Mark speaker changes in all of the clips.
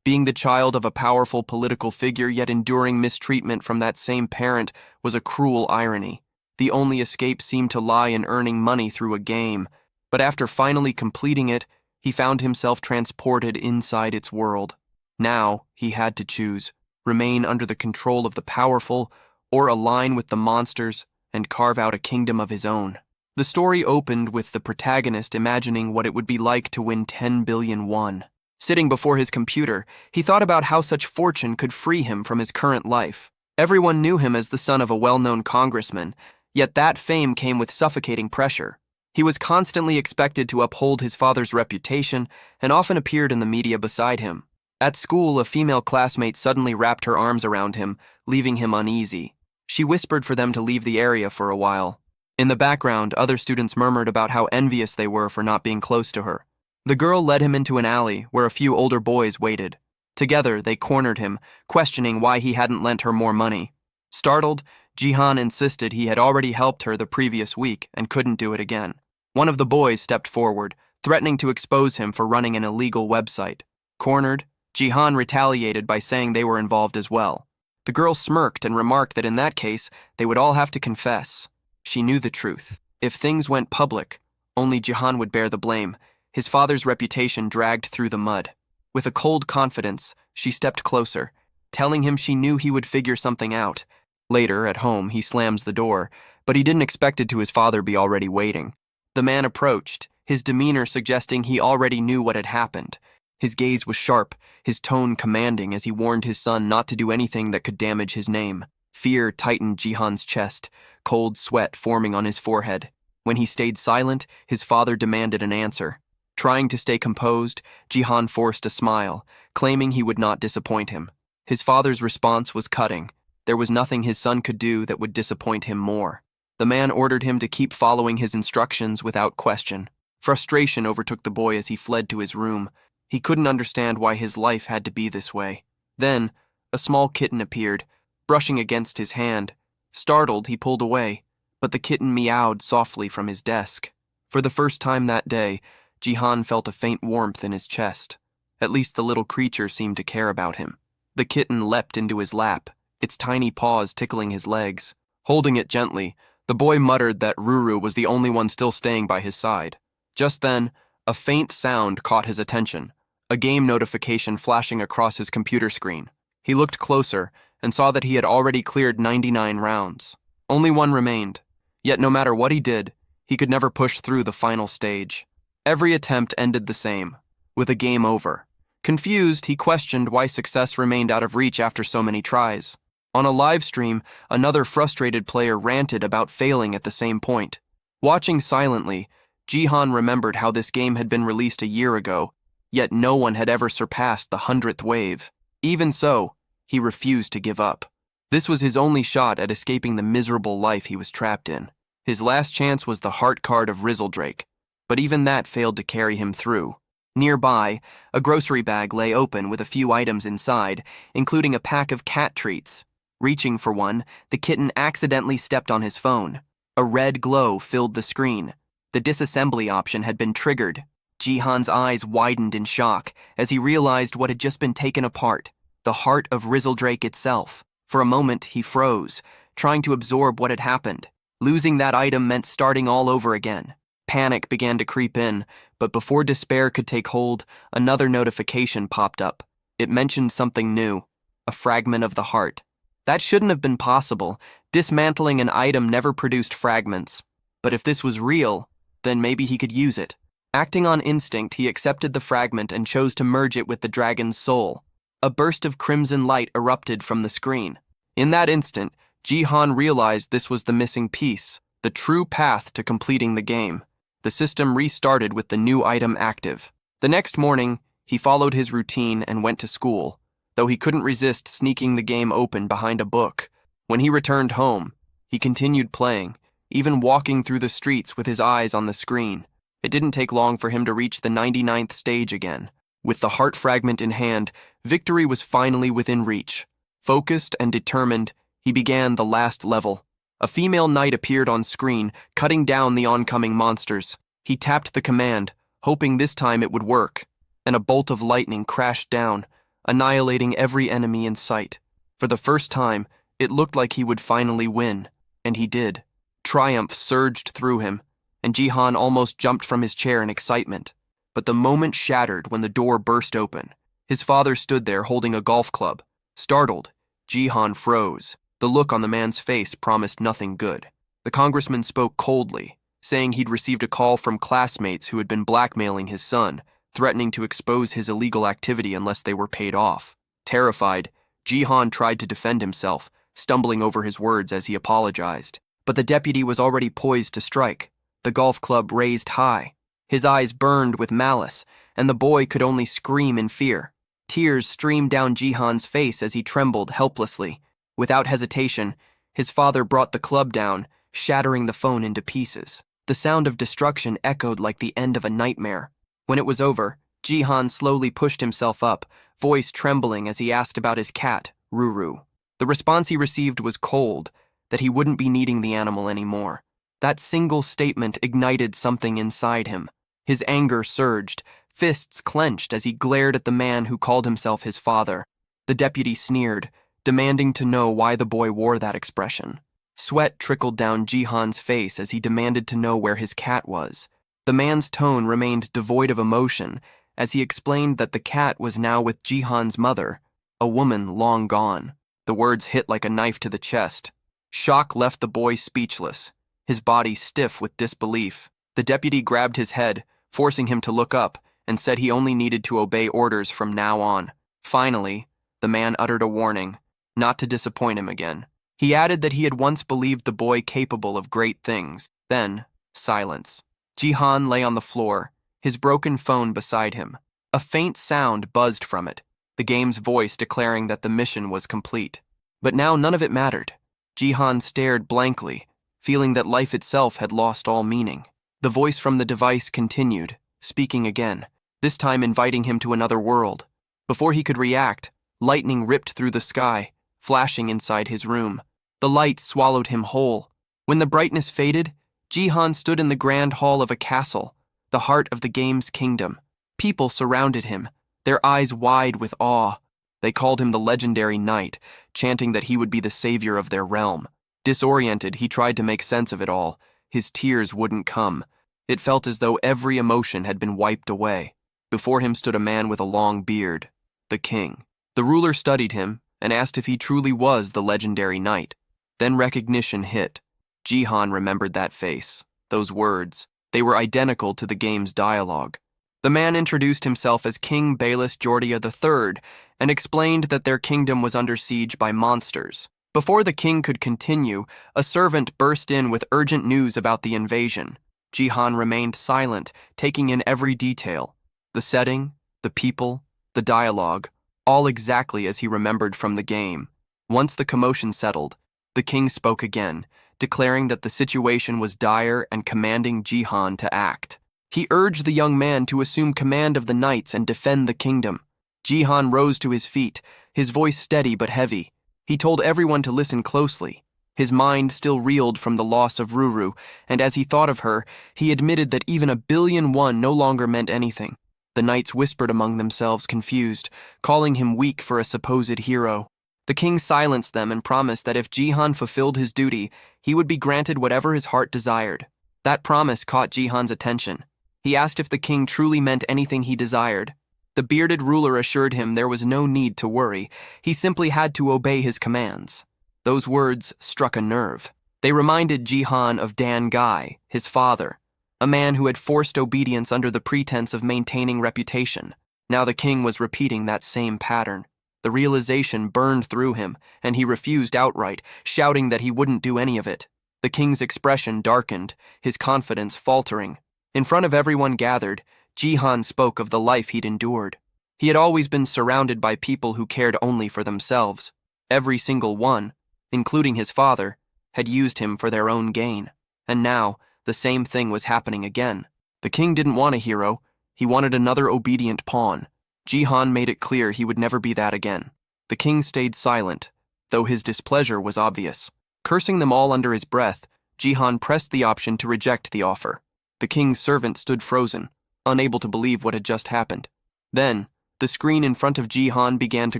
Speaker 1: Being the child of a powerful political figure yet enduring mistreatment from that same parent was a cruel irony. The only escape seemed to lie in earning money through a game, but after finally completing it, he found himself transported inside its world. Now, he had to choose: remain under the control of the powerful, or align with the monsters and carve out a kingdom of his own. The story opened with the protagonist imagining what it would be like to win 10 billion won. Sitting before his computer, he thought about how such fortune could free him from his current life. Everyone knew him as the son of a well-known congressman, yet that fame came with suffocating pressure. He was constantly expected to uphold his father's reputation and often appeared in the media beside him. At school, a female classmate suddenly wrapped her arms around him, leaving him uneasy. She whispered for them to leave the area for a while. In the background, other students murmured about how envious they were for not being close to her. The girl led him into an alley where a few older boys waited. Together, they cornered him, questioning why he hadn't lent her more money. Startled, Jihan insisted he had already helped her the previous week and couldn't do it again. One of the boys stepped forward, threatening to expose him for running an illegal website. Cornered, Jihan retaliated by saying they were involved as well. The girl smirked and remarked that in that case, they would all have to confess. She knew the truth. If things went public, only Jihan would bear the blame. His father's reputation dragged through the mud. With a cold confidence, she stepped closer, telling him she knew he would figure something out. Later, at home, he slams the door, but he didn't expect it to his father be already waiting. The man approached, his demeanor suggesting he already knew what had happened. His gaze was sharp, his tone commanding as he warned his son not to do anything that could damage his name. Fear tightened Jihan's chest, cold sweat forming on his forehead. When he stayed silent, his father demanded an answer. Trying to stay composed, Jihan forced a smile, claiming he would not disappoint him. His father's response was cutting. There was nothing his son could do that would disappoint him more. The man ordered him to keep following his instructions without question. Frustration overtook the boy as he fled to his room. He couldn't understand why his life had to be this way. Then, a small kitten appeared, brushing against his hand. Startled, he pulled away, but the kitten meowed softly from his desk. For the first time that day, Jihan felt a faint warmth in his chest. At least the little creature seemed to care about him. The kitten leapt into his lap, its tiny paws tickling his legs. Holding it gently, the boy muttered that Ruru was the only one still staying by his side. Just then, a faint sound caught his attention, a game notification flashing across his computer screen. He looked closer and saw that he had already cleared 99 rounds. Only one remained. Yet no matter what he did, he could never push through the final stage. Every attempt ended the same, with a game over. Confused, he questioned why success remained out of reach after so many tries. On a live stream, another frustrated player ranted about failing at the same point. Watching silently, Jihan remembered how this game had been released a year ago, yet no one had ever surpassed the 100th wave. Even so, he refused to give up. This was his only shot at escaping the miserable life he was trapped in. His last chance was the heart card of Rizzledrake, but even that failed to carry him through. Nearby, a grocery bag lay open with a few items inside, including a pack of cat treats. Reaching for one, the kitten accidentally stepped on his phone. A red glow filled the screen. The disassembly option had been triggered. Jihan's eyes widened in shock as he realized what had just been taken apart, the heart of Rizzledrake itself. For a moment, he froze, trying to absorb what had happened. Losing that item meant starting all over again. Panic began to creep in, but before despair could take hold, another notification popped up. It mentioned something new, a fragment of the heart. That shouldn't have been possible. Dismantling an item never produced fragments. But if this was real, then maybe he could use it. Acting on instinct, he accepted the fragment and chose to merge it with the dragon's soul. A burst of crimson light erupted from the screen. In that instant, Jihan realized this was the missing piece, the true path to completing the game. The system restarted with the new item active. The next morning, he followed his routine and went to school, though he couldn't resist sneaking the game open behind a book. When he returned home, he continued playing, even walking through the streets with his eyes on the screen. It didn't take long for him to reach the 99th stage again. With the heart fragment in hand, victory was finally within reach. Focused and determined, he began the last level. A female knight appeared on screen, cutting down the oncoming monsters. He tapped the command, hoping this time it would work, and a bolt of lightning crashed down. annihilating every enemy in sight. For the first time, it looked like he would finally win, and he did. Triumph surged through him, and Jihan almost jumped from his chair in excitement. But the moment shattered when the door burst open. His father stood there holding a golf club. Startled, Jihan froze. The look on the man's face promised nothing good. The congressman spoke coldly, saying he'd received a call from classmates who had been blackmailing his son, threatening to expose his illegal activity unless they were paid off. Terrified, Jihan tried to defend himself, stumbling over his words as he apologized. But the deputy was already poised to strike, the golf club raised high. His eyes burned with malice, and the boy could only scream in fear. Tears streamed down Jihan's face as he trembled helplessly. Without hesitation, his father brought the club down, shattering the phone into pieces. The sound of destruction echoed like the end of a nightmare. When it was over, Jihan slowly pushed himself up, voice trembling as he asked about his cat, Ruru. The response he received was cold, that he wouldn't be needing the animal anymore. That single statement ignited something inside him. His anger surged, fists clenched as he glared at the man who called himself his father. The deputy sneered, demanding to know why the boy wore that expression. Sweat trickled down Jihan's face as he demanded to know where his cat was. The man's tone remained devoid of emotion as he explained that the cat was now with Jihan's mother, a woman long gone. The words hit like a knife to the chest. Shock left the boy speechless, his body stiff with disbelief. The deputy grabbed his head, forcing him to look up, and said he only needed to obey orders from now on. Finally, the man uttered a warning, not to disappoint him again. He added that he had once believed the boy capable of great things. Then, silence. Jihan lay on the floor, his broken phone beside him. A faint sound buzzed from it, the game's voice declaring that the mission was complete. But now none of it mattered. Jihan stared blankly, feeling that life itself had lost all meaning. The voice from the device continued, speaking again, this time inviting him to another world. Before he could react, lightning ripped through the sky, flashing inside his room. The light swallowed him whole. When the brightness faded, Jihan stood in the grand hall of a castle, the heart of the game's kingdom. People surrounded him, their eyes wide with awe. They called him the legendary knight, chanting that he would be the savior of their realm. Disoriented, he tried to make sense of it all. His tears wouldn't come. It felt as though every emotion had been wiped away. Before him stood a man with a long beard, the king. The ruler studied him and asked if he truly was the legendary knight. Then recognition hit. Jihan remembered that face, those words. They were identical to the game's dialogue. The man introduced himself as King Bayless Jordia III and explained that their kingdom was under siege by monsters. Before the king could continue, a servant burst in with urgent news about the invasion. Jihan remained silent, taking in every detail. The setting, the people, the dialogue, all exactly as he remembered from the game. Once the commotion settled, the king spoke again, declaring that the situation was dire and commanding Jihan to act. He urged the young man to assume command of the knights and defend the kingdom. Jihan rose to his feet, his voice steady but heavy. He told everyone to listen closely. His mind still reeled from the loss of Ruru, and as he thought of her, he admitted that even 1,000,000,001 no longer meant anything. The knights whispered among themselves, confused, calling him weak for a supposed hero. The king silenced them and promised that if Jihan fulfilled his duty, he would be granted whatever his heart desired. That promise caught Jihan's attention. He asked if the king truly meant anything he desired. The bearded ruler assured him there was no need to worry. He simply had to obey his commands. Those words struck a nerve. They reminded Jihan of Dan Guy, his father, a man who had forced obedience under the pretense of maintaining reputation. Now the king was repeating that same pattern. The realization burned through him, and he refused outright, shouting that he wouldn't do any of it. The king's expression darkened, his confidence faltering. In front of everyone gathered, Jihan spoke of the life he'd endured. He had always been surrounded by people who cared only for themselves. Every single one, including his father, had used him for their own gain. And now, the same thing was happening again. The king didn't want a hero. He wanted another obedient pawn. Jihan made it clear he would never be that again. The king stayed silent, though his displeasure was obvious. Cursing them all under his breath, Jihan pressed the option to reject the offer. The king's servant stood frozen, unable to believe what had just happened. Then, the screen in front of Jihan began to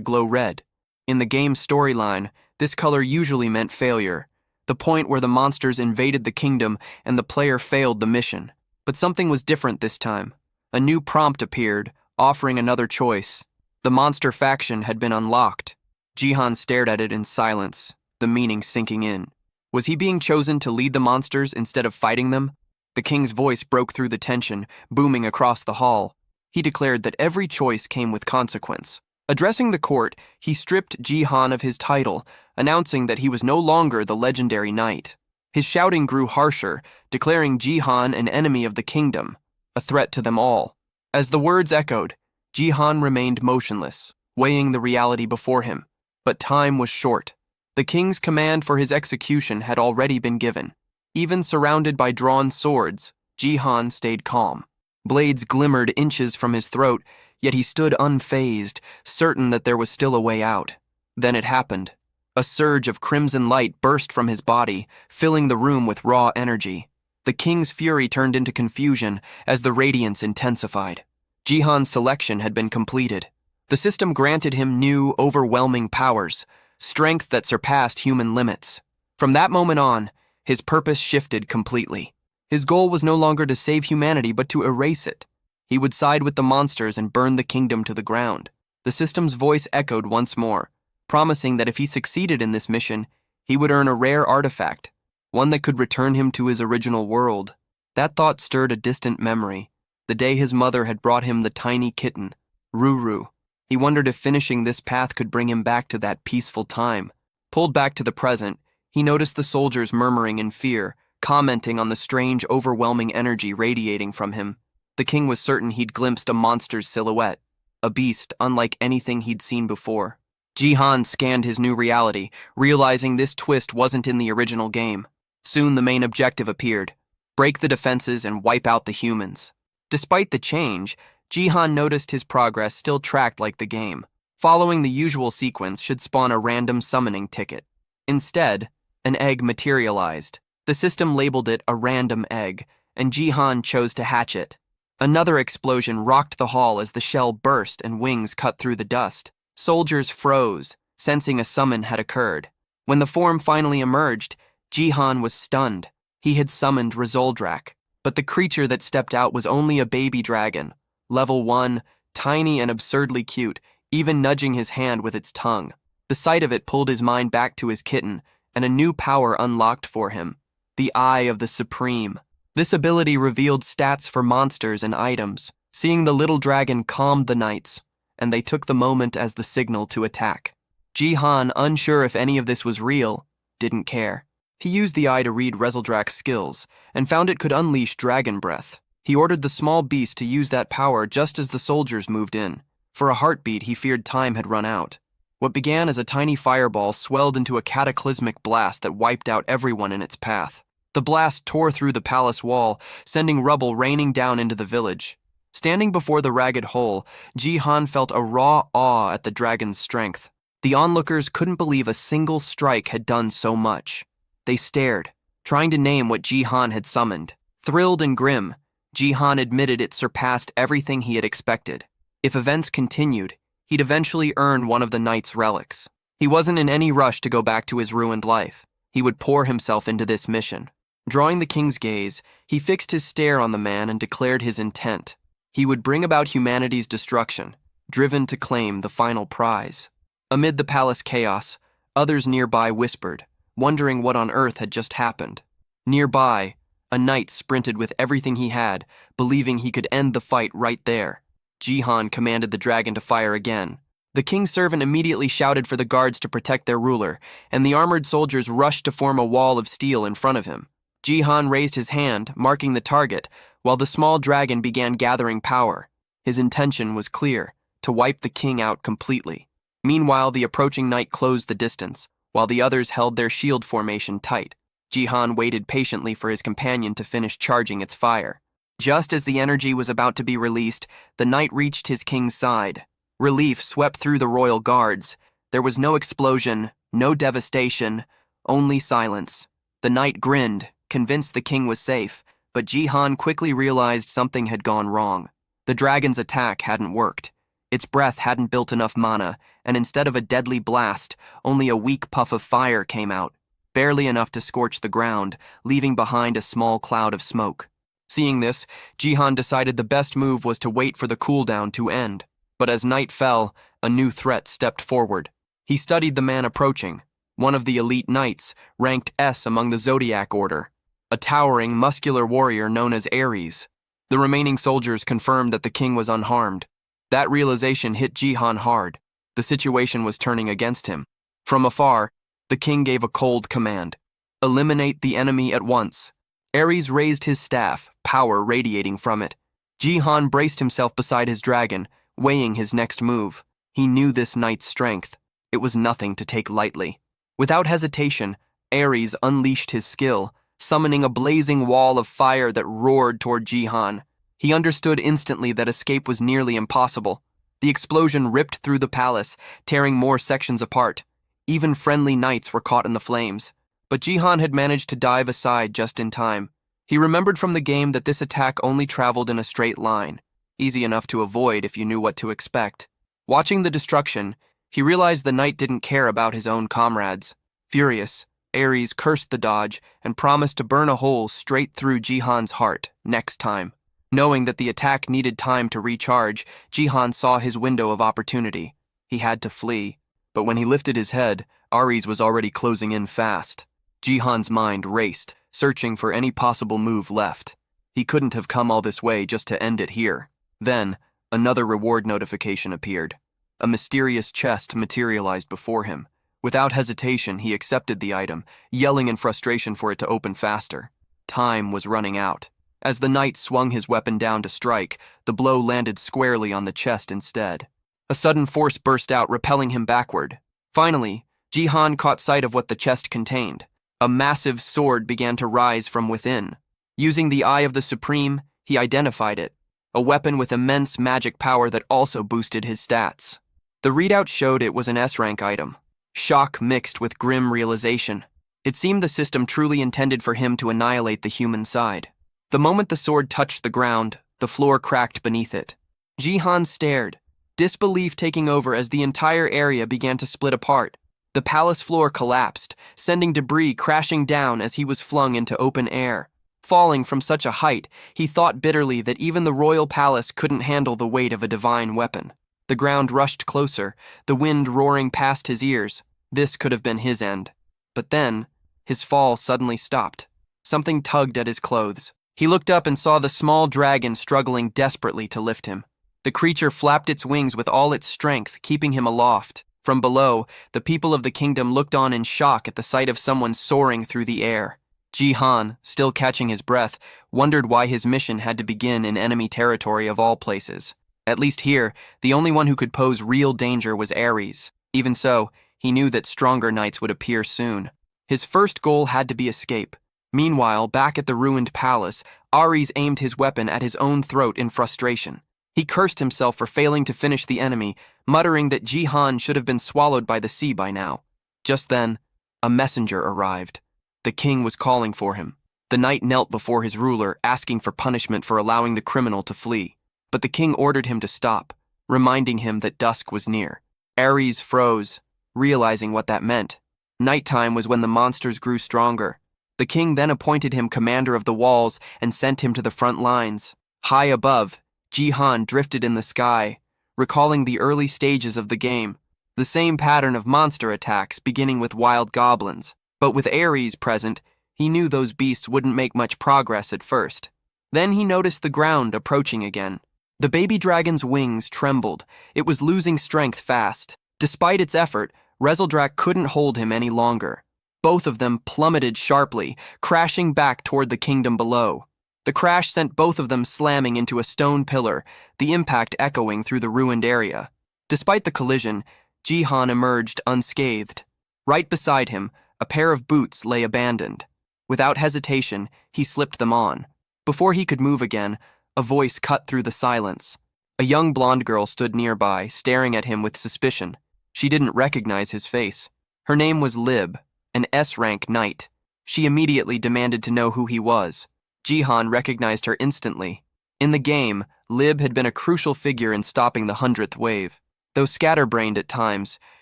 Speaker 1: glow red. In the game's storyline, this color usually meant failure, the point where the monsters invaded the kingdom and the player failed the mission. But something was different this time. A new prompt appeared, offering another choice. The monster faction had been unlocked. Jihan stared at it in silence, the meaning sinking in. Was he being chosen to lead the monsters instead of fighting them? The king's voice broke through the tension, booming across the hall. He declared that every choice came with consequence. Addressing the court, he stripped Jihan of his title, announcing that he was no longer the legendary knight. His shouting grew harsher, declaring Jihan an enemy of the kingdom, a threat to them all. As the words echoed, Jihan remained motionless, weighing the reality before him. But time was short. The king's command for his execution had already been given. Even surrounded by drawn swords, Jihan stayed calm. Blades glimmered inches from his throat, yet he stood unfazed, certain that there was still a way out. Then it happened. A surge of crimson light burst from his body, filling the room with raw energy. The king's fury turned into confusion as the radiance intensified. Jihan's selection had been completed. The system granted him new, overwhelming powers, strength that surpassed human limits. From that moment on, his purpose shifted completely. His goal was no longer to save humanity, but to erase it. He would side with the monsters and burn the kingdom to the ground. The system's voice echoed once more, promising that if he succeeded in this mission, he would earn a rare artifact, one that could return him to his original world. That thought stirred a distant memory, the day his mother had brought him the tiny kitten, Ruru. He wondered if finishing this path could bring him back to that peaceful time. Pulled back to the present, he noticed the soldiers murmuring in fear, commenting on the strange, overwhelming energy radiating from him. The king was certain he'd glimpsed a monster's silhouette, a beast unlike anything he'd seen before. Jihan scanned his new reality, realizing this twist wasn't in the original game. Soon the main objective appeared: break the defenses and wipe out the humans. Despite the change, Jihan noticed his progress still tracked like the game. Following the usual sequence should spawn a random summoning ticket. Instead, an egg materialized. The system labeled it a random egg, and Jihan chose to hatch it. Another explosion rocked the hall as the shell burst and wings cut through the dust. Soldiers froze, sensing a summon had occurred. When the form finally emerged, Jihan was stunned. He had summoned Rezoldrak, but the creature that stepped out was only a baby dragon. Level 1, tiny and absurdly cute, even nudging his hand with its tongue. The sight of it pulled his mind back to his kitten, and a new power unlocked for him: the Eye of the Supreme. This ability revealed stats for monsters and items. Seeing the little dragon calmed the knights, and they took the moment as the signal to attack. Jihan, unsure if any of this was real, didn't care. He used the eye to read Rezoldrak's skills, and found it could unleash dragon breath. He ordered the small beast to use that power just as the soldiers moved in. For a heartbeat, he feared time had run out. What began as a tiny fireball swelled into a cataclysmic blast that wiped out everyone in its path. The blast tore through the palace wall, sending rubble raining down into the village. Standing before the ragged hole, Jihan felt a raw awe at the dragon's strength. The onlookers couldn't believe a single strike had done so much. They stared, trying to name what Jihan had summoned. Thrilled and grim, Jihan admitted it surpassed everything he had expected. If events continued, he'd eventually earn one of the knight's relics. He wasn't in any rush to go back to his ruined life. He would pour himself into this mission. Drawing the king's gaze, he fixed his stare on the man and declared his intent. He would bring about humanity's destruction, driven to claim the final prize. Amid the palace chaos, others nearby whispered, wondering what on earth had just happened. Nearby, a knight sprinted with everything he had, believing he could end the fight right there. Jihan commanded the dragon to fire again. The king's servant immediately shouted for the guards to protect their ruler, and the armored soldiers rushed to form a wall of steel in front of him. Jihan raised his hand, marking the target, while the small dragon began gathering power. His intention was clear: to wipe the king out completely. Meanwhile, the approaching knight closed the distance, while the others held their shield formation tight. Jihan waited patiently for his companion to finish charging its fire. Just as the energy was about to be released, the knight reached his king's side. Relief swept through the royal guards. There was no explosion, no devastation, only silence. The knight grinned, convinced the king was safe, but Jihan quickly realized something had gone wrong. The dragon's attack hadn't worked. Its breath hadn't built enough mana, and instead of a deadly blast, only a weak puff of fire came out, barely enough to scorch the ground, leaving behind a small cloud of smoke. Seeing this, Jihan decided the best move was to wait for the cooldown to end. But as night fell, a new threat stepped forward. He studied the man approaching, one of the elite knights, ranked S among the Zodiac Order, a towering, muscular warrior known as Ares. The remaining soldiers confirmed that the king was unharmed. That realization hit Jihan hard. The situation was turning against him. From afar, the king gave a cold command. Eliminate the enemy at once. Ares raised his staff, power radiating from it. Jihan braced himself beside his dragon, weighing his next move. He knew this knight's strength. It was nothing to take lightly. Without hesitation, Ares unleashed his skill, summoning a blazing wall of fire that roared toward Jihan. He understood instantly that escape was nearly impossible. The explosion ripped through the palace, tearing more sections apart. Even friendly knights were caught in the flames. But Jihan had managed to dive aside just in time. He remembered from the game that this attack only traveled in a straight line, easy enough to avoid if you knew what to expect. Watching the destruction, he realized the knight didn't care about his own comrades. Furious, Ares cursed the dodge and promised to burn a hole straight through Jihan's heart next time. Knowing that the attack needed time to recharge, Jihan saw his window of opportunity. He had to flee, but when he lifted his head, Ares was already closing in fast. Jihan's mind raced, searching for any possible move left. He couldn't have come all this way just to end it here. Then, another reward notification appeared. A mysterious chest materialized before him. Without hesitation, he accepted the item, yelling in frustration for it to open faster. Time was running out. As the knight swung his weapon down to strike, the blow landed squarely on the chest instead. A sudden force burst out, repelling him backward. Finally, Jihan caught sight of what the chest contained. A massive sword began to rise from within. Using the Eye of the Supreme, he identified it, a weapon with immense magic power that also boosted his stats. The readout showed it was an S-rank item. Shock mixed with grim realization. It seemed the system truly intended for him to annihilate the human side. The moment the sword touched the ground, the floor cracked beneath it. Jihan stared, disbelief taking over as the entire area began to split apart. The palace floor collapsed, sending debris crashing down as he was flung into open air. Falling from such a height, he thought bitterly that even the royal palace couldn't handle the weight of a divine weapon. The ground rushed closer, the wind roaring past his ears. This could have been his end. But then, his fall suddenly stopped. Something tugged at his clothes. He looked up and saw the small dragon struggling desperately to lift him. The creature flapped its wings with all its strength, keeping him aloft. From below, the people of the kingdom looked on in shock at the sight of someone soaring through the air. Jihan, still catching his breath, wondered why his mission had to begin in enemy territory of all places. At least here, the only one who could pose real danger was Ares. Even so, he knew that stronger knights would appear soon. His first goal had to be escape. Meanwhile, back at the ruined palace, Ares aimed his weapon at his own throat in frustration. He cursed himself for failing to finish the enemy, muttering that Jihan should have been swallowed by the sea by now. Just then, a messenger arrived. The king was calling for him. The knight knelt before his ruler, asking for punishment for allowing the criminal to flee. But the king ordered him to stop, reminding him that dusk was near. Ares froze, realizing what that meant. Nighttime was when the monsters grew stronger. The king then appointed him commander of the walls and sent him to the front lines. High above, Jihan drifted in the sky, recalling the early stages of the game. The same pattern of monster attacks, beginning with wild goblins. But with Ares present, he knew those beasts wouldn't make much progress at first. Then he noticed the ground approaching again. The baby dragon's wings trembled. It was losing strength fast. Despite its effort, Rezeldrak couldn't hold him any longer. Both of them plummeted sharply, crashing back toward the kingdom below. The crash sent both of them slamming into a stone pillar, the impact echoing through the ruined area. Despite the collision, Jihan emerged unscathed. Right beside him, a pair of boots lay abandoned. Without hesitation, he slipped them on. Before he could move again, a voice cut through the silence. A young blonde girl stood nearby, staring at him with suspicion. She didn't recognize his face. Her name was Lib, an S-rank knight. She immediately demanded to know who he was. Jihan recognized her instantly. In the game, Lib had been a crucial figure in stopping the 100th wave. Though scatterbrained at times,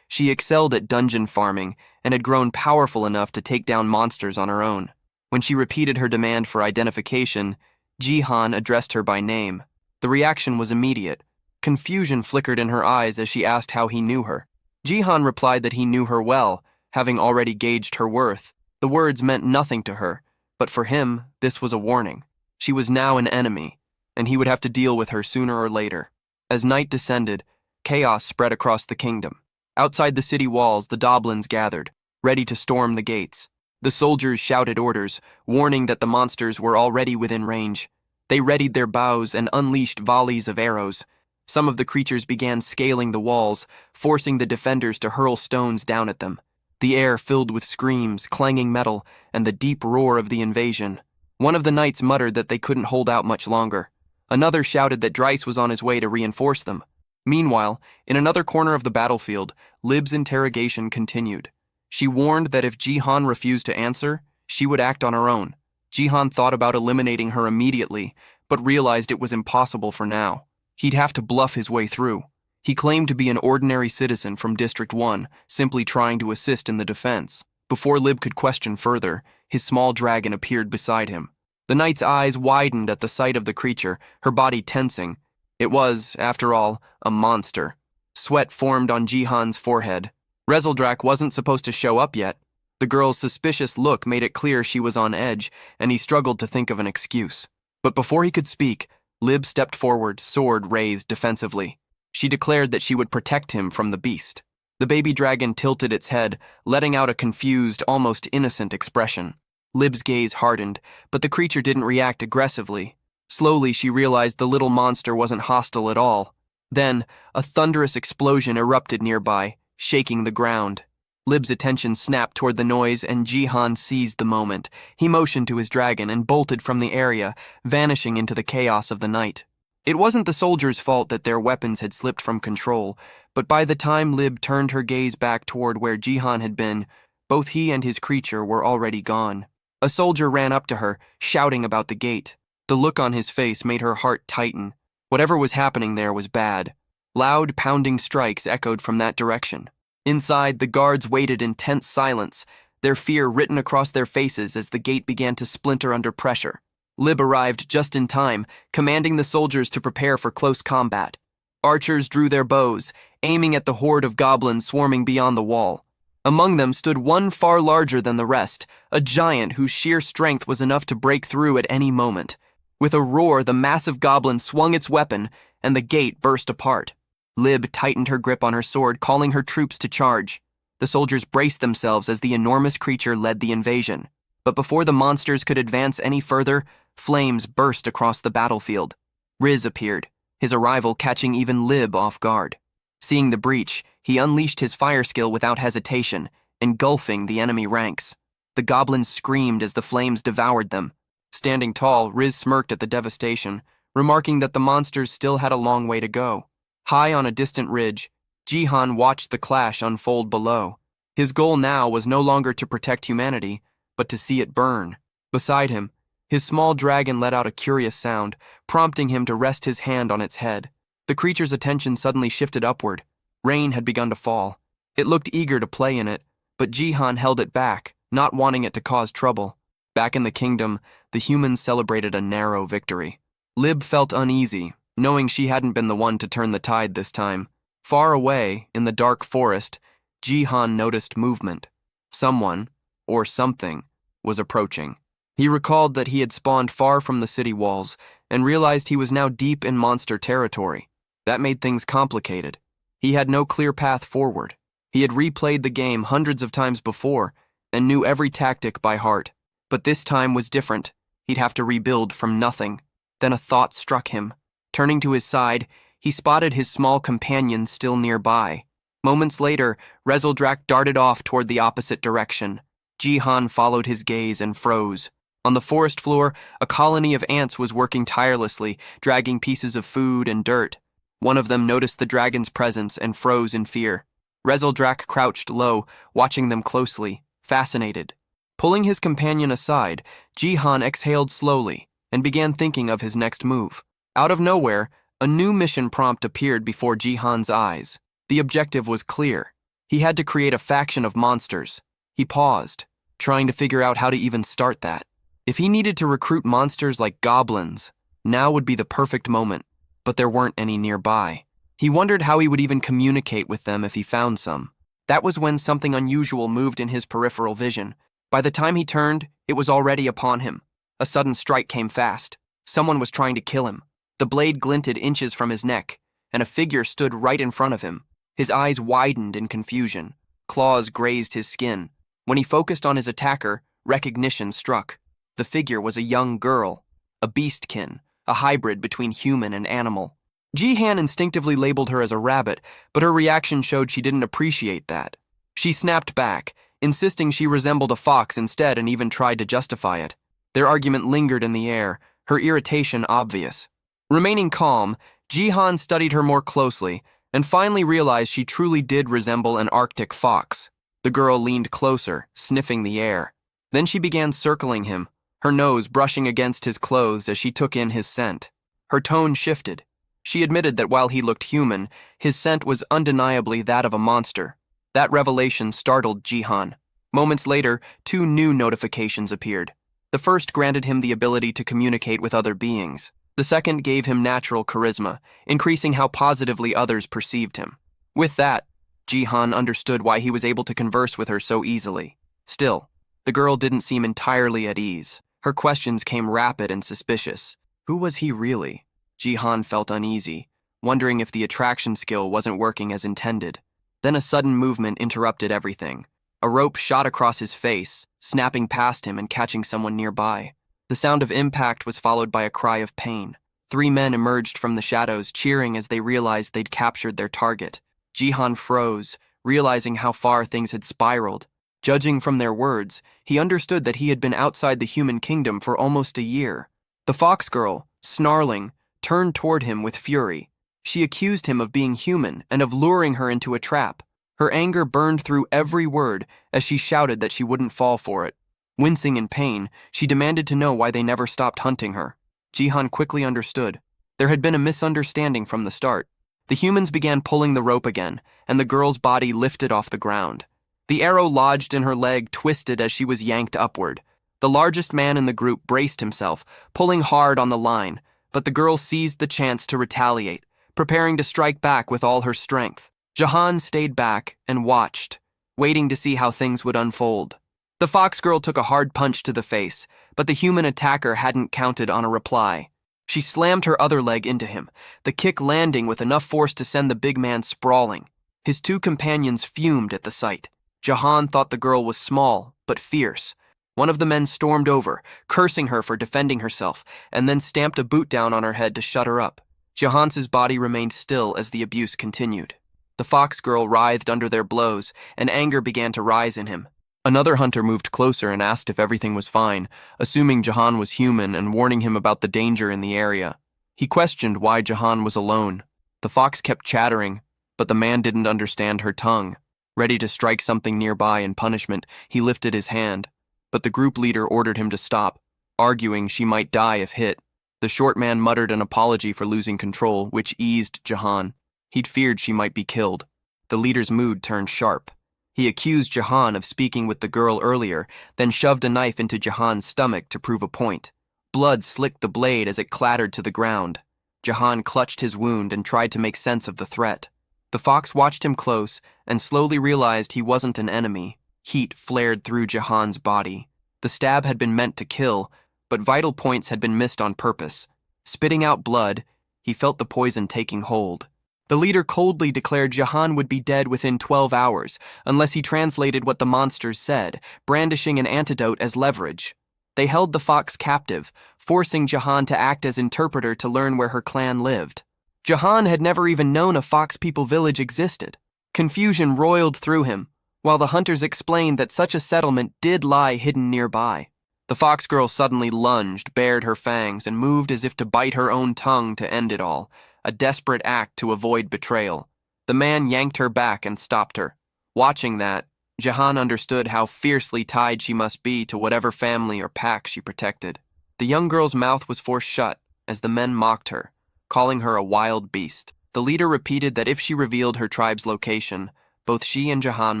Speaker 1: she excelled at dungeon farming and had grown powerful enough to take down monsters on her own. When she repeated her demand for identification, Jihan addressed her by name. The reaction was immediate. Confusion flickered in her eyes as she asked how he knew her. Jihan replied that he knew her well, having already gauged her worth. The words meant nothing to her, but for him, this was a warning. She was now an enemy, and he would have to deal with her sooner or later. As night descended, chaos spread across the kingdom. Outside the city walls, the Doblins gathered, ready to storm the gates. The soldiers shouted orders, warning that the monsters were already within range. They readied their bows and unleashed volleys of arrows. Some of the creatures began scaling the walls, forcing the defenders to hurl stones down at them. The air filled with screams, clanging metal, and the deep roar of the invasion. One of the knights muttered that they couldn't hold out much longer. Another shouted that Dryce was on his way to reinforce them. Meanwhile, in another corner of the battlefield, Lib's interrogation continued. She warned that if Jihan refused to answer, she would act on her own. Jihan thought about eliminating her immediately, but realized it was impossible for now. He'd have to bluff his way through. He claimed to be an ordinary citizen from District 1, simply trying to assist in the defense. Before Lib could question further, his small dragon appeared beside him. The knight's eyes widened at the sight of the creature, her body tensing. It was, after all, a monster. Sweat formed on Jihan's forehead. Rezeldrak wasn't supposed to show up yet. The girl's suspicious look made it clear she was on edge, and he struggled to think of an excuse. But before he could speak, Lib stepped forward, sword raised defensively. She declared that she would protect him from the beast. The baby dragon tilted its head, letting out a confused, almost innocent expression. Lib's gaze hardened, but the creature didn't react aggressively. Slowly, she realized the little monster wasn't hostile at all. Then, a thunderous explosion erupted nearby, shaking the ground. Lib's attention snapped toward the noise, and Jihan seized the moment. He motioned to his dragon and bolted from the area, vanishing into the chaos of the night. It wasn't the soldiers' fault that their weapons had slipped from control, but by the time Lib turned her gaze back toward where Jihan had been, both he and his creature were already gone. A soldier ran up to her, shouting about the gate. The look on his face made her heart tighten. Whatever was happening there was bad. Loud, pounding strikes echoed from that direction. Inside, the guards waited in tense silence, their fear written across their faces as the gate began to splinter under pressure. Lib arrived just in time, commanding the soldiers to prepare for close combat. Archers drew their bows, aiming at the horde of goblins swarming beyond the wall. Among them stood one far larger than the rest, a giant whose sheer strength was enough to break through at any moment. With a roar, the massive goblin swung its weapon, and the gate burst apart. Lib tightened her grip on her sword, calling her troops to charge. The soldiers braced themselves as the enormous creature led the invasion. But before the monsters could advance any further, flames burst across the battlefield. Riz appeared, his arrival catching even Lib off guard. Seeing the breach, he unleashed his fire skill without hesitation, engulfing the enemy ranks. The goblins screamed as the flames devoured them. Standing tall, Riz smirked at the devastation, remarking that the monsters still had a long way to go. High on a distant ridge, Jihan watched the clash unfold below. His goal now was no longer to protect humanity, but to see it burn. Beside him, his small dragon let out a curious sound, prompting him to rest his hand on its head. The creature's attention suddenly shifted upward. Rain had begun to fall. It looked eager to play in it, but Jihan held it back, not wanting it to cause trouble. Back in the kingdom, the humans celebrated a narrow victory. Lib felt uneasy, knowing she hadn't been the one to turn the tide this time. Far away, in the dark forest, Jihan noticed movement. Someone, or something, was approaching. He recalled that he had spawned far from the city walls, and realized he was now deep in monster territory. That made things complicated. He had no clear path forward. He had replayed the game hundreds of times before, and knew every tactic by heart. But this time was different. He'd have to rebuild from nothing. Then a thought struck him. Turning to his side, he spotted his small companion still nearby. Moments later, Rezeldrak darted off toward the opposite direction. Jihan followed his gaze and froze. On the forest floor, a colony of ants was working tirelessly, dragging pieces of food and dirt. One of them noticed the dragon's presence and froze in fear. Rezeldrak crouched low, watching them closely, fascinated. Pulling his companion aside, Jihan exhaled slowly and began thinking of his next move. Out of nowhere, a new mission prompt appeared before Jihan's eyes. The objective was clear. He had to create a faction of monsters. He paused, trying to figure out how to even start that. If he needed to recruit monsters like goblins, now would be the perfect moment, but there weren't any nearby. He wondered how he would even communicate with them if he found some. That was when something unusual moved in his peripheral vision. By the time he turned, it was already upon him. A sudden strike came fast. Someone was trying to kill him. The blade glinted inches from his neck, and a figure stood right in front of him. His eyes widened in confusion. Claws grazed his skin. When he focused on his attacker, recognition struck. The figure was a young girl, a beastkin, a hybrid between human and animal. Jihan instinctively labeled her as a rabbit, but her reaction showed she didn't appreciate that. She snapped back, insisting she resembled a fox instead, and even tried to justify it. Their argument lingered in the air, her irritation obvious. Remaining calm, Jihan studied her more closely and finally realized she truly did resemble an Arctic fox. The girl leaned closer, sniffing the air. Then she began circling him, her nose brushing against his clothes as she took in his scent. Her tone shifted. She admitted that while he looked human, his scent was undeniably that of a monster. That revelation startled Jihan. Moments later, 2 new notifications appeared. The first granted him the ability to communicate with other beings. The second gave him natural charisma, increasing how positively others perceived him. With that, Jihan understood why he was able to converse with her so easily. Still, the girl didn't seem entirely at ease. Her questions came rapid and suspicious. Who was he really? Jihan felt uneasy, wondering if the attraction skill wasn't working as intended. Then a sudden movement interrupted everything. A rope shot across his face, snapping past him and catching someone nearby. The sound of impact was followed by a cry of pain. 3 men emerged from the shadows, cheering as they realized they'd captured their target. Jihan froze, realizing how far things had spiraled. Judging from their words, he understood that he had been outside the human kingdom for almost a year. The fox girl, snarling, turned toward him with fury. She accused him of being human and of luring her into a trap. Her anger burned through every word as she shouted that she wouldn't fall for it. Wincing in pain, she demanded to know why they never stopped hunting her. Jihan quickly understood. There had been a misunderstanding from the start. The humans began pulling the rope again, and the girl's body lifted off the ground. The arrow lodged in her leg twisted as she was yanked upward. The largest man in the group braced himself, pulling hard on the line, but the girl seized the chance to retaliate, preparing to strike back with all her strength. Jihan stayed back and watched, waiting to see how things would unfold. The fox girl took a hard punch to the face, but the human attacker hadn't counted on a reply. She slammed her other leg into him, the kick landing with enough force to send the big man sprawling. His 2 companions fumed at the sight. Jihan thought the girl was small, but fierce. One of the men stormed over, cursing her for defending herself, and then stamped a boot down on her head to shut her up. Jihan's body remained still as the abuse continued. The fox girl writhed under their blows, and anger began to rise in him. Another hunter moved closer and asked if everything was fine, assuming Jihan was human and warning him about the danger in the area. He questioned why Jihan was alone. The fox kept chattering, but the man didn't understand her tongue. Ready to strike something nearby in punishment, he lifted his hand, but the group leader ordered him to stop, arguing she might die if hit. The short man muttered an apology for losing control, which eased Jihan. He'd feared she might be killed. The leader's mood turned sharp. He accused Jihan of speaking with the girl earlier, then shoved a knife into Jihan's stomach to prove a point. Blood slicked the blade as it clattered to the ground. Jihan clutched his wound and tried to make sense of the threat. The fox watched him close and slowly realized he wasn't an enemy. Heat flared through Jihan's body. The stab had been meant to kill, but vital points had been missed on purpose. Spitting out blood, he felt the poison taking hold. The leader coldly declared Jihan would be dead within 12 hours, unless he translated what the monsters said, brandishing an antidote as leverage. They held the fox captive, forcing Jihan to act as interpreter to learn where her clan lived. Jihan had never even known a fox people village existed. Confusion roiled through him, while the hunters explained that such a settlement did lie hidden nearby. The fox girl suddenly lunged, bared her fangs, and moved as if to bite her own tongue to end it all. A desperate act to avoid betrayal. The man yanked her back and stopped her. Watching that, Jihan understood how fiercely tied she must be to whatever family or pack she protected. The young girl's mouth was forced shut as the men mocked her, calling her a wild beast. The leader repeated that if she revealed her tribe's location, both she and Jahan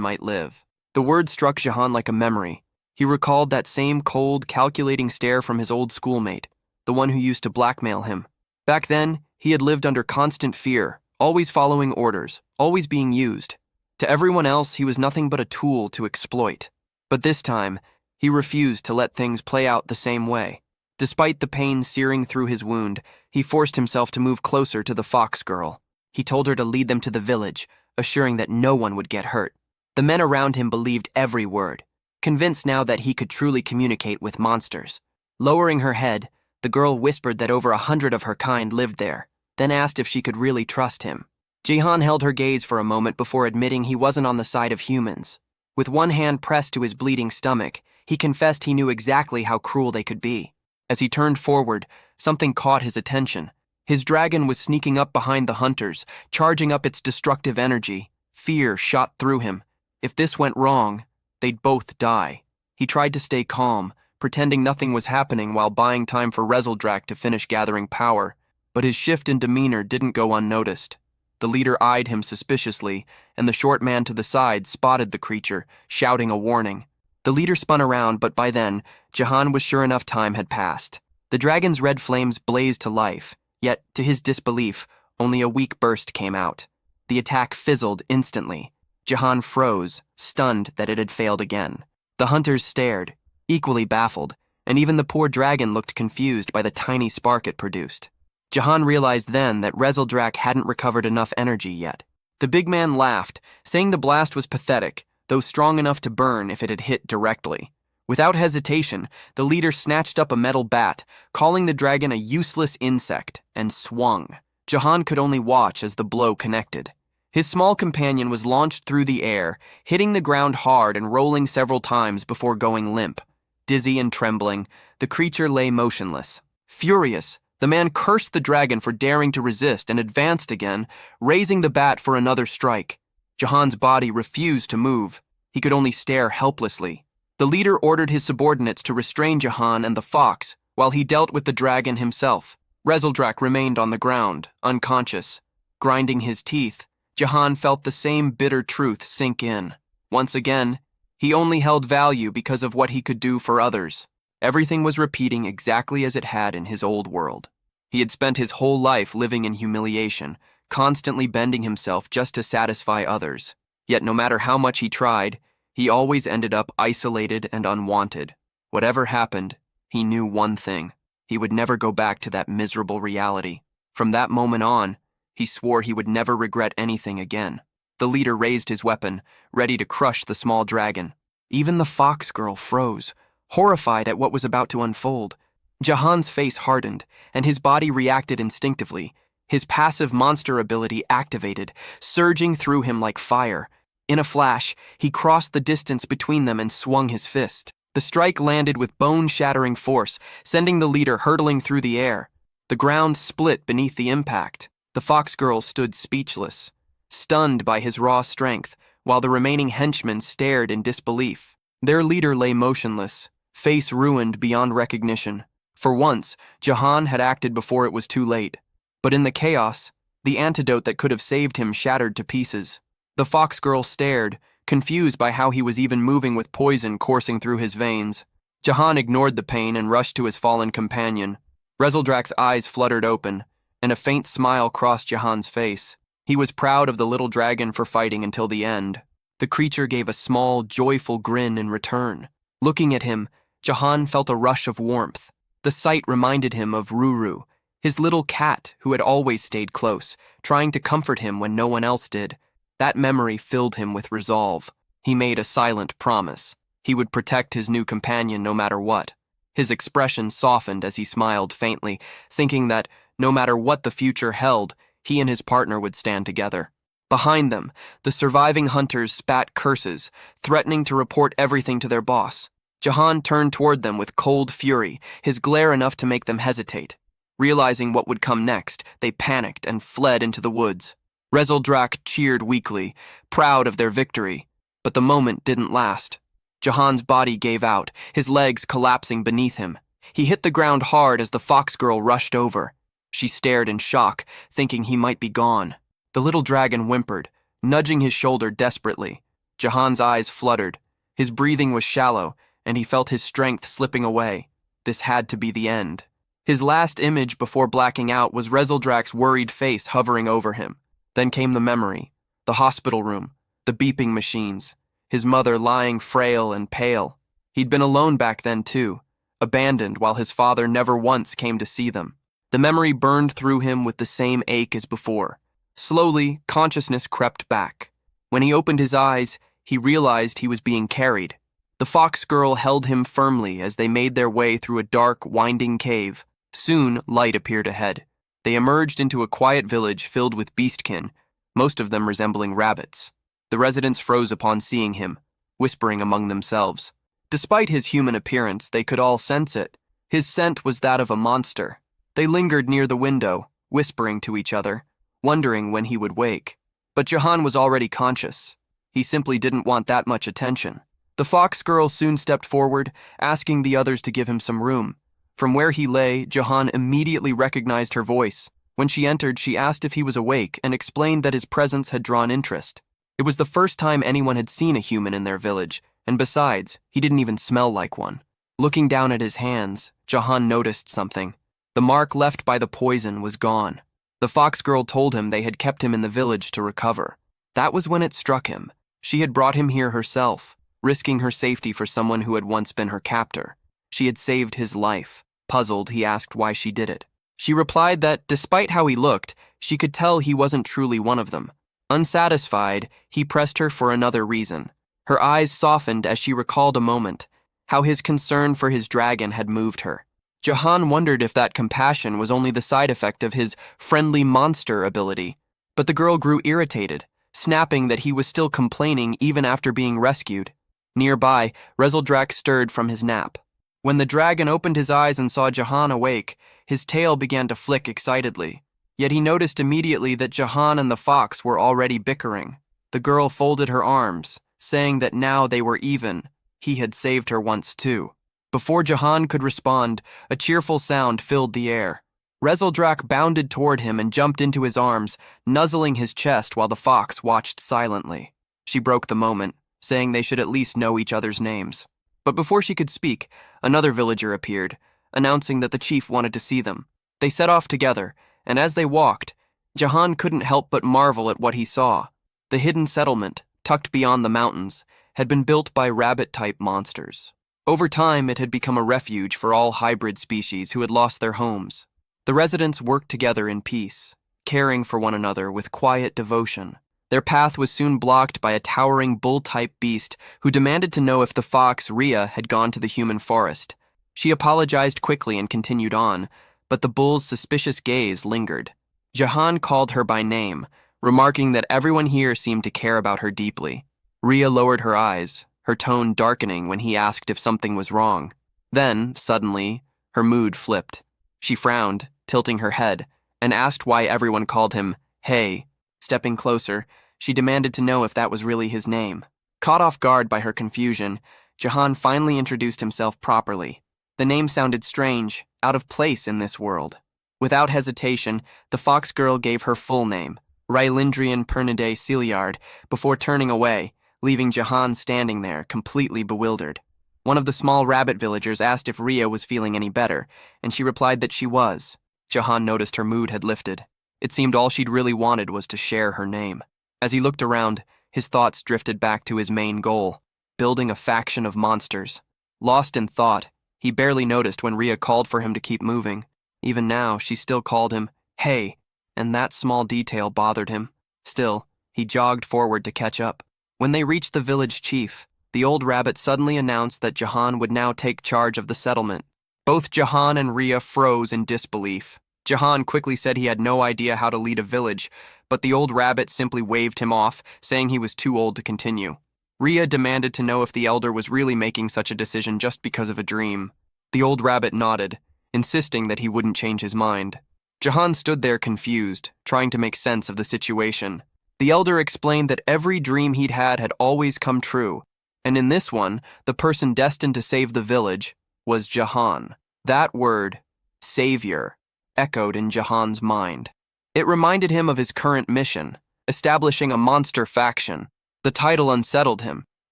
Speaker 1: might live. The word struck Jahan like a memory. He recalled that same cold, calculating stare from his old schoolmate, the one who used to blackmail him. Back then, he had lived under constant fear, always following orders, always being used. To everyone else, he was nothing but a tool to exploit. But this time, he refused to let things play out the same way. Despite the pain searing through his wound, he forced himself to move closer to the fox girl. He told her to lead them to the village, assuring that no one would get hurt. The men around him believed every word, convinced now that he could truly communicate with monsters. Lowering her head, the girl whispered that over 100 of her kind lived there, then asked if she could really trust him. Jahan held her gaze for a moment before admitting he wasn't on the side of humans. With one hand pressed to his bleeding stomach, he confessed he knew exactly how cruel they could be. As he turned forward, something caught his attention. His dragon was sneaking up behind the hunters, charging up its destructive energy. Fear shot through him. If this went wrong, they'd both die. He tried to stay calm, pretending nothing was happening while buying time for Rezeldrak to finish gathering power. But his shift in demeanor didn't go unnoticed. The leader eyed him suspiciously, and the short man to the side spotted the creature, shouting a warning. The leader spun around, but by then, Jahan was sure enough time had passed. The dragon's red flames blazed to life, yet, to his disbelief, only a weak burst came out. The attack fizzled instantly. Jahan froze, stunned that it had failed again. The hunters stared, equally baffled, and even the poor dragon looked confused by the tiny spark it produced. Jahan realized then that Rezeldrak hadn't recovered enough energy yet. The big man laughed, saying the blast was pathetic, though strong enough to burn if it had hit directly. Without hesitation, the leader snatched up a metal bat, calling the dragon a useless insect, and swung. Jahan could only watch as the blow connected. His small companion was launched through the air, hitting the ground hard and rolling several times before going limp. Dizzy and trembling, the creature lay motionless. Furious, the man cursed the dragon for daring to resist and advanced again, raising the bat for another strike. Jahan's body refused to move. He could only stare helplessly. The leader ordered his subordinates to restrain Jahan and the fox, while he dealt with the dragon himself. Rezeldrak remained on the ground, unconscious. Grinding his teeth, Jahan felt the same bitter truth sink in. Once again, he only held value because of what he could do for others. Everything was repeating exactly as it had in his old world. He had spent his whole life living in humiliation, constantly bending himself just to satisfy others. Yet no matter how much he tried, he always ended up isolated and unwanted. Whatever happened, he knew one thing. He would never go back to that miserable reality. From that moment on, he swore he would never regret anything again. The leader raised his weapon, ready to crush the small dragon. Even the fox girl froze, horrified at what was about to unfold. Jahan's face hardened, and his body reacted instinctively. His passive monster ability activated, surging through him like fire. In a flash, he crossed the distance between them and swung his fist. The strike landed with bone-shattering force, sending the leader hurtling through the air. The ground split beneath the impact. The fox girl stood speechless, stunned by his raw strength, while the remaining henchmen stared in disbelief. Their leader lay motionless, face ruined beyond recognition. For once, Jahan had acted before it was too late. But in the chaos, the antidote that could have saved him shattered to pieces. The fox girl stared, confused by how he was even moving with poison coursing through his veins. Jahan ignored the pain and rushed to his fallen companion. Rezeldrak's eyes fluttered open, and a faint smile crossed Jahan's face. He was proud of the little dragon for fighting until the end. The creature gave a small, joyful grin in return. Looking at him, Jahan felt a rush of warmth. The sight reminded him of Ruru, his little cat who had always stayed close, trying to comfort him when no one else did. That memory filled him with resolve. He made a silent promise. He would protect his new companion no matter what. His expression softened as he smiled faintly, thinking that, no matter what the future held, he and his partner would stand together. Behind them, the surviving hunters spat curses, threatening to report everything to their boss. Jahan turned toward them with cold fury, his glare enough to make them hesitate. Realizing what would come next, they panicked and fled into the woods. Rezeldrak cheered weakly, proud of their victory. But the moment didn't last. Jahan's body gave out, his legs collapsing beneath him. He hit the ground hard as the fox girl rushed over. She stared in shock, thinking he might be gone. The little dragon whimpered, nudging his shoulder desperately. Jahan's eyes fluttered. His breathing was shallow, and he felt his strength slipping away. This had to be the end. His last image before blacking out was Rezeldrak's worried face hovering over him. Then came the memory, the hospital room, the beeping machines, his mother lying frail and pale. He'd been alone back then too, abandoned while his father never once came to see them. The memory burned through him with the same ache as before. Slowly, consciousness crept back. When he opened his eyes, he realized he was being carried. The fox girl held him firmly as they made their way through a dark, winding cave. Soon, light appeared ahead. They emerged into a quiet village filled with beastkin, most of them resembling rabbits. The residents froze upon seeing him, whispering among themselves. Despite his human appearance, they could all sense it. His scent was that of a monster. They lingered near the window, whispering to each other, wondering when he would wake. But Jahan was already conscious. He simply didn't want that much attention. The fox girl soon stepped forward, asking the others to give him some room. From where he lay, Jahan immediately recognized her voice. When she entered, she asked if he was awake and explained that his presence had drawn interest. It was the first time anyone had seen a human in their village, and besides, he didn't even smell like one. Looking down at his hands, Jahan noticed something. The mark left by the poison was gone. The fox girl told him they had kept him in the village to recover. That was when it struck him. She had brought him here herself, risking her safety for someone who had once been her captor. She had saved his life. Puzzled, he asked why she did it. She replied that, despite how he looked, she could tell he wasn't truly one of them. Unsatisfied, he pressed her for another reason. Her eyes softened as she recalled a moment, how his concern for his dragon had moved her. Jahan wondered if that compassion was only the side effect of his friendly monster ability. But the girl grew irritated, snapping that he was still complaining even after being rescued. Nearby, Rezeldrak stirred from his nap. When the dragon opened his eyes and saw Jahan awake, his tail began to flick excitedly. Yet he noticed immediately that Jahan and the fox were already bickering. The girl folded her arms, saying that now they were even. He had saved her once too. Before Jahan could respond, a cheerful sound filled the air. Rezeldrak bounded toward him and jumped into his arms, nuzzling his chest while the fox watched silently. She broke the moment, saying they should at least know each other's names. But before she could speak, another villager appeared, announcing that the chief wanted to see them. They set off together, and as they walked, Jahan couldn't help but marvel at what he saw. The hidden settlement, tucked beyond the mountains, had been built by rabbit-type monsters. Over time, it had become a refuge for all hybrid species who had lost their homes. The residents worked together in peace, caring for one another with quiet devotion. Their path was soon blocked by a towering bull-type beast who demanded to know if the fox, Rhea, had gone to the human forest. She apologized quickly and continued on, but the bull's suspicious gaze lingered. Jahan called her by name, remarking that everyone here seemed to care about her deeply. Rhea lowered her eyes, her tone darkening when he asked if something was wrong. Then, suddenly, her mood flipped. She frowned, tilting her head, and asked why everyone called him Hey. Stepping closer, she demanded to know if that was really his name. Caught off guard by her confusion, Jahan finally introduced himself properly. The name sounded strange, out of place in this world. Without hesitation, the fox girl gave her full name, Rylindrian Pernidae Celiard, before turning away, leaving Jahan standing there, completely bewildered. One of the small rabbit villagers asked if Rhea was feeling any better, and she replied that she was. Jahan noticed her mood had lifted. It seemed all she'd really wanted was to share her name. As he looked around, his thoughts drifted back to his main goal, building a faction of monsters. Lost in thought, he barely noticed when Rhea called for him to keep moving. Even now, she still called him, Hey, and that small detail bothered him. Still, he jogged forward to catch up. When they reached the village chief, the old rabbit suddenly announced that Jahan would now take charge of the settlement. Both Jahan and Rhea froze in disbelief. Jahan quickly said he had no idea how to lead a village, but the old rabbit simply waved him off, saying he was too old to continue. Rhea demanded to know if the elder was really making such a decision just because of a dream. The old rabbit nodded, insisting that he wouldn't change his mind. Jahan stood there confused, trying to make sense of the situation. The elder explained that every dream he'd had always come true, and in this one, the person destined to save the village was Jahan. That word, savior, echoed in Jahan's mind. It reminded him of his current mission, establishing a monster faction. The title unsettled him.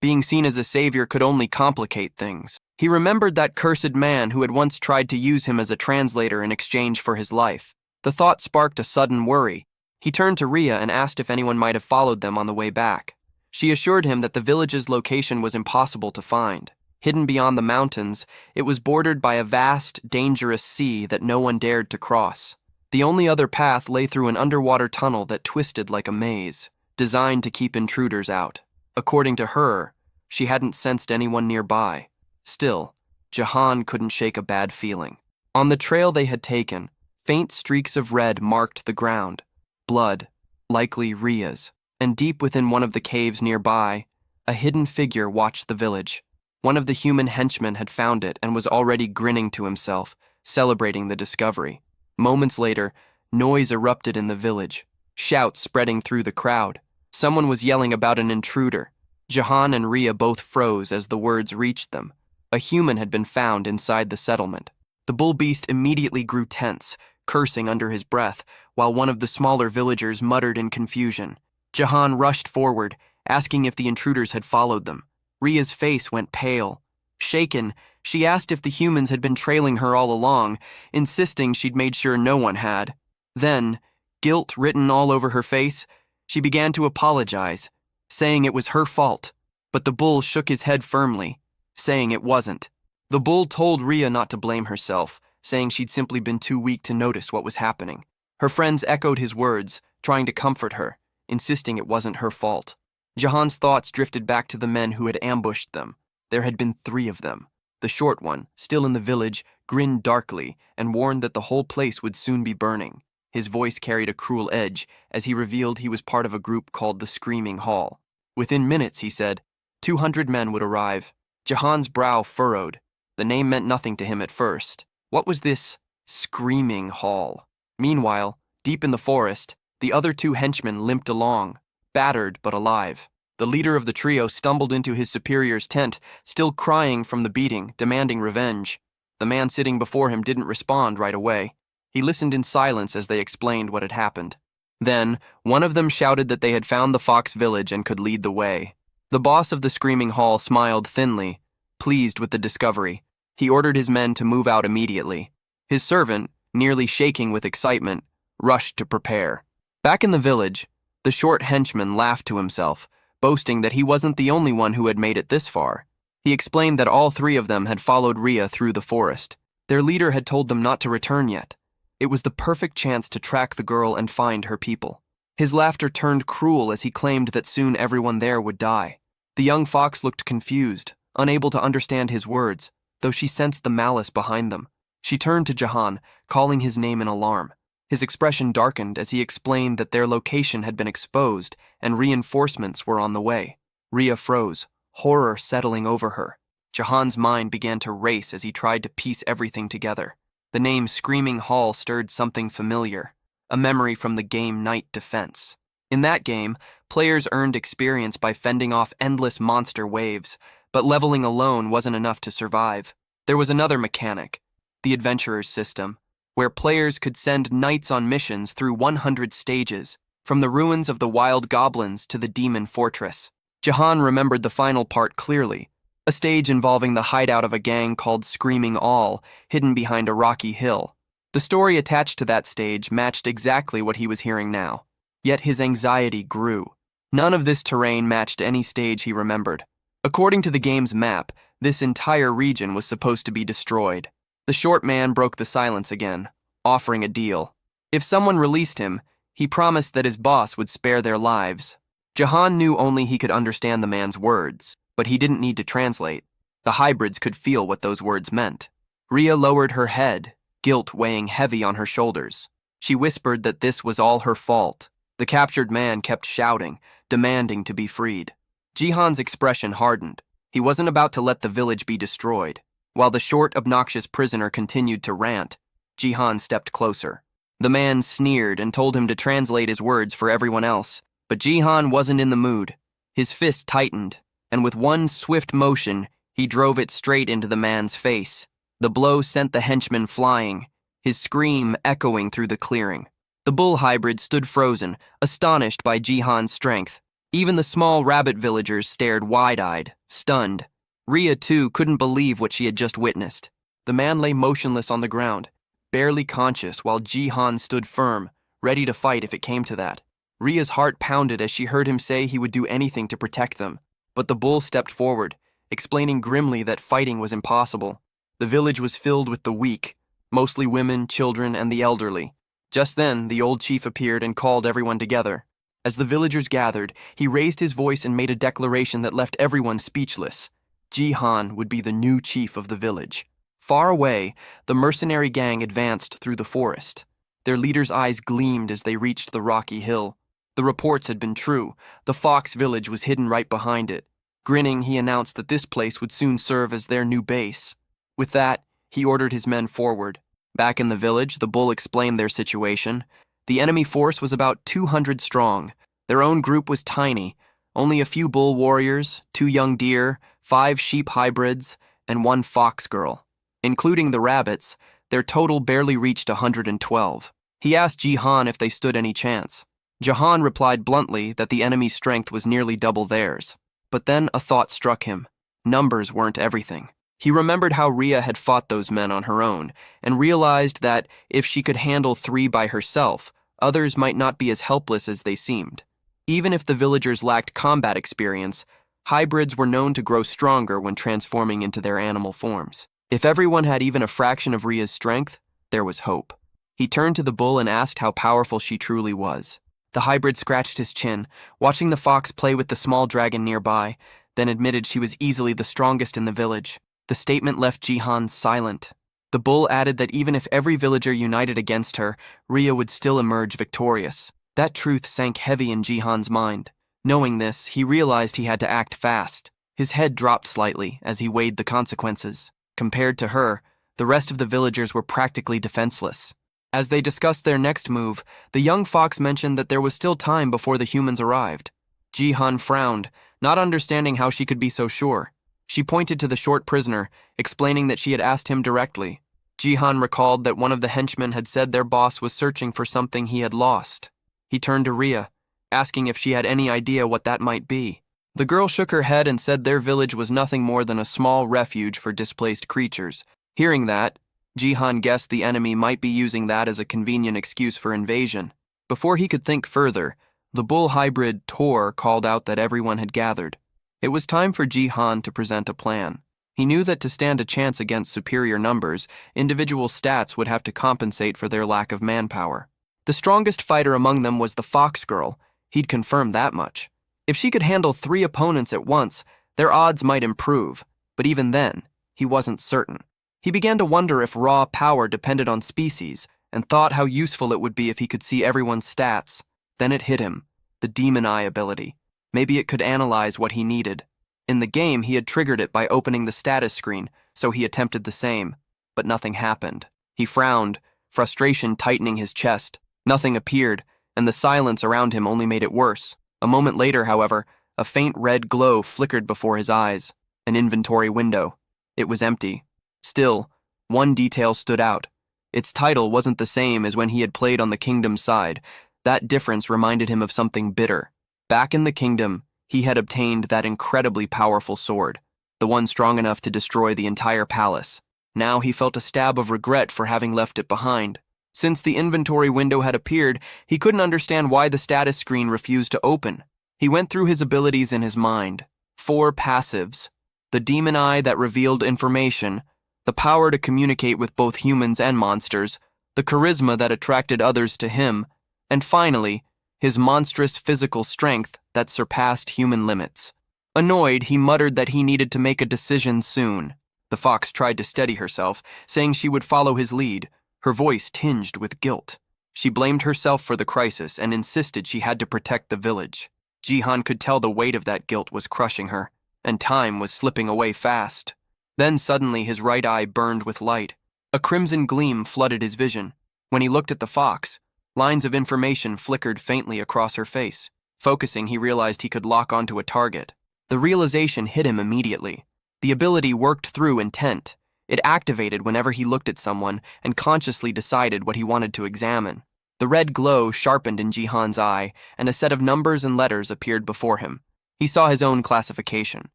Speaker 1: Being seen as a savior could only complicate things. He remembered that cursed man who had once tried to use him as a translator in exchange for his life. The thought sparked a sudden worry. He turned to Ria and asked if anyone might have followed them on the way back. She assured him that the village's location was impossible to find. Hidden beyond the mountains, it was bordered by a vast, dangerous sea that no one dared to cross. The only other path lay through an underwater tunnel that twisted like a maze, designed to keep intruders out. According to her, she hadn't sensed anyone nearby. Still, Jahan couldn't shake a bad feeling. On the trail they had taken, faint streaks of red marked the ground. Blood, likely Ria's. And deep within one of the caves nearby, a hidden figure watched the village. One of the human henchmen had found it and was already grinning to himself, celebrating the discovery. Moments later, noise erupted in the village, shouts spreading through the crowd. Someone was yelling about an intruder. Jahan and Ria both froze as the words reached them. A human had been found inside the settlement. The bull beast immediately grew tense, cursing under his breath, while one of the smaller villagers muttered in confusion. Jahan rushed forward, asking if the intruders had followed them. Ria's face went pale. Shaken, she asked if the humans had been trailing her all along, insisting she'd made sure no one had. Then, guilt written all over her face, she began to apologize, saying it was her fault. But the bull shook his head firmly, saying it wasn't. The bull told Ria not to blame herself, saying she'd simply been too weak to notice what was happening. Her friends echoed his words, trying to comfort her, insisting it wasn't her fault. Jahan's thoughts drifted back to the men who had ambushed them. There had been 3 of them. The short one, still in the village, grinned darkly and warned that the whole place would soon be burning. His voice carried a cruel edge as he revealed he was part of a group called the Screaming Hall. Within minutes, he said, 200 men would arrive. Jahan's brow furrowed. The name meant nothing to him at first. What was this Screaming Hall? Meanwhile, deep in the forest, the other 2 henchmen limped along, battered but alive. The leader of the trio stumbled into his superior's tent, still crying from the beating, demanding revenge. The man sitting before him didn't respond right away. He listened in silence as they explained what had happened. Then, one of them shouted that they had found the Fox village and could lead the way. The boss of the Screaming Hall smiled thinly, pleased with the discovery. He ordered his men to move out immediately. His servant, nearly shaking with excitement, rushed to prepare. Back in the village, the short henchman laughed to himself, boasting that he wasn't the only one who had made it this far. He explained that all 3 of them had followed Ria through the forest. Their leader had told them not to return yet. It was the perfect chance to track the girl and find her people. His laughter turned cruel as he claimed that soon everyone there would die. The young fox looked confused, unable to understand his words, though she sensed the malice behind them. She turned to Jahan, calling his name in alarm. His expression darkened as he explained that their location had been exposed and reinforcements were on the way. Ria froze, horror settling over her. Jahan's mind began to race as he tried to piece everything together. The name Screaming Hall stirred something familiar, a memory from the game Night Defense. In that game, players earned experience by fending off endless monster waves, but leveling alone wasn't enough to survive. There was another mechanic, the Adventurer's System, where players could send knights on missions through 100 stages, from the ruins of the wild goblins to the demon fortress. Jahan remembered the final part clearly, a stage involving the hideout of a gang called Screaming All, hidden behind a rocky hill. The story attached to that stage matched exactly what he was hearing now. Yet his anxiety grew. None of this terrain matched any stage he remembered. According to the game's map, this entire region was supposed to be destroyed. The short man broke the silence again, offering a deal. If someone released him, he promised that his boss would spare their lives. Jahan knew only he could understand the man's words, but he didn't need to translate. The hybrids could feel what those words meant. Ria lowered her head, guilt weighing heavy on her shoulders. She whispered that this was all her fault. The captured man kept shouting, demanding to be freed. Jihan's expression hardened. He wasn't about to let the village be destroyed. While the short, obnoxious prisoner continued to rant, Jihan stepped closer. The man sneered and told him to translate his words for everyone else. But Jihan wasn't in the mood. His fist tightened, and with one swift motion, he drove it straight into the man's face. The blow sent the henchman flying, his scream echoing through the clearing. The bull hybrid stood frozen, astonished by Jihan's strength. Even the small rabbit villagers stared wide-eyed, stunned. Rhea, too, couldn't believe what she had just witnessed. The man lay motionless on the ground, barely conscious, while Jihan stood firm, ready to fight if it came to that. Rhea's heart pounded as she heard him say he would do anything to protect them. But the bull stepped forward, explaining grimly that fighting was impossible. The village was filled with the weak, mostly women, children, and the elderly. Just then, the old chief appeared and called everyone together. As the villagers gathered, he raised his voice and made a declaration that left everyone speechless. Jihan would be the new chief of the village. Far away, the mercenary gang advanced through the forest. Their leader's eyes gleamed as they reached the rocky hill. The reports had been true. The fox village was hidden right behind it. Grinning, he announced that this place would soon serve as their new base. With that, he ordered his men forward. Back in the village, the bull explained their situation. The enemy force was about 200 strong. Their own group was tiny. Only a few bull warriors, 2 young deer, 5 sheep hybrids, and 1 fox girl. Including the rabbits, their total barely reached 112. He asked Jihan if they stood any chance. Jihan replied bluntly that the enemy's strength was nearly double theirs. But then a thought struck him. Numbers weren't everything. He remembered how Rhea had fought those men on her own, and realized that if she could handle 3 by herself, others might not be as helpless as they seemed. Even if the villagers lacked combat experience, hybrids were known to grow stronger when transforming into their animal forms. If everyone had even a fraction of Rhea's strength, there was hope. He turned to the bull and asked how powerful she truly was. The hybrid scratched his chin, watching the fox play with the small dragon nearby, then admitted she was easily the strongest in the village. The statement left Jihan silent. The bull added that even if every villager united against her, Rhea would still emerge victorious. That truth sank heavy in Jihan's mind. Knowing this, he realized he had to act fast. His head dropped slightly as he weighed the consequences. Compared to her, the rest of the villagers were practically defenseless. As they discussed their next move, the young fox mentioned that there was still time before the humans arrived. Jihan frowned, not understanding how she could be so sure. She pointed to the short prisoner, explaining that she had asked him directly. Jihan recalled that one of the henchmen had said their boss was searching for something he had lost. He turned to Rhea, asking if she had any idea what that might be. The girl shook her head and said their village was nothing more than a small refuge for displaced creatures. Hearing that, Jihan guessed the enemy might be using that as a convenient excuse for invasion. Before he could think further, the bull hybrid Tor called out that everyone had gathered. It was time for Jihan to present a plan. He knew that to stand a chance against superior numbers, individual stats would have to compensate for their lack of manpower. The strongest fighter among them was the fox girl. He'd confirmed that much. If she could handle 3 opponents at once, their odds might improve, but even then, he wasn't certain. He began to wonder if raw power depended on species, and thought how useful it would be if he could see everyone's stats. Then it hit him, the demon eye ability. Maybe it could analyze what he needed. In the game, he had triggered it by opening the status screen, so he attempted the same, but nothing happened. He frowned, frustration tightening his chest. Nothing appeared, and the silence around him only made it worse. A moment later, however, a faint red glow flickered before his eyes. An inventory window. It was empty. Still, one detail stood out. Its title wasn't the same as when he had played on the kingdom's side. That difference reminded him of something bitter. Back in the kingdom, he had obtained that incredibly powerful sword, the one strong enough to destroy the entire palace. Now he felt a stab of regret for having left it behind. Since the inventory window had appeared, he couldn't understand why the status screen refused to open. He went through his abilities in his mind. 4 passives. The demon eye that revealed information, the power to communicate with both humans and monsters, the charisma that attracted others to him, and finally, his monstrous physical strength that surpassed human limits. Annoyed, he muttered that he needed to make a decision soon. The fox tried to steady herself, saying she would follow his lead, her voice tinged with guilt. She blamed herself for the crisis and insisted she had to protect the village. Jihan could tell the weight of that guilt was crushing her, and time was slipping away fast. Then suddenly his right eye burned with light. A crimson gleam flooded his vision. When he looked at the fox, lines of information flickered faintly across her face. Focusing, he realized he could lock onto a target. The realization hit him immediately. The ability worked through intent. It activated whenever he looked at someone and consciously decided what he wanted to examine. The red glow sharpened in Jihan's eye, and a set of numbers and letters appeared before him. He saw his own classification.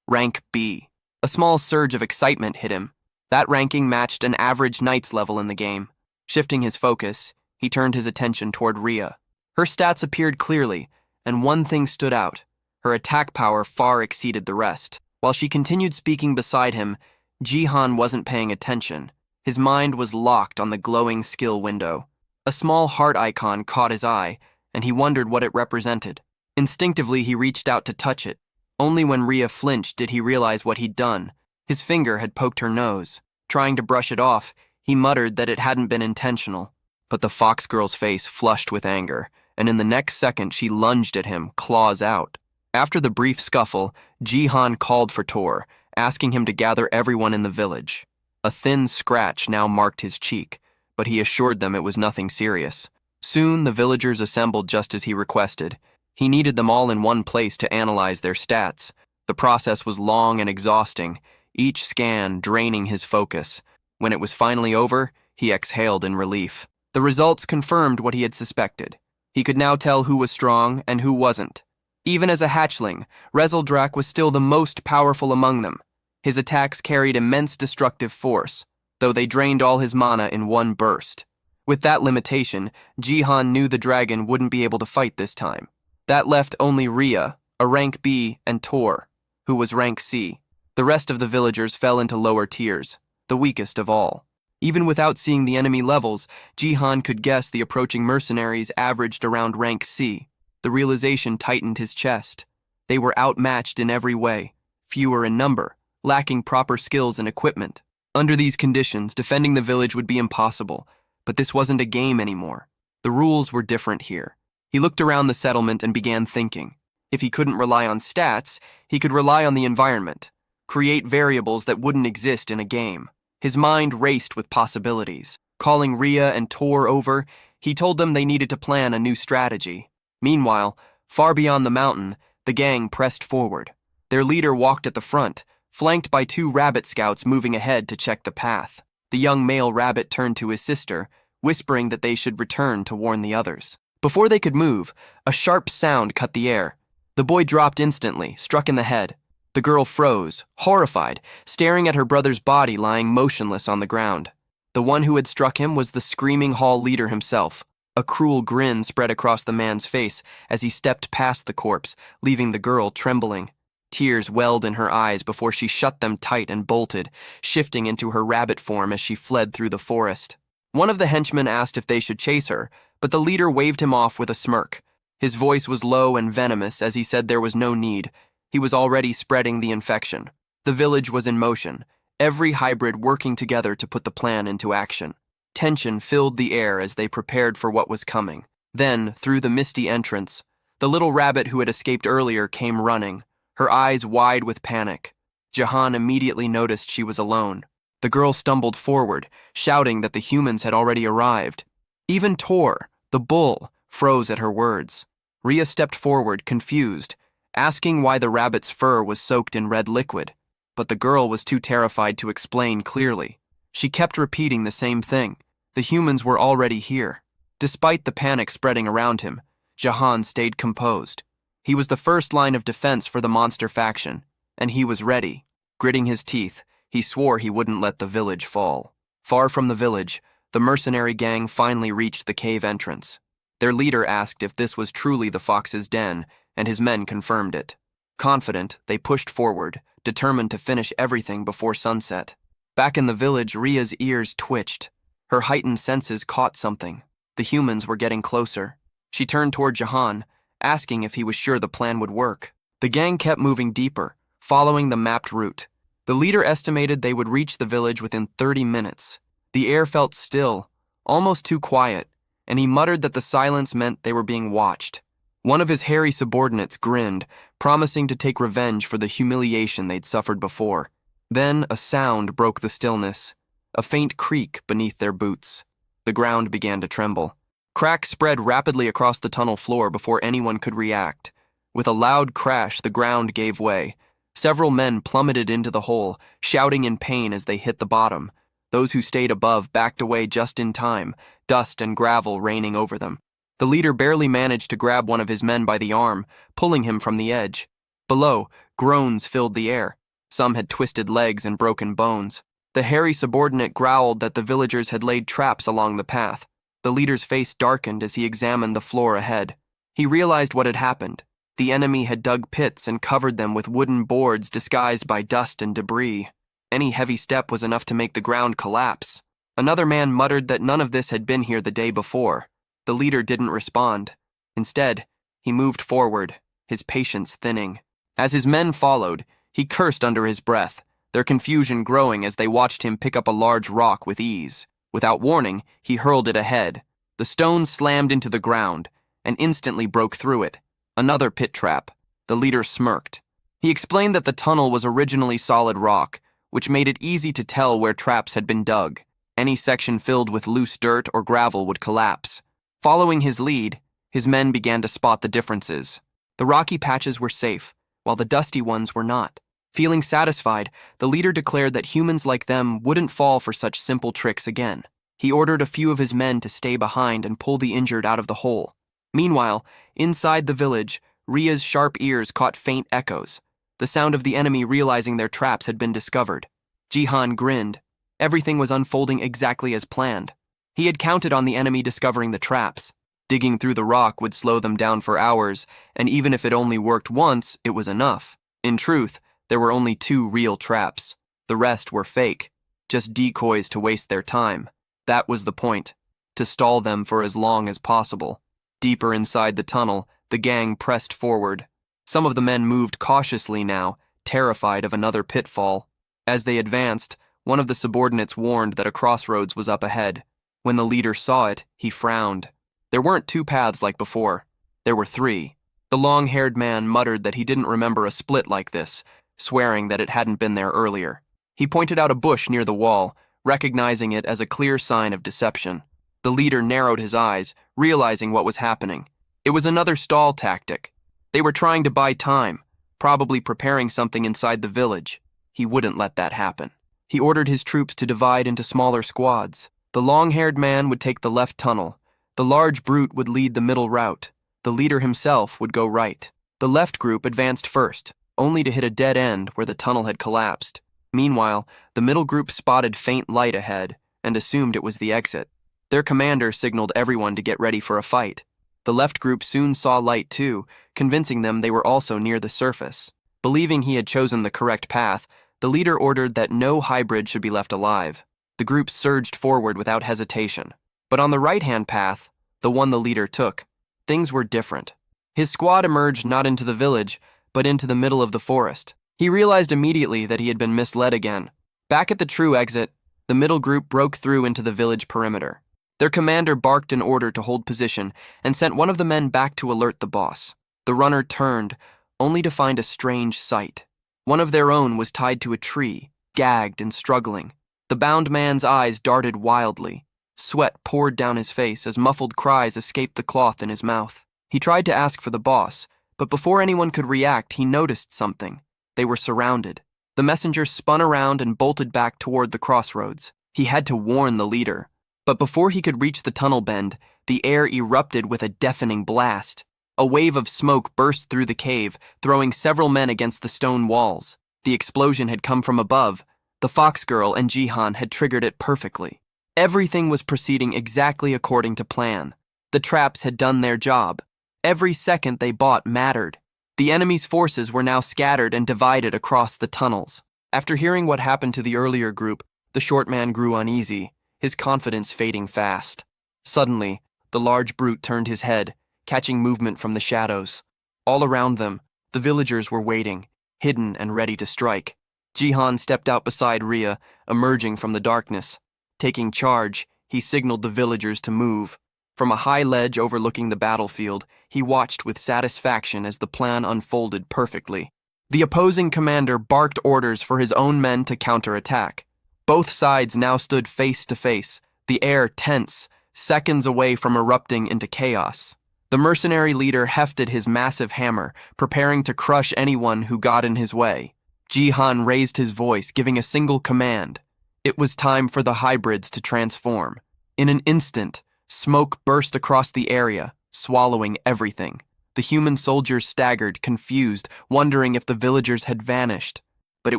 Speaker 1: Rank B. A small surge of excitement hit him. That ranking matched an average knight's level in the game. Shifting his focus, he turned his attention toward Rhea. Her stats appeared clearly, and one thing stood out. Her attack power far exceeded the rest. While she continued speaking beside him, Jihan wasn't paying attention. His mind was locked on the glowing skill window. A small heart icon caught his eye, and he wondered what it represented. Instinctively, he reached out to touch it. Only when Rhea flinched did he realize what he'd done. His finger had poked her nose. Trying to brush it off, he muttered that it hadn't been intentional. But the fox girl's face flushed with anger, and in the next second she lunged at him, claws out. After the brief scuffle, Jihan called for Tor, asking him to gather everyone in the village. A thin scratch now marked his cheek, but he assured them it was nothing serious. Soon the villagers assembled just as he requested. He needed them all in one place to analyze their stats. The process was long and exhausting, each scan draining his focus. When it was finally over, he exhaled in relief. The results confirmed what he had suspected. He could now tell who was strong and who wasn't. Even as a hatchling, Rezeldrak was still the most powerful among them. His attacks carried immense destructive force, though they drained all his mana in one burst. With that limitation, Jihan knew the dragon wouldn't be able to fight this time. That left only Rhea, a rank B, and Tor, who was rank C. The rest of the villagers fell into lower tiers, the weakest of all. Even without seeing the enemy levels, Jihan could guess the approaching mercenaries averaged around rank C. The realization tightened his chest. They were outmatched in every way, fewer in number, lacking proper skills and equipment. Under these conditions, defending the village would be impossible, but this wasn't a game anymore. The rules were different here. He looked around the settlement and began thinking. If he couldn't rely on stats, he could rely on the environment, create variables that wouldn't exist in a game. His mind raced with possibilities. Calling Rhea and Tor over, he told them they needed to plan a new strategy. Meanwhile, far beyond the mountain, the gang pressed forward. Their leader walked at the front, flanked by 2 rabbit scouts moving ahead to check the path. The young male rabbit turned to his sister, whispering that they should return to warn the others. Before they could move, a sharp sound cut the air. The boy dropped instantly, struck in the head. The girl froze, horrified, staring at her brother's body lying motionless on the ground. The one who had struck him was the screaming hall leader himself. A cruel grin spread across the man's face as he stepped past the corpse, leaving the girl trembling. Tears welled in her eyes before she shut them tight and bolted, shifting into her rabbit form as she fled through the forest. One of the henchmen asked if they should chase her, but the leader waved him off with a smirk. His voice was low and venomous as he said there was no need. He was already spreading the infection. The village was in motion, every hybrid working together to put the plan into action. Tension filled the air as they prepared for what was coming. Then, through the misty entrance, the little rabbit who had escaped earlier came running, her eyes wide with panic. Jihan immediately noticed she was alone. The girl stumbled forward, shouting that the humans had already arrived. Even Tor, the bull, froze at her words. Rhea stepped forward, confused, asking why the rabbit's fur was soaked in red liquid. But the girl was too terrified to explain clearly. She kept repeating the same thing. The humans were already here. Despite the panic spreading around him, Jihan stayed composed. He was the first line of defense for the monster faction, and he was ready. Gritting his teeth, he swore he wouldn't let the village fall. Far from the village, the mercenary gang finally reached the cave entrance. Their leader asked if this was truly the fox's den, and his men confirmed it. Confident, they pushed forward, determined to finish everything before sunset. Back in the village, Rhea's ears twitched. Her heightened senses caught something. The humans were getting closer. She turned toward Jihan, asking if he was sure the plan would work. The gang kept moving deeper, following the mapped route. The leader estimated they would reach the village within 30 minutes. The air felt still, almost too quiet, and he muttered that the silence meant they were being watched. One of his hairy subordinates grinned, promising to take revenge for the humiliation they'd suffered before. Then a sound broke the stillness, a faint creak beneath their boots. The ground began to tremble. Cracks spread rapidly across the tunnel floor before anyone could react. With a loud crash, the ground gave way. Several men plummeted into the hole, shouting in pain as they hit the bottom. Those who stayed above backed away just in time, dust and gravel raining over them. The leader barely managed to grab one of his men by the arm, pulling him from the edge. Below, groans filled the air. Some had twisted legs and broken bones. The hairy subordinate growled that the villagers had laid traps along the path. The leader's face darkened as he examined the floor ahead. He realized what had happened. The enemy had dug pits and covered them with wooden boards disguised by dust and debris. Any heavy step was enough to make the ground collapse. Another man muttered that none of this had been here the day before. The leader didn't respond. Instead, he moved forward, his patience thinning. As his men followed, he cursed under his breath, their confusion growing as they watched him pick up a large rock with ease. Without warning, he hurled it ahead. The stone slammed into the ground and instantly broke through it. Another pit trap. The leader smirked. He explained that the tunnel was originally solid rock, which made it easy to tell where traps had been dug. Any section filled with loose dirt or gravel would collapse. Following his lead, his men began to spot the differences. The rocky patches were safe, while the dusty ones were not. Feeling satisfied, the leader declared that humans like them wouldn't fall for such simple tricks again. He ordered a few of his men to stay behind and pull the injured out of the hole. Meanwhile, inside the village, Ria's sharp ears caught faint echoes, the sound of the enemy realizing their traps had been discovered. Jihan grinned. Everything was unfolding exactly as planned. He had counted on the enemy discovering the traps. Digging through the rock would slow them down for hours, and even if it only worked once, it was enough. In truth, there were only 2 real traps. The rest were fake, just decoys to waste their time. That was the point, to stall them for as long as possible. Deeper inside the tunnel, the gang pressed forward. Some of the men moved cautiously now, terrified of another pitfall. As they advanced, one of the subordinates warned that a crossroads was up ahead. When the leader saw it, he frowned. There weren't 2 paths like before. There were 3. The long-haired man muttered that he didn't remember a split like this, swearing that it hadn't been there earlier. He pointed out a bush near the wall, recognizing it as a clear sign of deception. The leader narrowed his eyes, realizing what was happening. It was another stall tactic. They were trying to buy time, probably preparing something inside the village. He wouldn't let that happen. He ordered his troops to divide into smaller squads. The long-haired man would take the left tunnel. The large brute would lead the middle route. The leader himself would go right. The left group advanced first, only to hit a dead end where the tunnel had collapsed. Meanwhile, the middle group spotted faint light ahead and assumed it was the exit. Their commander signaled everyone to get ready for a fight. The left group soon saw light too, convincing them they were also near the surface. Believing he had chosen the correct path, the leader ordered that no hybrid should be left alive. The group surged forward without hesitation. But on the right-hand path, the one the leader took, things were different. His squad emerged not into the village, but into the middle of the forest. He realized immediately that he had been misled again. Back at the true exit, the middle group broke through into the village perimeter. Their commander barked an order to hold position and sent one of the men back to alert the boss. The runner turned, only to find a strange sight. One of their own was tied to a tree, gagged and struggling. The bound man's eyes darted wildly. Sweat poured down his face as muffled cries escaped the cloth in his mouth. He tried to ask for the boss, but before anyone could react, he noticed something. They were surrounded. The messenger spun around and bolted back toward the crossroads. He had to warn the leader. But before he could reach the tunnel bend, the air erupted with a deafening blast. A wave of smoke burst through the cave, throwing several men against the stone walls. The explosion had come from above. The fox girl and Jihan had triggered it perfectly. Everything was proceeding exactly according to plan. The traps had done their job. Every second they bought mattered. The enemy's forces were now scattered and divided across the tunnels. After hearing what happened to the earlier group, the short man grew uneasy, his confidence fading fast. Suddenly, the large brute turned his head, catching movement from the shadows. All around them, the villagers were waiting, hidden and ready to strike. Jihan stepped out beside Ria, emerging from the darkness. Taking charge, he signaled the villagers to move. From a high ledge overlooking the battlefield, he watched with satisfaction as the plan unfolded perfectly. The opposing commander barked orders for his own men to counterattack. Both sides now stood face to face, the air tense, seconds away from erupting into chaos. The mercenary leader hefted his massive hammer, preparing to crush anyone who got in his way. Jihan raised his voice, giving a single command. It was time for the hybrids to transform. In an instant, smoke burst across the area, swallowing everything. The human soldiers staggered, confused, wondering if the villagers had vanished. But it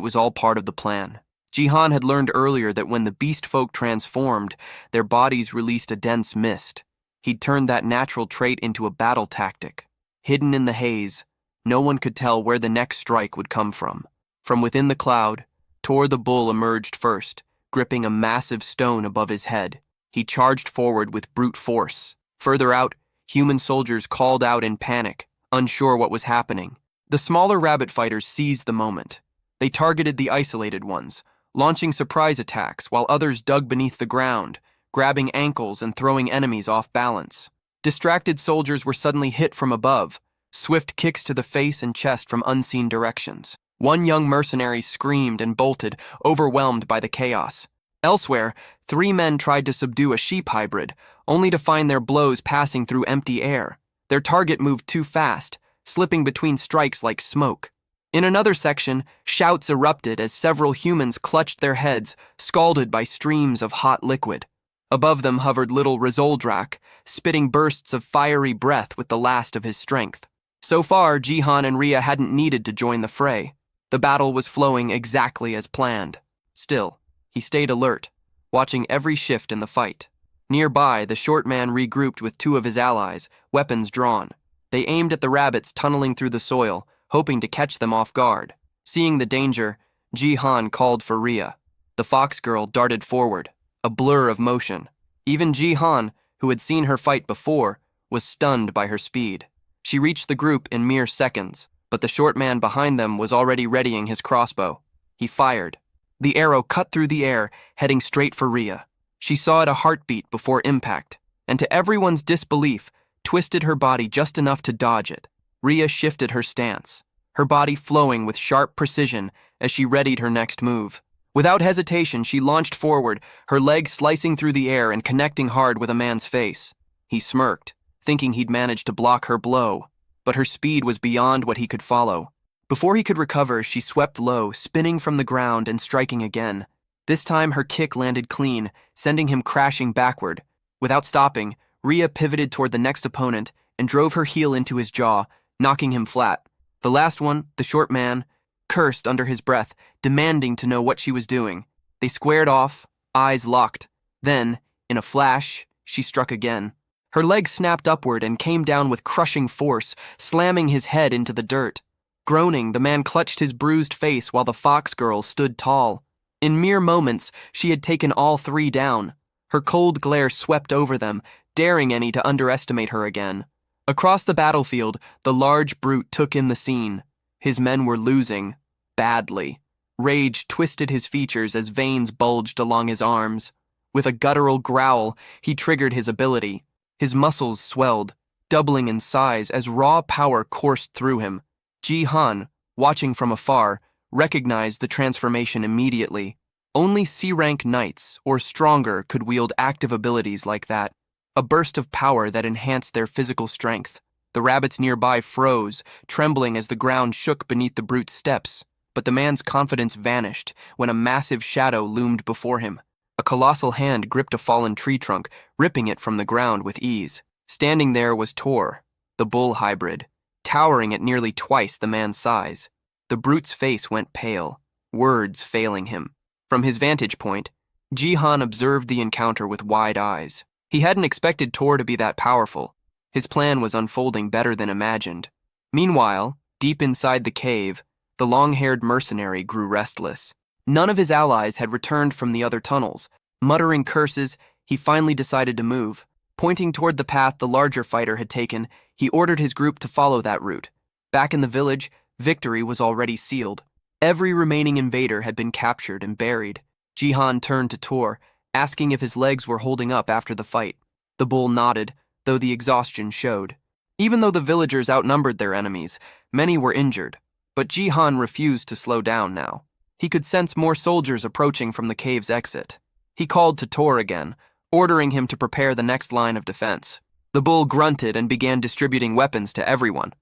Speaker 1: was all part of the plan. Jihan had learned earlier that when the beast folk transformed, their bodies released a dense mist. He'd turned that natural trait into a battle tactic. Hidden in the haze, no one could tell where the next strike would come from. From within the cloud, Tor the bull emerged first, gripping a massive stone above his head. He charged forward with brute force. Further out, human soldiers called out in panic, unsure what was happening. The smaller rabbit fighters seized the moment. They targeted the isolated ones, launching surprise attacks while others dug beneath the ground, grabbing ankles and throwing enemies off balance. Distracted soldiers were suddenly hit from above, swift kicks to the face and chest from unseen directions. One young mercenary screamed and bolted, overwhelmed by the chaos. Elsewhere, 3 men tried to subdue a sheep hybrid, only to find their blows passing through empty air. Their target moved too fast, slipping between strikes like smoke. In another section, shouts erupted as several humans clutched their heads, scalded by streams of hot liquid. Above them hovered little Rizoldrak, spitting bursts of fiery breath with the last of his strength. So far, Jihan and Ria hadn't needed to join the fray. The battle was flowing exactly as planned. Still, he stayed alert, watching every shift in the fight. Nearby, the short man regrouped with 2 of his allies, weapons drawn. They aimed at the rabbits tunneling through the soil, hoping to catch them off guard. Seeing the danger, Jihan called for Ria. The fox girl darted forward, a blur of motion. Even Jihan, who had seen her fight before, was stunned by her speed. She reached the group in mere seconds, but the short man behind them was already readying his crossbow. He fired. The arrow cut through the air, heading straight for Ria. She saw it a heartbeat before impact, and to everyone's disbelief, twisted her body just enough to dodge it. Ria shifted her stance, her body flowing with sharp precision as she readied her next move. Without hesitation, she launched forward, her leg slicing through the air and connecting hard with a man's face. He smirked, thinking he'd managed to block her blow, but her speed was beyond what he could follow. Before he could recover, she swept low, spinning from the ground and striking again. This time, her kick landed clean, sending him crashing backward. Without stopping, Ria pivoted toward the next opponent and drove her heel into his jaw, knocking him flat. The last one, the short man, cursed under his breath, demanding to know what she was doing. They squared off, eyes locked. Then, in a flash, she struck again. Her leg snapped upward and came down with crushing force, slamming his head into the dirt. Groaning, the man clutched his bruised face while the fox girl stood tall. In mere moments, she had taken all 3 down. Her cold glare swept over them, daring any to underestimate her again. Across the battlefield, the large brute took in the scene. His men were losing, badly. Rage twisted his features as veins bulged along his arms. With a guttural growl, he triggered his ability. His muscles swelled, doubling in size as raw power coursed through him. Jihan, watching from afar, recognized the transformation immediately. Only C-rank knights, or stronger, could wield active abilities like that. A burst of power that enhanced their physical strength. The rabbits nearby froze, trembling as the ground shook beneath the brute's steps. But the man's confidence vanished when a massive shadow loomed before him. A colossal hand gripped a fallen tree trunk, ripping it from the ground with ease. Standing there was Tor, the bull hybrid, towering at nearly twice the man's size. The brute's face went pale, words failing him. From his vantage point, Jihan observed the encounter with wide eyes. He hadn't expected Tor to be that powerful. His plan was unfolding better than imagined. Meanwhile, deep inside the cave, the long-haired mercenary grew restless. None of his allies had returned from the other tunnels. Muttering curses, he finally decided to move. Pointing toward the path the larger fighter had taken, he ordered his group to follow that route. Back in the village, victory was already sealed. Every remaining invader had been captured and buried. Jihan turned to Tor, asking if his legs were holding up after the fight. The bull nodded, though the exhaustion showed. Even though the villagers outnumbered their enemies, many were injured. But Jihan refused to slow down now. He could sense more soldiers approaching from the cave's exit. He called to Tor again, ordering him to prepare the next line of defense. The bull grunted and began distributing weapons to everyone.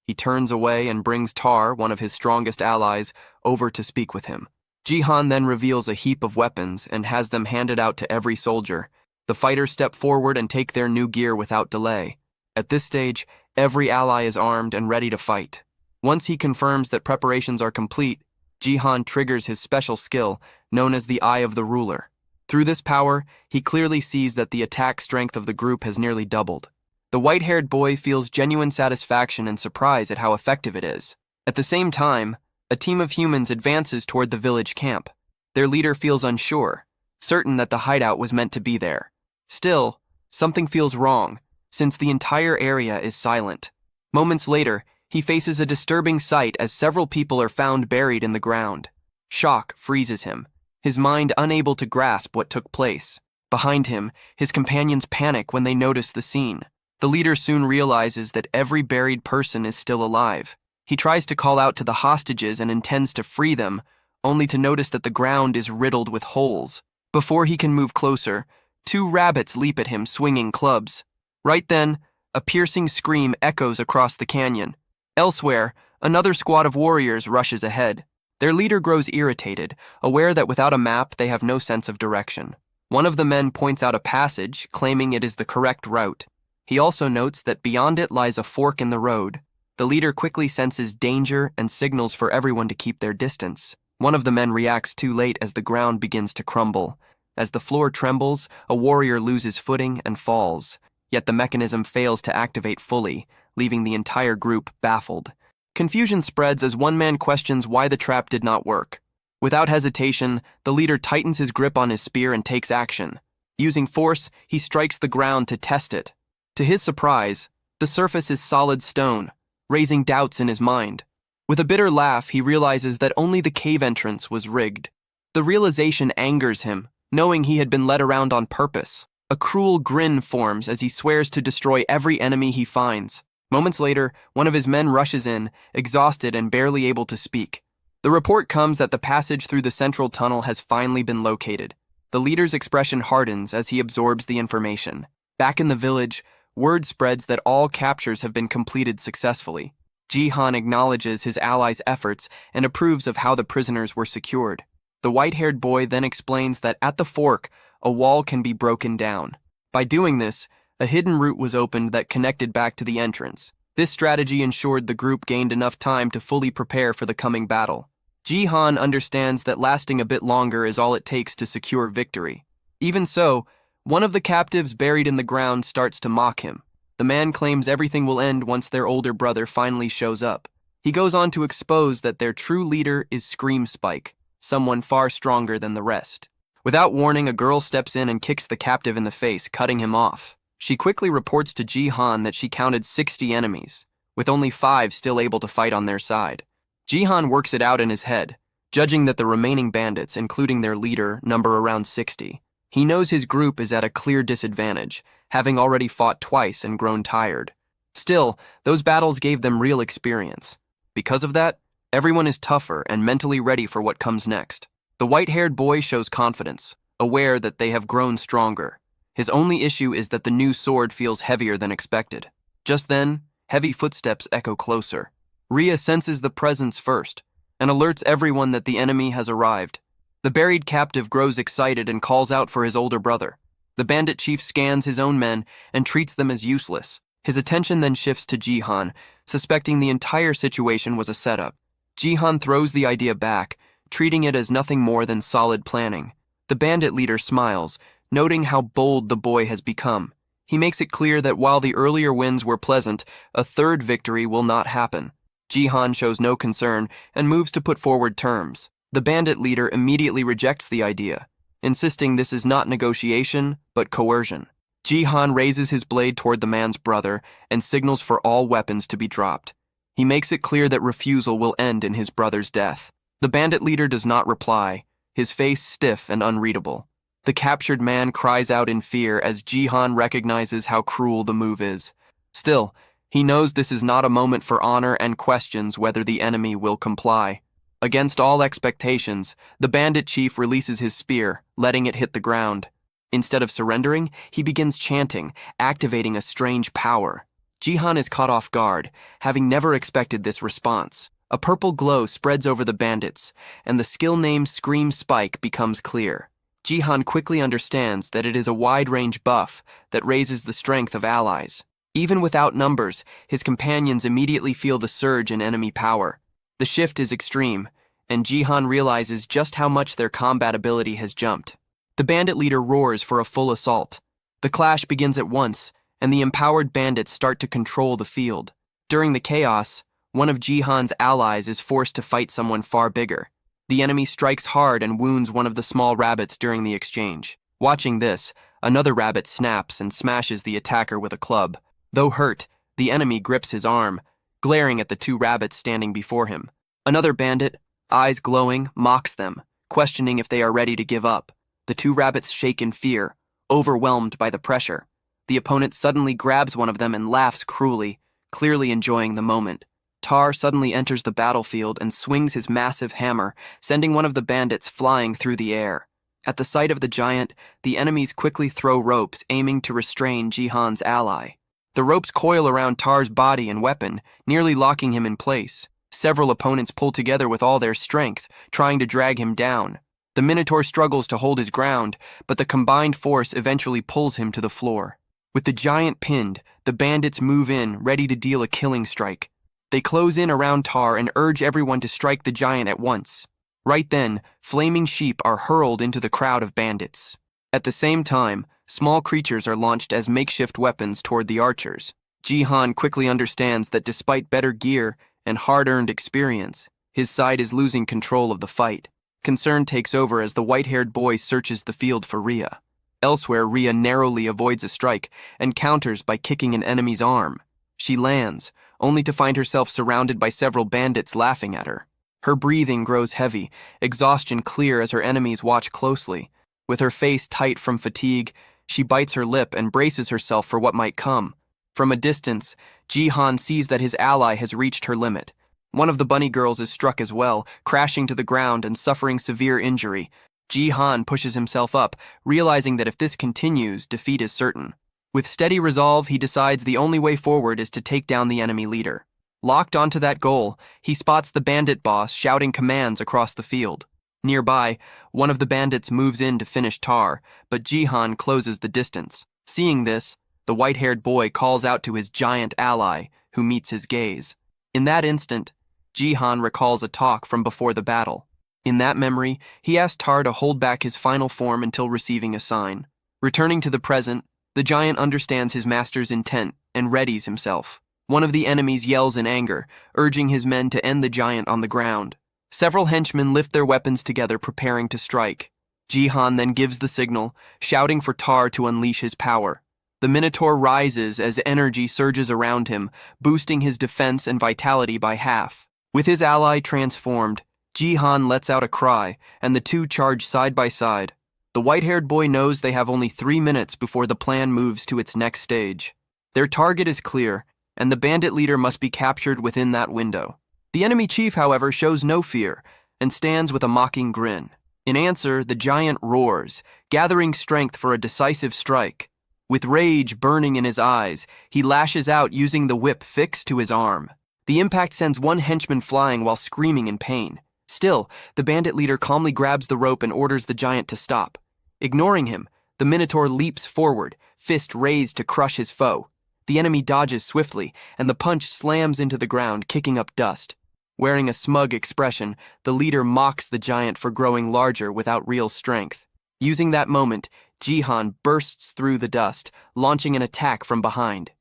Speaker 1: He turns away and brings Tar, one of his strongest allies, over to speak with him. Jihan then reveals a heap of weapons and has them handed out to every soldier. The fighters step forward and take their new gear without delay. At this stage, every ally is armed and ready to fight. Once he confirms that preparations are complete, Jihan triggers his special skill, known as the Eye of the Ruler. Through this power, he clearly sees that the attack strength of the group has nearly doubled. The white-haired boy feels genuine satisfaction and surprise at how effective it is. At the same time, a team of humans advances toward the village camp. Their leader feels unsure, certain that the hideout was meant to be there. Still, something feels wrong, since the entire area is silent. Moments later, he faces a disturbing sight as several people are found buried in the ground. Shock freezes him, his mind unable to grasp what took place. Behind him, his companions panic when they notice the scene. The leader soon realizes that every buried person is still alive. He tries to call out to the hostages and intends to free them, only to notice that the ground is riddled with holes. Before he can move closer, 2 rabbits leap at him swinging clubs. Right then, a piercing scream echoes across the canyon. Elsewhere, another squad of warriors rushes ahead. Their leader grows irritated, aware that without a map they have no sense of direction. One of the men points out a passage, claiming it is the correct route. He also notes that beyond it lies a fork in the road. The leader quickly senses danger and signals for everyone to keep their distance. One of the men reacts too late as the ground begins to crumble. As the floor trembles, a warrior loses footing and falls. Yet the mechanism fails to activate fully, leaving the entire group baffled. Confusion spreads as one man questions why the trap did not work. Without hesitation, the leader tightens his grip on his spear and takes action. Using force, he strikes the ground to test it. To his surprise, the surface is solid stone, raising doubts in his mind. With a bitter laugh, he realizes that only the cave entrance was rigged. The realization angers him, knowing he had been led around on purpose. A cruel grin forms as he swears to destroy every enemy he finds. Moments later, one of his men rushes in, exhausted and barely able to speak. The report comes that the passage through the central tunnel has finally been located. The leader's expression hardens as he absorbs the information. Back in the village, word spreads that all captures have been completed successfully. Jihan acknowledges his allies' efforts and approves of how the prisoners were secured. The white-haired boy then explains that at the fork, a wall can be broken down. By doing this, a hidden route was opened that connected back to the entrance. This strategy ensured the group gained enough time to fully prepare for the coming battle. Jihan understands that lasting a bit longer is all it takes to secure victory. Even so, one of the captives buried in the ground starts to mock him. The man claims everything will end once their older brother finally shows up. He goes on to expose that their true leader is Scream Spike, someone far stronger than the rest. Without warning, a girl steps in and kicks the captive in the face, cutting him off. She quickly reports to Jihan that she counted 60 enemies, with only 5 still able to fight on their side. Jihan works it out in his head, judging that the remaining bandits, including their leader, number around 60. He knows his group is at a clear disadvantage, having already fought twice and grown tired. Still, those battles gave them real experience. Because of that, everyone is tougher and mentally ready for what comes next. The white-haired boy shows confidence, aware that they have grown stronger. His only issue is that the new sword feels heavier than expected. Just then, heavy footsteps echo closer. Rhea senses the presence first, and alerts everyone that the enemy has arrived. The buried captive grows excited and calls out for his older brother. The bandit chief scans his own men and treats them as useless. His attention then shifts to Jihan, suspecting the entire situation was a setup. Jihan throws the idea back, treating it as nothing more than solid planning. The bandit leader smiles, noting how bold the boy has become. He makes it clear that while the earlier wins were pleasant, a third victory will not happen. Jihan shows no concern and moves to put forward terms. The bandit leader immediately rejects the idea, insisting this is not negotiation, but coercion. Jihan raises his blade toward the man's brother and signals for all weapons to be dropped. He makes it clear that refusal will end in his brother's death. The bandit leader does not reply, his face stiff and unreadable. The captured man cries out in fear as Jihan recognizes how cruel the move is. Still, he knows this is not a moment for honor and questions whether the enemy will comply. Against all expectations, the bandit chief releases his spear, letting it hit the ground. Instead of surrendering, he begins chanting, activating a strange power. Jihan is caught off guard, having never expected this response. A purple glow spreads over the bandits, and the skill name Scream Spike becomes clear. Jihan quickly understands that it is a wide-range buff that raises the strength of allies. Even without numbers, his companions immediately feel the surge in enemy power. The shift is extreme, and Jihan realizes just how much their combat ability has jumped. The bandit leader roars for a full assault. The clash begins at once, and the empowered bandits start to control the field. During the chaos, one of Jihan's allies is forced to fight someone far bigger. The enemy strikes hard and wounds one of the small rabbits during the exchange. Watching this, another rabbit snaps and smashes the attacker with a club. Though hurt, the enemy grips his arm, glaring at the two rabbits standing before him. Another bandit, eyes glowing, mocks them, questioning if they are ready to give up. The two rabbits shake in fear, overwhelmed by the pressure. The opponent suddenly grabs one of them and laughs cruelly, clearly enjoying the moment. Tar suddenly enters the battlefield and swings his massive hammer, sending one of the bandits flying through the air. At the sight of the giant, the enemies quickly throw ropes, aiming to restrain Jihan's ally. The ropes coil around Tar's body and weapon, nearly locking him in place. Several opponents pull together with all their strength, trying to drag him down. The Minotaur struggles to hold his ground, but the combined force eventually pulls him to the floor. With the giant pinned, the bandits move in, ready to deal a killing strike. They close in around Tar and urge everyone to strike the giant at once. Right then, flaming sheep are hurled into the crowd of bandits. At the same time, small creatures are launched as makeshift weapons toward the archers. Jihan quickly understands that despite better gear and hard-earned experience, his side is losing control of the fight. Concern takes over as the white-haired boy searches the field for Rhea. Elsewhere, Rhea narrowly avoids a strike and counters by kicking an enemy's arm. She lands, only to find herself surrounded by several bandits laughing at her. Her breathing grows heavy, exhaustion clear as her enemies watch closely. With her face tight from fatigue, she bites her lip and braces herself for what might come. From a distance, Jihan sees that his ally has reached her limit. One of the bunny girls is struck as well, crashing to the ground and suffering severe injury. Jihan pushes himself up, realizing that if this continues, defeat is certain. With steady resolve, he decides the only way forward is to take down the enemy leader. Locked onto that goal, he spots the bandit boss shouting commands across the field. Nearby, one of the bandits moves in to finish Tar, but Jihan closes the distance. Seeing this, the white-haired boy calls out to his giant ally, who meets his gaze. In that instant, Jihan recalls a talk from before the battle. In that memory, he asks Tar to hold back his final form until receiving a sign. Returning to the present, the giant understands his master's intent and readies himself. One of the enemies yells in anger, urging his men to end the giant on the ground. Several henchmen lift their weapons together, preparing to strike. Jihan then gives the signal, shouting for Tar to unleash his power. The Minotaur rises as energy surges around him, boosting his defense and vitality by half. With his ally transformed, Jihan lets out a cry, and the two charge side by side. The white-haired boy knows they have only 3 minutes before the plan moves to its next stage. Their target is clear, and the bandit leader must be captured within that window. The enemy chief, however, shows no fear, and stands with a mocking grin. In answer, the giant roars, gathering strength for a decisive strike. With rage burning in his eyes, he lashes out using the whip fixed to his arm. The impact sends one henchman flying while screaming in pain. Still, the bandit leader calmly grabs the rope and orders the giant to stop. Ignoring him, the Minotaur leaps forward, fist raised to crush his foe. The enemy dodges swiftly, and the punch slams into the ground, kicking up dust. Wearing a smug expression, the leader mocks the giant for growing larger without real strength. Using that moment, Jihan bursts through the dust, launching an attack from behind.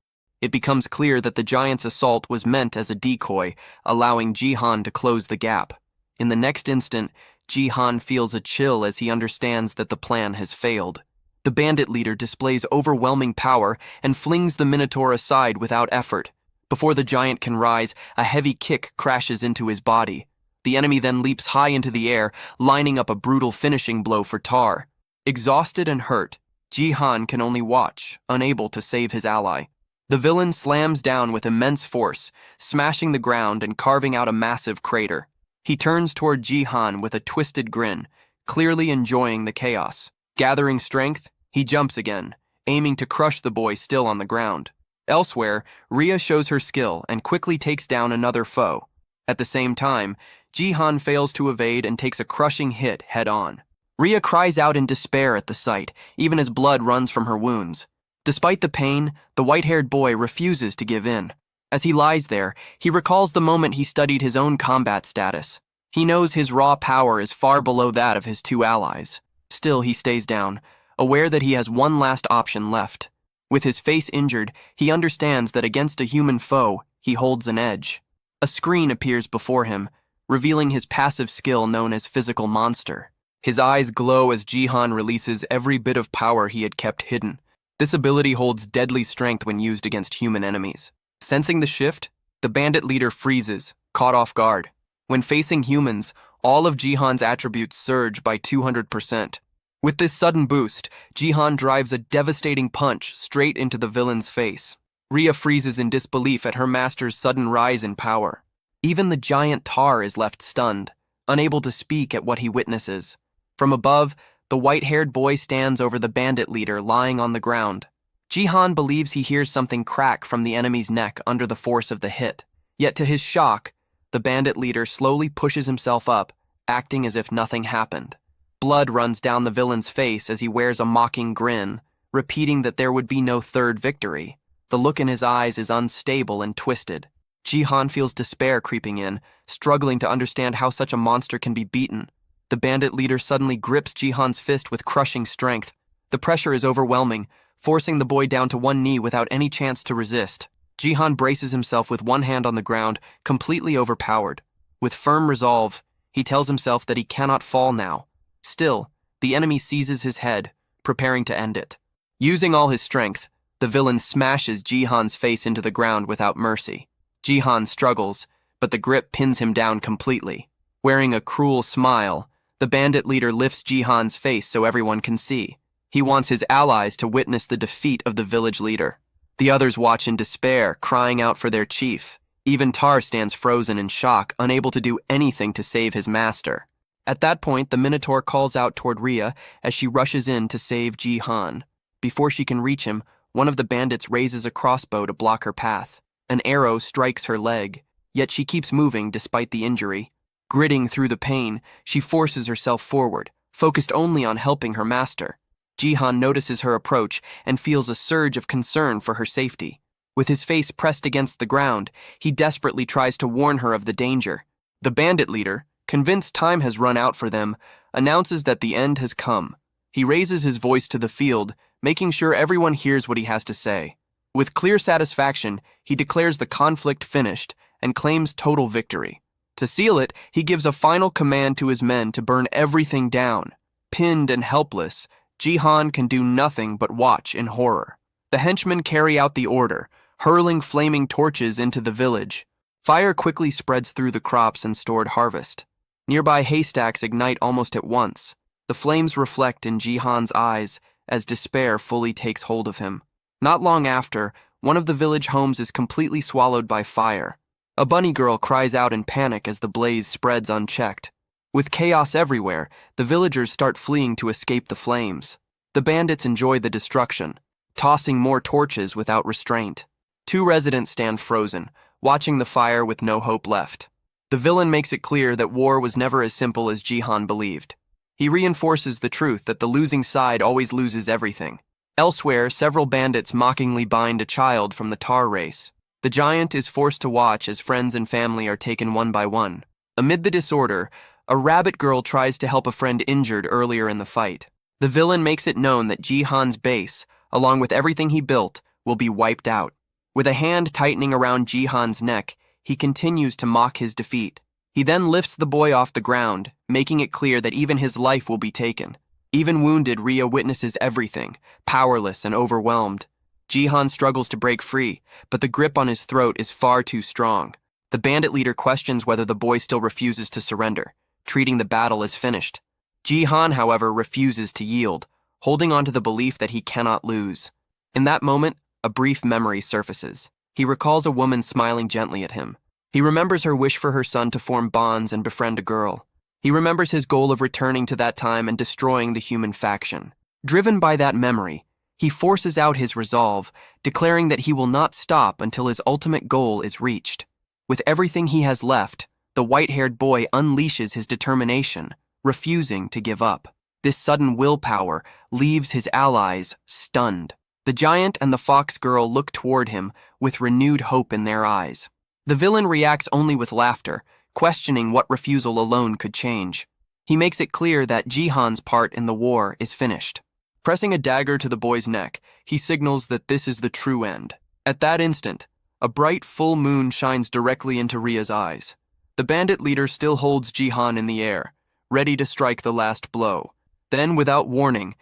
Speaker 1: It becomes clear that the giant's assault was meant as a decoy, allowing Jihan to close the gap. In the next instant, Jihan feels a chill as he understands that the plan has failed. The bandit leader displays overwhelming power and flings the Minotaur aside without effort. Before the giant can rise, a heavy kick crashes into his body. The enemy then leaps high into the air, lining up a brutal finishing blow for Tar. Exhausted and hurt, Jihan can only watch, unable to save his ally. The villain slams down with immense force, smashing the ground and carving out a massive crater. He turns toward Jihan with a twisted grin, clearly enjoying the chaos. Gathering strength, he jumps again, aiming to crush the boy still on the ground. Elsewhere, Rhea shows her skill and quickly takes down another foe. At the same time, Jihan fails to evade and takes a crushing hit head-on. Rhea cries out in despair at the sight, even as blood runs from her wounds. Despite the pain, the white-haired boy refuses to give in. As he lies there, he recalls the moment he studied his own combat status. He knows his raw power is far below that of his two allies. Still, he stays down, aware that he has one last option left. With his face injured, he understands that against a human foe, he holds an edge. A screen appears before him, revealing his passive skill known as Physical Monster. His eyes glow as Jihan releases every bit of power he had kept hidden. This ability holds deadly strength when used against human enemies. Sensing the shift, the bandit leader freezes, caught off guard. When facing humans, all of Jihan's attributes surge by 200%. With this sudden boost, Jihan drives a devastating punch straight into the villain's face. Rhea freezes in disbelief at her master's sudden rise in power. Even the giant Tar is left stunned, unable to speak at what he witnesses. From above, the white-haired boy stands over the bandit leader lying on the ground. Jihan believes he hears something crack from the enemy's neck under the force of the hit. Yet to his shock, the bandit leader slowly pushes himself up, acting as if nothing happened. Blood runs down the villain's face as he wears a mocking grin, repeating that there would be no third victory. The look in his eyes is unstable and twisted. Jihan feels despair creeping in, struggling to understand how such a monster can be beaten. The bandit leader suddenly grips Jihan's fist with crushing strength. The pressure is overwhelming, forcing the boy down to one knee without any chance to resist. Jihan braces himself with one hand on the ground, completely overpowered. With firm resolve, he tells himself that he cannot fall now. Still, the enemy seizes his head, preparing to end it. Using all his strength, the villain smashes Jihan's face into the ground without mercy. Jihan struggles, but the grip pins him down completely. Wearing a cruel smile, the bandit leader lifts Jihan's face so everyone can see. He wants his allies to witness the defeat of the village leader. The others watch in despair, crying out for their chief. Even Tar stands frozen in shock, unable to do anything to save his master. At that point, the Minotaur calls out toward Rhea as she rushes in to save Jihan. Before she can reach him, one of the bandits raises a crossbow to block her path. An arrow strikes her leg, yet she keeps moving despite the injury. Gritting through the pain, she forces herself forward, focused only on helping her master. Jihan notices her approach and feels a surge of concern for her safety. With his face pressed against the ground, he desperately tries to warn her of the danger. The bandit leader, convinced time has run out for them, announces that the end has come. He raises his voice to the field, making sure everyone hears what he has to say. With clear satisfaction, he declares the conflict finished and claims total victory. To seal it, he gives a final command to his men to burn everything down. Pinned and helpless, Jihan can do nothing but watch in horror. The henchmen carry out the order, hurling flaming torches into the village. Fire quickly spreads through the crops and stored harvest. Nearby haystacks ignite almost at once. The flames reflect in Jihan's eyes as despair fully takes hold of him. Not long after, one of the village homes is completely swallowed by fire. A bunny girl cries out in panic as the blaze spreads unchecked. With chaos everywhere, the villagers start fleeing to escape the flames. The bandits enjoy the destruction, tossing more torches without restraint. Two residents stand frozen, watching the fire with no hope left. The villain makes it clear that war was never as simple as Jihan believed. He reinforces the truth that the losing side always loses everything. Elsewhere, several bandits mockingly bind a child from the Tar race. The giant is forced to watch as friends and family are taken one by one. Amid the disorder, a rabbit girl tries to help a friend injured earlier in the fight. The villain makes it known that Jihan's base, along with everything he built, will be wiped out. With a hand tightening around Jihan's neck, he continues to mock his defeat. He then lifts the boy off the ground, making it clear that even his life will be taken. Even wounded, Rhea witnesses everything, powerless and overwhelmed. Jihan struggles to break free, but the grip on his throat is far too strong. The bandit leader questions whether the boy still refuses to surrender, treating the battle as finished. Jihan, however, refuses to yield, holding on to the belief that he cannot lose. In that moment, a brief memory surfaces. He recalls a woman smiling gently at him. He remembers her wish for her son to form bonds and befriend a girl. He remembers his goal of returning to that time and destroying the human faction. Driven by that memory, He forces out his resolve, declaring that he will not stop until his ultimate goal is reached. With everything he has left, the white-haired boy unleashes his determination, refusing to give up. This sudden willpower leaves his allies stunned. The giant and the fox girl look toward him with renewed hope in their eyes. The villain reacts only with laughter, questioning what refusal alone could change. He makes it clear that Jihan's part in the war is finished. Pressing a dagger to the boy's neck, he signals that this is the true end. At that instant, a bright full moon shines directly into Ria's eyes. The bandit leader still holds Jihan in the air, ready to strike the last blow. Then, without warning,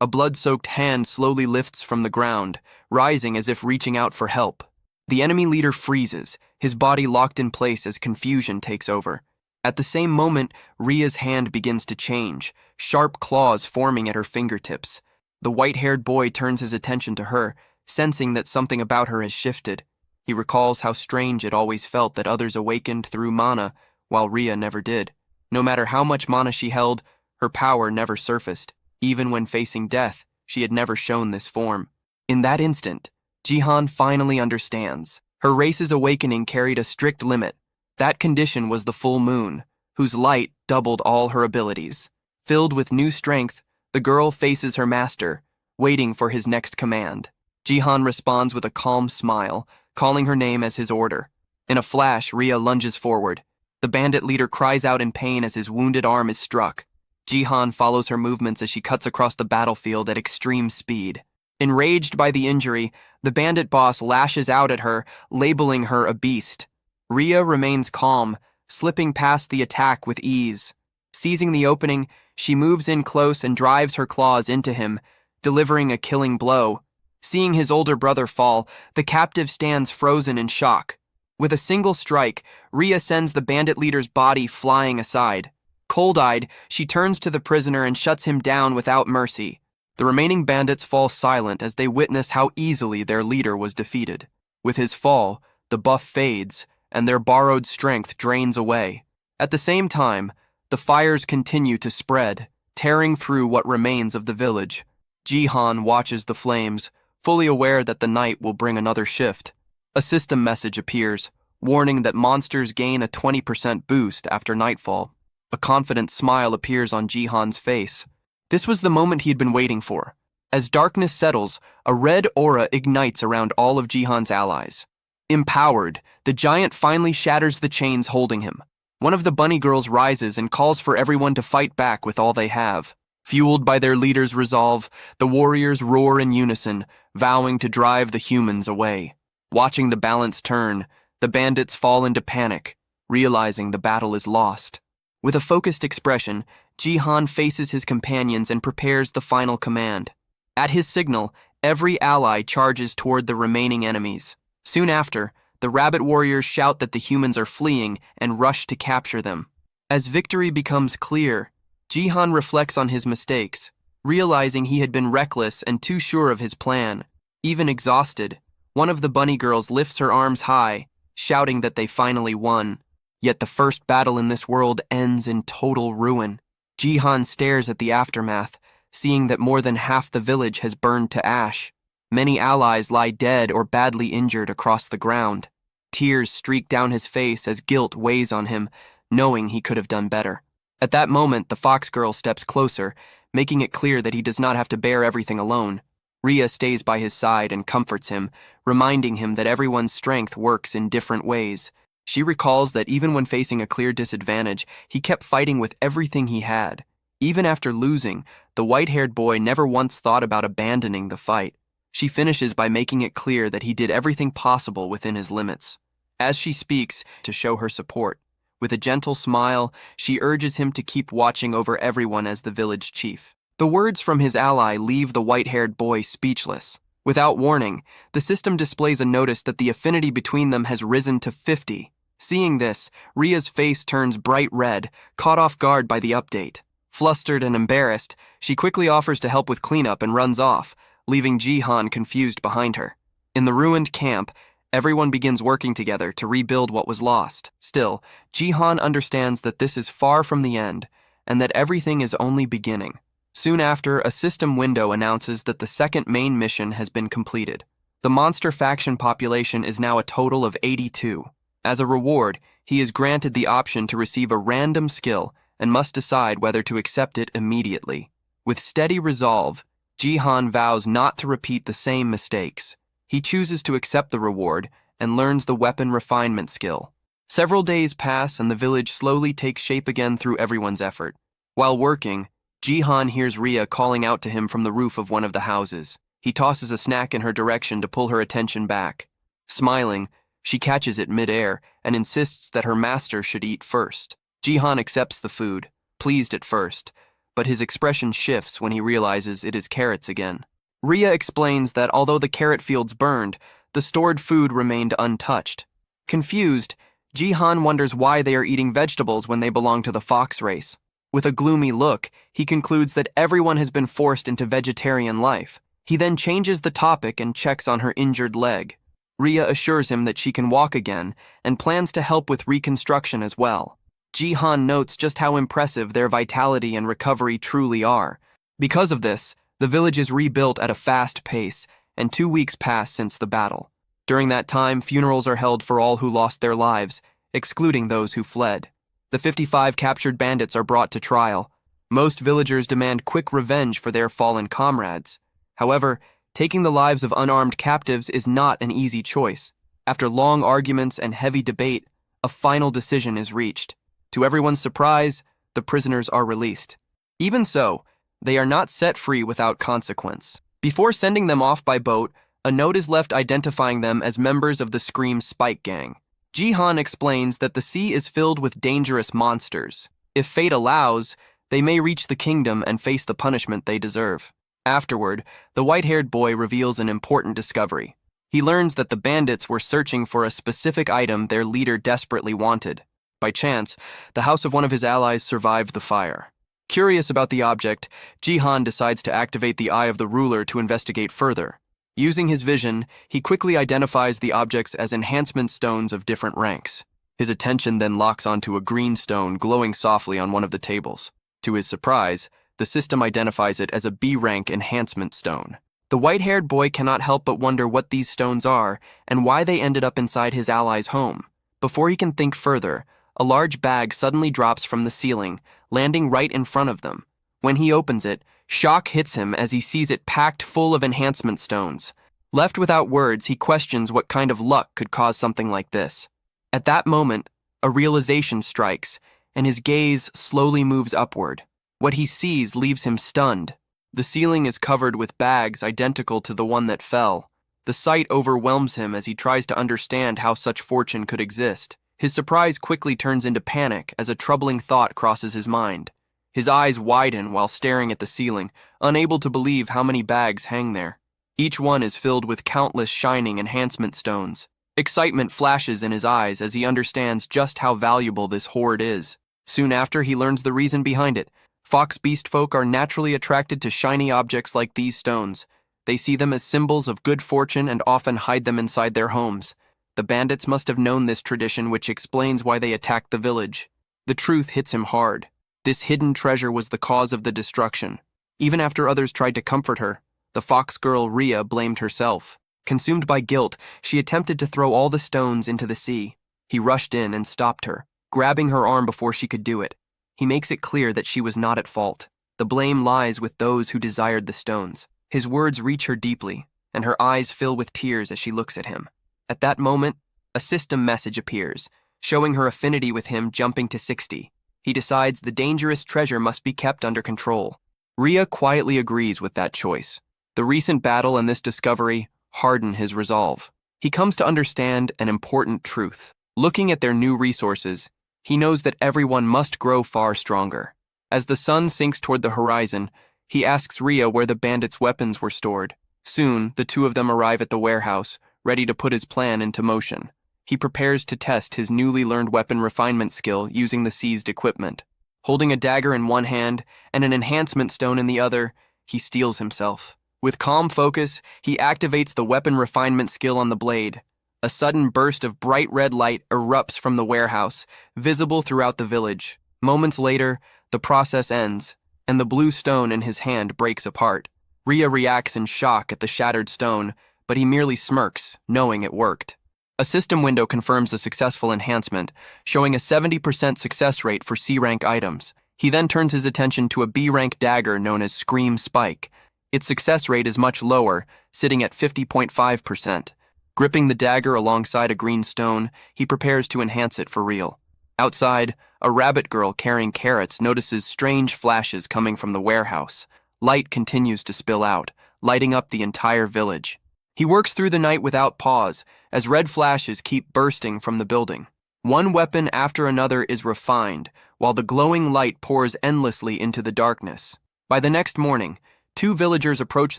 Speaker 1: a blood-soaked hand slowly lifts from the ground, rising as if reaching out for help. The enemy leader freezes, his body locked in place as confusion takes over. At the same moment, Ria's hand begins to change, sharp claws forming at her fingertips. The white-haired boy turns his attention to her, sensing that something about her has shifted. He recalls how strange it always felt that others awakened through mana, while Ria never did. No matter how much mana she held, her power never surfaced. Even when facing death, she had never shown this form. In that instant, Jihan finally understands. Her race's awakening carried a strict limit. That condition was the full moon, whose light doubled all her abilities. Filled with new strength, the girl faces her master, waiting for his next command. Jihan responds with a calm smile, calling her name as his order. In a flash, Ria lunges forward. The bandit leader cries out in pain as his wounded arm is struck. Jihan follows her movements as she cuts across the battlefield at extreme speed. Enraged by the injury, the bandit boss lashes out at her, labeling her a beast. Ria remains calm, slipping past the attack with ease. Seizing the opening, she moves in close and drives her claws into him, delivering a killing blow. Seeing his older brother fall, the captive stands frozen in shock. With a single strike, Ria sends the bandit leader's body flying aside. Cold-eyed, she turns to the prisoner and shuts him down without mercy. The remaining bandits fall silent as they witness how easily their leader was defeated. With his fall, the buff fades, and their borrowed strength drains away. At the same time, the fires continue to spread, tearing through what remains of the village. Jihan watches the flames, fully aware that the night will bring another shift. A system message appears, warning that monsters gain a 20% boost after nightfall. A confident smile appears on Jihan's face. This was the moment he had been waiting for. As darkness settles, a red aura ignites around all of Jihan's allies. Empowered, the giant finally shatters the chains holding him. One of the bunny girls rises and calls for everyone to fight back with all they have. Fueled by their leader's resolve, the warriors roar in unison, vowing to drive the humans away. Watching the balance turn, the bandits fall into panic, realizing the battle is lost. With a focused expression, Jihan faces his companions and prepares the final command. At his signal, every ally charges toward the remaining enemies. Soon after, the rabbit warriors shout that the humans are fleeing and rush to capture them. As victory becomes clear, Jihan reflects on his mistakes, realizing he had been reckless and too sure of his plan. Even exhausted, one of the bunny girls lifts her arms high, shouting that they finally won. Yet the first battle in this world ends in total ruin. Jihan stares at the aftermath, seeing that more than half the village has burned to ash. Many allies lie dead or badly injured across the ground. Tears streak down his face as guilt weighs on him, knowing he could have done better. At that moment, the fox girl steps closer, making it clear that he does not have to bear everything alone. Ria stays by his side and comforts him, reminding him that everyone's strength works in different ways. She recalls that even when facing a clear disadvantage, he kept fighting with everything he had. Even after losing, the white-haired boy never once thought about abandoning the fight. She finishes by making it clear that he did everything possible within his limits. As she speaks, to show her support, with a gentle smile, she urges him to keep watching over everyone as the village chief. The words from his ally leave the white-haired boy speechless. Without warning, the system displays a notice that the affinity between them has risen to 50. Seeing this, Ria's face turns bright red, caught off guard by the update. Flustered and embarrassed, she quickly offers to help with cleanup and runs off, leaving Jihan confused behind her. In the ruined camp, everyone begins working together to rebuild what was lost. Still, Jihan understands that this is far from the end, and that everything is only beginning. Soon after, a system window announces that the second main mission has been completed. The monster faction population is now a total of 82. As a reward, he is granted the option to receive a random skill and must decide whether to accept it immediately. With steady resolve, Jihan vows not to repeat the same mistakes. He chooses to accept the reward and learns the weapon refinement skill. Several days pass and the village slowly takes shape again through everyone's effort. While working, Jihan hears Rhea calling out to him from the roof of one of the houses. He tosses a snack in her direction to pull her attention back. Smiling, she catches it mid-air and insists that her master should eat first. Jihan accepts the food, pleased at first, but his expression shifts when he realizes it is carrots again. Rhea explains that although the carrot fields burned, the stored food remained untouched. Confused, Jihan wonders why they are eating vegetables when they belong to the fox race. With a gloomy look, he concludes that everyone has been forced into vegetarian life. He then changes the topic and checks on her injured leg. Rhea assures him that she can walk again and plans to help with reconstruction as well. Jihan notes just how impressive their vitality and recovery truly are. Because of this, the village is rebuilt at a fast pace, and 2 weeks pass since the battle. During that time, funerals are held for all who lost their lives, excluding those who fled. The 55 captured bandits are brought to trial. Most villagers demand quick revenge for their fallen comrades. However, taking the lives of unarmed captives is not an easy choice. After long arguments and heavy debate, a final decision is reached. To everyone's surprise, the prisoners are released. Even so, they are not set free without consequence. Before sending them off by boat, a note is left identifying them as members of the Scream Spike Gang. Jihan explains that the sea is filled with dangerous monsters. If fate allows, they may reach the kingdom and face the punishment they deserve. Afterward, the white-haired boy reveals an important discovery. He learns that the bandits were searching for a specific item their leader desperately wanted. By chance, the house of one of his allies survived the fire. Curious about the object, Jihan decides to activate the Eye of the Ruler to investigate further. Using his vision, he quickly identifies the objects as enhancement stones of different ranks. His attention then locks onto a green stone glowing softly on one of the tables. To his surprise, the system identifies it as a B-rank enhancement stone. The white-haired boy cannot help but wonder what these stones are and why they ended up inside his ally's home. Before he can think further, a large bag suddenly drops from the ceiling, landing right in front of them. When he opens it, shock hits him as he sees it packed full of enhancement stones. Left without words, he questions what kind of luck could cause something like this. At that moment, a realization strikes, and his gaze slowly moves upward. What he sees leaves him stunned. The ceiling is covered with bags identical to the one that fell. The sight overwhelms him as he tries to understand how such fortune could exist. His surprise quickly turns into panic as a troubling thought crosses his mind. His eyes widen while staring at the ceiling, unable to believe how many bags hang there. Each one is filled with countless shining enhancement stones. Excitement flashes in his eyes as he understands just how valuable this hoard is. Soon after, he learns the reason behind it. Fox beast folk are naturally attracted to shiny objects like these stones. They see them as symbols of good fortune and often hide them inside their homes. The bandits must have known this tradition, which explains why they attacked the village. The truth hits him hard. This hidden treasure was the cause of the destruction. Even after others tried to comfort her, the fox girl Rhea blamed herself. Consumed by guilt, she attempted to throw all the stones into the sea. He rushed in and stopped her, grabbing her arm before she could do it. He makes it clear that she was not at fault. The blame lies with those who desired the stones. His words reach her deeply, and her eyes fill with tears as she looks at him. At that moment, a system message appears, showing her affinity with him jumping to 60. He decides the dangerous treasure must be kept under control. Rhea quietly agrees with that choice. The recent battle and this discovery harden his resolve. He comes to understand an important truth. Looking at their new resources, he knows that everyone must grow far stronger. As the sun sinks toward the horizon, he asks Rhea where the bandits' weapons were stored. Soon, the two of them arrive at the warehouse, ready to put his plan into motion. He prepares to test his newly learned weapon refinement skill using the seized equipment. Holding a dagger in one hand and an enhancement stone in the other, he steels himself. With calm focus, he activates the weapon refinement skill on the blade. A sudden burst of bright red light erupts from the warehouse, visible throughout the village. Moments later, the process ends, and the blue stone in his hand breaks apart. Ria reacts in shock at the shattered stone, but he merely smirks, knowing it worked. A system window confirms the successful enhancement, showing a 70% success rate for C-rank items. He then turns his attention to a B-rank dagger known as Scream Spike. Its success rate is much lower, sitting at 50.5%. Gripping the dagger alongside a green stone, he prepares to enhance it for real. Outside, a rabbit girl carrying carrots notices strange flashes coming from the warehouse. Light continues to spill out, lighting up the entire village. He works through the night without pause, as red flashes keep bursting from the building. One weapon after another is refined, while the glowing light pours endlessly into the darkness. By the next morning, 2 villagers approach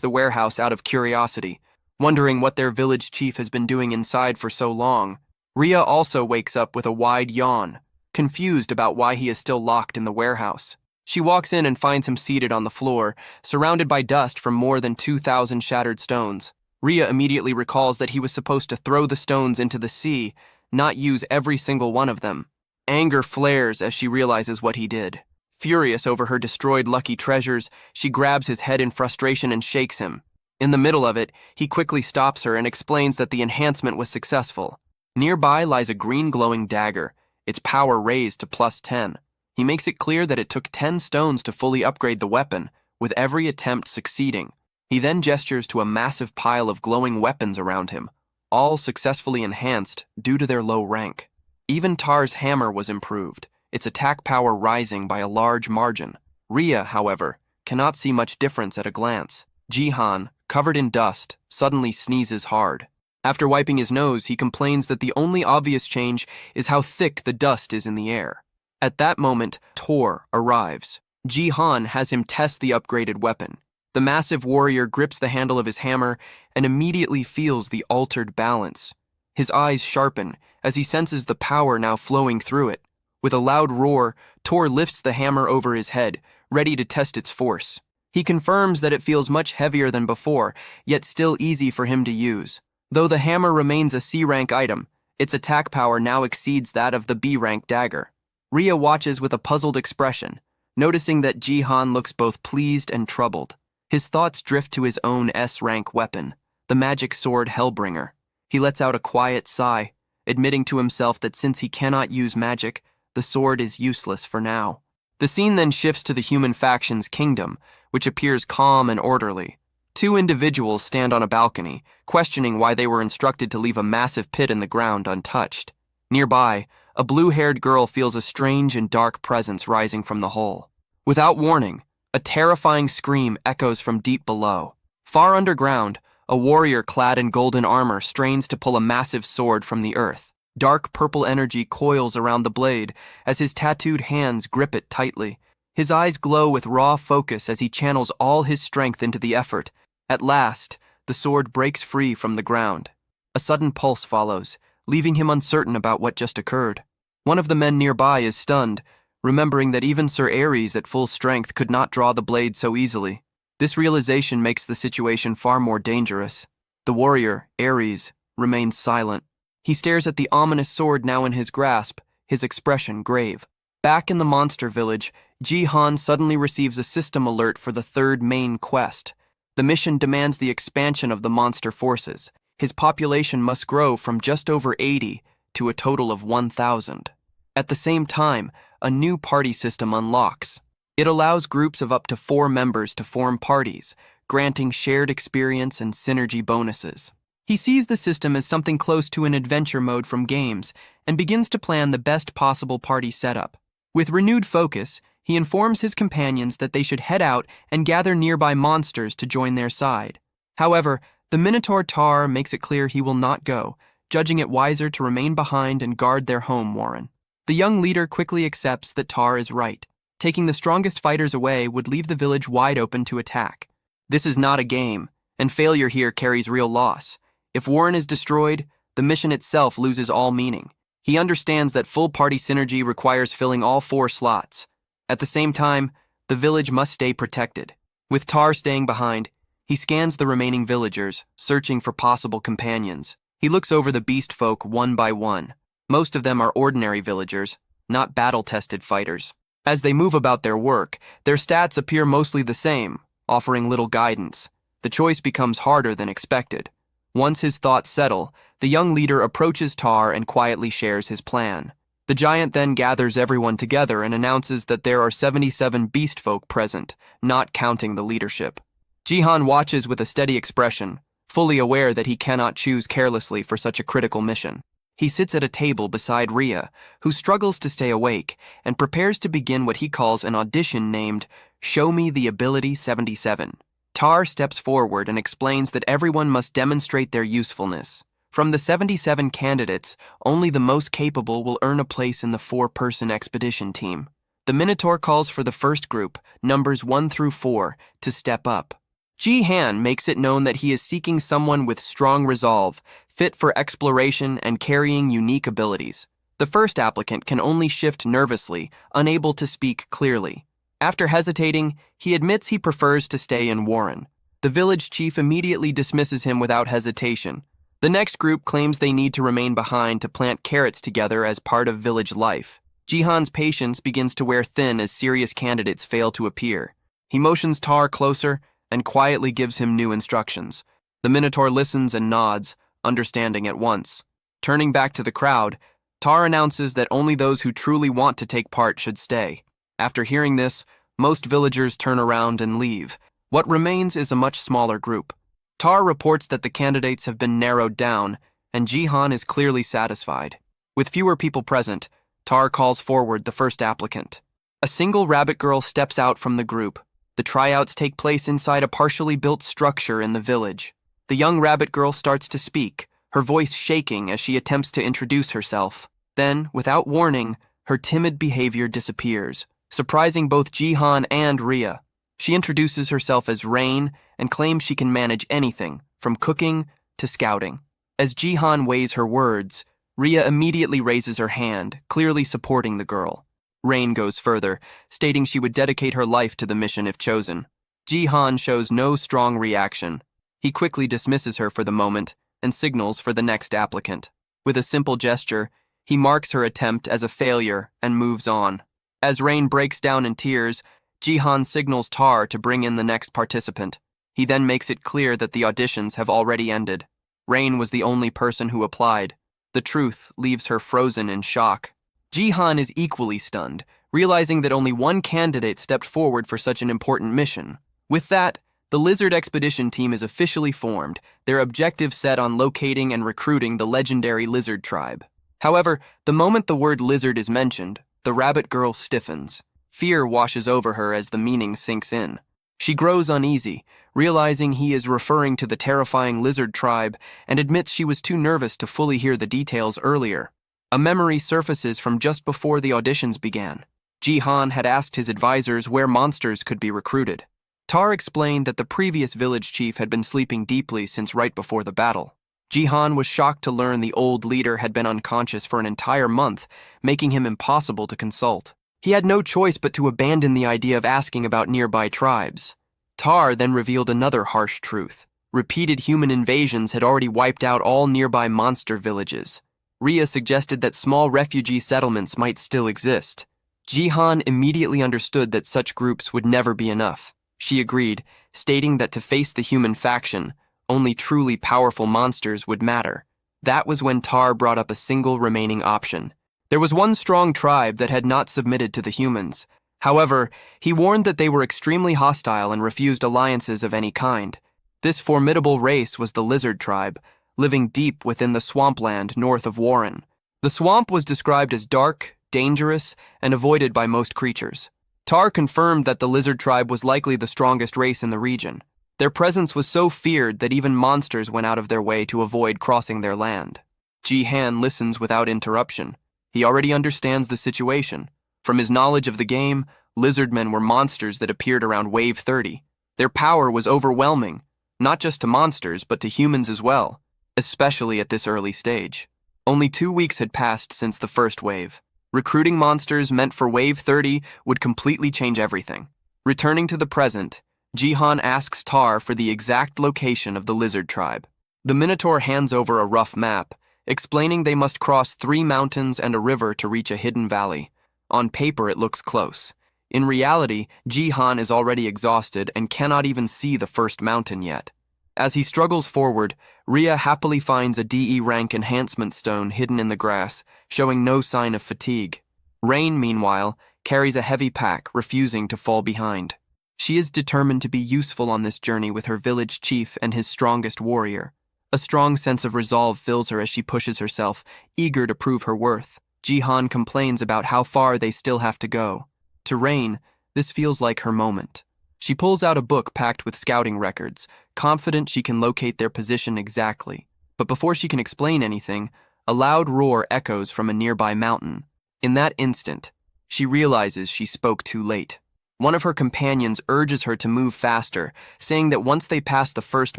Speaker 1: the warehouse out of curiosity, wondering what their village chief has been doing inside for so long. Ria also wakes up with a wide yawn, confused about why he is still locked in the warehouse. She walks in and finds him seated on the floor, surrounded by dust from more than 2,000 shattered stones. Ria immediately recalls that he was supposed to throw the stones into the sea, not use every single one of them. Anger flares as she realizes what he did. Furious over her destroyed lucky treasures, she grabs his head in frustration and shakes him. In the middle of it, he quickly stops her and explains that the enhancement was successful. Nearby lies a green glowing dagger, its power raised to +10. He makes it clear that it took 10 stones to fully upgrade the weapon, with every attempt succeeding. He then gestures to a massive pile of glowing weapons around him, all successfully enhanced due to their low rank. Even Tar's hammer was improved, its attack power rising by a large margin. Ria, however, cannot see much difference at a glance. Jihan, covered in dust, suddenly sneezes hard. After wiping his nose, he complains that the only obvious change is how thick the dust is in the air. At that moment, Tor arrives. Jihan has him test the upgraded weapon. The massive warrior grips the handle of his hammer and immediately feels the altered balance. His eyes sharpen as he senses the power now flowing through it. With a loud roar, Tor lifts the hammer over his head, ready to test its force. He confirms that it feels much heavier than before, yet still easy for him to use. Though the hammer remains a C-rank item, its attack power now exceeds that of the B-rank dagger. Ria watches with a puzzled expression, noticing that Jihan looks both pleased and troubled. His thoughts drift to his own S-rank weapon, the magic sword Hellbringer. He lets out a quiet sigh, admitting to himself that since he cannot use magic, the sword is useless for now. The scene then shifts to the human faction's kingdom, which appears calm and orderly. 2 individuals stand on a balcony, questioning why they were instructed to leave a massive pit in the ground untouched. Nearby, a blue-haired girl feels a strange and dark presence rising from the hole. Without warning, a terrifying scream echoes from deep below. Far underground, a warrior clad in golden armor strains to pull a massive sword from the earth. Dark purple energy coils around the blade as his tattooed hands grip it tightly. His eyes glow with raw focus as he channels all his strength into the effort. At last, the sword breaks free from the ground. A sudden pulse follows, leaving him uncertain about what just occurred. One of the men nearby is stunned, remembering that even Sir Ares at full strength could not draw the blade so easily. This realization makes the situation far more dangerous. The warrior, Ares, remains silent. He stares at the ominous sword now in his grasp, his expression grave. Back in the monster village, Jihan suddenly receives a system alert for the 3rd main quest. The mission demands the expansion of the monster forces. His population must grow from just over 80 to a total of 1,000. At the same time, a new party system unlocks. It allows groups of up to 4 members to form parties, granting shared experience and synergy bonuses. He sees the system as something close to an adventure mode from games and begins to plan the best possible party setup. With renewed focus, he informs his companions that they should head out and gather nearby monsters to join their side. However, the Minotaur Tar makes it clear he will not go, judging it wiser to remain behind and guard their home warren. The young leader quickly accepts that Tar is right. Taking the strongest fighters away would leave the village wide open to attack. This is not a game, and failure here carries real loss. If Warren is destroyed, the mission itself loses all meaning. He understands that full party synergy requires filling all 4 slots. At the same time, the village must stay protected. With Tar staying behind, he scans the remaining villagers, searching for possible companions. He looks over the beast folk one by one. Most of them are ordinary villagers, not battle-tested fighters. As they move about their work, their stats appear mostly the same, offering little guidance. The choice becomes harder than expected. Once his thoughts settle, the young leader approaches Tar and quietly shares his plan. The giant then gathers everyone together and announces that there are 77 beast folk present, not counting the leadership. Jihan watches with a steady expression, fully aware that he cannot choose carelessly for such a critical mission. He sits at a table beside Rhea, who struggles to stay awake, and prepares to begin what he calls an audition named Show Me the Ability 77. Tar steps forward and explains that everyone must demonstrate their usefulness. From the 77 candidates, only the most capable will earn a place in the 4-person expedition team. The Minotaur calls for the first group, numbers 1 through 4, to step up. Ji-Han makes it known that he is seeking someone with strong resolve, fit for exploration and carrying unique abilities. The first applicant can only shift nervously, unable to speak clearly. After hesitating, he admits he prefers to stay in Warren. The village chief immediately dismisses him without hesitation. The next group claims they need to remain behind to plant carrots together as part of village life. Jihan's patience begins to wear thin as serious candidates fail to appear. He motions Tar closer and quietly gives him new instructions. The Minotaur listens and nods, understanding at once. Turning back to the crowd, Tar announces that only those who truly want to take part should stay. After hearing this, most villagers turn around and leave. What remains is a much smaller group. Tar reports that the candidates have been narrowed down, and Jihan is clearly satisfied. With fewer people present, Tar calls forward the first applicant. A single rabbit girl steps out from the group. The tryouts take place inside a partially built structure in the village. The young rabbit girl starts to speak, her voice shaking as she attempts to introduce herself. Then, without warning, her timid behavior disappears, surprising both Jihan and Rhea. She introduces herself as Rain and claims she can manage anything, from cooking to scouting. As Jihan weighs her words, Rhea immediately raises her hand, clearly supporting the girl. Rain goes further, stating she would dedicate her life to the mission if chosen. Jihan shows no strong reaction. He quickly dismisses her for the moment and signals for the next applicant. With a simple gesture, he marks her attempt as a failure and moves on. As Rain breaks down in tears, Jihan signals Tar to bring in the next participant. He then makes it clear that the auditions have already ended. Rain was the only person who applied. The truth leaves her frozen in shock. Jihan is equally stunned, realizing that only one candidate stepped forward for such an important mission. With that, the Lizard Expedition team is officially formed, their objective set on locating and recruiting the legendary lizard tribe. However, the moment the word lizard is mentioned, the rabbit girl stiffens. Fear washes over her as the meaning sinks in. She grows uneasy, realizing he is referring to the terrifying lizard tribe, and admits she was too nervous to fully hear the details earlier. A memory surfaces from just before the auditions began. Jihan had asked his advisors where monsters could be recruited. Tar explained that the previous village chief had been sleeping deeply since right before the battle. Jihan was shocked to learn the old leader had been unconscious for an entire month, making him impossible to consult. He had no choice but to abandon the idea of asking about nearby tribes. Tar then revealed another harsh truth. Repeated human invasions had already wiped out all nearby monster villages. Rhea suggested that small refugee settlements might still exist. Jihan immediately understood that such groups would never be enough. She agreed, stating that to face the human faction, only truly powerful monsters would matter. That was when Tar brought up a single remaining option. There was one strong tribe that had not submitted to the humans. However, he warned that they were extremely hostile and refused alliances of any kind. This formidable race was the lizard tribe, living deep within the swampland north of Warren. The swamp was described as dark, dangerous, and avoided by most creatures. Tar confirmed that the lizard tribe was likely the strongest race in the region. Their presence was so feared that even monsters went out of their way to avoid crossing their land. Ji-Han listens without interruption. He already understands the situation. From his knowledge of the game, lizardmen were monsters that appeared around Wave 30. Their power was overwhelming, not just to monsters, but to humans as well, especially at this early stage. Only 2 weeks had passed since the first wave. Recruiting monsters meant for Wave 30 would completely change everything. Returning to the present, Jihan asks Tar for the exact location of the lizard tribe. The Minotaur hands over a rough map, explaining they must cross 3 mountains and a river to reach a hidden valley. On paper, it looks close. In reality, Jihan is already exhausted and cannot even see the first mountain yet. As he struggles forward, Ria happily finds a DE rank enhancement stone hidden in the grass, showing no sign of fatigue. Rain, meanwhile, carries a heavy pack, refusing to fall behind. She is determined to be useful on this journey with her village chief and his strongest warrior. A strong sense of resolve fills her as she pushes herself, eager to prove her worth. Jihan complains about how far they still have to go. To Rain, this feels like her moment. She pulls out a book packed with scouting records, confident she can locate their position exactly. But before she can explain anything, a loud roar echoes from a nearby mountain. In that instant, she realizes she spoke too late. One of her companions urges her to move faster, saying that once they pass the first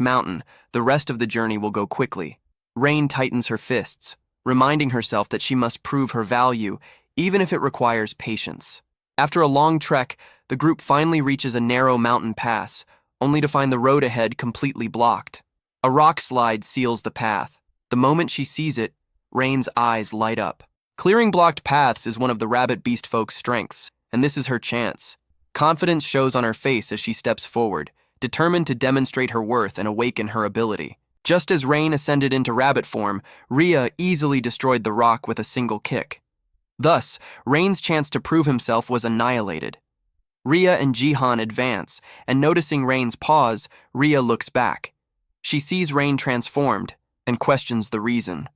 Speaker 1: mountain, the rest of the journey will go quickly. Rain tightens her fists, reminding herself that she must prove her value, even if it requires patience. After a long trek, the group finally reaches a narrow mountain pass, only to find the road ahead completely blocked. A rock slide seals the path. The moment she sees it, Rain's eyes light up. Clearing blocked paths is one of the rabbit beast folk's strengths, and this is her chance. Confidence shows on her face as she steps forward, determined to demonstrate her worth and awaken her ability. Just as Rain ascended into rabbit form, Ria easily destroyed the rock with a single kick. Thus, Rain's chance to prove himself was annihilated. Ria and Jihan advance, and noticing Rain's pause, Ria looks back. She sees Rain transformed and questions the reason.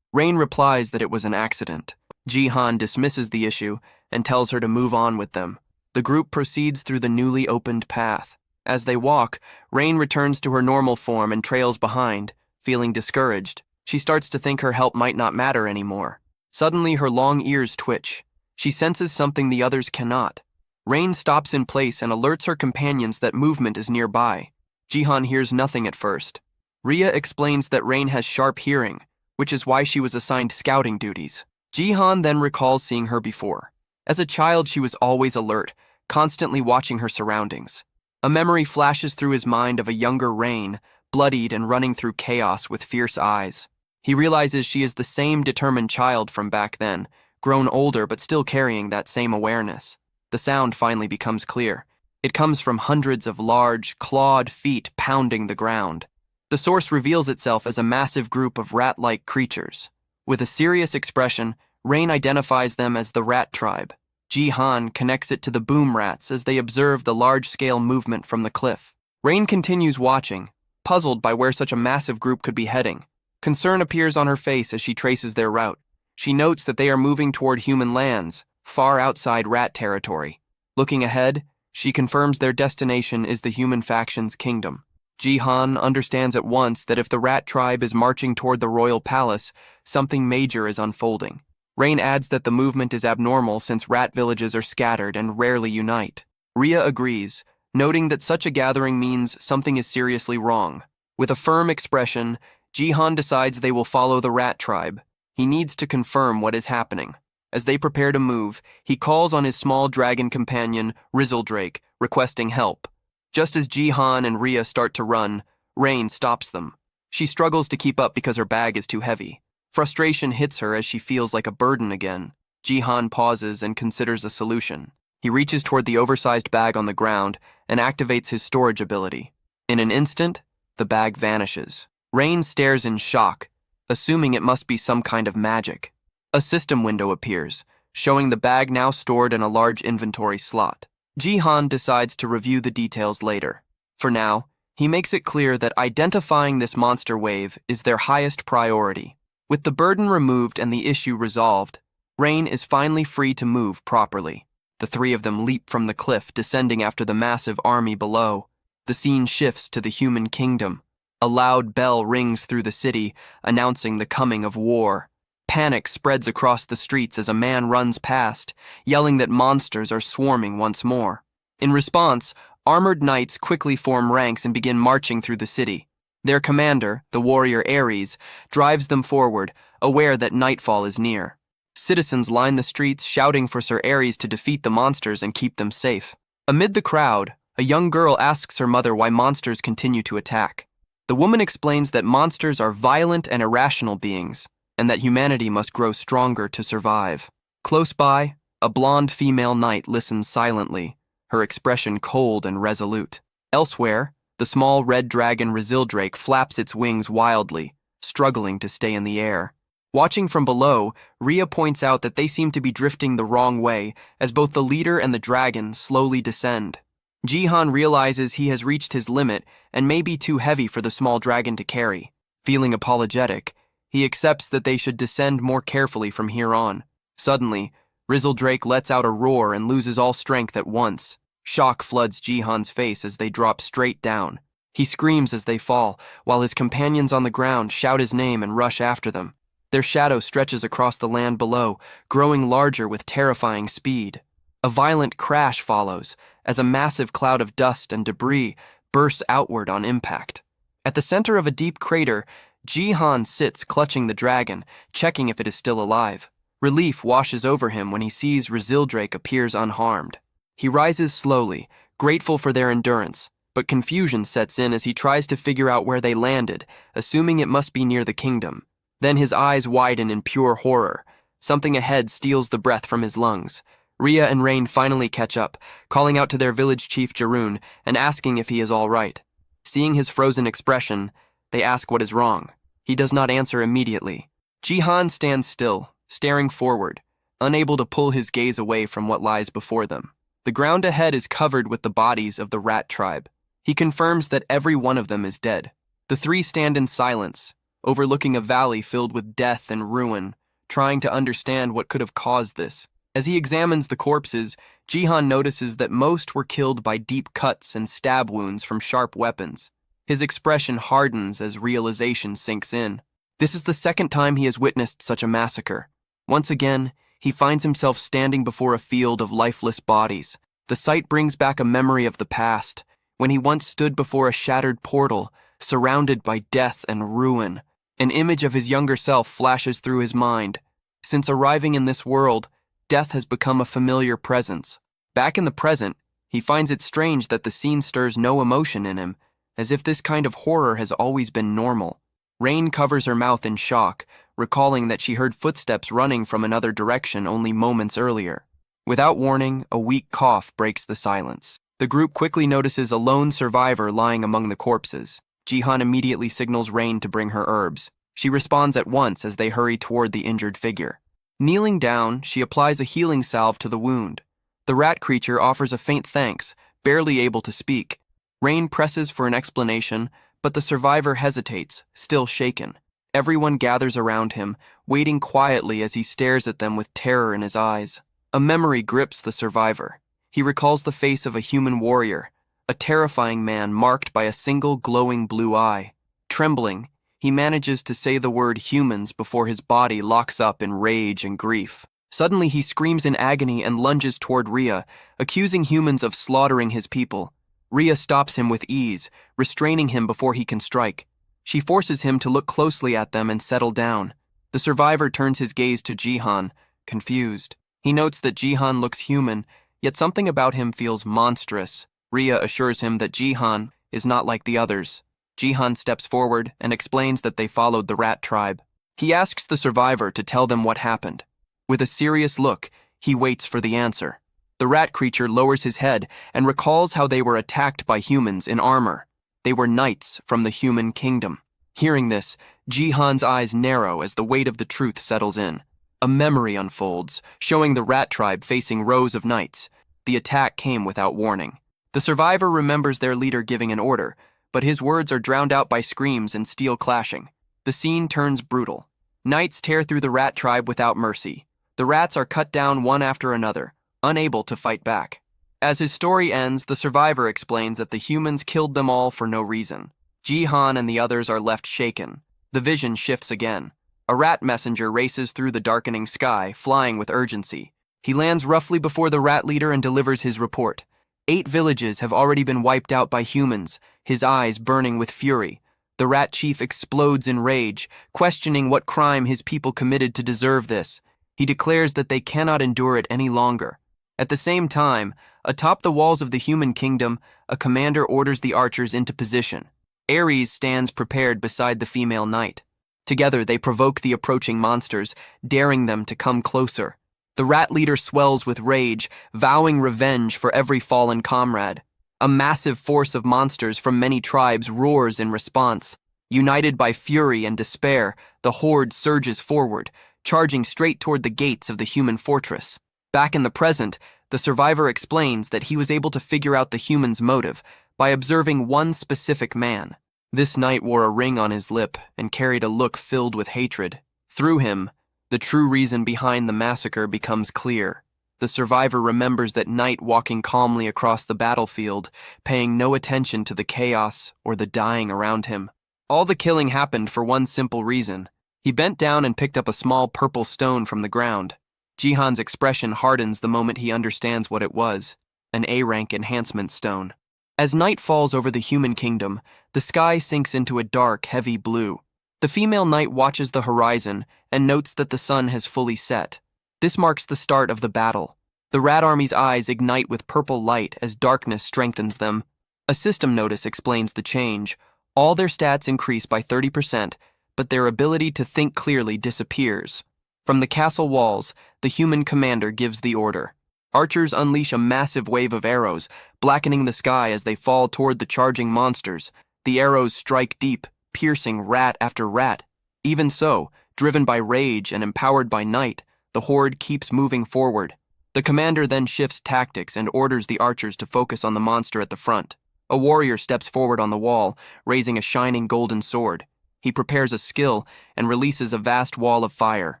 Speaker 1: Rain replies that it was an accident. Jihan dismisses the issue and tells her to move on with them. The group proceeds through the newly opened path. As they walk, Rain returns to her normal form and trails behind, feeling discouraged. She starts to think her help might not matter anymore. Suddenly, her long ears twitch. She senses something the others cannot. Rain stops in place and alerts her companions that movement is nearby. Jihan hears nothing at first. Ria explains that Rain has sharp hearing, which is why she was assigned scouting duties. Jihan then recalls seeing her before. As a child, she was always alert, constantly watching her surroundings. A memory flashes through his mind of a younger Rain, bloodied and running through chaos with fierce eyes. He realizes she is the same determined child from back then, grown older but still carrying that same awareness. The sound finally becomes clear. It comes from hundreds of large, clawed feet pounding the ground. The source reveals itself as a massive group of rat-like creatures. With a serious expression, Rain identifies them as the rat tribe. Jihan connects it to the boom rats as they observe the large-scale movement from the cliff. Rain continues watching, puzzled by where such a massive group could be heading. Concern appears on her face as she traces their route. She notes that they are moving toward human lands, far outside rat territory. Looking ahead, she confirms their destination is the human faction's kingdom. Jihan understands at once that if the rat tribe is marching toward the royal palace, something major is unfolding. Rain adds that the movement is abnormal since rat villages are scattered and rarely unite. Ria agrees, noting that such a gathering means something is seriously wrong. With a firm expression, Jihan decides they will follow the rat tribe. He needs to confirm what is happening. As they prepare to move, he calls on his small dragon companion, Rizzledrake, requesting help. Just as Jihan and Ria start to run, Rain stops them. She struggles to keep up because her bag is too heavy. Frustration hits her as she feels like a burden again. Jihan pauses and considers a solution. He reaches toward the oversized bag on the ground and activates his storage ability. In an instant, the bag vanishes. Rain stares in shock, assuming it must be some kind of magic. A system window appears, showing the bag now stored in a large inventory slot. Jihan decides to review the details later. For now, he makes it clear that identifying this monster wave is their highest priority. With the burden removed and the issue resolved, Rain is finally free to move properly. The three of them leap from the cliff, descending after the massive army below. The scene shifts to the human kingdom. A loud bell rings through the city, announcing the coming of war. Panic spreads across the streets as a man runs past, yelling that monsters are swarming once more. In response, armored knights quickly form ranks and begin marching through the city. Their commander, the warrior Ares, drives them forward, aware that nightfall is near. Citizens line the streets, shouting for Sir Ares to defeat the monsters and keep them safe. Amid the crowd, a young girl asks her mother why monsters continue to attack. The woman explains that monsters are violent and irrational beings, and that humanity must grow stronger to survive. Close by, A blonde female knight listens silently, her expression cold and resolute. Elsewhere, the small red dragon Resildrake flaps its wings wildly, struggling to stay in the air. Watching from below, Ria points out that they seem to be drifting the wrong way as both the leader and the dragon slowly descend. Jihan realizes he has reached his limit and may be too heavy for the small dragon to carry. Feeling apologetic, he accepts that they should descend more carefully from here on. Suddenly, Resildrake lets out a roar and loses all strength at once. Shock floods Jihan's face as they drop straight down. He screams as they fall, while his companions on the ground shout his name and rush after them. Their shadow stretches across the land below, growing larger with terrifying speed. A violent crash follows, as a massive cloud of dust and debris bursts outward on impact. At the center of a deep crater, Jihan sits clutching the dragon, checking if it is still alive. Relief washes over him when he sees Resildrake appears unharmed. He rises slowly, grateful for their endurance, but confusion sets in as he tries to figure out where they landed, assuming it must be near the kingdom. Then his eyes widen in pure horror. Something ahead steals the breath from his lungs. Ria and Rain finally catch up, calling out to their village chief Jarun and asking if he is all right. Seeing his frozen expression, they ask what is wrong. He does not answer immediately. Jihan stands still, staring forward, unable to pull his gaze away from what lies before them. The ground ahead is covered with the bodies of the rat tribe. He confirms that every one of them is dead. The three stand in silence, overlooking a valley filled with death and ruin, trying to understand what could have caused this. As he examines the corpses, Jihan notices that most were killed by deep cuts and stab wounds from sharp weapons. His expression hardens as realization sinks in. This is the second time he has witnessed such a massacre. Once again, he finds himself standing before a field of lifeless bodies. The sight brings back a memory of the past, when he once stood before a shattered portal, surrounded by death and ruin. An image of his younger self flashes through his mind. Since arriving in this world, death has become a familiar presence. Back in the present, he finds it strange that the scene stirs no emotion in him, as if this kind of horror has always been normal. Rain covers her mouth in shock, recalling that she heard footsteps running from another direction only moments earlier. Without warning, a weak cough breaks the silence. The group quickly notices a lone survivor lying among the corpses. Jihan immediately signals Rain to bring her herbs. She responds at once as they hurry toward the injured figure. Kneeling down, she applies a healing salve to the wound. The rat creature offers a faint thanks, barely able to speak. Rain presses for an explanation, but the survivor hesitates, still shaken. Everyone gathers around him, waiting quietly as he stares at them with terror in his eyes. A memory grips the survivor. He recalls the face of a human warrior, a terrifying man marked by a single glowing blue eye. Trembling, he manages to say the word humans before his body locks up in rage and grief. Suddenly he screams in agony and lunges toward Ria, accusing humans of slaughtering his people. Ria stops him with ease, restraining him before he can strike. She forces him to look closely at them and settle down. The survivor turns his gaze to Jihan, confused. He notes that Jihan looks human, yet something about him feels monstrous. Ria assures him that Jihan is not like the others. Jihan steps forward and explains that they followed the rat tribe. He asks the survivor to tell them what happened. With a serious look, he waits for the answer. The rat creature lowers his head and recalls how they were attacked by humans in armor. They were knights from the human kingdom. Hearing this, Jihan's eyes narrow as the weight of the truth settles in. A memory unfolds, showing the rat tribe facing rows of knights. The attack came without warning. The survivor remembers their leader giving an order, but his words are drowned out by screams and steel clashing. The scene turns brutal. Knights tear through the rat tribe without mercy. The rats are cut down one after another, unable to fight back. As his story ends, the survivor explains that the humans killed them all for no reason. Jihan and the others are left shaken. The vision shifts again. A rat messenger races through the darkening sky, flying with urgency. He lands roughly before the rat leader and delivers his report. 8 villages have already been wiped out by humans, his eyes burning with fury. The rat chief explodes in rage, questioning what crime his people committed to deserve this. He declares that they cannot endure it any longer. At the same time, atop the walls of the human kingdom, a commander orders the archers into position. Ares stands prepared beside the female knight. Together they provoke the approaching monsters, daring them to come closer. The rat leader swells with rage, vowing revenge for every fallen comrade. A massive force of monsters from many tribes roars in response. United by fury and despair, the horde surges forward, charging straight toward the gates of the human fortress. Back in the present, the survivor explains that he was able to figure out the human's motive by observing one specific man. This knight wore a ring on his lip and carried a look filled with hatred. Through him, the true reason behind the massacre becomes clear. The survivor remembers that knight walking calmly across the battlefield, paying no attention to the chaos or the dying around him. All the killing happened for one simple reason. He bent down and picked up a small purple stone from the ground. Jihan's expression hardens the moment he understands what it was, an A-rank enhancement stone. As night falls over the human kingdom, the sky sinks into a dark, heavy blue. The female knight watches the horizon and notes that the sun has fully set. This marks the start of the battle. The rat army's eyes ignite with purple light as darkness strengthens them. A system notice explains the change. All their stats increase by 30%, but their ability to think clearly disappears. From the castle walls, the human commander gives the order. Archers unleash a massive wave of arrows, blackening the sky as they fall toward the charging monsters. The arrows strike deep, piercing rat after rat. Even so, driven by rage and empowered by night, the horde keeps moving forward. The commander then shifts tactics and orders the archers to focus on the monster at the front. A warrior steps forward on the wall, raising a shining golden sword. He prepares a skill and releases a vast wall of fire.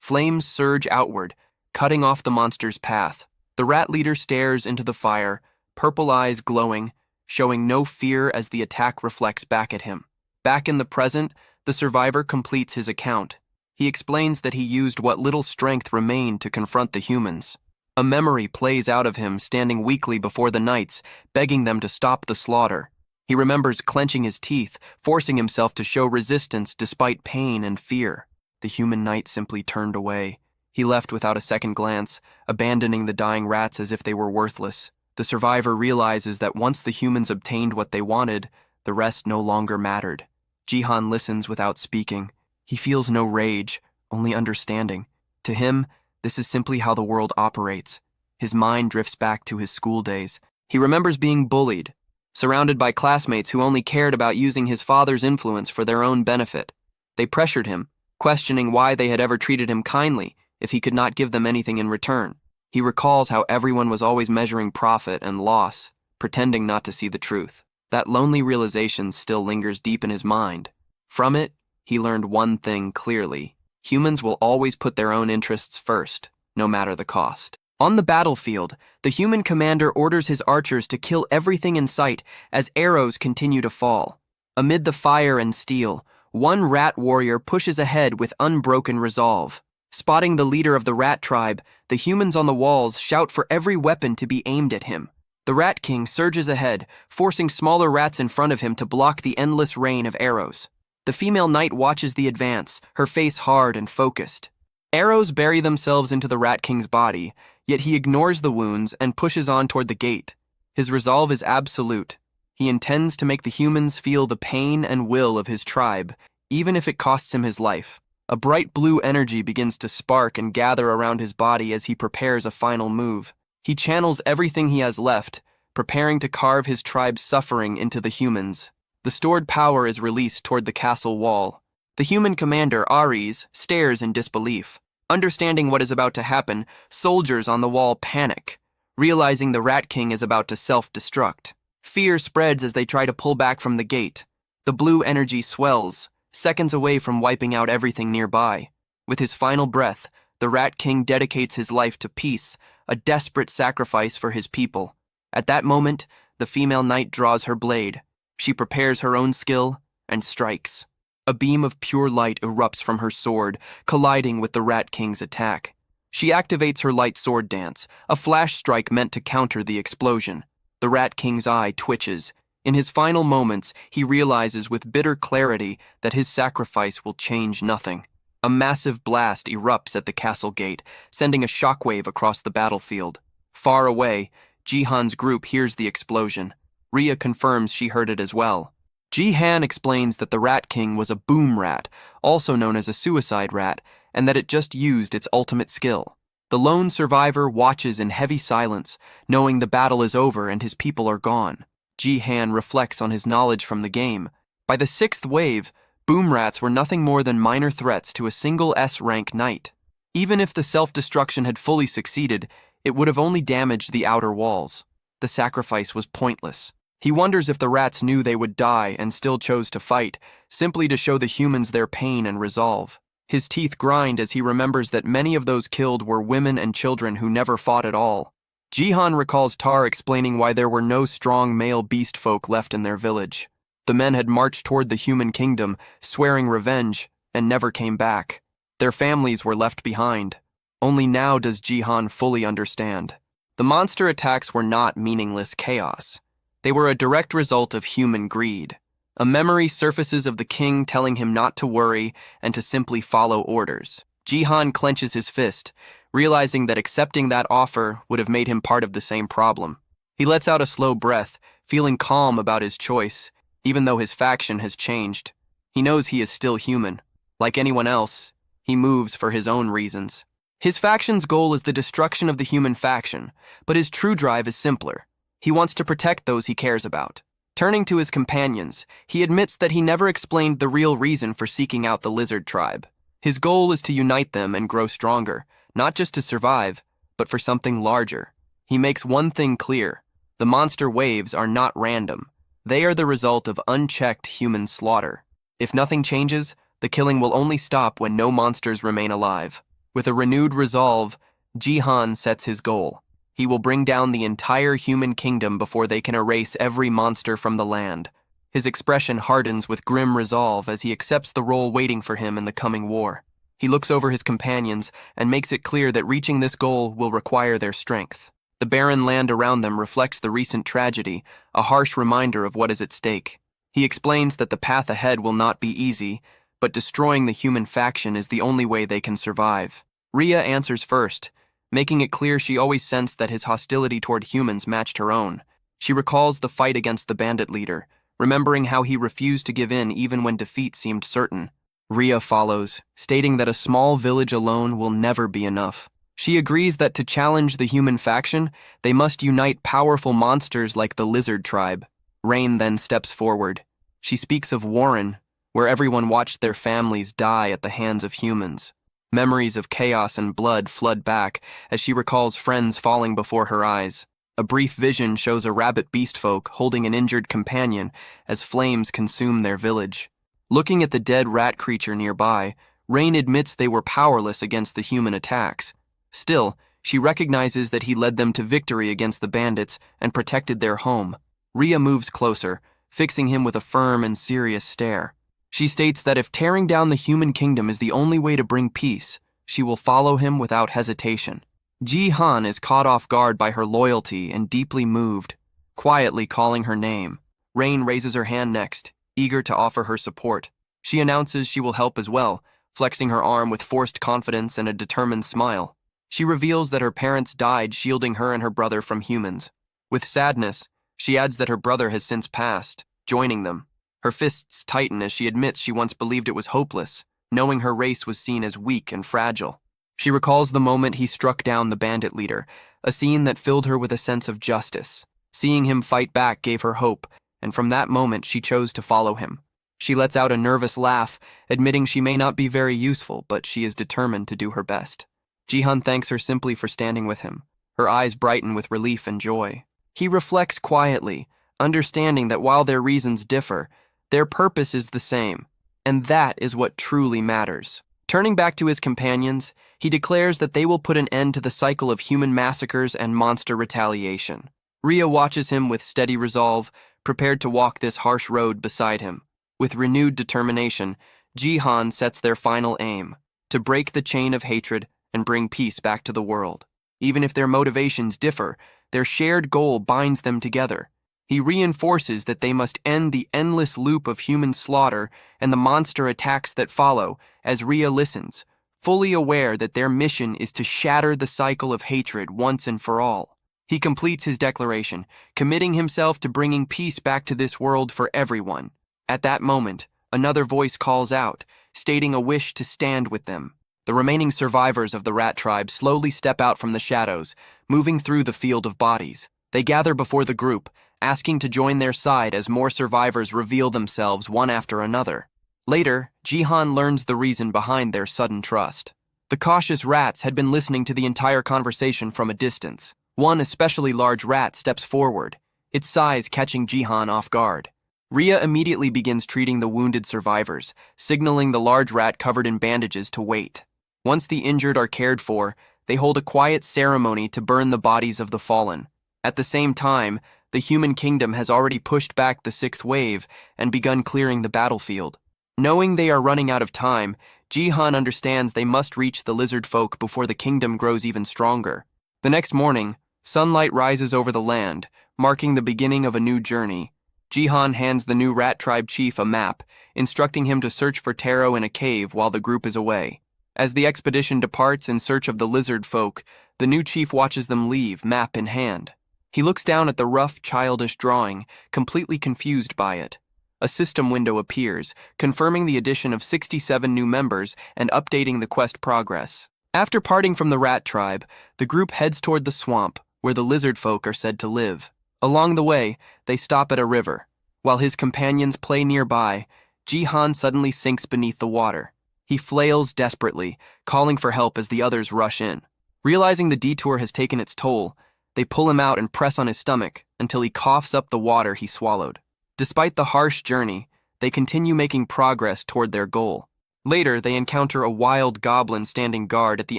Speaker 1: Flames surge outward, cutting off the monster's path. The rat leader stares into the fire, purple eyes glowing, showing no fear as the attack reflects back at him. Back in the present, the survivor completes his account. He explains that he used what little strength remained to confront the humans. A memory plays out of him standing weakly before the knights, begging them to stop the slaughter. He remembers clenching his teeth, forcing himself to show resistance despite pain and fear. The human knight simply turned away. He left without a second glance, abandoning the dying rats as if they were worthless. The survivor realizes that once the humans obtained what they wanted, the rest no longer mattered. Jihan listens without speaking. He feels no rage, only understanding. To him, this is simply how the world operates. His mind drifts back to his school days. He remembers being bullied, surrounded by classmates who only cared about using his father's influence for their own benefit. They pressured him, questioning why they had ever treated him kindly if he could not give them anything in return. He recalls how everyone was always measuring profit and loss, pretending not to see the truth. That lonely realization still lingers deep in his mind. From it, he learned one thing clearly. Humans will always put their own interests first, no matter the cost. On the battlefield, the human commander orders his archers to kill everything in sight as arrows continue to fall. Amid the fire and steel, one rat warrior pushes ahead with unbroken resolve. Spotting the leader of the rat tribe, the humans on the walls shout for every weapon to be aimed at him. The Rat King surges ahead, forcing smaller rats in front of him to block the endless rain of arrows. The female knight watches the advance, her face hard and focused. Arrows bury themselves into the Rat King's body, yet he ignores the wounds and pushes on toward the gate. His resolve is absolute. He intends to make the humans feel the pain and will of his tribe, even if it costs him his life. A bright blue energy begins to spark and gather around his body as he prepares a final move. He channels everything he has left, preparing to carve his tribe's suffering into the humans. The stored power is released toward the castle wall. The human commander, Ares, stares in disbelief. Understanding what is about to happen, soldiers on the wall panic, realizing the Rat King is about to self-destruct. Fear spreads as they try to pull back from the gate. The blue energy swells, seconds away from wiping out everything nearby. With his final breath, the Rat King dedicates his life to peace, a desperate sacrifice for his people. At that moment, the female knight draws her blade. She prepares her own skill and strikes. A beam of pure light erupts from her sword, colliding with the Rat King's attack. She activates her light sword dance, a flash strike meant to counter the explosion. The Rat King's eye twitches. In his final moments, he realizes with bitter clarity that his sacrifice will change nothing. A massive blast erupts at the castle gate, sending a shockwave across the battlefield. Far away, Jihan's group hears the explosion. Rhea confirms she heard it as well. Jihan explains that the Rat King was a boom rat, also known as a suicide rat, and that it just used its ultimate skill. The lone survivor watches in heavy silence, knowing the battle is over and his people are gone. Ji-han reflects on his knowledge from the game. By the 6th wave, boom rats were nothing more than minor threats to a single S-rank knight. Even if the self-destruction had fully succeeded, it would have only damaged the outer walls. The sacrifice was pointless. He wonders if the rats knew they would die and still chose to fight, simply to show the humans their pain and resolve. His teeth grind as he remembers that many of those killed were women and children who never fought at all. Ji-han recalls Tar explaining why there were no strong male beast folk left in their village. The men had marched toward the human kingdom, swearing revenge, and never came back. Their families were left behind. Only now does Ji-han fully understand. The monster attacks were not meaningless chaos. They were a direct result of human greed. A memory surfaces of the king telling him not to worry and to simply follow orders. Ji-han clenches his fist, realizing that accepting that offer would have made him part of the same problem. He lets out a slow breath, feeling calm about his choice, even though his faction has changed. He knows he is still human. Like anyone else, he moves for his own reasons. His faction's goal is the destruction of the human faction, but his true drive is simpler. He wants to protect those he cares about. Turning to his companions, he admits that he never explained the real reason for seeking out the lizard tribe. His goal is to unite them and grow stronger, not just to survive, but for something larger. He makes one thing clear: the monster waves are not random. They are the result of unchecked human slaughter. If nothing changes, the killing will only stop when no monsters remain alive. With a renewed resolve, Ji-han sets his goal. He will bring down the entire human kingdom before they can erase every monster from the land. His expression hardens with grim resolve as he accepts the role waiting for him in the coming war. He looks over his companions and makes it clear that reaching this goal will require their strength. The barren land around them reflects the recent tragedy, a harsh reminder of what is at stake. He explains that the path ahead will not be easy, but destroying the human faction is the only way they can survive. Rhea answers first, making it clear she always sensed that his hostility toward humans matched her own. She recalls the fight against the bandit leader, remembering how he refused to give in even when defeat seemed certain. Rhea follows, stating that a small village alone will never be enough. She agrees that to challenge the human faction, they must unite powerful monsters like the lizard tribe. Rain then steps forward. She speaks of Warren, where everyone watched their families die at the hands of humans. Memories of chaos and blood flood back as she recalls friends falling before her eyes. A brief vision shows a rabbit beast folk holding an injured companion as flames consume their village. Looking at the dead rat creature nearby, Rain admits they were powerless against the human attacks. Still, she recognizes that he led them to victory against the bandits and protected their home. Rhea moves closer, fixing him with a firm and serious stare. She states that if tearing down the human kingdom is the only way to bring peace, she will follow him without hesitation. Ji-han is caught off guard by her loyalty and deeply moved, quietly calling her name. Rain raises her hand next, eager to offer her support. She announces she will help as well, flexing her arm with forced confidence and a determined smile. She reveals that her parents died shielding her and her brother from humans. With sadness, she adds that her brother has since passed, joining them. Her fists tighten as she admits she once believed it was hopeless, knowing her race was seen as weak and fragile. She recalls the moment he struck down the bandit leader, a scene that filled her with a sense of justice. Seeing him fight back gave her hope, and from that moment she chose to follow him. She lets out a nervous laugh, admitting she may not be very useful, but she is determined to do her best. Ji-han thanks her simply for standing with him. Her eyes brighten with relief and joy. He reflects quietly, understanding that while their reasons differ, their purpose is the same, and that is what truly matters. Turning back to his companions, he declares that they will put an end to the cycle of human massacres and monster retaliation. Rhea watches him with steady resolve, prepared to walk this harsh road beside him. With renewed determination, Ji-han sets their final aim: to break the chain of hatred and bring peace back to the world. Even if their motivations differ, their shared goal binds them together. He reinforces that they must end the endless loop of human slaughter and the monster attacks that follow as Rhea listens, fully aware that their mission is to shatter the cycle of hatred once and for all. He completes his declaration, committing himself to bringing peace back to this world for everyone. At that moment, another voice calls out, stating a wish to stand with them. The remaining survivors of the rat tribe slowly step out from the shadows, moving through the field of bodies. They gather before the group, asking to join their side as more survivors reveal themselves one after another. Later, Jihan learns the reason behind their sudden trust. The cautious rats had been listening to the entire conversation from a distance. One especially large rat steps forward, its size catching Jihan off guard. Ria immediately begins treating the wounded survivors, signaling the large rat covered in bandages to wait. Once the injured are cared for, they hold a quiet ceremony to burn the bodies of the fallen. At the same time, the human kingdom has already pushed back the sixth wave and begun clearing the battlefield. Knowing they are running out of time, Jihan understands they must reach the lizard folk before the kingdom grows even stronger. The next morning, sunlight rises over the land, marking the beginning of a new journey. Jihan hands the new rat tribe chief a map, instructing him to search for taro in a cave while the group is away. As the expedition departs in search of the lizard folk, the new chief watches them leave, map in hand. He looks down at the rough, childish drawing, completely confused by it. A system window appears, confirming the addition of 67 new members and updating the quest progress. After parting from the rat tribe, the group heads toward the swamp, where the lizard folk are said to live. Along the way, they stop at a river. While his companions play nearby, Jihan suddenly sinks beneath the water. He flails desperately, calling for help as the others rush in. Realizing the detour has taken its toll, they pull him out and press on his stomach until he coughs up the water he swallowed. Despite the harsh journey, they continue making progress toward their goal. Later, they encounter a wild goblin standing guard at the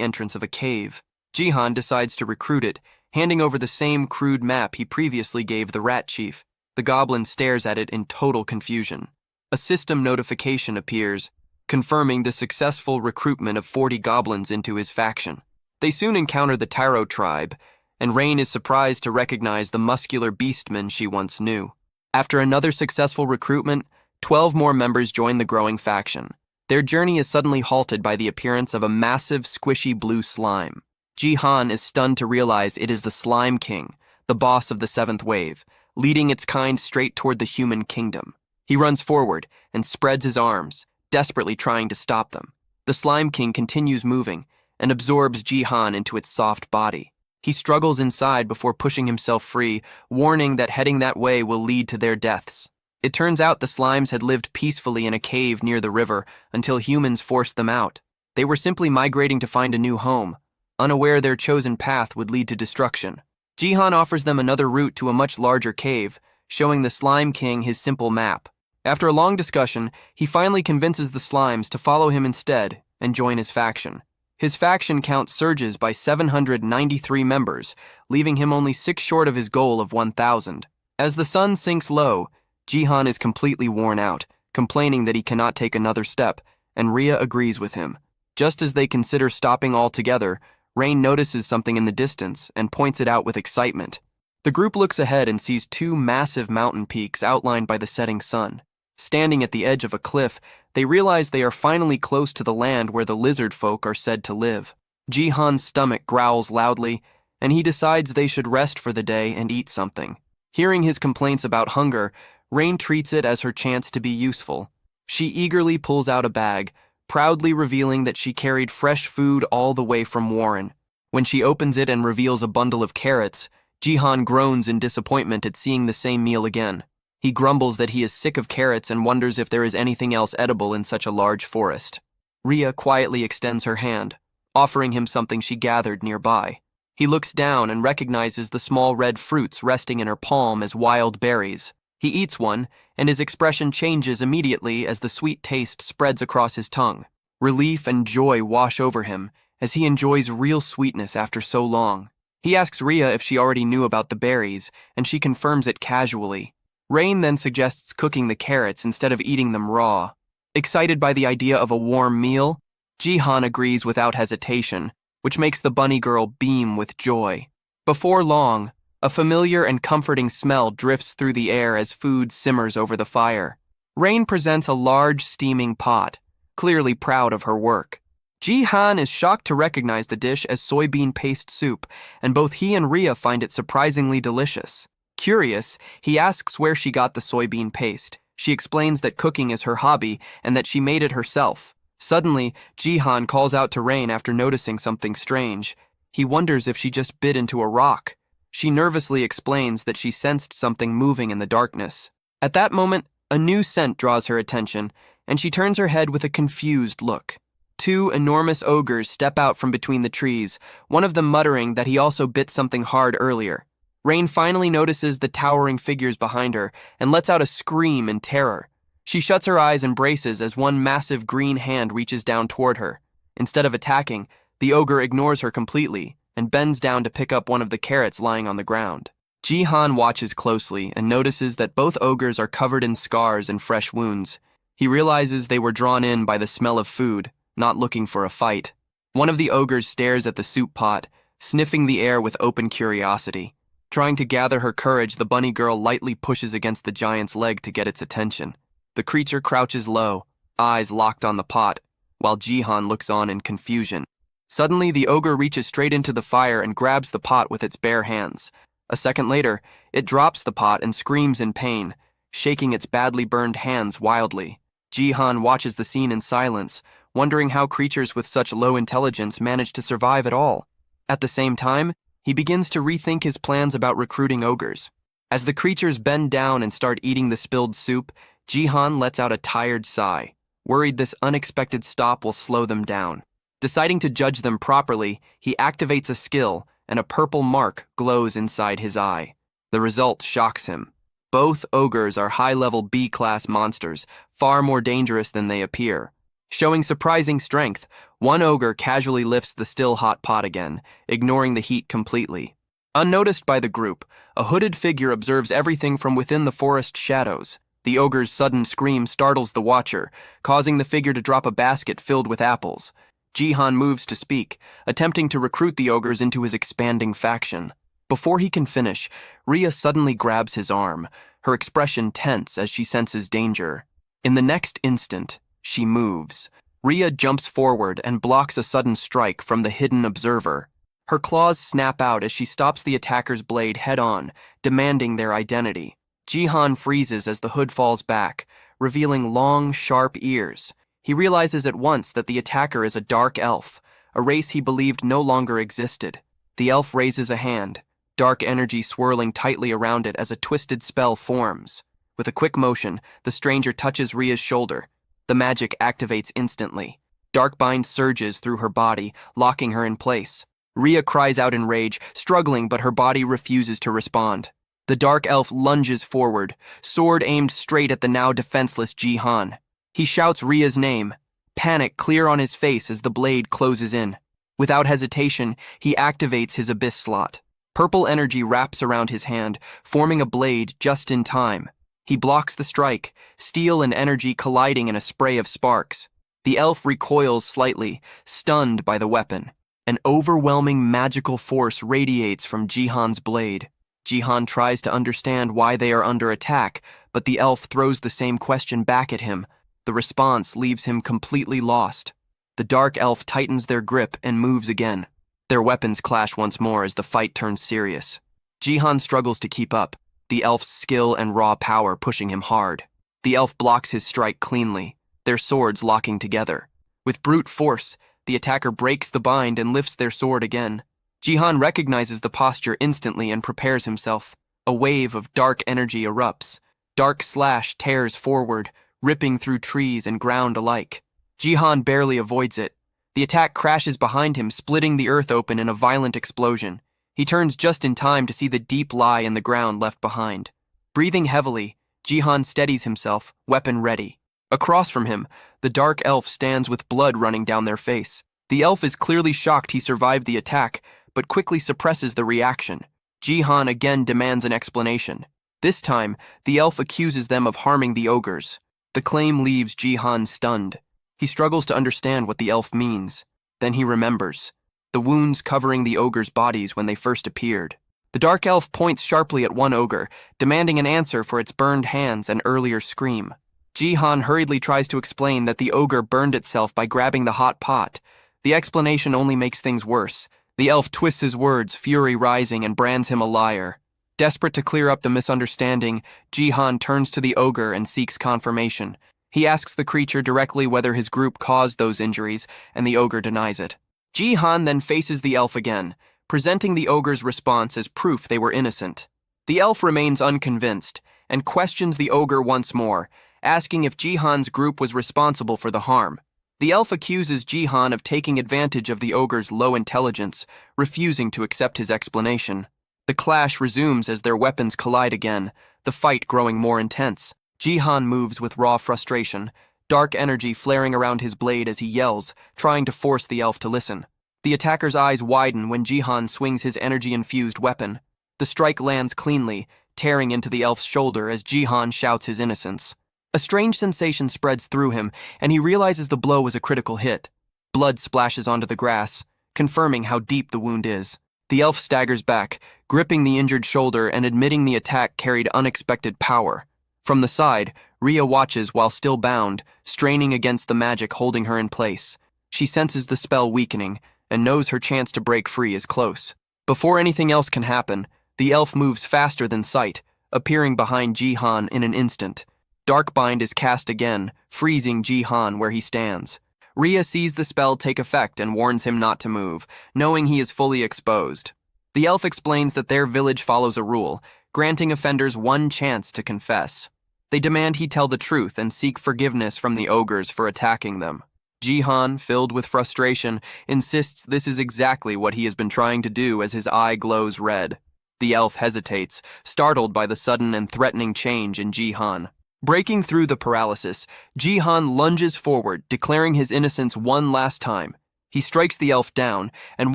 Speaker 1: entrance of a cave. Jihan decides to recruit it, handing over the same crude map he previously gave the rat chief. The goblin stares at it in total confusion. A system notification appears, confirming the successful recruitment of 40 goblins into his faction. They soon encounter the Taro tribe, and Rain is surprised to recognize the muscular beastmen she once knew. After another successful recruitment, 12 more members join the growing faction. Their journey is suddenly halted by the appearance of a massive, squishy blue slime. Jihan is stunned to realize it is the Slime King, the boss of the seventh wave, leading its kind straight toward the human kingdom. He runs forward and spreads his arms, desperately trying to stop them. The Slime King continues moving and absorbs Jihan into its soft body. He struggles inside before pushing himself free, warning that heading that way will lead to their deaths. It turns out the slimes had lived peacefully in a cave near the river until humans forced them out. They were simply migrating to find a new home, unaware their chosen path would lead to destruction. Jihan offers them another route to a much larger cave, showing the Slime King his simple map. After a long discussion, he finally convinces the slimes to follow him instead and join his faction. His faction count surges by 793 members, leaving him only 6 short of his goal of 1,000. As the sun sinks low, Jihan is completely worn out, complaining that he cannot take another step, and Ria agrees with him. Just as they consider stopping altogether, Rain notices something in the distance and points it out with excitement. The group looks ahead and sees 2 massive mountain peaks outlined by the setting sun. Standing at the edge of a cliff, they realize they are finally close to the land where the lizard folk are said to live. Jihan's stomach growls loudly, and he decides they should rest for the day and eat something. Hearing his complaints about hunger, Rain treats it as her chance to be useful. She eagerly pulls out a bag, proudly revealing that she carried fresh food all the way from Warren. When she opens it and reveals a bundle of carrots, Jihan groans in disappointment at seeing the same meal again. He grumbles that he is sick of carrots and wonders if there is anything else edible in such a large forest. Ria quietly extends her hand, offering him something she gathered nearby. He looks down and recognizes the small red fruits resting in her palm as wild berries. He eats one, and his expression changes immediately as the sweet taste spreads across his tongue. Relief and joy wash over him as he enjoys real sweetness after so long. He asks Ria if she already knew about the berries, and she confirms it casually. Rain then suggests cooking the carrots instead of eating them raw. Excited by the idea of a warm meal, Jihan agrees without hesitation, which makes the bunny girl beam with joy. Before long, a familiar and comforting smell drifts through the air as food simmers over the fire. Rain presents a large steaming pot, clearly proud of her work. Jihan is shocked to recognize the dish as soybean paste soup, and both he and Ria find it surprisingly delicious. Curious, he asks where she got the soybean paste. She explains that cooking is her hobby and that she made it herself. Suddenly, Jihan calls out to Rain after noticing something strange. He wonders if she just bit into a rock. She nervously explains that she sensed something moving in the darkness. At that moment, a new scent draws her attention, and she turns her head with a confused look. Two enormous ogres step out from between the trees, one of them muttering that he also bit something hard earlier. Rain finally notices the towering figures behind her and lets out a scream in terror. She shuts her eyes and braces as one massive green hand reaches down toward her. Instead of attacking, the ogre ignores her completely and bends down to pick up one of the carrots lying on the ground. Jihan watches closely and notices that both ogres are covered in scars and fresh wounds. He realizes they were drawn in by the smell of food, not looking for a fight. One of the ogres stares at the soup pot, sniffing the air with open curiosity. Trying to gather her courage, the bunny girl lightly pushes against the giant's leg to get its attention. The creature crouches low, eyes locked on the pot, while Jihan looks on in confusion. Suddenly, the ogre reaches straight into the fire and grabs the pot with its bare hands. A second later, it drops the pot and screams in pain, shaking its badly burned hands wildly. Jihan watches the scene in silence, wondering how creatures with such low intelligence manage to survive at all. At the same time, he begins to rethink his plans about recruiting ogres. As the creatures bend down and start eating the spilled soup, Jihan lets out a tired sigh, worried this unexpected stop will slow them down. Deciding to judge them properly, he activates a skill, and a purple mark glows inside his eye. The result shocks him. Both ogres are high-level B-class monsters, far more dangerous than they appear. Showing surprising strength, one ogre casually lifts the still hot pot again, ignoring the heat completely. Unnoticed by the group, a hooded figure observes everything from within the forest shadows. The ogre's sudden scream startles the watcher, causing the figure to drop a basket filled with apples. Jihan moves to speak, attempting to recruit the ogres into his expanding faction. Before he can finish, Rhea suddenly grabs his arm, her expression tense as she senses danger. In the next instant, she moves. Rhea jumps forward and blocks a sudden strike from the hidden observer. Her claws snap out as she stops the attacker's blade head-on, demanding their identity. Jihan freezes as the hood falls back, revealing long, sharp ears. He realizes at once that the attacker is a dark elf, a race he believed no longer existed. The elf raises a hand, dark energy swirling tightly around it as a twisted spell forms. With a quick motion, the stranger touches Rhea's shoulder. The magic activates instantly. Darkbind surges through her body, locking her in place. Rhea cries out in rage, struggling, but her body refuses to respond. The dark elf lunges forward, sword aimed straight at the now defenseless Jihan. He shouts Rhea's name, panic clear on his face as the blade closes in. Without hesitation, he activates his abyss slot. Purple energy wraps around his hand, forming a blade just in time. He blocks the strike, steel and energy colliding in a spray of sparks. The elf recoils slightly, stunned by the weapon. An overwhelming magical force radiates from Jihan's blade. Jihan tries to understand why they are under attack, but the elf throws the same question back at him. The response leaves him completely lost. The dark elf tightens their grip and moves again. Their weapons clash once more as the fight turns serious. Jihan struggles to keep up, the elf's skill and raw power pushing him hard. The elf blocks his strike cleanly, their swords locking together. With brute force, the attacker breaks the bind and lifts their sword again. Jihan recognizes the posture instantly and prepares himself. A wave of dark energy erupts. Dark slash tears forward, ripping through trees and ground alike. Jihan barely avoids it. The attack crashes behind him, splitting the earth open in a violent explosion. He turns just in time to see the deep lie in the ground left behind. Breathing heavily, Jihan steadies himself, weapon ready. Across from him, the dark elf stands with blood running down their face. The elf is clearly shocked he survived the attack, but quickly suppresses the reaction. Jihan again demands an explanation. This time, the elf accuses them of harming the ogres. The claim leaves Jihan stunned. He struggles to understand what the elf means. Then he remembers. The wounds covering the ogres' bodies when they first appeared. The dark elf points sharply at one ogre, demanding an answer for its burned hands and earlier scream. Jihan hurriedly tries to explain that the ogre burned itself by grabbing the hot pot. The explanation only makes things worse. The elf twists his words, fury rising, and brands him a liar. Desperate to clear up the misunderstanding, Jihan turns to the ogre and seeks confirmation. He asks the creature directly whether his group caused those injuries, and the ogre denies it. Jihan then faces the elf again, presenting the ogre's response as proof they were innocent. The elf remains unconvinced and questions the ogre once more, asking if Jihan's group was responsible for the harm. The elf accuses Jihan of taking advantage of the ogre's low intelligence, refusing to accept his explanation. The clash resumes as their weapons collide again, the fight growing more intense. Jihan moves with raw frustration, dark energy flaring around his blade as he yells, trying to force the elf to listen. The attacker's eyes widen when Jihan swings his energy-infused weapon. The strike lands cleanly, tearing into the elf's shoulder as Jihan shouts his innocence. A strange sensation spreads through him, and he realizes the blow was a critical hit. Blood splashes onto the grass, confirming how deep the wound is. The elf staggers back, gripping the injured shoulder and admitting the attack carried unexpected power. From the side, Rhea watches while still bound, straining against the magic holding her in place. She senses the spell weakening and knows her chance to break free is close. Before anything else can happen, the elf moves faster than sight, appearing behind Jihan in an instant. Darkbind is cast again, freezing Jihan where he stands. Rhea sees the spell take effect and warns him not to move, knowing he is fully exposed. The elf explains that their village follows a rule, granting offenders one chance to confess. They demand he tell the truth and seek forgiveness from the ogres for attacking them. Jihan, filled with frustration, insists this is exactly what he has been trying to do as his eye glows red. The elf hesitates, startled by the sudden and threatening change in Jihan. Breaking through the paralysis, Jihan lunges forward, declaring his innocence one last time. He strikes the elf down, and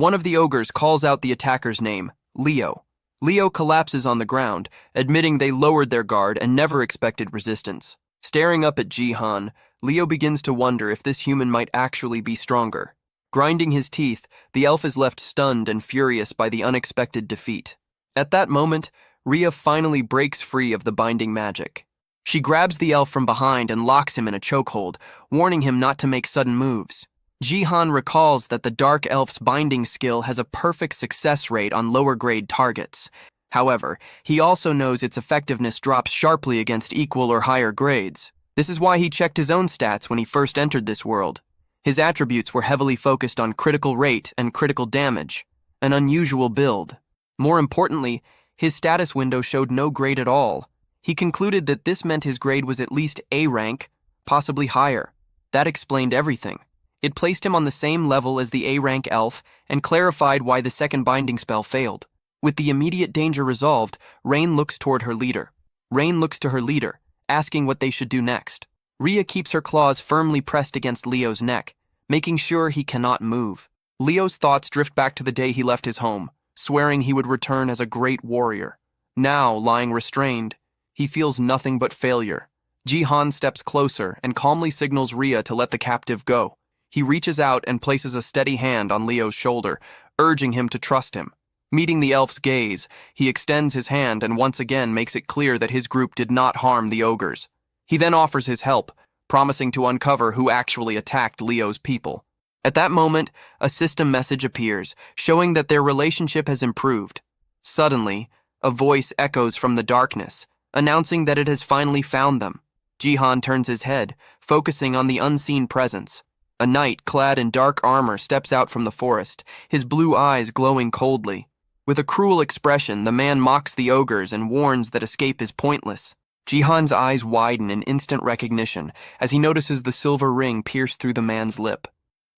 Speaker 1: one of the ogres calls out the attacker's name, Leo. Leo collapses on the ground, admitting they lowered their guard and never expected resistance. Staring up at Jihan, Leo begins to wonder if this human might actually be stronger. Grinding his teeth, the elf is left stunned and furious by the unexpected defeat. At that moment, Rhea finally breaks free of the binding magic. She grabs the elf from behind and locks him in a chokehold, warning him not to make sudden moves. Jihan recalls that the dark elf's binding skill has a perfect success rate on lower-grade targets. However, he also knows its effectiveness drops sharply against equal or higher grades. This is why he checked his own stats when he first entered this world. His attributes were heavily focused on critical rate and critical damage, an unusual build. More importantly, his status window showed no grade at all. He concluded that this meant his grade was at least A rank, possibly higher. That explained everything. It placed him on the same level as the A-rank elf and clarified why the second binding spell failed. With the immediate danger resolved, Rain looks toward her leader. Rain looks to her leader, asking what they should do next. Rhea keeps her claws firmly pressed against Leo's neck, making sure he cannot move. Leo's thoughts drift back to the day he left his home, swearing he would return as a great warrior. Now, lying restrained, he feels nothing but failure. Jihan steps closer and calmly signals Rhea to let the captive go. He reaches out and places a steady hand on Leo's shoulder, urging him to trust him. Meeting the elf's gaze, he extends his hand and once again makes it clear that his group did not harm the ogres. He then offers his help, promising to uncover who actually attacked Leo's people. At that moment, a system message appears, showing that their relationship has improved. Suddenly, a voice echoes from the darkness, announcing that it has finally found them. Jihan turns his head, focusing on the unseen presence. A knight clad in dark armor steps out from the forest, his blue eyes glowing coldly. With a cruel expression, the man mocks the ogres and warns that escape is pointless. Jihan's eyes widen in instant recognition as he notices the silver ring pierce through the man's lip.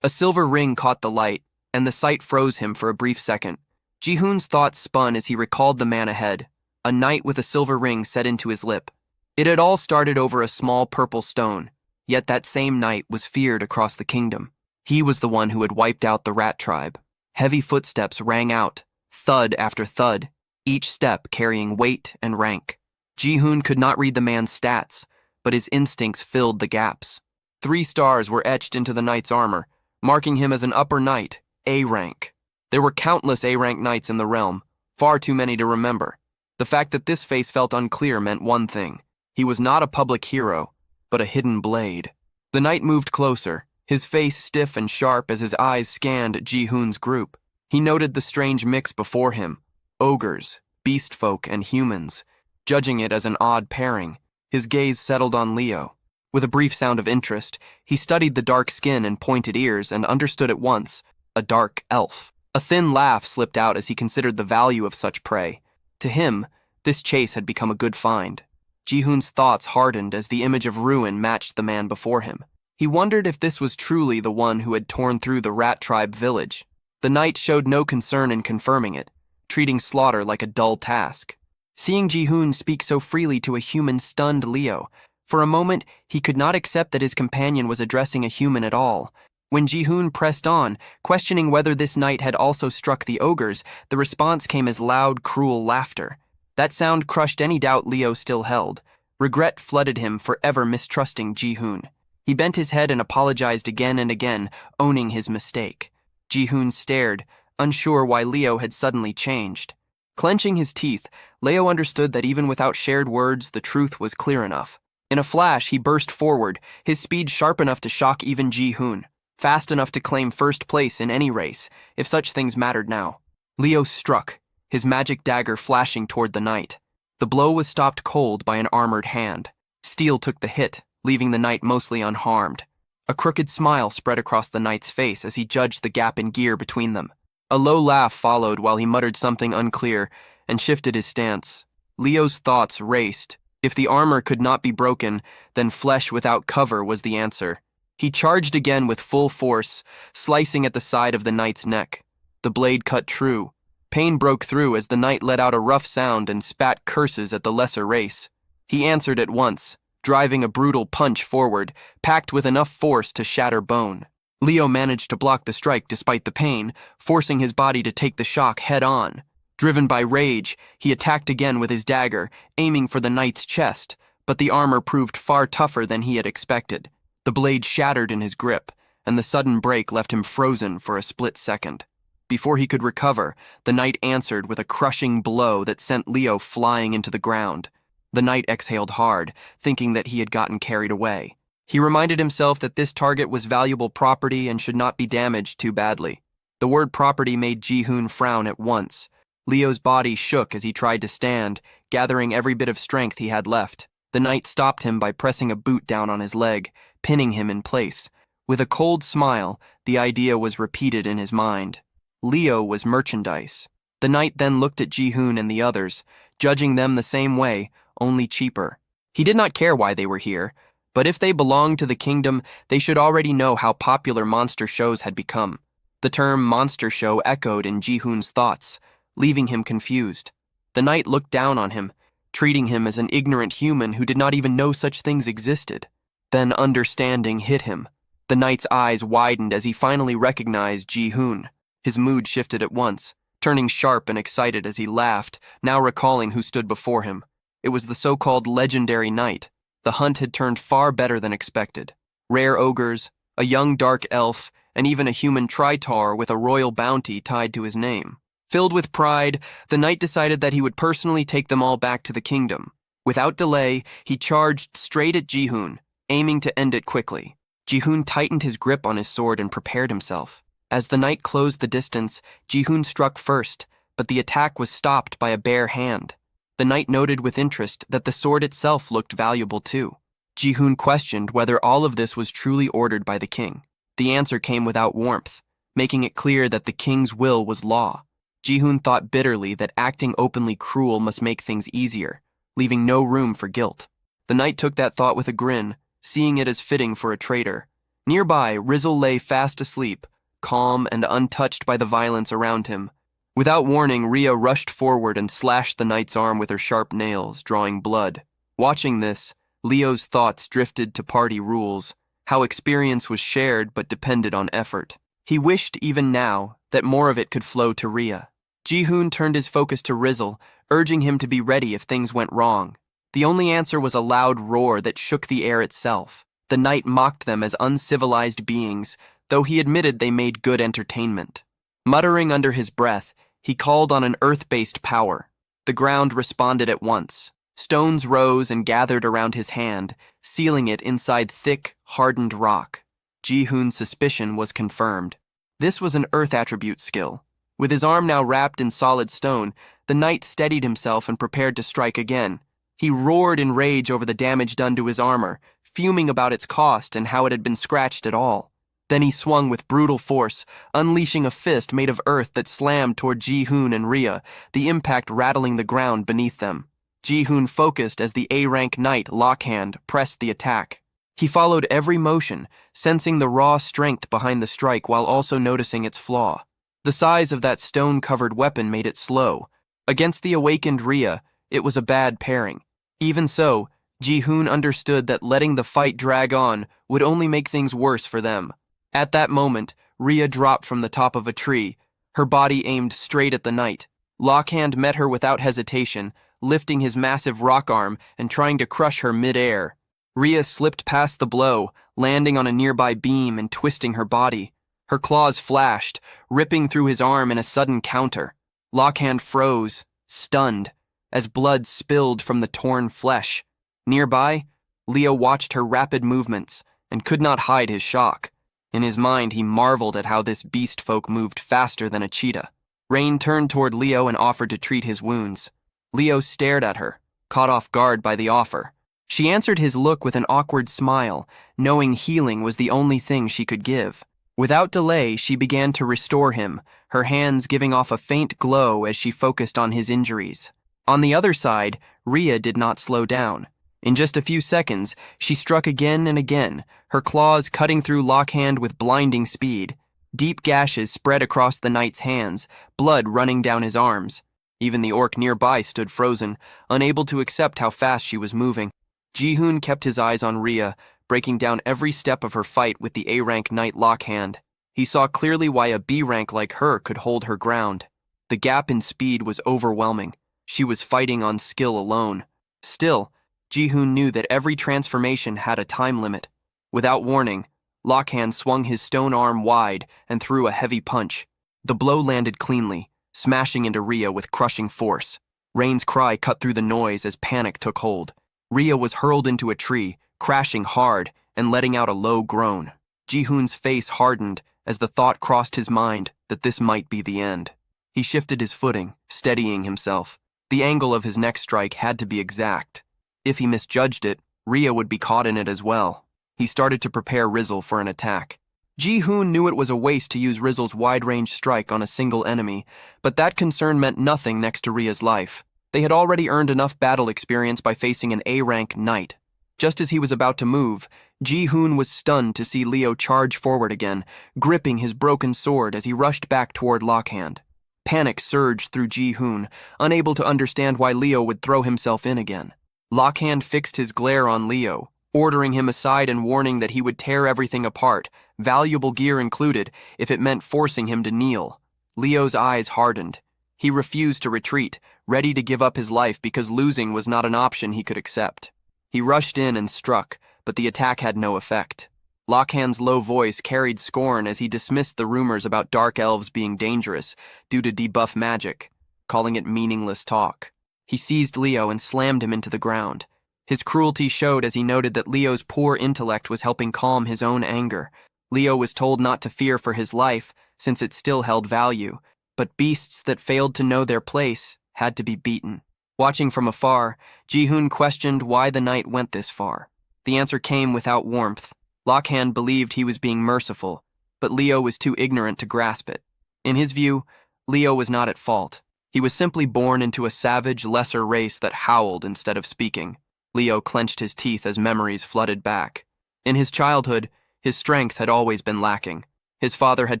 Speaker 1: A silver ring caught the light, and the sight froze him for a brief second. Jihoon's thoughts spun as he recalled the man ahead, a knight with a silver ring set into his lip. It had all started over a small purple stone, yet that same knight was feared across the kingdom. He was the one who had wiped out the rat tribe. Heavy footsteps rang out, thud after thud, each step carrying weight and rank. Jihoon could not read the man's stats, but his instincts filled the gaps. 3 stars were etched into the knight's armor, marking him as an upper knight, A rank. There were countless A-rank knights in the realm, far too many to remember. The fact that this face felt unclear meant one thing. He was not a public hero, but a hidden blade. The knight moved closer, his face stiff and sharp as his eyes scanned Jihoon's group. He noted the strange mix before him, ogres, beast folk, and humans. Judging it as an odd pairing, his gaze settled on Leo. With a brief sound of interest, he studied the dark skin and pointed ears and understood at once, a dark elf. A thin laugh slipped out as he considered the value of such prey. To him, this chase had become a good find. Ji-hoon's thoughts hardened as the image of ruin matched the man before him. He wondered if this was truly the one who had torn through the rat tribe village. The knight showed no concern in confirming it, treating slaughter like a dull task. Seeing Ji-hoon speak so freely to a human stunned Leo. For a moment, he could not accept that his companion was addressing a human at all. When Ji-hoon pressed on, questioning whether this knight had also struck the ogres, the response came as loud, cruel laughter. That sound crushed any doubt Leo still held. Regret flooded him, forever mistrusting Ji-hoon. He bent his head and apologized again and again, owning his mistake. Ji-hoon stared, unsure why Leo had suddenly changed. Clenching his teeth, Leo understood that even without shared words, the truth was clear enough. In a flash, he burst forward, his speed sharp enough to shock even Ji-hoon, fast enough to claim first place in any race, if such things mattered now. Leo struck, his magic dagger flashing toward the knight. The blow was stopped cold by an armored hand. Steel took the hit, leaving the knight mostly unharmed. A crooked smile spread across the knight's face as he judged the gap in gear between them. A low laugh followed while he muttered something unclear and shifted his stance. Leo's thoughts raced. If the armor could not be broken, then flesh without cover was the answer. He charged again with full force, slicing at the side of the knight's neck. The blade cut true. Pain broke through as the knight let out a rough sound and spat curses at the lesser race. He answered at once, driving a brutal punch forward, packed with enough force to shatter bone. Leo managed to block the strike despite the pain, forcing his body to take the shock head-on. Driven by rage, he attacked again with his dagger, aiming for the knight's chest, but the armor proved far tougher than he had expected. The blade shattered in his grip, and the sudden break left him frozen for a split second. Before he could recover, the knight answered with a crushing blow that sent Leo flying into the ground. The knight exhaled hard, thinking that he had gotten carried away. He reminded himself that this target was valuable property and should not be damaged too badly. The word property made Ji-hoon frown at once. Leo's body shook as he tried to stand, gathering every bit of strength he had left. The knight stopped him by pressing a boot down on his leg, pinning him in place. With a cold smile, the idea was repeated in his mind. Leo was merchandise. The knight then looked at Ji-hoon and the others, judging them the same way, only cheaper. He did not care why they were here, but if they belonged to the kingdom, they should already know how popular monster shows had become. The term monster show echoed in Ji-hoon's thoughts, leaving him confused. The knight looked down on him, treating him as an ignorant human who did not even know such things existed. Then understanding hit him. The knight's eyes widened as he finally recognized Ji-hoon. His mood shifted at once, turning sharp and excited as he laughed, now recalling who stood before him. It was the so-called legendary knight. The hunt had turned far better than expected. Rare ogres, a young dark elf, and even a human tritar with a royal bounty tied to his name. Filled with pride, the knight decided that he would personally take them all back to the kingdom. Without delay, he charged straight at Ji-hoon, aiming to end it quickly. Ji-hoon tightened his grip on his sword and prepared himself. As the knight closed the distance, Ji-hoon struck first, but the attack was stopped by a bare hand. The knight noted with interest that the sword itself looked valuable too. Ji-hoon questioned whether all of this was truly ordered by the king. The answer came without warmth, making it clear that the king's will was law. Ji-hoon thought bitterly that acting openly cruel must make things easier, leaving no room for guilt. The knight took that thought with a grin, seeing it as fitting for a traitor. Nearby, Rizzle lay fast asleep, calm and untouched by the violence around him. Without warning, Rhea rushed forward and slashed the knight's arm with her sharp nails, drawing blood. Watching this, Leo's thoughts drifted to party rules, how experience was shared but depended on effort. He wished, even now, that more of it could flow to Rhea. Ji-hoon turned his focus to Rizzle, urging him to be ready if things went wrong. The only answer was a loud roar that shook the air itself. The knight mocked them as uncivilized beings, though he admitted they made good entertainment. Muttering under his breath, he called on an earth-based power. The ground responded at once. Stones rose and gathered around his hand, sealing it inside thick, hardened rock. Ji-hoon's suspicion was confirmed. This was an earth attribute skill. With his arm now wrapped in solid stone, the knight steadied himself and prepared to strike again. He roared in rage over the damage done to his armor, fuming about its cost and how it had been scratched at all. Then he swung with brutal force, unleashing a fist made of earth that slammed toward Ji-hoon and Rhea, the impact rattling the ground beneath them. Ji-hoon focused as the A-rank knight, Lockhand, pressed the attack. He followed every motion, sensing the raw strength behind the strike while also noticing its flaw. The size of that stone-covered weapon made it slow. Against the awakened Rhea, it was a bad pairing. Even so, Ji-hoon understood that letting the fight drag on would only make things worse for them. At that moment, Rhea dropped from the top of a tree, her body aimed straight at the knight. Lockhand met her without hesitation, lifting his massive rock arm and trying to crush her mid-air. Rhea slipped past the blow, landing on a nearby beam and twisting her body. Her claws flashed, ripping through his arm in a sudden counter. Lockhand froze, stunned, as blood spilled from the torn flesh. Nearby, Leo watched her rapid movements and could not hide his shock. In his mind, he marveled at how this beast folk moved faster than a cheetah. Rain turned toward Leo and offered to treat his wounds. Leo stared at her, caught off guard by the offer. She answered his look with an awkward smile, knowing healing was the only thing she could give. Without delay, she began to restore him, her hands giving off a faint glow as she focused on his injuries. On the other side, Rhea did not slow down. In just a few seconds, she struck again and again, her claws cutting through Lockhand with blinding speed. Deep gashes spread across the knight's hands, blood running down his arms. Even the orc nearby stood frozen, unable to accept how fast she was moving. Ji-hoon kept his eyes on Rhea, breaking down every step of her fight with the A-rank knight Lockhand. He saw clearly why a B-rank like her could hold her ground. The gap in speed was overwhelming. She was fighting on skill alone. Still, Ji-hoon knew that every transformation had a time limit. Without warning, Lockhand swung his stone arm wide and threw a heavy punch. The blow landed cleanly, smashing into Rhea with crushing force. Rain's cry cut through the noise as panic took hold. Rhea was hurled into a tree, crashing hard and letting out a low groan. Ji-hoon's face hardened as the thought crossed his mind that this might be the end. He shifted his footing, steadying himself. The angle of his next strike had to be exact. If he misjudged it, Rhea would be caught in it as well. He started to prepare Rizzle for an attack. Ji-hoon knew it was a waste to use Rizzle's wide-range strike on a single enemy, but that concern meant nothing next to Rhea's life. They had already earned enough battle experience by facing an A-rank knight. Just as he was about to move, Ji-hoon was stunned to see Leo charge forward again, gripping his broken sword as he rushed back toward Lockhand. Panic surged through Ji-hoon, unable to understand why Leo would throw himself in again. Lockhand fixed his glare on Leo, ordering him aside and warning that he would tear everything apart, valuable gear included, if it meant forcing him to kneel. Leo's eyes hardened. He refused to retreat, ready to give up his life because losing was not an option he could accept. He rushed in and struck, but the attack had no effect. Lockhand's low voice carried scorn as he dismissed the rumors about dark elves being dangerous due to debuff magic, calling it meaningless talk. He seized Leo and slammed him into the ground. His cruelty showed as he noted that Leo's poor intellect was helping calm his own anger. Leo was told not to fear for his life, since it still held value, but beasts that failed to know their place had to be beaten. Watching from afar, Ji-hoon questioned why the knight went this far. The answer came without warmth. Lockhand believed he was being merciful, but Leo was too ignorant to grasp it. In his view, Leo was not at fault. He was simply born into a savage, lesser race that howled instead of speaking. Leo clenched his teeth as memories flooded back. In his childhood, his strength had always been lacking. His father had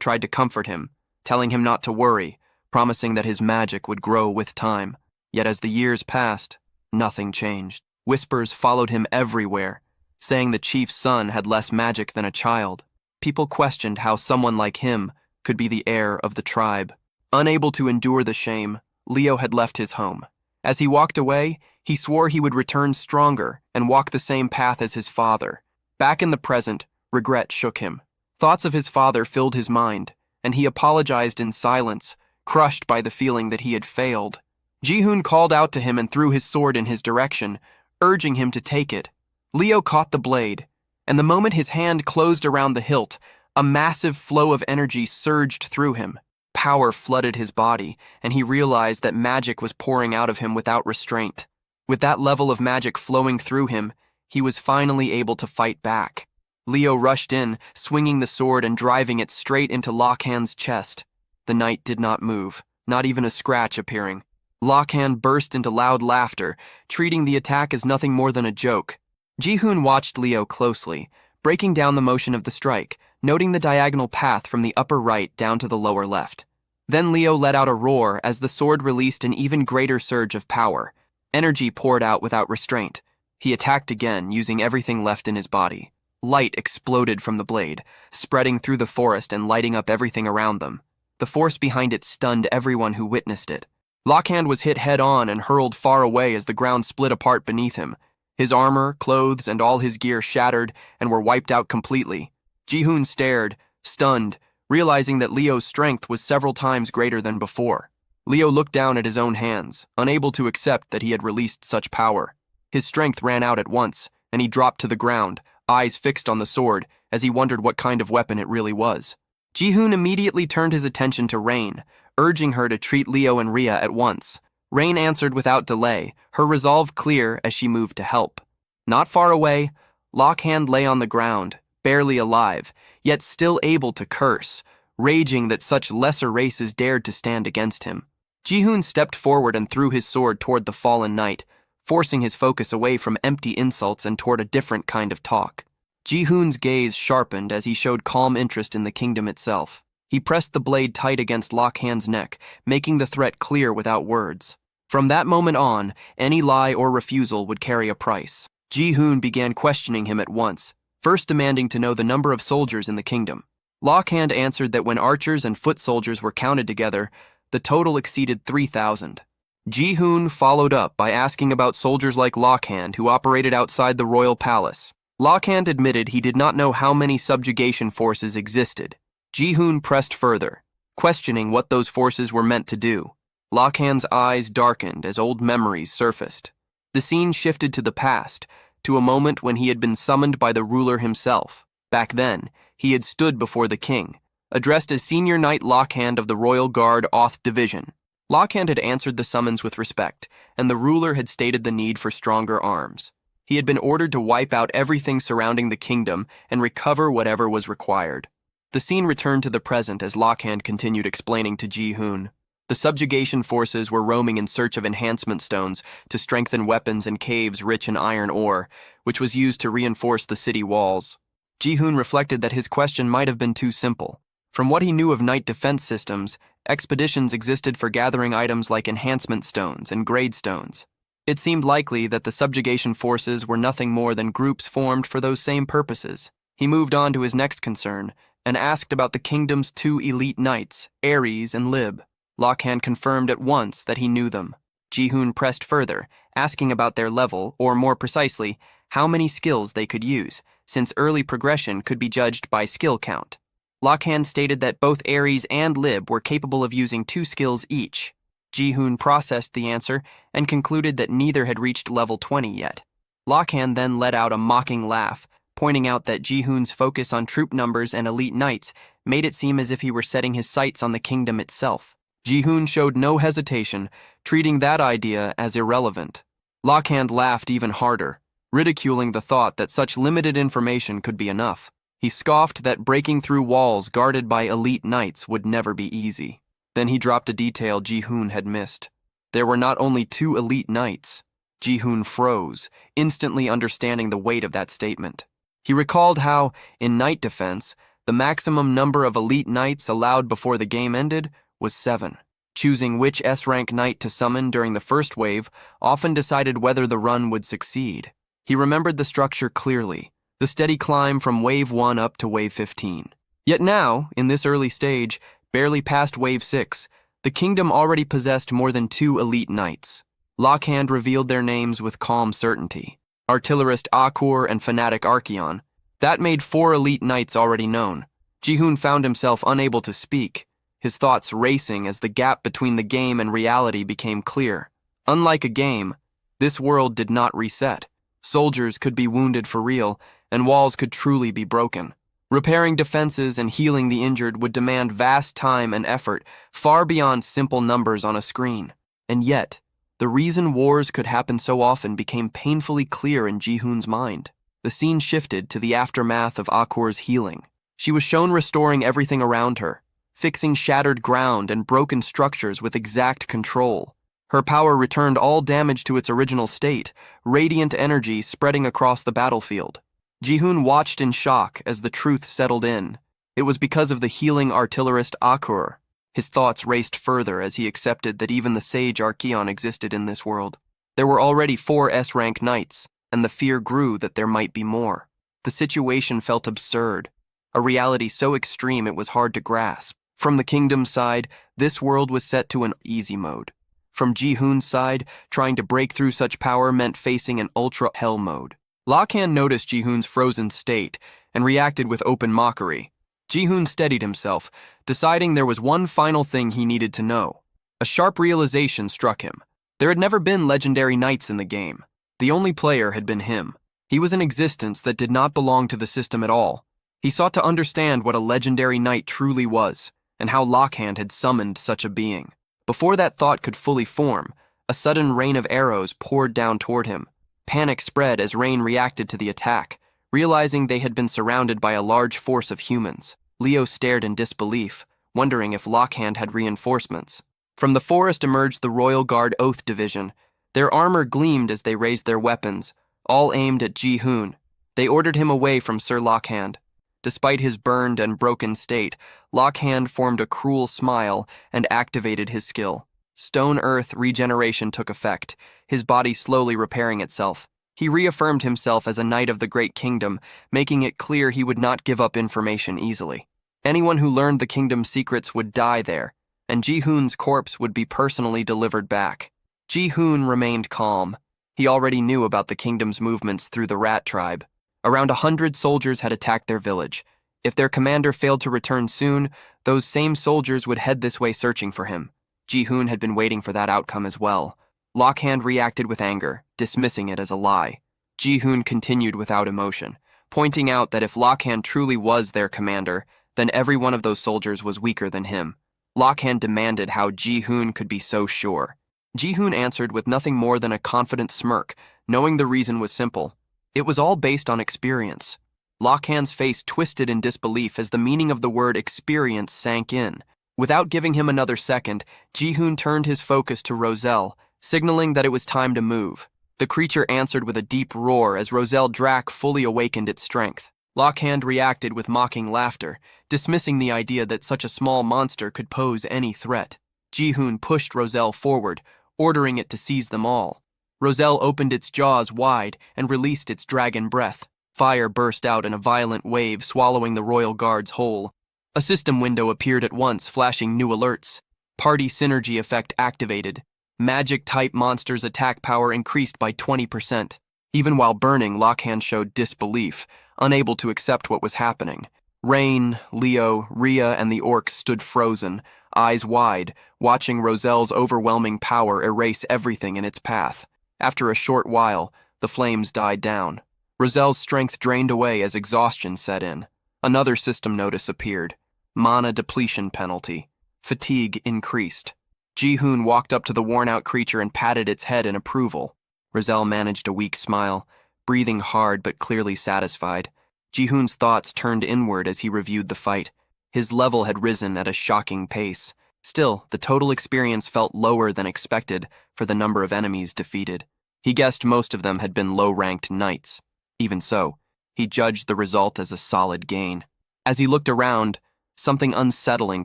Speaker 1: tried to comfort him, telling him not to worry, promising that his magic would grow with time. Yet as the years passed, nothing changed. Whispers followed him everywhere, saying the chief's son had less magic than a child. People questioned how someone like him could be the heir of the tribe. Unable to endure the shame, Leo had left his home. As he walked away, he swore he would return stronger and walk the same path as his father. Back in the present, regret shook him. Thoughts of his father filled his mind, and he apologized in silence, crushed by the feeling that he had failed. Ji-hoon called out to him and threw his sword in his direction, urging him to take it. Leo caught the blade, and the moment his hand closed around the hilt, a massive flow of energy surged through him. Power flooded his body, and he realized that magic was pouring out of him without restraint. With that level of magic flowing through him, He was finally able to fight back. Leo rushed in, swinging the sword and driving it straight into Lockhand's chest. The knight did not move, not even a scratch appearing. Lockhand burst into loud laughter, treating the attack as nothing more than a joke. Ji-hoon watched Leo closely, breaking down the motion of the strike, noting the diagonal path from the upper right down to the lower left. Then Leo let out a roar as the sword released an even greater surge of power. Energy poured out without restraint. He attacked again, using everything left in his body. Light exploded from the blade, spreading through the forest and lighting up everything around them. The force behind it stunned everyone who witnessed it. Lockhand was hit head-on and hurled far away as the ground split apart beneath him. His armor, clothes, and all his gear shattered and were wiped out completely. Ji-hoon stared, stunned, realizing that Leo's strength was several times greater than before. Leo looked down at his own hands, unable to accept that he had released such power. His strength ran out at once, and he dropped to the ground, eyes fixed on the sword, as he wondered what kind of weapon it really was. Ji-hoon immediately turned his attention to Rain, urging her to treat Leo and Rhea at once. Rain answered without delay, her resolve clear as she moved to help. Not far away, Lockhand lay on the ground, barely alive, yet still able to curse, raging that such lesser races dared to stand against him. Ji-hoon stepped forward and threw his sword toward the fallen knight, forcing his focus away from empty insults and toward a different kind of talk. Ji-hoon's gaze sharpened as he showed calm interest in the kingdom itself. He pressed the blade tight against Lockhand's neck, making the threat clear without words. From that moment on, any lie or refusal would carry a price. Ji-hoon began questioning him at once, first demanding to know the number of soldiers in the kingdom. Lockhand answered that when archers and foot soldiers were counted together, the total exceeded 3,000. Ji-hoon followed up by asking about soldiers like Lockhand who operated outside the royal palace. Lockhand admitted he did not know how many subjugation forces existed. Ji-hoon pressed further, questioning what those forces were meant to do. Lockhand's eyes darkened as old memories surfaced. The scene shifted to the past, to a moment when he had been summoned by the ruler himself. Back then, he had stood before the king, addressed as Senior Knight Lockhand of the Royal Guard Oth Division. Lockhand had answered the summons with respect, and the ruler had stated the need for stronger arms. He had been ordered to wipe out everything surrounding the kingdom and recover whatever was required. The scene returned to the present as Lockhand continued explaining to Ji-hoon. The subjugation forces were roaming in search of enhancement stones to strengthen weapons and caves rich in iron ore, which was used to reinforce the city walls. Ji-hoon reflected that his question might have been too simple. From what he knew of knight defense systems, expeditions existed for gathering items like enhancement stones and grade stones. It seemed likely that the subjugation forces were nothing more than groups formed for those same purposes. He moved on to his next concern and asked about the kingdom's two elite knights, Ares and Lib. Lockhand confirmed at once that he knew them. Ji-hoon pressed further, asking about their level, or more precisely, how many skills they could use, since early progression could be judged by skill count. Lockhand stated that both Ares and Lib were capable of using 2 skills each. Ji-hoon processed the answer and concluded that neither had reached level 20 yet. Lockhand then let out a mocking laugh, pointing out that Ji-hoon's focus on troop numbers and elite knights made it seem as if he were setting his sights on the kingdom itself. Ji-hoon showed no hesitation, treating that idea as irrelevant. Lockhand laughed even harder, ridiculing the thought that such limited information could be enough. He scoffed that breaking through walls guarded by elite knights would never be easy. Then he dropped a detail Ji-hoon had missed. There were not only 2 elite knights. Ji-hoon froze, instantly understanding the weight of that statement. He recalled how, in knight defense, the maximum number of elite knights allowed before the game ended was 7. Choosing which S-rank knight to summon during the first wave often decided whether the run would succeed. He remembered the structure clearly, the steady climb from Wave 1 up to Wave 15. Yet now, in this early stage, barely past Wave 6, the kingdom already possessed more than 2 elite knights. Lockhand revealed their names with calm certainty. Artillerist Akur and Fanatic Archeon. That made 4 elite knights already known. Ji-hoon found himself unable to speak, his thoughts racing as the gap between the game and reality became clear. Unlike a game, this world did not reset. Soldiers could be wounded for real, and walls could truly be broken. Repairing defenses and healing the injured would demand vast time and effort, far beyond simple numbers on a screen. And yet, The reason wars could happen so often became painfully clear in Ji-hoon's mind. The scene shifted to the aftermath of Akor's healing. She was shown restoring everything around her, fixing shattered ground and broken structures with exact control. Her power returned all damage to its original state, radiant energy spreading across the battlefield. Ji-hoon watched in shock as the truth settled in. It was because of the healing artillerist Akor. His thoughts raced further as he accepted that even the sage Archeon existed in this world. There were already 4 S-rank knights, and the fear grew that there might be more. The situation felt absurd, a reality so extreme it was hard to grasp. From the kingdom's side, this world was set to an easy mode. From Ji-hoon's side, trying to break through such power meant facing an ultra-hell mode. Lakhan noticed Ji-hoon's frozen state and reacted with open mockery. Ji-hoon steadied himself, deciding there was one final thing he needed to know. A sharp realization struck him. There had never been legendary knights in the game. The only player had been him. He was an existence that did not belong to the system at all. He sought to understand what a legendary knight truly was, and how Lakhan had summoned such a being. Before that thought could fully form, a sudden rain of arrows poured down toward him. Panic spread as Rain reacted to the attack. Realizing they had been surrounded by a large force of humans, Leo stared in disbelief, wondering if Lakhan had reinforcements. From the forest emerged the Royal Guard Oath Division. Their armor gleamed as they raised their weapons, all aimed at Ji-hoon. They ordered him away from Sir Lakhan. Despite his burned and broken state, Lakhan formed a cruel smile and activated his skill. Stone Earth regeneration took effect, his body slowly repairing itself. He reaffirmed himself as a knight of the Great Kingdom, making it clear he would not give up information easily. Anyone who learned the kingdom's secrets would die there, and Ji-hoon's corpse would be personally delivered back. Ji-hoon remained calm. He already knew about the kingdom's movements through the Rat Tribe. Around 100 soldiers had attacked their village. If their commander failed to return soon, those same soldiers would head this way searching for him. Ji-hoon had been waiting for that outcome as well. Lakhan reacted with anger, dismissing it as a lie. Ji-hoon continued without emotion, pointing out that if Lakhan truly was their commander, then every one of those soldiers was weaker than him. Lakhan demanded how Ji-hoon could be so sure. Ji-hoon answered with nothing more than a confident smirk, knowing the reason was simple. It was all based on experience. Lakhan's face twisted in disbelief as the meaning of the word experience sank in. Without giving him another second, Ji-hoon turned his focus to Roselle, signaling that it was time to move. The creature answered with a deep roar as Roselle Drac fully awakened its strength. Lakhan reacted with mocking laughter, dismissing the idea that such a small monster could pose any threat. Ji-hoon pushed Roselle forward, ordering it to seize them all. Roselle opened its jaws wide and released its dragon breath. Fire burst out in a violent wave, swallowing the Royal Guards whole. A system window appeared at once, flashing new alerts. Party synergy effect activated. Magic-type monsters' attack power increased by 20%. Even while burning, Lakhan showed disbelief, unable to accept what was happening. Rain, Leo, Rhea, and the orcs stood frozen, eyes wide, watching Roselle's overwhelming power erase everything in its path. After a short while, the flames died down. Roselle's strength drained away as exhaustion set in. Another system notice appeared. Mana depletion penalty. Fatigue increased. Ji-hoon walked up to the worn-out creature and patted its head in approval. Roselle managed a weak smile, breathing hard but clearly satisfied. Ji-hoon's thoughts turned inward as he reviewed the fight. His level had risen at a shocking pace. Still, the total experience felt lower than expected for the number of enemies defeated. He guessed most of them had been low-ranked knights. Even so, he judged the result as a solid gain. As he looked around, something unsettling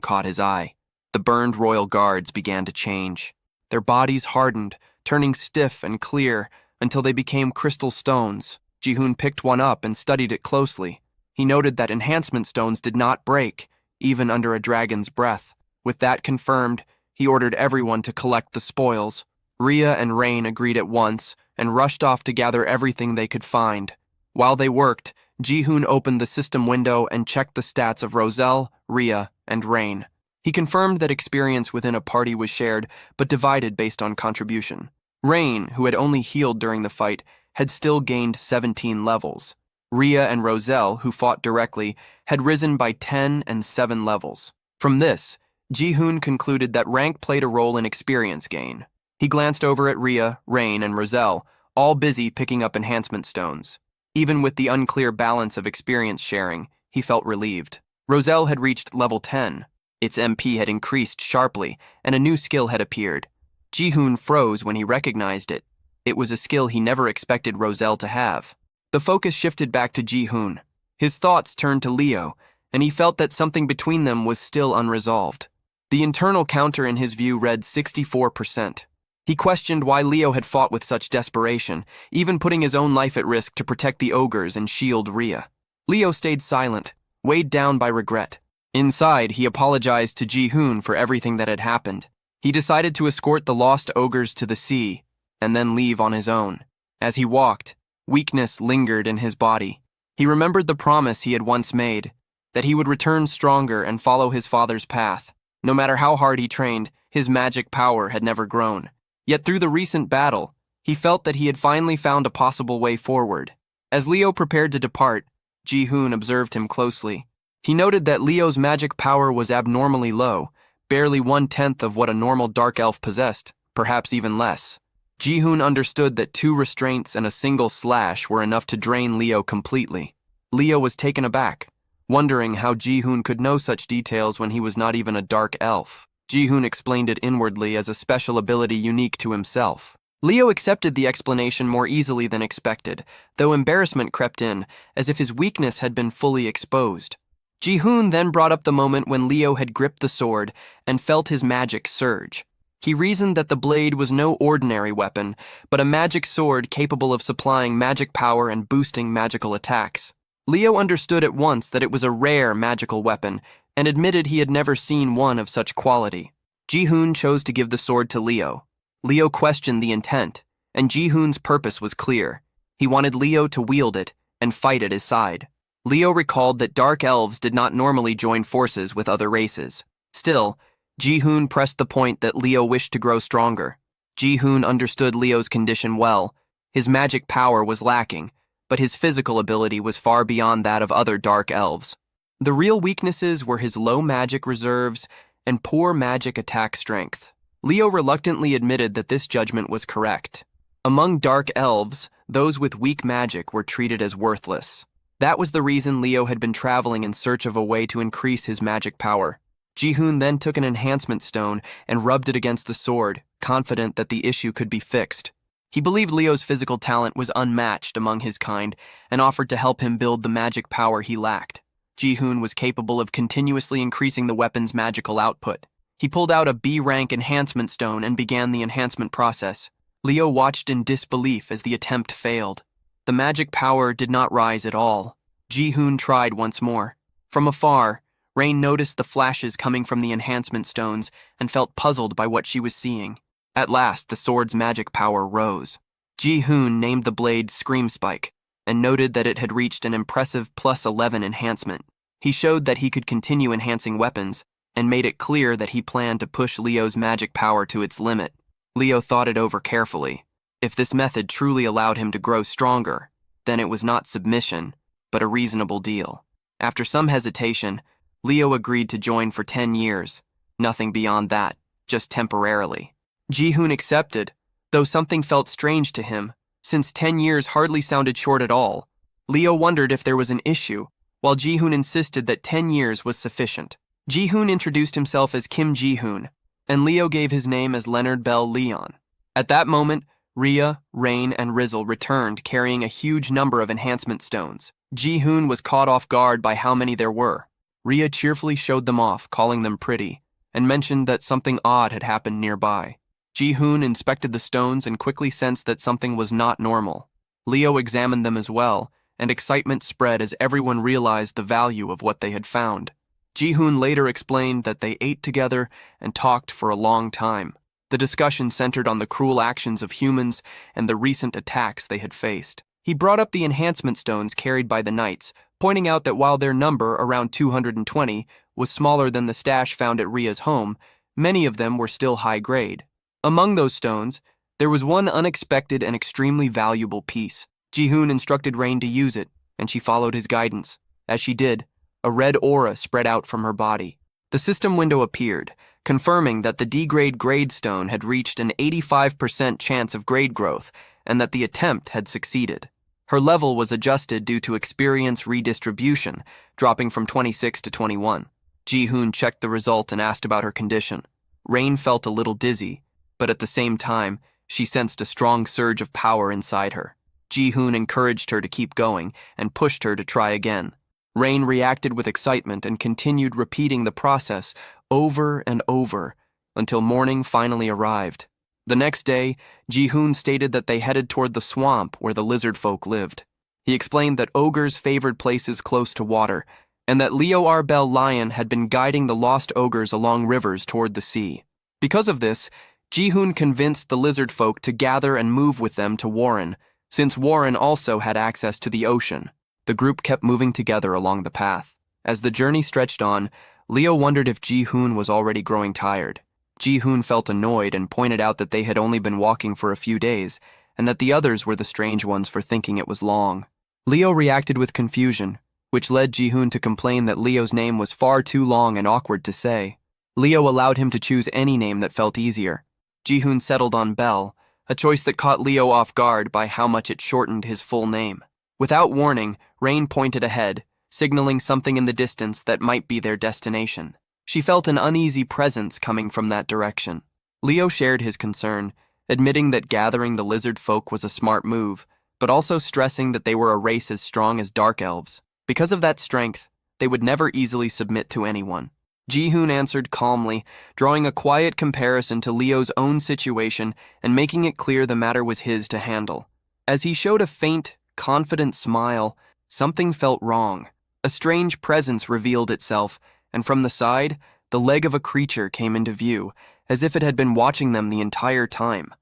Speaker 1: caught his eye. The burned royal guards began to change. Their bodies hardened, turning stiff and clear until they became crystal stones. Ji-hoon picked one up and studied it closely. He noted that enhancement stones did not break, even under a dragon's breath. With that confirmed, he ordered everyone to collect the spoils. Rhea and Rain agreed at once and rushed off to gather everything they could find. While they worked, Ji-hoon opened the system window and checked the stats of Roselle, Rhea, and Rain. He confirmed that experience within a party was shared, but divided based on contribution. Rain, who had only healed during the fight, had still gained 17 levels. Rhea and Roselle, who fought directly, had risen by 10 and 7 levels. From this, Ji-hoon concluded that rank played a role in experience gain. He glanced over at Rhea, Rain, and Roselle, all busy picking up enhancement stones. Even with the unclear balance of experience sharing, he felt relieved. Roselle had reached level 10. Its MP had increased sharply, and a new skill had appeared. Ji-hoon froze when he recognized it. It was a skill he never expected Roselle to have. The focus shifted back to Ji-hoon. His thoughts turned to Leo, and he felt that something between them was still unresolved. The internal counter in his view read 64%. He questioned why Leo had fought with such desperation, even putting his own life at risk to protect the ogres and shield Rhea. Leo stayed silent, weighed down by regret. Inside, he apologized to Ji-hoon for everything that had happened. He decided to escort the lost ogres to the sea, and then leave on his own. As he walked, weakness lingered in his body. He remembered the promise he had once made, that he would return stronger and follow his father's path. No matter how hard he trained, his magic power had never grown. Yet through the recent battle, he felt that he had finally found a possible way forward. As Leo prepared to depart, Ji-hoon observed him closely. He noted that Leo's magic power was abnormally low, barely 1/10 of what a normal dark elf possessed, perhaps even less. Ji-hoon understood that 2 restraints and a single slash were enough to drain Leo completely. Leo was taken aback, wondering how Ji-hoon could know such details when he was not even a dark elf. Ji-hoon explained it inwardly as a special ability unique to himself. Leo accepted the explanation more easily than expected, though embarrassment crept in, as if his weakness had been fully exposed. Ji-hoon then brought up the moment when Leo had gripped the sword and felt his magic surge. He reasoned that the blade was no ordinary weapon, but a magic sword capable of supplying magic power and boosting magical attacks. Leo understood at once that it was a rare magical weapon, and admitted he had never seen one of such quality. Ji-hoon chose to give the sword to Leo. Leo questioned the intent, and Ji-hoon's purpose was clear. He wanted Leo to wield it and fight at his side. Leo recalled that dark elves did not normally join forces with other races. Still, Ji-hoon pressed the point that Leo wished to grow stronger. Ji-hoon understood Leo's condition well. His magic power was lacking, but his physical ability was far beyond that of other dark elves. The real weaknesses were his low magic reserves and poor magic attack strength. Leo reluctantly admitted that this judgment was correct. Among dark elves, those with weak magic were treated as worthless. That was the reason Leo had been traveling in search of a way to increase his magic power. Ji-hoon then took an enhancement stone and rubbed it against the sword, confident that the issue could be fixed. He believed Leo's physical talent was unmatched among his kind and offered to help him build the magic power he lacked. Ji-hoon was capable of continuously increasing the weapon's magical output. He pulled out a B-rank enhancement stone and began the enhancement process. Leo watched in disbelief as the attempt failed. The magic power did not rise at all. Ji-hoon tried once more. From afar, Rain noticed the flashes coming from the enhancement stones and felt puzzled by what she was seeing. At last, the sword's magic power rose. Ji-hoon named the blade Scream Spike and noted that it had reached an impressive +11 enhancement. He showed that he could continue enhancing weapons and made it clear that he planned to push Leo's magic power to its limit. Leo thought it over carefully. If this method truly allowed him to grow stronger, then it was not submission, but a reasonable deal. After some hesitation, Leo agreed to join for 10 years. Nothing beyond that, just temporarily. Ji-hoon accepted, though something felt strange to him, since 10 years hardly sounded short at all. Leo wondered if there was an issue, while Ji-hoon insisted that 10 years was sufficient. Ji-hoon introduced himself as Kim Ji-hoon, and Leo gave his name as Leonard Bell Leon. At that moment, Rhea, Rain, and Rizzle returned carrying a huge number of enhancement stones. Ji-hoon was caught off guard by how many there were. Rhea cheerfully showed them off, calling them pretty, and mentioned that something odd had happened nearby. Ji-hoon inspected the stones and quickly sensed that something was not normal. Leo examined them as well, and excitement spread as everyone realized the value of what they had found. Ji-hoon later explained that they ate together and talked for a long time. The discussion centered on the cruel actions of humans and the recent attacks they had faced. He brought up the enhancement stones carried by the knights, pointing out that while their number, around 220, was smaller than the stash found at Rhea's home, many of them were still high grade. Among those stones, there was one unexpected and extremely valuable piece. Ji-hoon instructed Rain to use it, and she followed his guidance. As she did, a red aura spread out from her body. The system window appeared, confirming that the D-grade gradestone had reached an 85% chance of grade growth and that the attempt had succeeded. Her level was adjusted due to experience redistribution, dropping from 26 to 21. Ji-hoon checked the result and asked about her condition. Rain felt a little dizzy, but at the same time, she sensed a strong surge of power inside her. Ji-hoon encouraged her to keep going and pushed her to try again. Rain reacted with excitement and continued repeating the process over and over until morning finally arrived. The next day, Ji-hoon stated that they headed toward the swamp where the lizard folk lived. He explained that ogres favored places close to water, and that Leo Arbel Lion had been guiding the lost ogres along rivers toward the sea. Because of this, Ji-hoon convinced the lizard folk to gather and move with them to Warren, since Warren also had access to the ocean. The group kept moving together along the path. As the journey stretched on, Leo wondered if Ji-hoon was already growing tired. Ji-hoon felt annoyed and pointed out that they had only been walking for a few days, and that the others were the strange ones for thinking it was long. Leo reacted with confusion, which led Ji-hoon to complain that Leo's name was far too long and awkward to say. Leo allowed him to choose any name that felt easier. Ji-hoon settled on Bell, a choice that caught Leo off guard by how much it shortened his full name. Without warning, Rain pointed ahead, signaling something in the distance that might be their destination. She felt an uneasy presence coming from that direction. Leo shared his concern, admitting that gathering the lizard folk was a smart move, but also stressing that they were a race as strong as dark elves. Because of that strength, they would never easily submit to anyone. Ji-hoon answered calmly, drawing a quiet comparison to Leo's own situation and making it clear the matter was his to handle. As he showed a faint, confident smile, something felt wrong. A strange presence revealed itself, and from the side, the leg of a creature came into view, as if it had been watching them the entire time.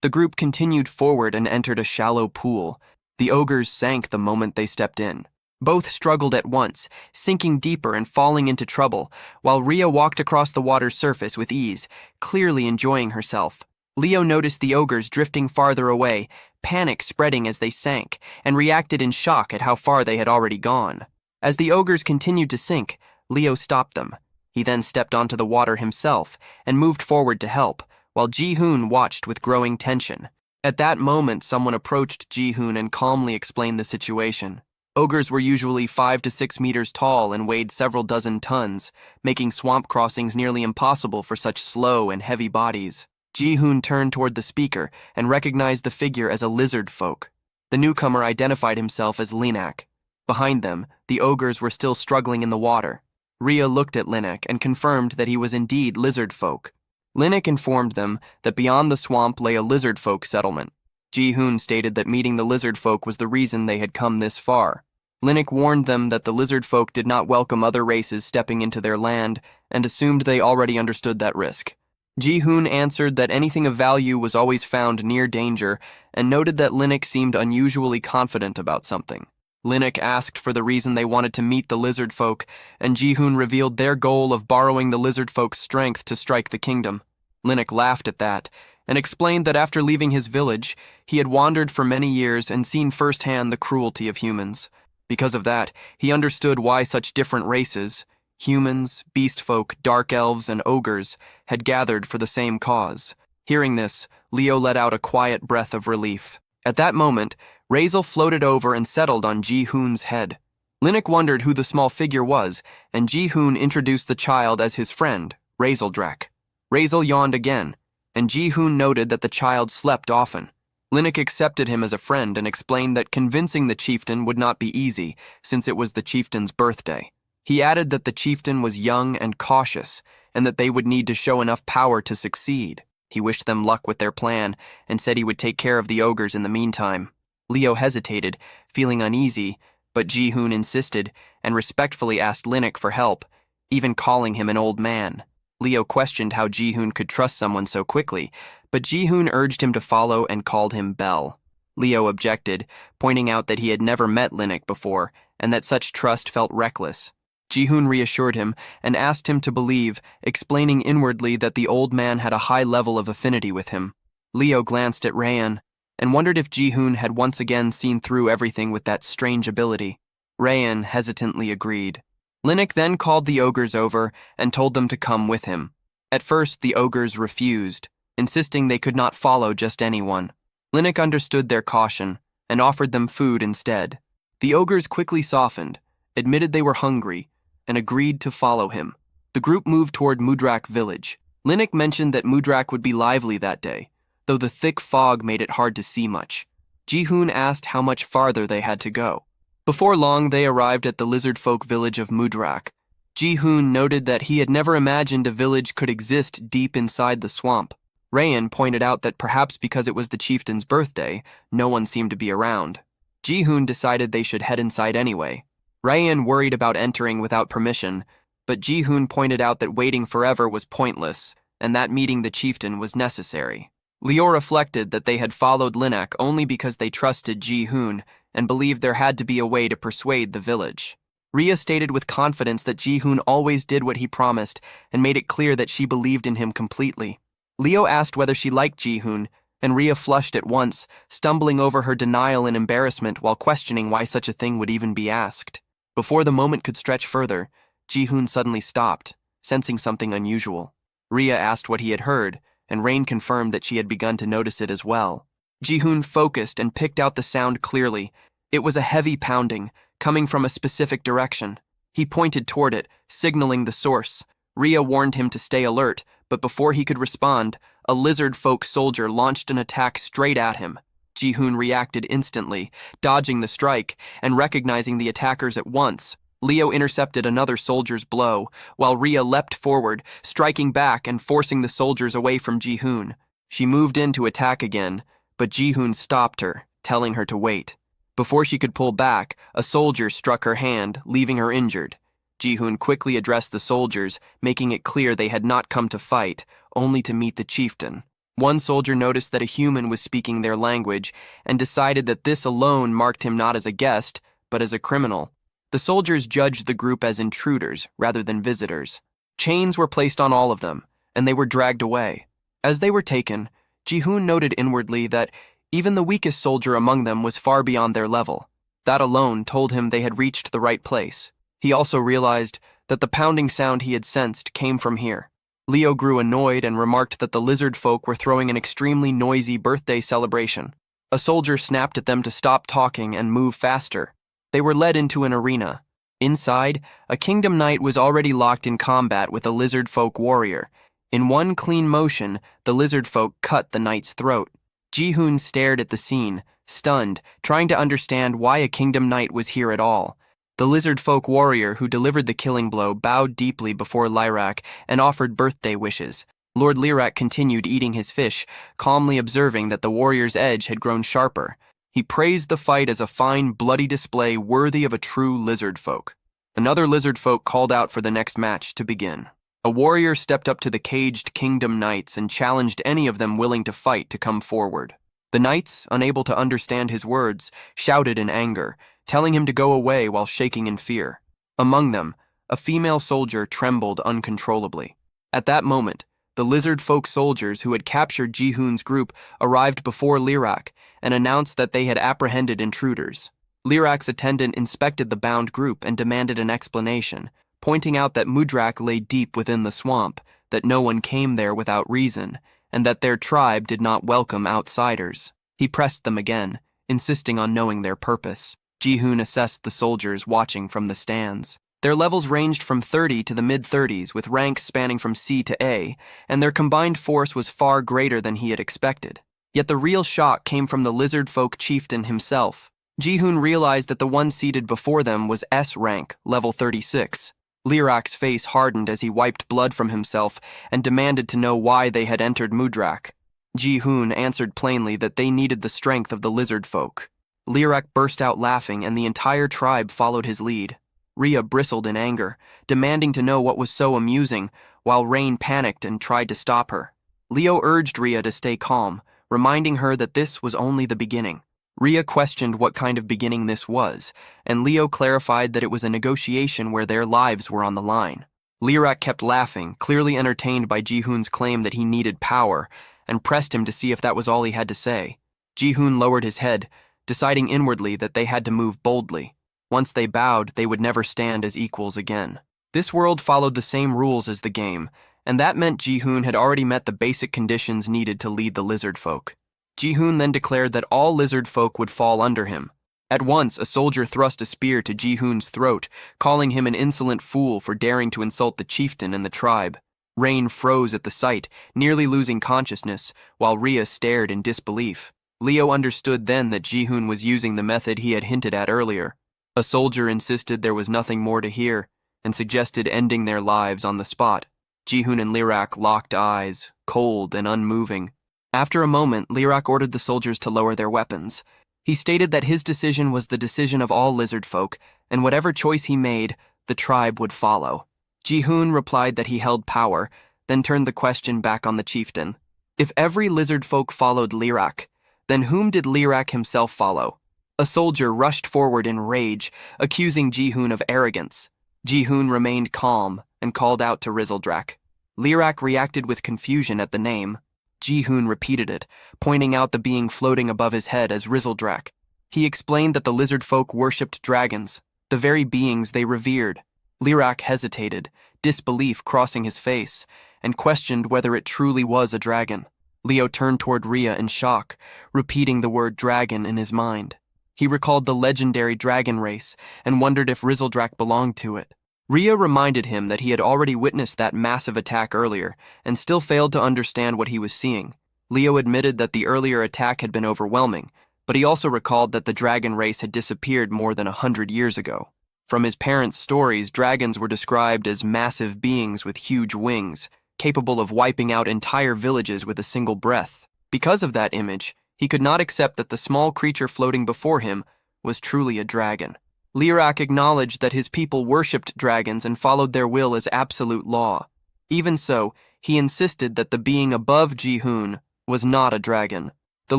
Speaker 1: The group continued forward and entered a shallow pool. The ogres sank the moment they stepped in. Both struggled at once, sinking deeper and falling into trouble, while Rhea walked across the water's surface with ease, clearly enjoying herself. Leo noticed the ogres drifting farther away, panic spreading as they sank, and reacted in shock at how far they had already gone. As the ogres continued to sink, Leo stopped them. He then stepped onto the water himself and moved forward to help, while Ji-hoon watched with growing tension. At that moment, someone approached Ji-hoon and calmly explained the situation. Ogres were usually 5 to 6 meters tall and weighed several dozen tons, making swamp crossings nearly impossible for such slow and heavy bodies. Ji-hoon turned toward the speaker and recognized the figure as a lizard folk. The newcomer identified himself as Linak. Behind them, the ogres were still struggling in the water. Rhea looked at Linak and confirmed that he was indeed lizard folk. Linak informed them that beyond the swamp lay a lizard folk settlement. Ji-hoon stated that meeting the lizard folk was the reason they had come this far. Linak warned them that the lizard folk did not welcome other races stepping into their land and assumed they already understood that risk. Ji-hoon answered that anything of value was always found near danger and noted that Linak seemed unusually confident about something. Linak asked for the reason they wanted to meet the lizard folk, and Ji-hoon revealed their goal of borrowing the lizard folk's strength to strike the kingdom. Linak laughed at that and explained that after leaving his village, he had wandered for many years and seen firsthand the cruelty of humans. Because of that, he understood why such different races, humans, beast folk, dark elves, and ogres, had gathered for the same cause. Hearing this, Leo let out a quiet breath of relief. At that moment, Razel floated over and settled on Ji-hoon's head. Linak wondered who the small figure was, and Ji-hoon introduced the child as his friend, Razeldrak. Razel yawned again, and Ji-hoon noted that the child slept often. Linak accepted him as a friend and explained that convincing the chieftain would not be easy, since it was the chieftain's birthday. He added that the chieftain was young and cautious, and that they would need to show enough power to succeed. He wished them luck with their plan, and said he would take care of the ogres in the meantime. Leo hesitated, feeling uneasy, but Ji-hoon insisted, and respectfully asked Linak for help, even calling him an old man. Leo questioned how Ji-hoon could trust someone so quickly, but Ji-hoon urged him to follow and called him Bell. Leo objected, pointing out that he had never met Linak before, and that such trust felt reckless. Ji-hoon reassured him and asked him to believe, explaining inwardly that the old man had a high level of affinity with him. Leo glanced at Rayan and wondered if Ji-hoon had once again seen through everything with that strange ability. Rayan hesitantly agreed. Linux then called the ogres over and told them to come with him. At first, the ogres refused, insisting they could not follow just anyone. Linux understood their caution and offered them food instead. The ogres quickly softened, admitted they were hungry, and agreed to follow him. The group moved toward Mudrak village. Linux mentioned that Mudrak would be lively that day, though the thick fog made it hard to see much. Ji-hoon asked how much farther they had to go. Before long, they arrived at the lizard folk village of Mudrak. Ji-hoon noted that he had never imagined a village could exist deep inside the swamp. Rayan pointed out that perhaps because it was the chieftain's birthday, no one seemed to be around. Ji-hoon decided they should head inside anyway. Rayan worried about entering without permission, but Ji-hoon pointed out that waiting forever was pointless, and that meeting the chieftain was necessary. Leo reflected that they had followed Linak only because they trusted Ji-hoon and believed there had to be a way to persuade the village. Rhea stated with confidence that Ji-hoon always did what he promised and made it clear that she believed in him completely. Leo asked whether she liked Ji-hoon, and Rhea flushed at once, stumbling over her denial and embarrassment while questioning why such a thing would even be asked. Before the moment could stretch further, Ji-hoon suddenly stopped, sensing something unusual. Rhea asked what he had heard, and Rain confirmed that she had begun to notice it as well. Ji-hoon focused and picked out the sound clearly. It was a heavy pounding, coming from a specific direction. He pointed toward it, signaling the source. Rhea warned him to stay alert, but before he could respond, a lizard folk soldier launched an attack straight at him. Ji-hoon reacted instantly, dodging the strike and recognizing the attackers at once. Leo intercepted another soldier's blow, while Rhea leapt forward, striking back and forcing the soldiers away from Ji-hoon. She moved in to attack again, but Ji-hoon stopped her, telling her to wait. Before she could pull back, a soldier struck her hand, leaving her injured. Ji-hoon quickly addressed the soldiers, making it clear they had not come to fight, only to meet the chieftain. One soldier noticed that a human was speaking their language and decided that this alone marked him not as a guest, but as a criminal. The soldiers judged the group as intruders rather than visitors. Chains were placed on all of them, and they were dragged away. As they were taken, Ji-hoon noted inwardly that even the weakest soldier among them was far beyond their level. That alone told him they had reached the right place. He also realized that the pounding sound he had sensed came from here. Leo grew annoyed and remarked that the lizard folk were throwing an extremely noisy birthday celebration. A soldier snapped at them to stop talking and move faster. They were led into an arena. Inside, a kingdom knight was already locked in combat with a lizard folk warrior. In one clean motion, the lizard folk cut the knight's throat. Ji-hoon stared at the scene, stunned, trying to understand why a kingdom knight was here at all. The lizard folk warrior who delivered the killing blow bowed deeply before Lyrak and offered birthday wishes. Lord Lyrak continued eating his fish, calmly observing that the warrior's edge had grown sharper. He praised the fight as a fine, bloody display worthy of a true lizard folk. Another lizard folk called out for the next match to begin. A warrior stepped up to the caged kingdom knights and challenged any of them willing to fight to come forward. The knights, unable to understand his words, shouted in anger, telling him to go away while shaking in fear. Among them, a female soldier trembled uncontrollably. At that moment, the lizard folk soldiers who had captured Ji-hoon's group arrived before Lyrak and announced that they had apprehended intruders. Lyrak's attendant inspected the bound group and demanded an explanation, pointing out that Mudrak lay deep within the swamp, that no one came there without reason, and that their tribe did not welcome outsiders. He pressed them again, insisting on knowing their purpose. Ji-hoon assessed the soldiers watching from the stands. Their levels ranged from 30 to the mid-30s, with ranks spanning from C to A, and their combined force was far greater than he had expected. Yet the real shock came from the lizard folk chieftain himself. Ji-hoon realized that the one seated before them was S rank, level 36. Lyrak's face hardened as he wiped blood from himself and demanded to know why they had entered Mudrak. Ji-hoon answered plainly that they needed the strength of the lizard folk. Lyrak burst out laughing, and the entire tribe followed his lead. Rhea bristled in anger, demanding to know what was so amusing, while Rain panicked and tried to stop her. Leo urged Rhea to stay calm, reminding her that this was only the beginning. Rhea questioned what kind of beginning this was, and Leo clarified that it was a negotiation where their lives were on the line. Lyrak kept laughing, clearly entertained by Ji-hoon's claim that he needed power, and pressed him to see if that was all he had to say. Ji-hoon lowered his head, deciding inwardly that they had to move boldly. Once they bowed, they would never stand as equals again. This world followed the same rules as the game, and that meant Ji-hoon had already met the basic conditions needed to lead the lizard folk. Ji-hoon then declared that all lizard folk would fall under him. At once, a soldier thrust a spear to Ji-hoon's throat, calling him an insolent fool for daring to insult the chieftain and the tribe. Rain froze at the sight, nearly losing consciousness, while Rhea stared in disbelief. Leo understood then that Ji-hoon was using the method he had hinted at earlier. A soldier insisted there was nothing more to hear, and suggested ending their lives on the spot. Ji-hoon and Lirak locked eyes, cold and unmoving. After a moment, Lirak ordered the soldiers to lower their weapons. He stated that his decision was the decision of all lizard folk, and whatever choice he made, the tribe would follow. Ji-hoon replied that he held power, then turned the question back on the chieftain. If every lizard folk followed Lirak, then whom did Lirak himself follow? A soldier rushed forward in rage, accusing Ji-hoon of arrogance. Ji-hoon remained calm and called out to Rizeldrak. Lirak reacted with confusion at the name. Ji-hoon repeated it, pointing out the being floating above his head as Rizeldrak. He explained that the lizard folk worshipped dragons, the very beings they revered. Lirak hesitated, disbelief crossing his face, and questioned whether it truly was a dragon. Leo turned toward Rhea in shock, repeating the word dragon in his mind. He recalled the legendary dragon race and wondered if Rizeldrak belonged to it. Rhea reminded him that he had already witnessed that massive attack earlier and still failed to understand what he was seeing. Leo admitted that the earlier attack had been overwhelming, but he also recalled that the dragon race had disappeared more than 100 years ago. From his parents' stories, dragons were described as massive beings with huge wings, capable of wiping out entire villages with a single breath. Because of that image, he could not accept that the small creature floating before him was truly a dragon. Lirak acknowledged that his people worshipped dragons and followed their will as absolute law. Even so, he insisted that the being above Ji-hoon was not a dragon. The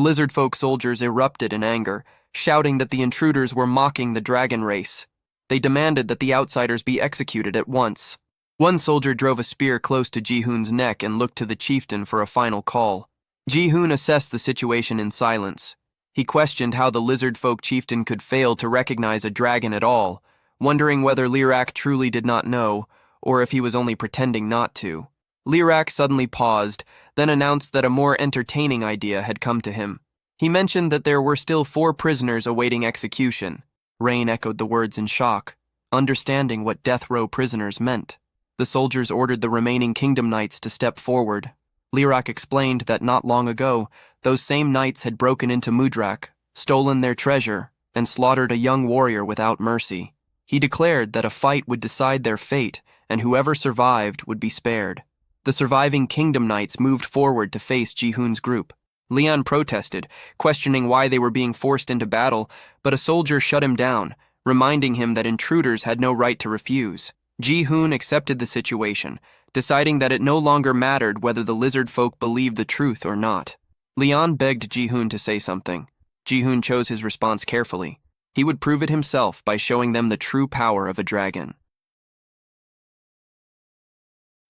Speaker 1: lizard folk soldiers erupted in anger, shouting that the intruders were mocking the dragon race. They demanded that the outsiders be executed at once. One soldier drove a spear close to Ji-hoon's neck and looked to the chieftain for a final call. Ji-hoon assessed the situation in silence. He questioned how the lizard folk chieftain could fail to recognize a dragon at all, wondering whether Lirak truly did not know, or if he was only pretending not to. Lirak suddenly paused, then announced that a more entertaining idea had come to him. He mentioned that there were still 4 prisoners awaiting execution. Rain echoed the words in shock, understanding what death row prisoners meant. The soldiers ordered the remaining kingdom knights to step forward. Lirak explained that not long ago, those same knights had broken into Mudrak, stolen their treasure, and slaughtered a young warrior without mercy. He declared that a fight would decide their fate, and whoever survived would be spared. The surviving kingdom knights moved forward to face Ji-hoon's group. Leon protested, questioning why they were being forced into battle, but a soldier shut him down, reminding him that intruders had no right to refuse. Ji-hoon accepted the situation, deciding that it no longer mattered whether the lizard folk believed the truth or not. Leon begged Ji-hoon to say something. Ji-hoon chose his response carefully. He would prove it himself by showing them the true power of a dragon.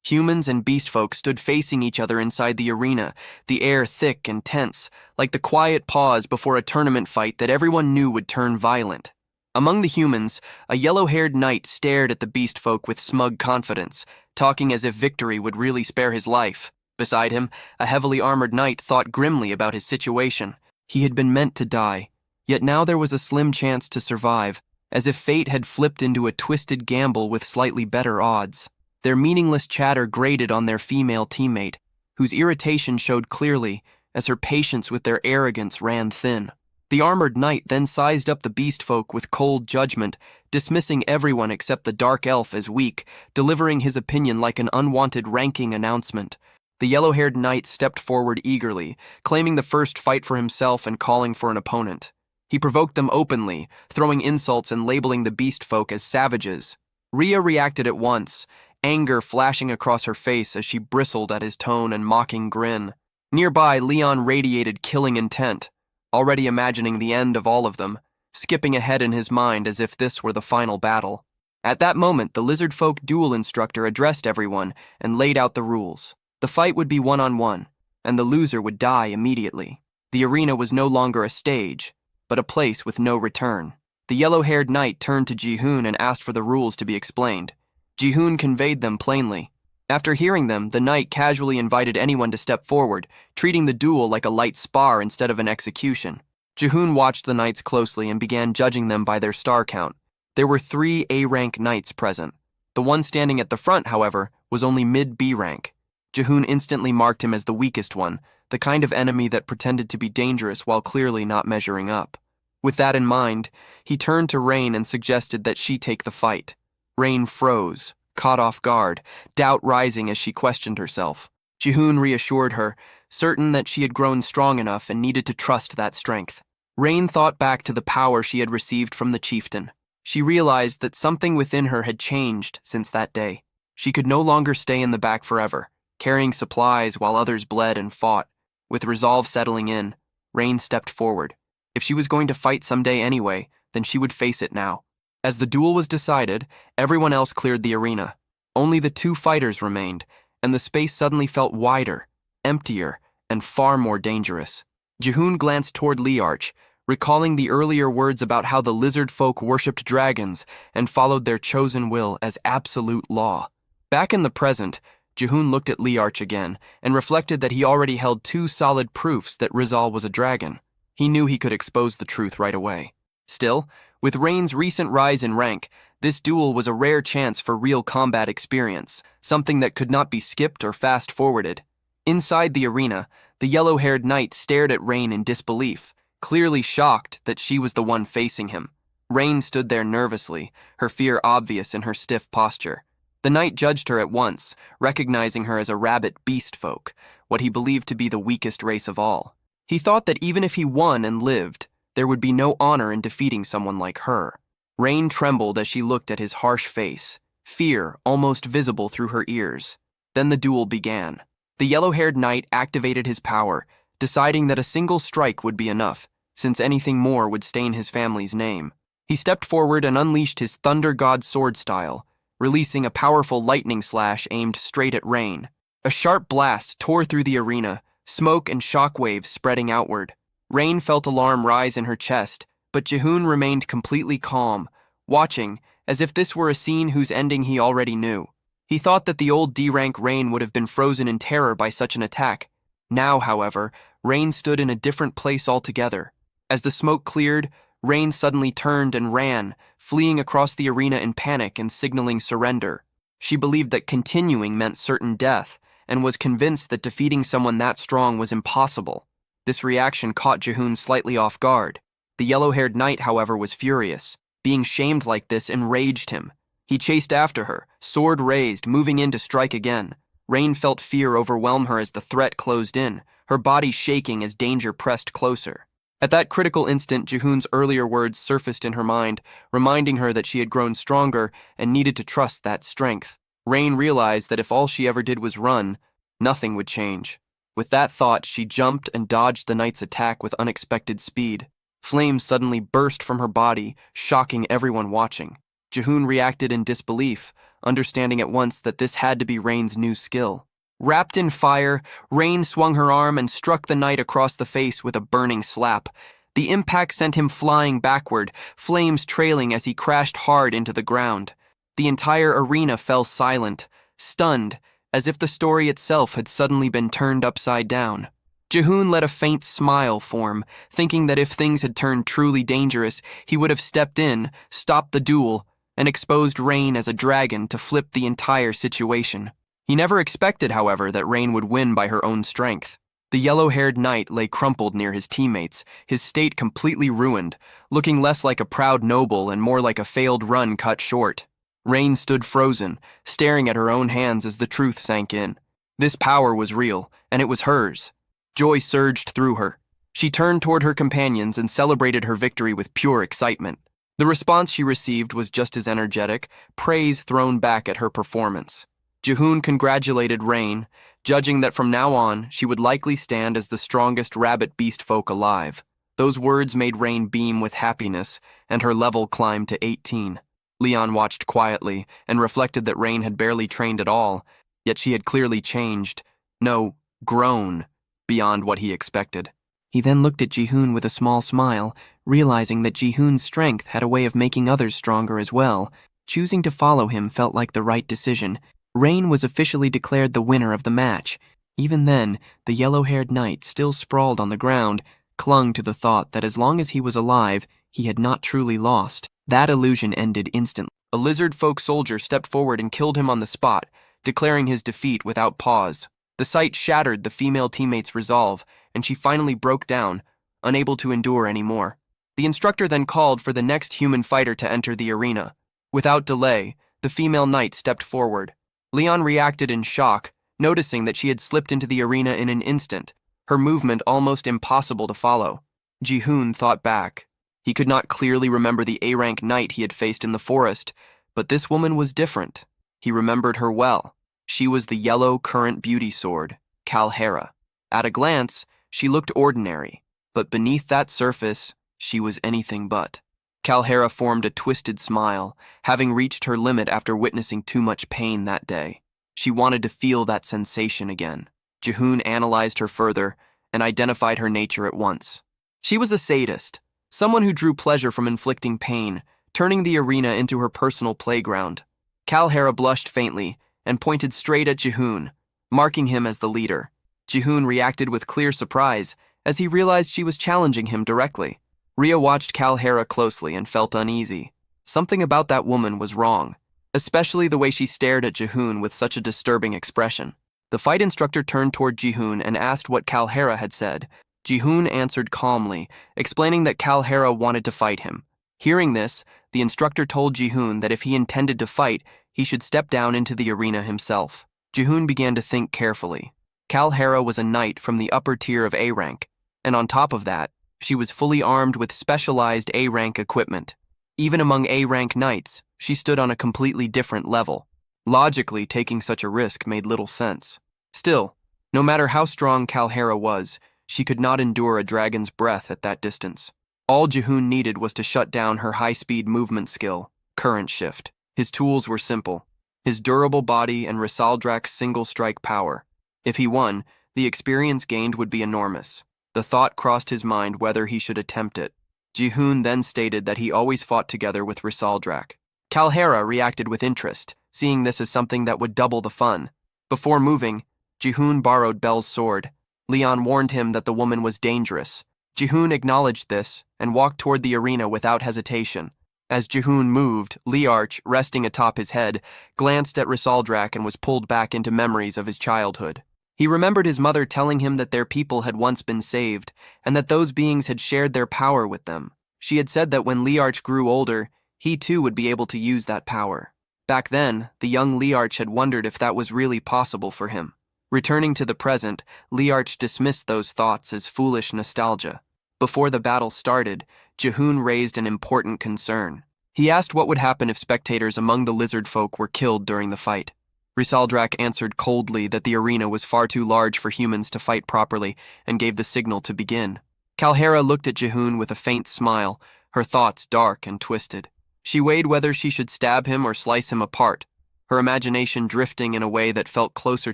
Speaker 1: Humans and beast folk stood facing each other inside the arena, the air thick and tense, like the quiet pause before a tournament fight that everyone knew would turn violent. Among the humans, a yellow-haired knight stared at the beast folk with smug confidence, talking as if victory would really spare his life. Beside him, a heavily armored knight thought grimly about his situation. He had been meant to die, yet now there was a slim chance to survive, as if fate had flipped into a twisted gamble with slightly better odds. Their meaningless chatter grated on their female teammate, whose irritation showed clearly as her patience with their arrogance ran thin. The armored knight then sized up the beast folk with cold judgment, dismissing everyone except the dark elf as weak, delivering his opinion like an unwanted ranking announcement. The yellow-haired knight stepped forward eagerly, claiming the first fight for himself and calling for an opponent. He provoked them openly, throwing insults and labeling the beast folk as savages. Rhea reacted at once, anger flashing across her face as she bristled at his tone and mocking grin. Nearby, Leon radiated killing intent, already imagining the end of all of them, skipping ahead in his mind as if this were the final battle. At that moment, the lizard folk duel instructor addressed everyone and laid out the rules. The fight would be one-on-one, and the loser would die immediately. The arena was no longer a stage, but a place with no return. The yellow-haired knight turned to Ji-hoon and asked for the rules to be explained. Ji-hoon conveyed them plainly. After hearing them, the knight casually invited anyone to step forward, treating the duel like a light spar instead of an execution. Ji-hoon watched the knights closely and began judging them by their star count. There were 3 A-rank knights present. The one standing at the front, however, was only mid-B rank. Ji-hoon instantly marked him as the weakest one, the kind of enemy that pretended to be dangerous while clearly not measuring up. With that in mind, he turned to Rain and suggested that she take the fight. Rain froze, caught off guard, doubt rising as she questioned herself. Ji-hoon reassured her, certain that she had grown strong enough and needed to trust that strength. Rain thought back to the power she had received from the chieftain. She realized that something within her had changed since that day. She could no longer stay in the back forever, carrying supplies while others bled and fought. With resolve settling in, Rain stepped forward. If she was going to fight someday anyway, then she would face it now. As the duel was decided, everyone else cleared the arena. Only the 2 fighters remained, and the space suddenly felt wider, emptier, and far more dangerous. Ji-hoon glanced toward Liarch, recalling the earlier words about how the lizard folk worshipped dragons and followed their chosen will as absolute law. Back in the present, Ji-hoon looked at Liarch again and reflected that he already held 2 solid proofs that Rizal was a dragon. He knew he could expose the truth right away. Still, with Rain's recent rise in rank, this duel was a rare chance for real combat experience, something that could not be skipped or fast-forwarded. Inside the arena, the yellow-haired knight stared at Rain in disbelief, clearly shocked that she was the one facing him. Rain stood there nervously, her fear obvious in her stiff posture. The knight judged her at once, recognizing her as a rabbit beast folk, what he believed to be the weakest race of all. He thought that even if he won and lived, there would be no honor in defeating someone like her. Rain trembled as she looked at his harsh face, fear almost visible through her ears. Then the duel began. The yellow-haired knight activated his power, deciding that a single strike would be enough, since anything more would stain his family's name. He stepped forward and unleashed his Thunder God sword style, releasing a powerful lightning slash aimed straight at Rain. A sharp blast tore through the arena, smoke and shockwaves spreading outward. Rain felt alarm rise in her chest, but Ji-hoon remained completely calm, watching as if this were a scene whose ending he already knew. He thought that the old D-rank Rain would have been frozen in terror by such an attack. Now, however, Rain stood in a different place altogether. As the smoke cleared, Rain suddenly turned and ran, fleeing across the arena in panic and signaling surrender. She believed that continuing meant certain death, and was convinced that defeating someone that strong was impossible. This reaction caught Ji-hoon slightly off guard. The yellow-haired knight, however, was furious. Being shamed like this enraged him. He chased after her, sword raised, moving in to strike again. Rain felt fear overwhelm her as the threat closed in, her body shaking as danger pressed closer. At that critical instant, Ji-hoon's earlier words surfaced in her mind, reminding her that she had grown stronger and needed to trust that strength. Rain realized that if all she ever did was run, nothing would change. With that thought, she jumped and dodged the knight's attack with unexpected speed. Flames suddenly burst from her body, shocking everyone watching. Ji-hoon reacted in disbelief, understanding at once that this had to be Rain's new skill. Wrapped in fire, Rain swung her arm and struck the knight across the face with a burning slap. The impact sent him flying backward, flames trailing as he crashed hard into the ground. The entire arena fell silent, stunned, as if the story itself had suddenly been turned upside down. Ji-hoon let a faint smile form, thinking that if things had turned truly dangerous, he would have stepped in, stopped the duel, and exposed Rain as a dragon to flip the entire situation. He never expected, however, that Rain would win by her own strength. The yellow-haired knight lay crumpled near his teammates, his state completely ruined, looking less like a proud noble and more like a failed run cut short. Rain stood frozen, staring at her own hands as the truth sank in. This power was real, and it was hers. Joy surged through her. She turned toward her companions and celebrated her victory with pure excitement. The response she received was just as energetic, praise thrown back at her performance. Ji-hoon congratulated Rain, judging that from now on she would likely stand as the strongest rabbit beast folk alive. Those words made Rain beam with happiness, and her level climbed to 18. Leon watched quietly and reflected that Rain had barely trained at all, yet she had clearly changed, no, grown, beyond what he expected. He then looked at Jihoon with a small smile, realizing that Jihoon's strength had a way of making others stronger as well. Choosing to follow him felt like the right decision. Rain was officially declared the winner of the match. Even then, the yellow-haired knight, still sprawled on the ground, clung to the thought that as long as he was alive, he had not truly lost. That illusion ended instantly. A lizard folk soldier stepped forward and killed him on the spot, declaring his defeat without pause. The sight shattered the female teammate's resolve, and she finally broke down, unable to endure anymore. The instructor then called for the next human fighter to enter the arena. Without delay, the female knight stepped forward. Leon reacted in shock, noticing that she had slipped into the arena in an instant, her movement almost impossible to follow. Jihoon thought back. He could not clearly remember the A-rank knight he had faced in the forest, but this woman was different. He remembered her well. She was the yellow current beauty sword, Kalhera. At a glance, she looked ordinary, but beneath that surface, she was anything but. Kalhera formed a twisted smile, having reached her limit after witnessing too much pain that day. She wanted to feel that sensation again. Jihoon analyzed her further and identified her nature at once. She was a sadist, someone who drew pleasure from inflicting pain, turning the arena into her personal playground. Kalhera blushed faintly and pointed straight at Jihoon, marking him as the leader. Jihoon reacted with clear surprise as he realized she was challenging him directly. Rhea watched Kalhera closely and felt uneasy. Something about that woman was wrong, especially the way she stared at Jihoon with such a disturbing expression. The fight instructor turned toward Jihoon and asked what Kalhera had said. Jihoon answered calmly, explaining that Kalhera wanted to fight him. Hearing this, the instructor told Jihoon that if he intended to fight, he should step down into the arena himself. Jihoon began to think carefully. Kalhera was a knight from the upper tier of A-rank, and on top of that, she was fully armed with specialized A-rank equipment. Even among A-rank knights, she stood on a completely different level. Logically, taking such a risk made little sense. Still, no matter how strong Kalhera was, she could not endure a dragon's breath at that distance. All Jihoon needed was to shut down her high-speed movement skill, Current Shift. His tools were simple: his durable body and Risaldrak's single-strike power. If he won, the experience gained would be enormous. The thought crossed his mind whether he should attempt it. Jihoon then stated that he always fought together with Risaldrak. Kalhera reacted with interest, seeing this as something that would double the fun. Before moving, Jihoon borrowed Belle's sword. Leon warned him that the woman was dangerous. Jihoon acknowledged this and walked toward the arena without hesitation. As Jihoon moved, Liarch, resting atop his head, glanced at Risaldrak and was pulled back into memories of his childhood. He remembered his mother telling him that their people had once been saved, and that those beings had shared their power with them. She had said that when Liarch grew older, he too would be able to use that power. Back then, the young Liarch had wondered if that was really possible for him. Returning to the present, Liarch dismissed those thoughts as foolish nostalgia. Before the battle started, Jihoon raised an important concern. He asked what would happen if spectators among the lizard folk were killed during the fight. Risaldrak answered coldly that the arena was far too large for humans to fight properly and gave the signal to begin. Kalhera looked at Jihoon with a faint smile, her thoughts dark and twisted. She weighed whether she should stab him or slice him apart, her imagination drifting in a way that felt closer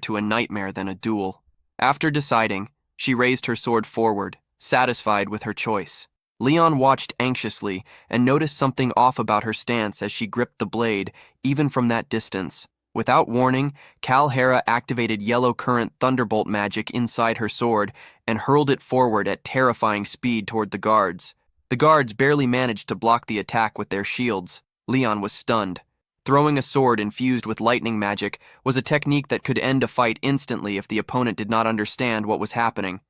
Speaker 1: to a nightmare than a duel. After deciding, she raised her sword forward, satisfied with her choice. Leon watched anxiously and noticed something off about her stance as she gripped the blade, even from that distance. Without warning, Kalhera activated yellow current thunderbolt magic inside her sword and hurled it forward at terrifying speed toward the guards. The guards barely managed to block the attack with their shields. Leon was stunned. Throwing a sword infused with lightning magic was a technique that could end a fight instantly if the opponent did not understand what was happening.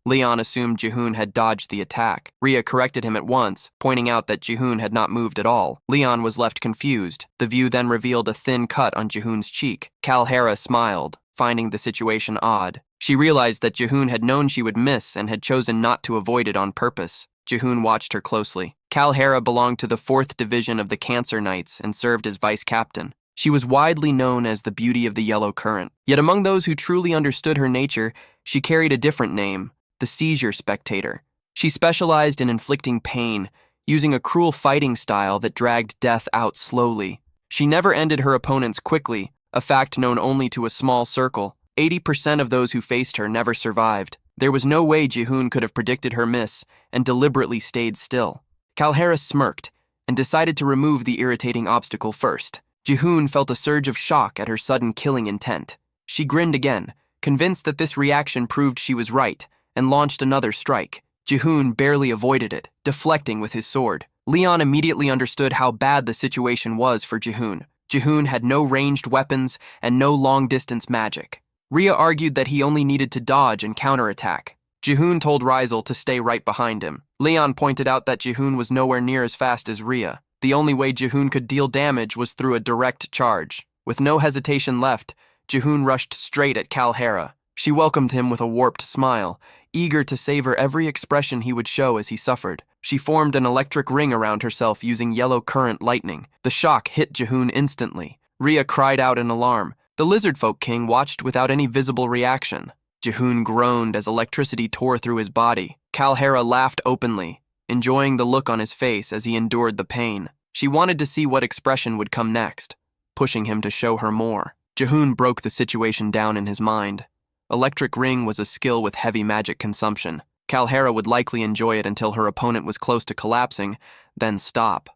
Speaker 1: Leon assumed Jihoon had dodged the attack. Rhea corrected him at once, pointing out that Jihoon had not moved at all. Leon was left confused. The view then revealed a thin cut on Jihoon's cheek. Kalhera smiled, finding the situation odd. She realized that Jihoon had known she would miss and had chosen not to avoid it on purpose. Jihoon watched her closely. Kalhera belonged to the 4th Division of the Cancer Knights and served as vice-captain. She was widely known as the Beauty of the Yellow Current. Yet among those who truly understood her nature, she carried a different name: the Seizure Spectator. She specialized in inflicting pain, using a cruel fighting style that dragged death out slowly. She never ended her opponents quickly, a fact known only to a small circle. 80% of those who faced her never survived. There was no way Jihoon could have predicted her miss and deliberately stayed still. Kalhara smirked and decided to remove the irritating obstacle first. Jihoon felt a surge of shock at her sudden killing intent. She grinned again, convinced that this reaction proved she was right, and launched another strike. Jihoon barely avoided it, deflecting with his sword. Leon immediately understood how bad the situation was for Jihoon. Jihoon had no ranged weapons and no long-distance magic. Rhea argued that he only needed to dodge and counterattack. Jihoon told Rizal to stay right behind him. Leon pointed out that Jihoon was nowhere near as fast as Rhea. The only way Jihoon could deal damage was through a direct charge. With no hesitation left, Jihoon rushed straight at Kalhara. She welcomed him with a warped smile, eager to savor every expression he would show as he suffered. She formed an electric ring around herself using yellow current lightning. The shock hit Jihoon instantly. Rhea cried out in alarm. The Lizardfolk King watched without any visible reaction. Jihoon groaned as electricity tore through his body. Kalhara laughed openly, enjoying the look on his face as he endured the pain. She wanted to see what expression would come next, pushing him to show her more. Jihoon broke the situation down in his mind. Electric Ring was a skill with heavy magic consumption. Kalhara would likely enjoy it until her opponent was close to collapsing, then stop.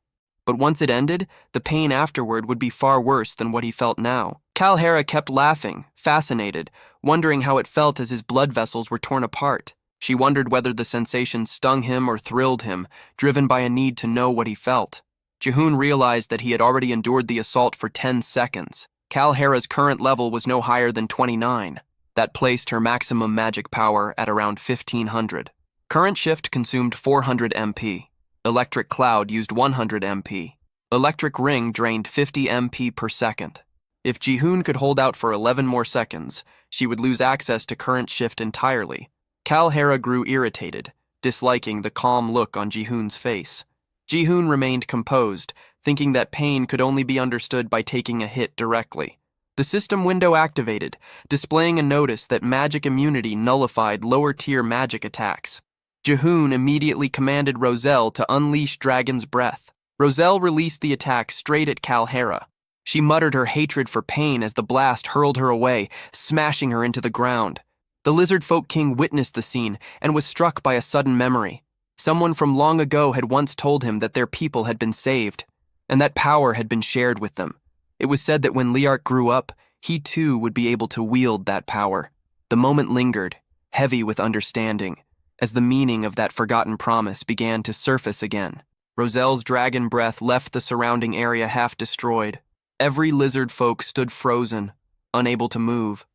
Speaker 1: But once it ended, the pain afterward would be far worse than what he felt now. Kalhara kept laughing, fascinated, wondering how it felt as his blood vessels were torn apart. She wondered whether the sensation stung him or thrilled him, driven by a need to know what he felt. Jihoon realized that he had already endured the assault for 10 seconds. Kalhara's current level was no higher than 29. That placed her maximum magic power at around 1500. Current Shift consumed 400 MP. Electric Cloud used 100 MP. Electric Ring drained 50 MP per second. If Jihoon could hold out for 11 more seconds, she would lose access to Current Shift entirely. Kalhara grew irritated, disliking the calm look on Jihoon's face. Jihoon remained composed, thinking that pain could only be understood by taking a hit directly. The system window activated, displaying a notice that magic immunity nullified lower-tier magic attacks. Jihoon immediately commanded Roselle to unleash Dragon's Breath. Roselle released the attack straight at Kalhara. She muttered her hatred for pain as the blast hurled her away, smashing her into the ground. The Lizardfolk King witnessed the scene and was struck by a sudden memory. Someone from long ago had once told him that their people had been saved, and that power had been shared with them. It was said that when Liart grew up, he too would be able to wield that power. The moment lingered, heavy with understanding, as the meaning of that forgotten promise began to surface again. Roselle's dragon breath left the surrounding area half destroyed. Every lizard folk stood frozen, unable to move.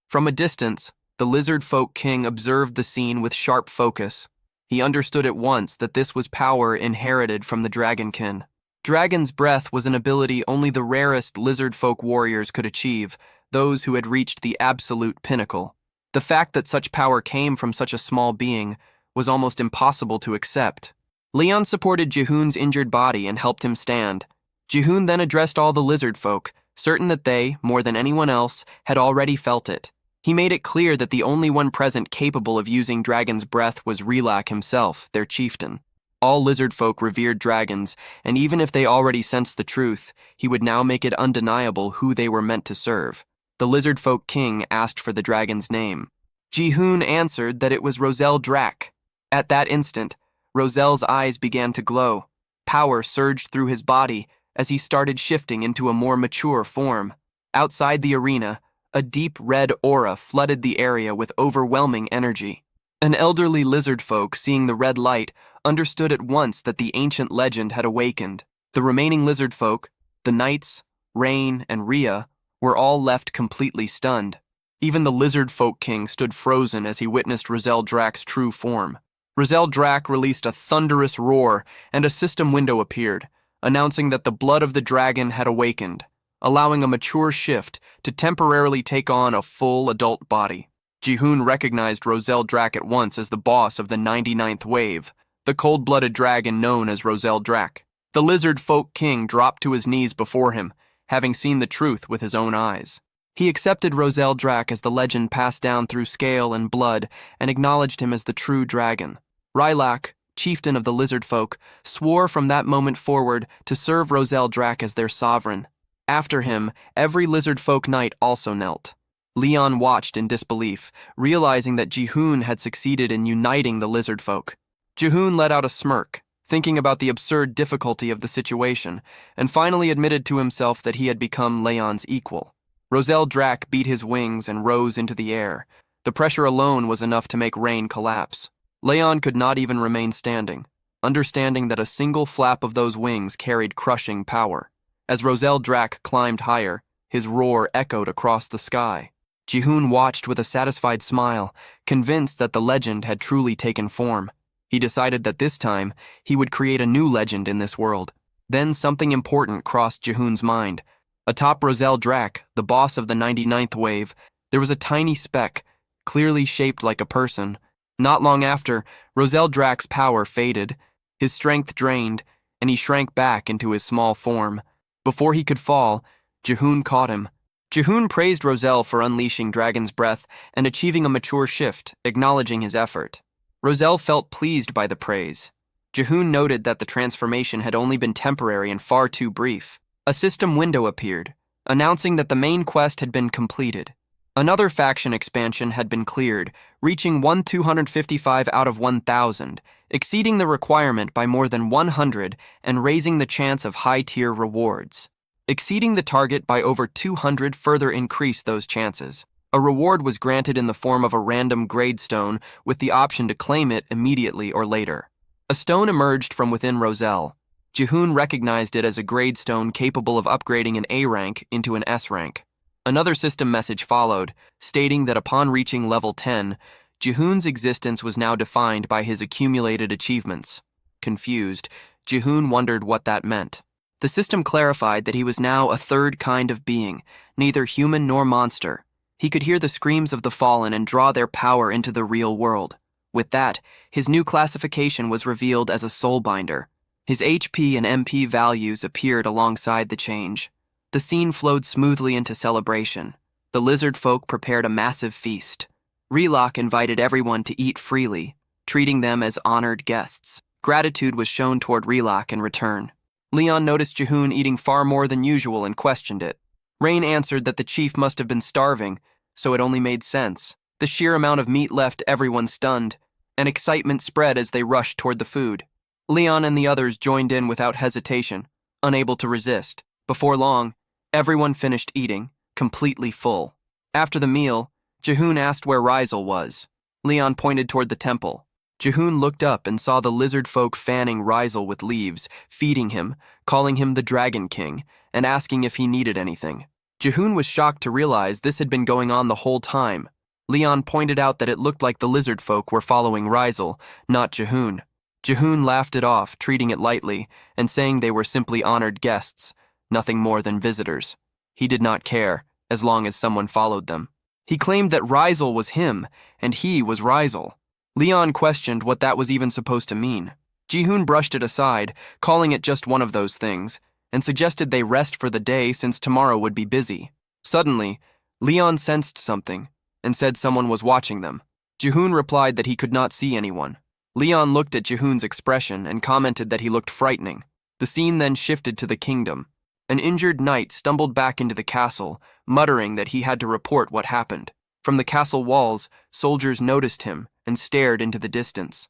Speaker 1: From a distance, the Lizard Folk King observed the scene with sharp focus. He understood at once that this was power inherited from the Dragonkin. Dragon's Breath was an ability only the rarest lizard folk warriors could achieve, those who had reached the absolute pinnacle. The fact that such power came from such a small being was almost impossible to accept. Leon supported Jihoon's injured body and helped him stand. Jihoon then addressed all the lizard folk, certain that they, more than anyone else, had already felt it. He made it clear that the only one present capable of using Dragon's Breath was Relak himself, their chieftain. All lizard folk revered dragons, and even if they already sensed the truth, he would now make it undeniable who they were meant to serve. The Lizard Folk King asked for the dragon's name. Jihoon answered that it was Roselle Drak. At that instant, Roselle's eyes began to glow. Power surged through his body as he started shifting into a more mature form. Outside the arena, a deep red aura flooded the area with overwhelming energy. An elderly lizard folk, seeing the red light, understood at once that the ancient legend had awakened. The remaining lizard folk, the knights, Rain, and Rhea, were all left completely stunned. Even the Lizard Folk King stood frozen as he witnessed Roselle Drak's true form. Roselle Drak released a thunderous roar, and a system window appeared, announcing that the blood of the dragon had awakened, allowing a mature shift to temporarily take on a full adult body. Jihoon recognized Roselle Drak at once as the boss of the 99th Wave, the cold-blooded dragon known as Roselle Drak. The Lizard Folk King dropped to his knees before him, having seen the truth with his own eyes. He accepted Roselle Drak as the legend passed down through scale and blood and acknowledged him as the true dragon. Rylak, chieftain of the lizard folk, swore from that moment forward to serve Roselle Drak as their sovereign. After him, every lizard folk knight also knelt. Leon watched in disbelief, realizing that Jihoon had succeeded in uniting the lizard folk. Jihoon let out a smirk, thinking about the absurd difficulty of the situation, and finally admitted to himself that he had become Leon's equal. Roselle Drac beat his wings and rose into the air. The pressure alone was enough to make Rain collapse. Leon could not even remain standing, understanding that a single flap of those wings carried crushing power. As Roselle Drac climbed higher, his roar echoed across the sky. Jihoon watched with a satisfied smile, convinced that the legend had truly taken form. He decided that this time, he would create a new legend in this world. Then something important crossed Jihoon's mind. Atop Roselle Drac, the boss of the 99th wave, there was a tiny speck, clearly shaped like a person. Not long after, Roselle Drac's power faded, his strength drained, and he shrank back into his small form. Before he could fall, Jihoon caught him. Jihoon praised Roselle for unleashing Dragon's Breath and achieving a mature shift, acknowledging his effort. Roselle felt pleased by the praise. Jihoon noted that the transformation had only been temporary and far too brief. A system window appeared, announcing that the main quest had been completed. Another faction expansion had been cleared, reaching 255 out of 1,000, exceeding the requirement by more than 100 and raising the chance of high-tier rewards. Exceeding the target by over 200 further increased those chances. A reward was granted in the form of a random grade stone with the option to claim it immediately or later. A stone emerged from within Roselle. Jihoon recognized it as a grade stone capable of upgrading an A rank into an S rank. Another system message followed, stating that upon reaching level 10, Jihoon's existence was now defined by his accumulated achievements. Confused, Jihoon wondered what that meant. The system clarified that he was now a third kind of being, neither human nor monster. He could hear the screams of the fallen and draw their power into the real world. With that, his new classification was revealed as a soulbinder. His HP and MP values appeared alongside the change. The scene flowed smoothly into celebration. The lizard folk prepared a massive feast. Relok invited everyone to eat freely, treating them as honored guests. Gratitude was shown toward Relok in return. Leon noticed Jihoon eating far more than usual and questioned it. Rain answered that the chief must have been starving, so it only made sense. The sheer amount of meat left everyone stunned, and excitement spread as they rushed toward the food. Leon and the others joined in without hesitation, unable to resist. Before long, everyone finished eating, completely full. After the meal, Jihoon asked where Rizal was. Leon pointed toward the temple. Jihoon looked up and saw the lizard folk fanning Rizal with leaves, feeding him, calling him the Dragon King, and asking if he needed anything. Jihoon was shocked to realize this had been going on the whole time. Leon pointed out that it looked like the lizard folk were following Rizal, not Jihoon. Jihoon laughed it off, treating it lightly, and saying they were simply honored guests, nothing more than visitors. He did not care, as long as someone followed them. He claimed that Rizal was him, and he was Rizal. Leon questioned what that was even supposed to mean. Jihoon brushed it aside, calling it just one of those things, and suggested they rest for the day since tomorrow would be busy. Suddenly, Leon sensed something, and said someone was watching them. Jihoon replied that he could not see anyone. Leon looked at Jihoon's expression and commented that he looked frightening. The scene then shifted to the kingdom. An injured knight stumbled back into the castle, muttering that he had to report what happened. From the castle walls, soldiers noticed him and stared into the distance.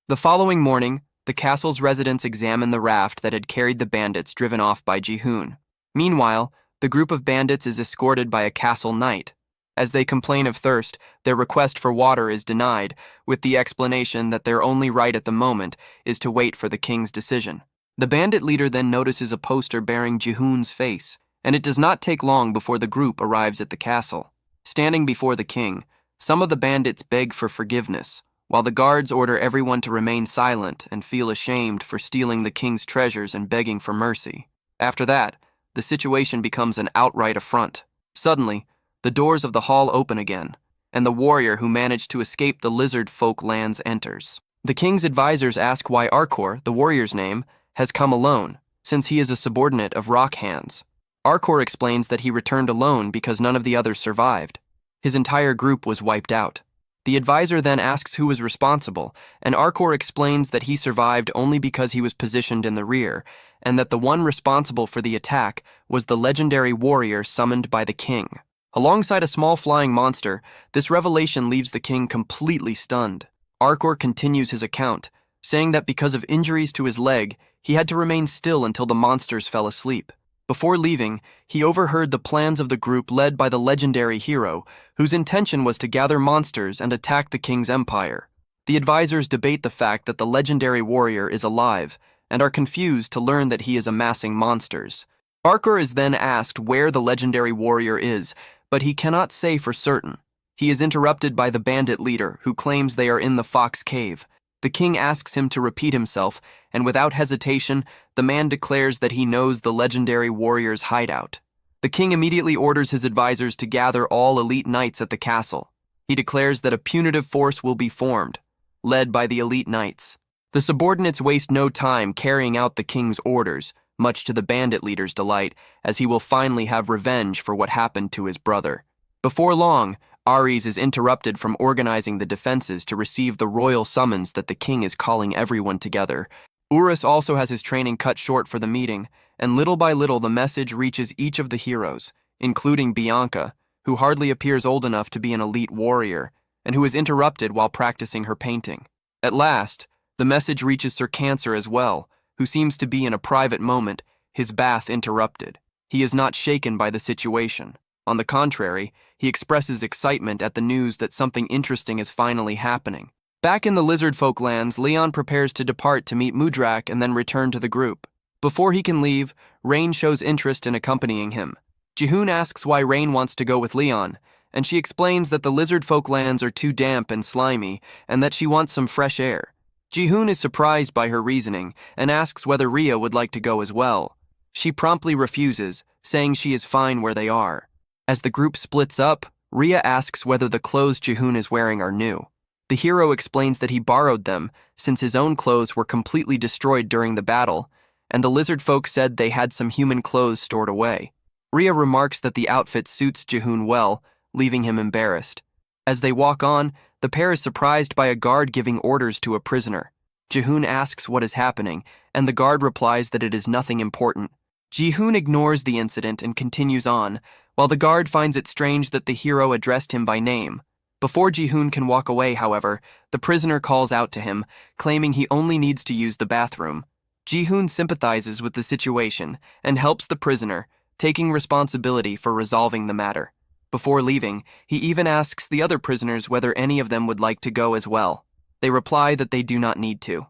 Speaker 1: The following morning, the castle's residents examined the raft that had carried the bandits driven off by Jihoon. Meanwhile, the group of bandits is escorted by a castle knight. As they complain of thirst, their request for water is denied, with the explanation that their only right at the moment is to wait for the king's decision. The bandit leader then notices a poster bearing Jihoon's face, and it does not take long before the group arrives at the castle. Standing before the king, some of the bandits beg for forgiveness, while the guards order everyone to remain silent and feel ashamed for stealing the king's treasures and begging for mercy. After that, the situation becomes an outright affront. Suddenly, the doors of the hall open again, and the warrior who managed to escape the lizard folk lands enters. The king's advisors ask why Arkor, the warrior's name, has come alone, since he is a subordinate of Rock Hands. Arkor explains that he returned alone because none of the others survived. His entire group was wiped out. The advisor then asks who was responsible, and Arkor explains that he survived only because he was positioned in the rear, and that the one responsible for the attack was the legendary warrior summoned by the king. Alongside a small flying monster, this revelation leaves the king completely stunned. Arcor continues his account, saying that because of injuries to his leg, he had to remain still until the monsters fell asleep. Before leaving, he overheard the plans of the group led by the legendary hero, whose intention was to gather monsters and attack the king's empire. The advisors debate the fact that the legendary warrior is alive, and are confused to learn that he is amassing monsters. Arcor is then asked where the legendary warrior is, but he cannot say for certain. He is interrupted by the bandit leader, who claims they are in the Fox Cave. The king asks him to repeat himself, and without hesitation, the man declares that he knows the legendary warrior's hideout. The king immediately orders his advisors to gather all elite knights at the castle. He declares that a punitive force will be formed, led by the elite knights. The subordinates waste no time carrying out the king's orders, much to the bandit leader's delight, as he will finally have revenge for what happened to his brother. Before long, Ares is interrupted from organizing the defenses to receive the royal summons that the king is calling everyone together. Urus also has his training cut short for the meeting, and little by little the message reaches each of the heroes, including Bianca, who hardly appears old enough to be an elite warrior, and who is interrupted while practicing her painting. At last, the message reaches Sir Cancer as well, who seems to be in a private moment, his bath interrupted. He is not shaken by the situation. On the contrary, he expresses excitement at the news that something interesting is finally happening. Back in the lizard folk lands, Leon prepares to depart to meet Mudrak and then return to the group. Before he can leave, Rain shows interest in accompanying him. Jihoon asks why Rain wants to go with Leon, and she explains that the lizard folk lands are too damp and slimy, and that she wants some fresh air. Jihoon is surprised by her reasoning and asks whether Rhea would like to go as well. She promptly refuses, saying she is fine where they are. As the group splits up, Rhea asks whether the clothes Jihoon is wearing are new. The hero explains that he borrowed them, since his own clothes were completely destroyed during the battle, and the lizard folk said they had some human clothes stored away. Rhea remarks that the outfit suits Jihoon well, leaving him embarrassed. As they walk on, the pair is surprised by a guard giving orders to a prisoner. Jihoon asks what is happening, and the guard replies that it is nothing important. Jihoon ignores the incident and continues on, while the guard finds it strange that the hero addressed him by name. Before Jihoon can walk away, however, the prisoner calls out to him, claiming he only needs to use the bathroom. Jihoon sympathizes with the situation and helps the prisoner, taking responsibility for resolving the matter. Before leaving, he even asks the other prisoners whether any of them would like to go as well. They reply that they do not need to.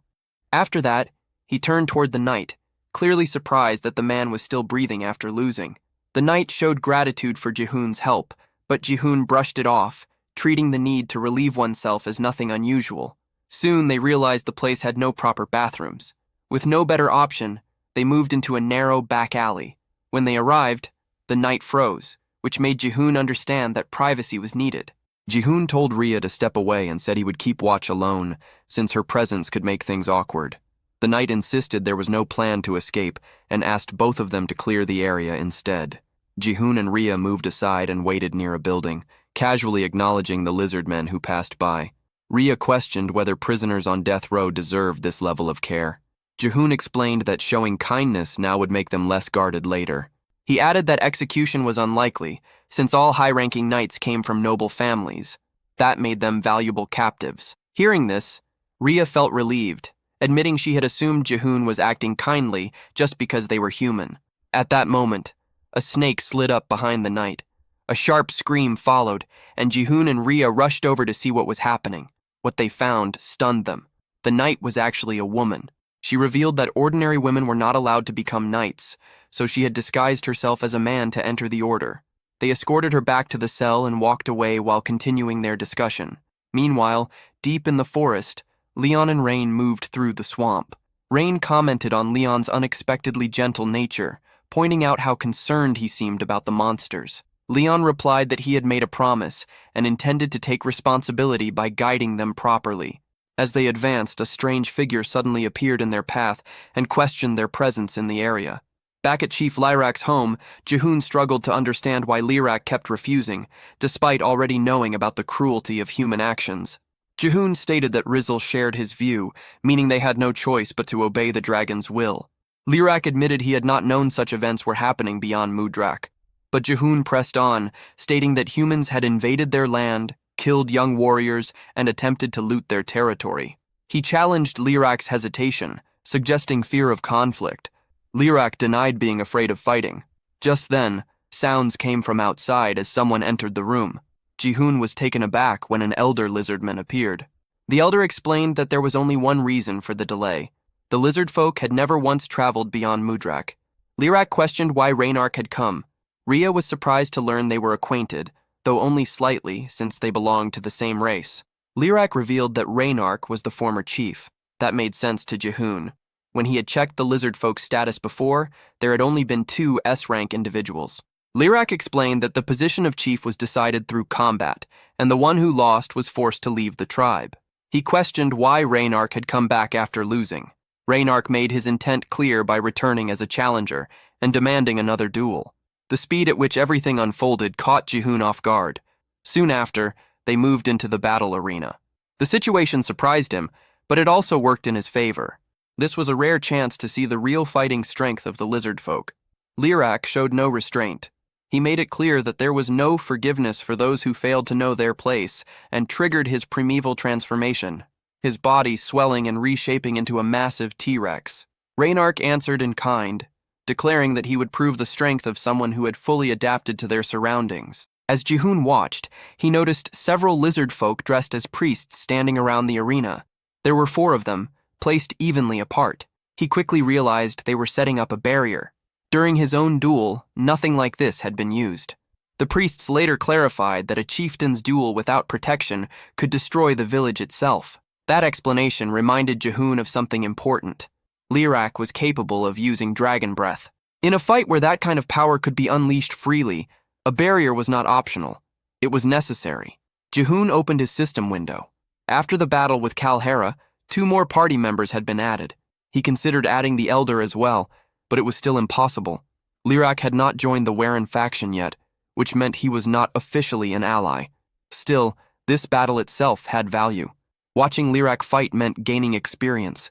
Speaker 1: After that, he turned toward the knight, clearly surprised that the man was still breathing after losing. The knight showed gratitude for Jihoon's help, but Jihoon brushed it off, treating the need to relieve oneself as nothing unusual. Soon they realized the place had no proper bathrooms. With no better option, they moved into a narrow back alley. When they arrived, the knight froze, which made Jihoon understand that privacy was needed. Jihoon told Rhea to step away and said he would keep watch alone, since her presence could make things awkward. The knight insisted there was no plan to escape and asked both of them to clear the area instead. Jihoon and Rhea moved aside and waited near a building, casually acknowledging the lizard men who passed by. Rhea questioned whether prisoners on death row deserved this level of care. Jihoon explained that showing kindness now would make them less guarded later. He added that execution was unlikely, since all high-ranking knights came from noble families. That made them valuable captives. Hearing this, Rhea felt relieved, admitting she had assumed Jihoon was acting kindly just because they were human. At that moment, a snake slid up behind the knight. A sharp scream followed, and Jihoon and Rhea rushed over to see what was happening. What they found stunned them. The knight was actually a woman. She revealed that ordinary women were not allowed to become knights, so she had disguised herself as a man to enter the order. They escorted her back to the cell and walked away while continuing their discussion. Meanwhile, deep in the forest, Leon and Rain moved through the swamp. Rain commented on Leon's unexpectedly gentle nature, pointing out how concerned he seemed about the monsters. Leon replied that he had made a promise and intended to take responsibility by guiding them properly. As they advanced, a strange figure suddenly appeared in their path and questioned their presence in the area. Back at Chief Lyrak's home, Jihoon struggled to understand why Lyrak kept refusing, despite already knowing about the cruelty of human actions. Jihoon stated that Rizzle shared his view, meaning they had no choice but to obey the dragon's will. Lyrak admitted he had not known such events were happening beyond Mudrak. But Jihoon pressed on, stating that humans had invaded their land, killed young warriors, and attempted to loot their territory. He challenged Lirak's hesitation, suggesting fear of conflict. Lirak denied being afraid of fighting. Just then, sounds came from outside as someone entered the room. Jihoon was taken aback when an elder lizardman appeared. The elder explained that there was only one reason for the delay. The lizard folk had never once traveled beyond Mudrak. Lirak questioned why Reynark had come. Rhea was surprised to learn they were acquainted, though only slightly since they belonged to the same race. Lirak revealed that Reynark was the former chief. That made sense to Jihoon. When he had checked the lizard folk's status before, there had only been 2 S-rank individuals. Lirak explained that the position of chief was decided through combat, and the one who lost was forced to leave the tribe. He questioned why Reynark had come back after losing. Reynark made his intent clear by returning as a challenger and demanding another duel. The speed at which everything unfolded caught Jihoon off guard. Soon after, they moved into the battle arena. The situation surprised him, but it also worked in his favor. This was a rare chance to see the real fighting strength of the lizard folk. Lirak showed no restraint. He made it clear that there was no forgiveness for those who failed to know their place and triggered his primeval transformation, his body swelling and reshaping into a massive T-Rex. Reynark answered in kind, declaring that he would prove the strength of someone who had fully adapted to their surroundings. As Jihoon watched, he noticed several lizard folk dressed as priests standing around the arena. There were 4 of them, placed evenly apart. He quickly realized they were setting up a barrier. During his own duel, nothing like this had been used. The priests later clarified that a chieftain's duel without protection could destroy the village itself. That explanation reminded Jihoon of something important. Lirak was capable of using dragon breath. In a fight where that kind of power could be unleashed freely, a barrier was not optional. It was necessary. Jihoon opened his system window. After the battle with Kalhera, 2 more party members had been added. He considered adding the Elder as well, but it was still impossible. Lirak had not joined the Warren faction yet, which meant he was not officially an ally. Still, this battle itself had value. Watching Lirak fight meant gaining experience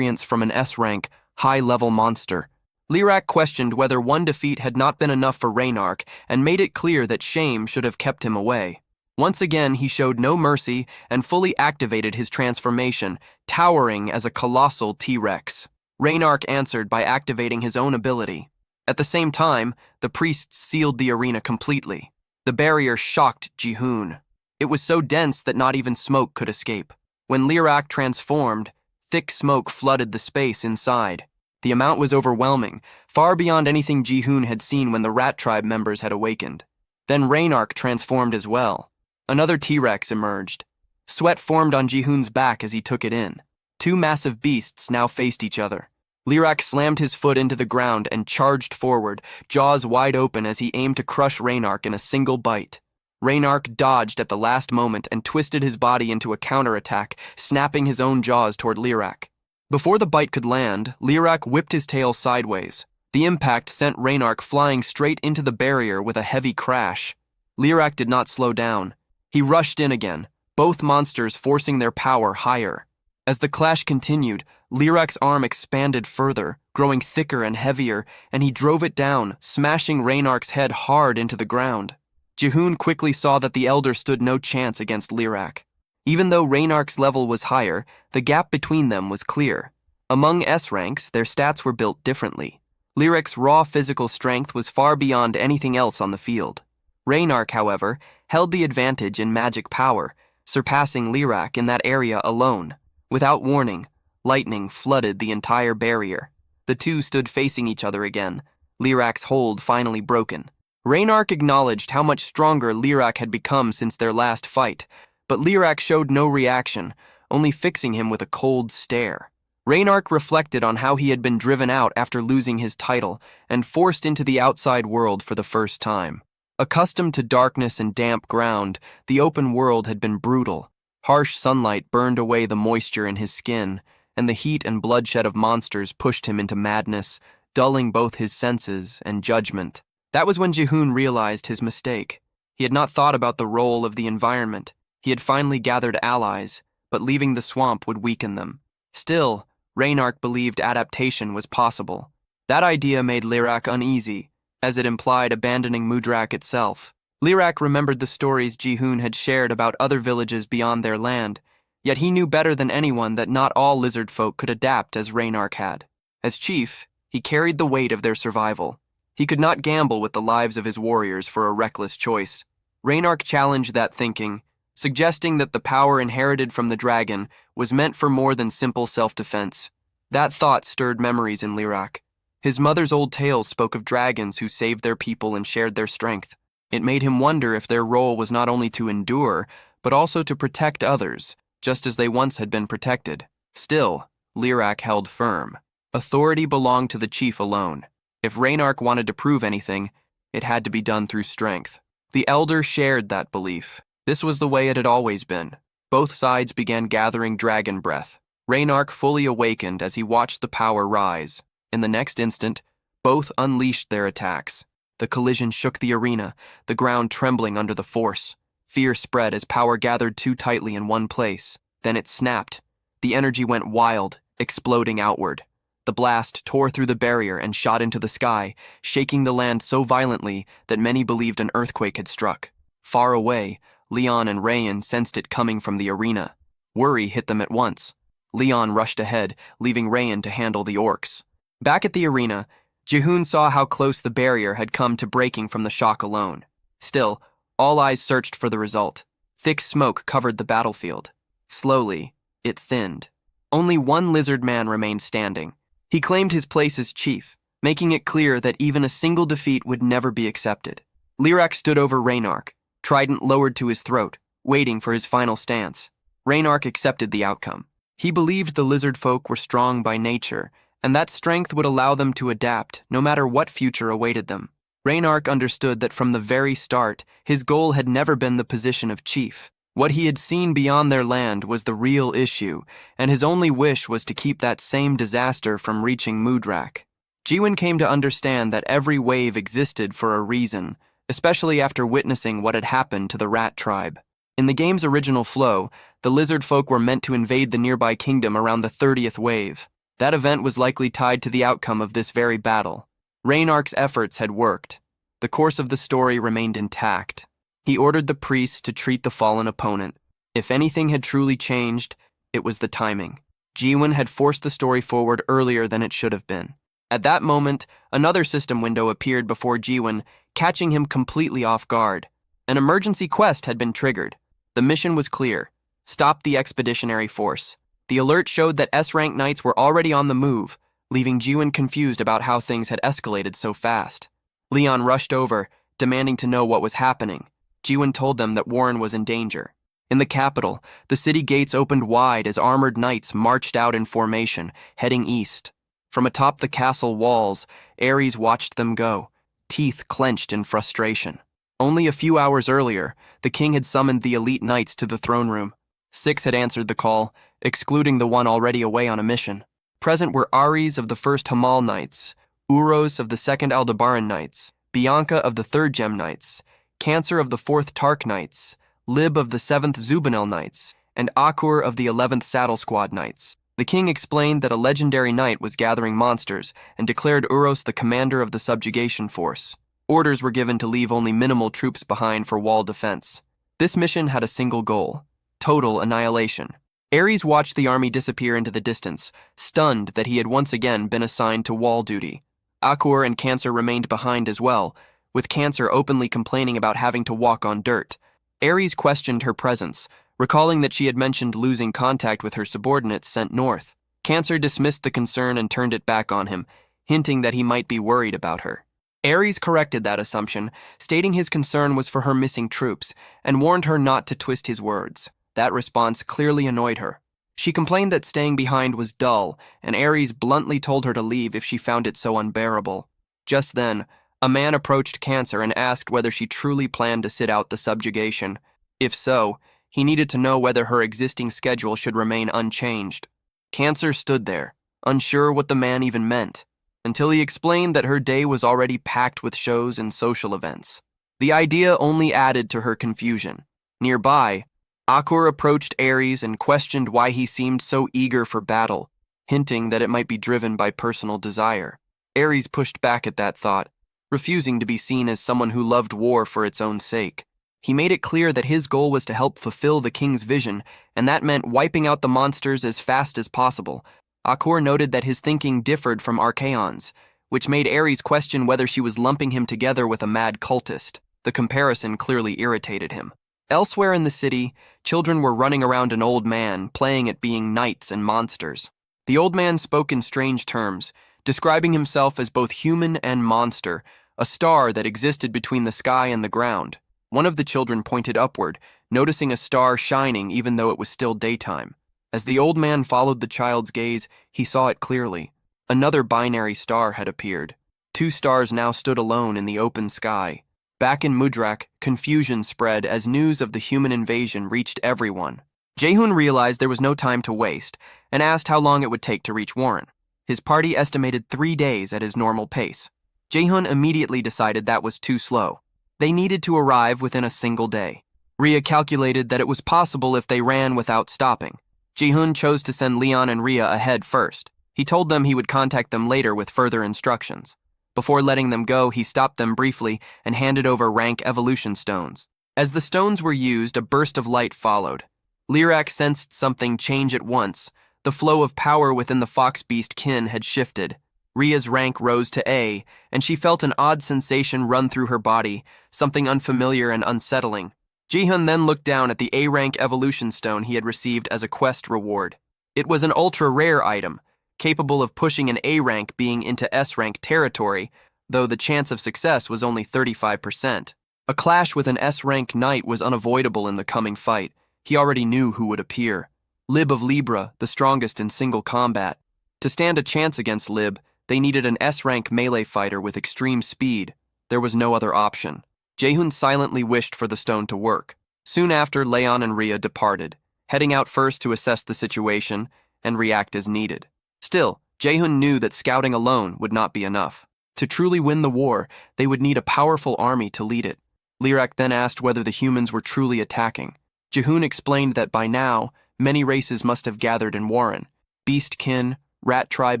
Speaker 1: from an S-rank, high-level monster. Lirak questioned whether one defeat had not been enough for Reynark and made it clear that shame should have kept him away. Once again, he showed no mercy and fully activated his transformation, towering as a colossal T-Rex. Reynark answered by activating his own ability. At the same time, the priests sealed the arena completely. The barrier shocked Jihoon. It was so dense that not even smoke could escape. When Lirak transformed, thick smoke flooded the space inside. The amount was overwhelming, far beyond anything Jihoon had seen when the Rat Tribe members had awakened. Then Reynark transformed as well. Another T-Rex emerged. Sweat formed on Jihoon's back as he took it in. 2 massive beasts now faced each other. Lirak slammed his foot into the ground and charged forward, jaws wide open as he aimed to crush Reynark in a single bite. Reynark dodged at the last moment and twisted his body into a counterattack, snapping his own jaws toward Lirak. Before the bite could land, Lirak whipped his tail sideways. The impact sent Reynark flying straight into the barrier with a heavy crash. Lirak did not slow down. He rushed in again, both monsters forcing their power higher. As the clash continued, Lirak's arm expanded further, growing thicker and heavier, and he drove it down, smashing Reynark's head hard into the ground. Jihoon quickly saw that the Elder stood no chance against Lirak. Even though Reynark's level was higher, the gap between them was clear. Among S-ranks, their stats were built differently. Lirak's raw physical strength was far beyond anything else on the field. Reynark, however, held the advantage in magic power, surpassing Lirak in that area alone. Without warning, lightning flooded the entire barrier. The 2 stood facing each other again, Lirak's hold finally broken. Reynark acknowledged how much stronger Lirak had become since their last fight, but Lirak showed no reaction, only fixing him with a cold stare. Reynark reflected on how he had been driven out after losing his title and forced into the outside world for the first time. Accustomed to darkness and damp ground, the open world had been brutal. Harsh sunlight burned away the moisture in his skin, and the heat and bloodshed of monsters pushed him into madness, dulling both his senses and judgment. That was when Jihoon realized his mistake. He had not thought about the role of the environment. He had finally gathered allies, but leaving the swamp would weaken them. Still, Reynark believed adaptation was possible. That idea made Lirak uneasy. as it implied abandoning Mudrak itself. Lirak remembered the stories Ji-hoon had shared about other villages beyond their land, yet he knew better than anyone that not all lizard folk could adapt as Reynark had. As chief, he carried the weight of their survival. He could not gamble with the lives of his warriors for a reckless choice. Reynark challenged that thinking, suggesting that the power inherited from the dragon was meant for more than simple self-defense. That thought stirred memories in Lirak. His mother's old tales spoke of dragons who saved their people and shared their strength. It made him wonder if their role was not only to endure, but also to protect others, just as they once had been protected. Still, Lirak held firm. Authority belonged to the chief alone. If Reynark wanted to prove anything, it had to be done through strength. The elder shared that belief. This was the way it had always been. Both sides began gathering dragon breath. Reynark fully awakened as he watched the power rise. In the next instant, both unleashed their attacks. The collision shook the arena, the ground trembling under the force. Fear spread as power gathered too tightly in one place. Then it snapped. The energy went wild, exploding outward. The blast tore through the barrier and shot into the sky, shaking the land so violently that many believed an earthquake had struck. Far away, Leon and Rayan sensed it coming from the arena. Worry hit them at once. Leon rushed ahead, leaving Rayan to handle the orcs. Back at the arena, Ji-hoon saw how close the barrier had come to breaking from the shock alone. Still, all eyes searched for the result. Thick smoke covered the battlefield. Slowly, it thinned. Only one lizard man remained standing. He claimed his place as chief, making it clear that even a single defeat would never be accepted. Lirak stood over Reynark, trident lowered to his throat, waiting for his final stance. Reynark accepted the outcome. He believed the lizard folk were strong by nature, and that strength would allow them to adapt, no matter what future awaited them. Reynark understood that from the very start, his goal had never been the position of chief. What he had seen beyond their land was the real issue, and his only wish was to keep that same disaster from reaching Mudrak. Jiwon came to understand that every wave existed for a reason, especially after witnessing what had happened to the rat tribe. In the game's original flow, the lizard folk were meant to invade the nearby kingdom around the 30th wave. That event was likely tied to the outcome of this very battle. Reynark's efforts had worked. The course of the story remained intact. He ordered the priests to treat the fallen opponent. If anything had truly changed, it was the timing. Jiwon had forced the story forward earlier than it should have been. At that moment, another system window appeared before Jiwon, catching him completely off guard. An emergency quest had been triggered. The mission was clear: stop the expeditionary force. The alert showed that S-rank knights were already on the move, leaving Jiwon confused about how things had escalated so fast. Leon rushed over, demanding to know what was happening. Jiwon told them that Warren was in danger. In the capital, the city gates opened wide as armored knights marched out in formation, heading east. From atop the castle walls, Ares watched them go, teeth clenched in frustration. Only a few hours earlier, the king had summoned the elite knights to the throne room. 6 had answered the call, excluding the one already away on a mission. Present were Ares of the 1st Hamal Knights, Uros of the 2nd Aldebaran Knights, Bianca of the 3rd Gem Knights, Cancer of the 4th Tark Knights, Lib of the 7th Zubanel Knights, and Akur of the 11th Saddle Squad Knights. The king explained that a legendary knight was gathering monsters and declared Uros the commander of the subjugation force. Orders were given to leave only minimal troops behind for wall defense. This mission had a single goal: total annihilation. Ares watched the army disappear into the distance, stunned that he had once again been assigned to wall duty. Akur and Cancer remained behind as well, with Cancer openly complaining about having to walk on dirt. Ares questioned her presence, recalling that she had mentioned losing contact with her subordinates sent north. Cancer dismissed the concern and turned it back on him, hinting that he might be worried about her. Ares corrected that assumption, stating his concern was for her missing troops, and warned her not to twist his words. That response clearly annoyed her. She complained that staying behind was dull, and Ares bluntly told her to leave if she found it so unbearable. Just then, a man approached Cancer and asked whether she truly planned to sit out the subjugation. If so, he needed to know whether her existing schedule should remain unchanged. Cancer stood there, unsure what the man even meant, until he explained that her day was already packed with shows and social events. The idea only added to her confusion. Nearby, Akur approached Ares and questioned why he seemed so eager for battle, hinting that it might be driven by personal desire. Ares pushed back at that thought. refusing to be seen as someone who loved war for its own sake. He made it clear that his goal was to help fulfill the king's vision, and that meant wiping out the monsters as fast as possible. Akor noted that his thinking differed from Archaon's, which made Ares question whether she was lumping him together with a mad cultist. The comparison clearly irritated him. Elsewhere in the city, children were running around an old man, playing at being knights and monsters. The old man spoke in strange terms, describing himself as both human and monster, a star that existed between the sky and the ground. One of the children pointed upward, noticing a star shining even though it was still daytime. As the old man followed the child's gaze, he saw it clearly. Another binary star had appeared. 2 stars now stood alone in the open sky. Back in Mudrak, confusion spread as news of the human invasion reached everyone. Jaehoon realized there was no time to waste and asked how long it would take to reach Warren. His party estimated 3 days at his normal pace. Jaehoon immediately decided that was too slow. They needed to arrive within a single day. Rhea calculated that it was possible if they ran without stopping. Jaehoon chose to send Leon and Rhea ahead first. He told them he would contact them later with further instructions. Before letting them go, he stopped them briefly and handed over rank evolution stones. As the stones were used, a burst of light followed. Lyrak sensed something change at once. The flow of power within the fox beast kin had shifted. Rhea's rank rose to A, and she felt an odd sensation run through her body, something unfamiliar and unsettling. Jaehoon then looked down at the A-rank evolution stone he had received as a quest reward. It was an ultra-rare item, capable of pushing an A-rank being into S-rank territory, though the chance of success was only 35%. A clash with an S-rank knight was unavoidable in the coming fight. He already knew who would appear. Lib of Libra, the strongest in single combat. To stand a chance against Lib, they needed an S-rank melee fighter with extreme speed. There was no other option. Jaehoon silently wished for the stone to work. Soon after, Leon and Rhea departed, heading out first to assess the situation and react as needed. Still, Jaehoon knew that scouting alone would not be enough. To truly win the war, they would need a powerful army to lead it. Lyrak then asked whether the humans were truly attacking. Jaehoon explained that by now, many races must have gathered in Warren. Beastkin, rat tribe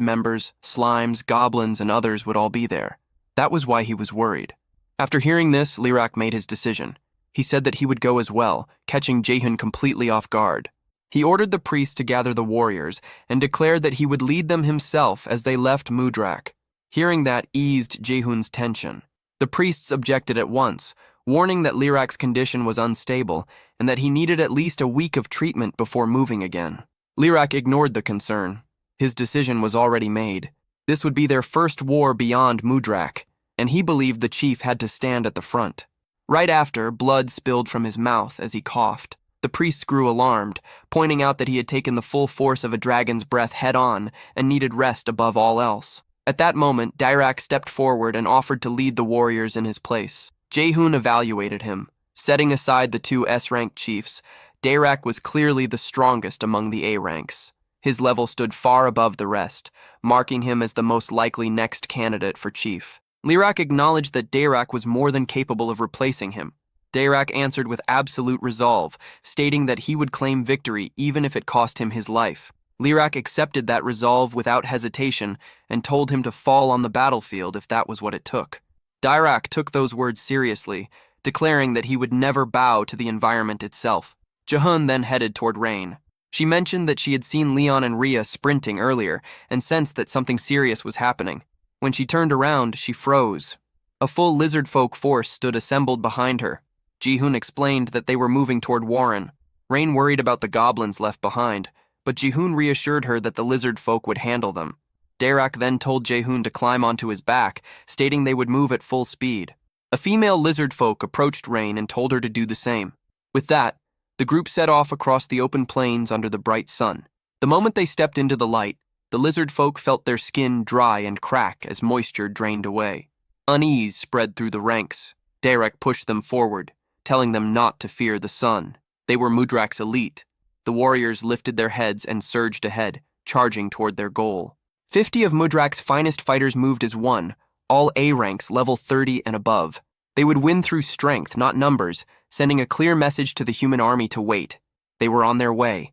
Speaker 1: members, slimes, goblins, and others would all be there. That was why he was worried. After hearing this, Lyrak made his decision. He said that he would go as well, catching Jaehoon completely off guard. He ordered the priests to gather the warriors and declared that he would lead them himself as they left Mudrak. Hearing that eased Jaehoon's tension. The priests objected at once, warning that Lyrak's condition was unstable and that he needed at least a week of treatment before moving again. Lyrak ignored the concern. His decision was already made. This would be their first war beyond Mudrak, and he believed the chief had to stand at the front. Right after, blood spilled from his mouth as he coughed. The priests grew alarmed, pointing out that he had taken the full force of a dragon's breath head-on and needed rest above all else. At that moment, Dirac stepped forward and offered to lead the warriors in his place. Jaehoon evaluated him. Setting aside the 2 S-rank chiefs, Dirac was clearly the strongest among the A-ranks. His level stood far above the rest, marking him as the most likely next candidate for chief. Lyrak acknowledged that Dirac was more than capable of replacing him. Dirac answered with absolute resolve, stating that he would claim victory even if it cost him his life. Lyrak accepted that resolve without hesitation and told him to fall on the battlefield if that was what it took. Dirac took those words seriously, declaring that he would never bow to the environment itself. Jaehoon then headed toward Rain. She mentioned that she had seen Leon and Rhea sprinting earlier and sensed that something serious was happening. When she turned around, she froze. A full lizard folk force stood assembled behind her. Jaehoon explained that they were moving toward Warren. Rain worried about the goblins left behind, but Jaehoon reassured her that the lizard folk would handle them. Dirac then told Jaehoon to climb onto his back, stating they would move at full speed. A female lizard folk approached Rain and told her to do the same. With that, the group set off across the open plains under the bright sun. The moment they stepped into the light, the lizard folk felt their skin dry and crack as moisture drained away. Unease spread through the ranks. Dirac pushed them forward, telling them not to fear the sun. They were Mudrak's elite. The warriors lifted their heads and surged ahead, charging toward their goal. 50 of Mudrak's finest fighters moved as one, all A ranks level 30 and above. They would win through strength, not numbers, sending a clear message to the human army to wait. They were on their way.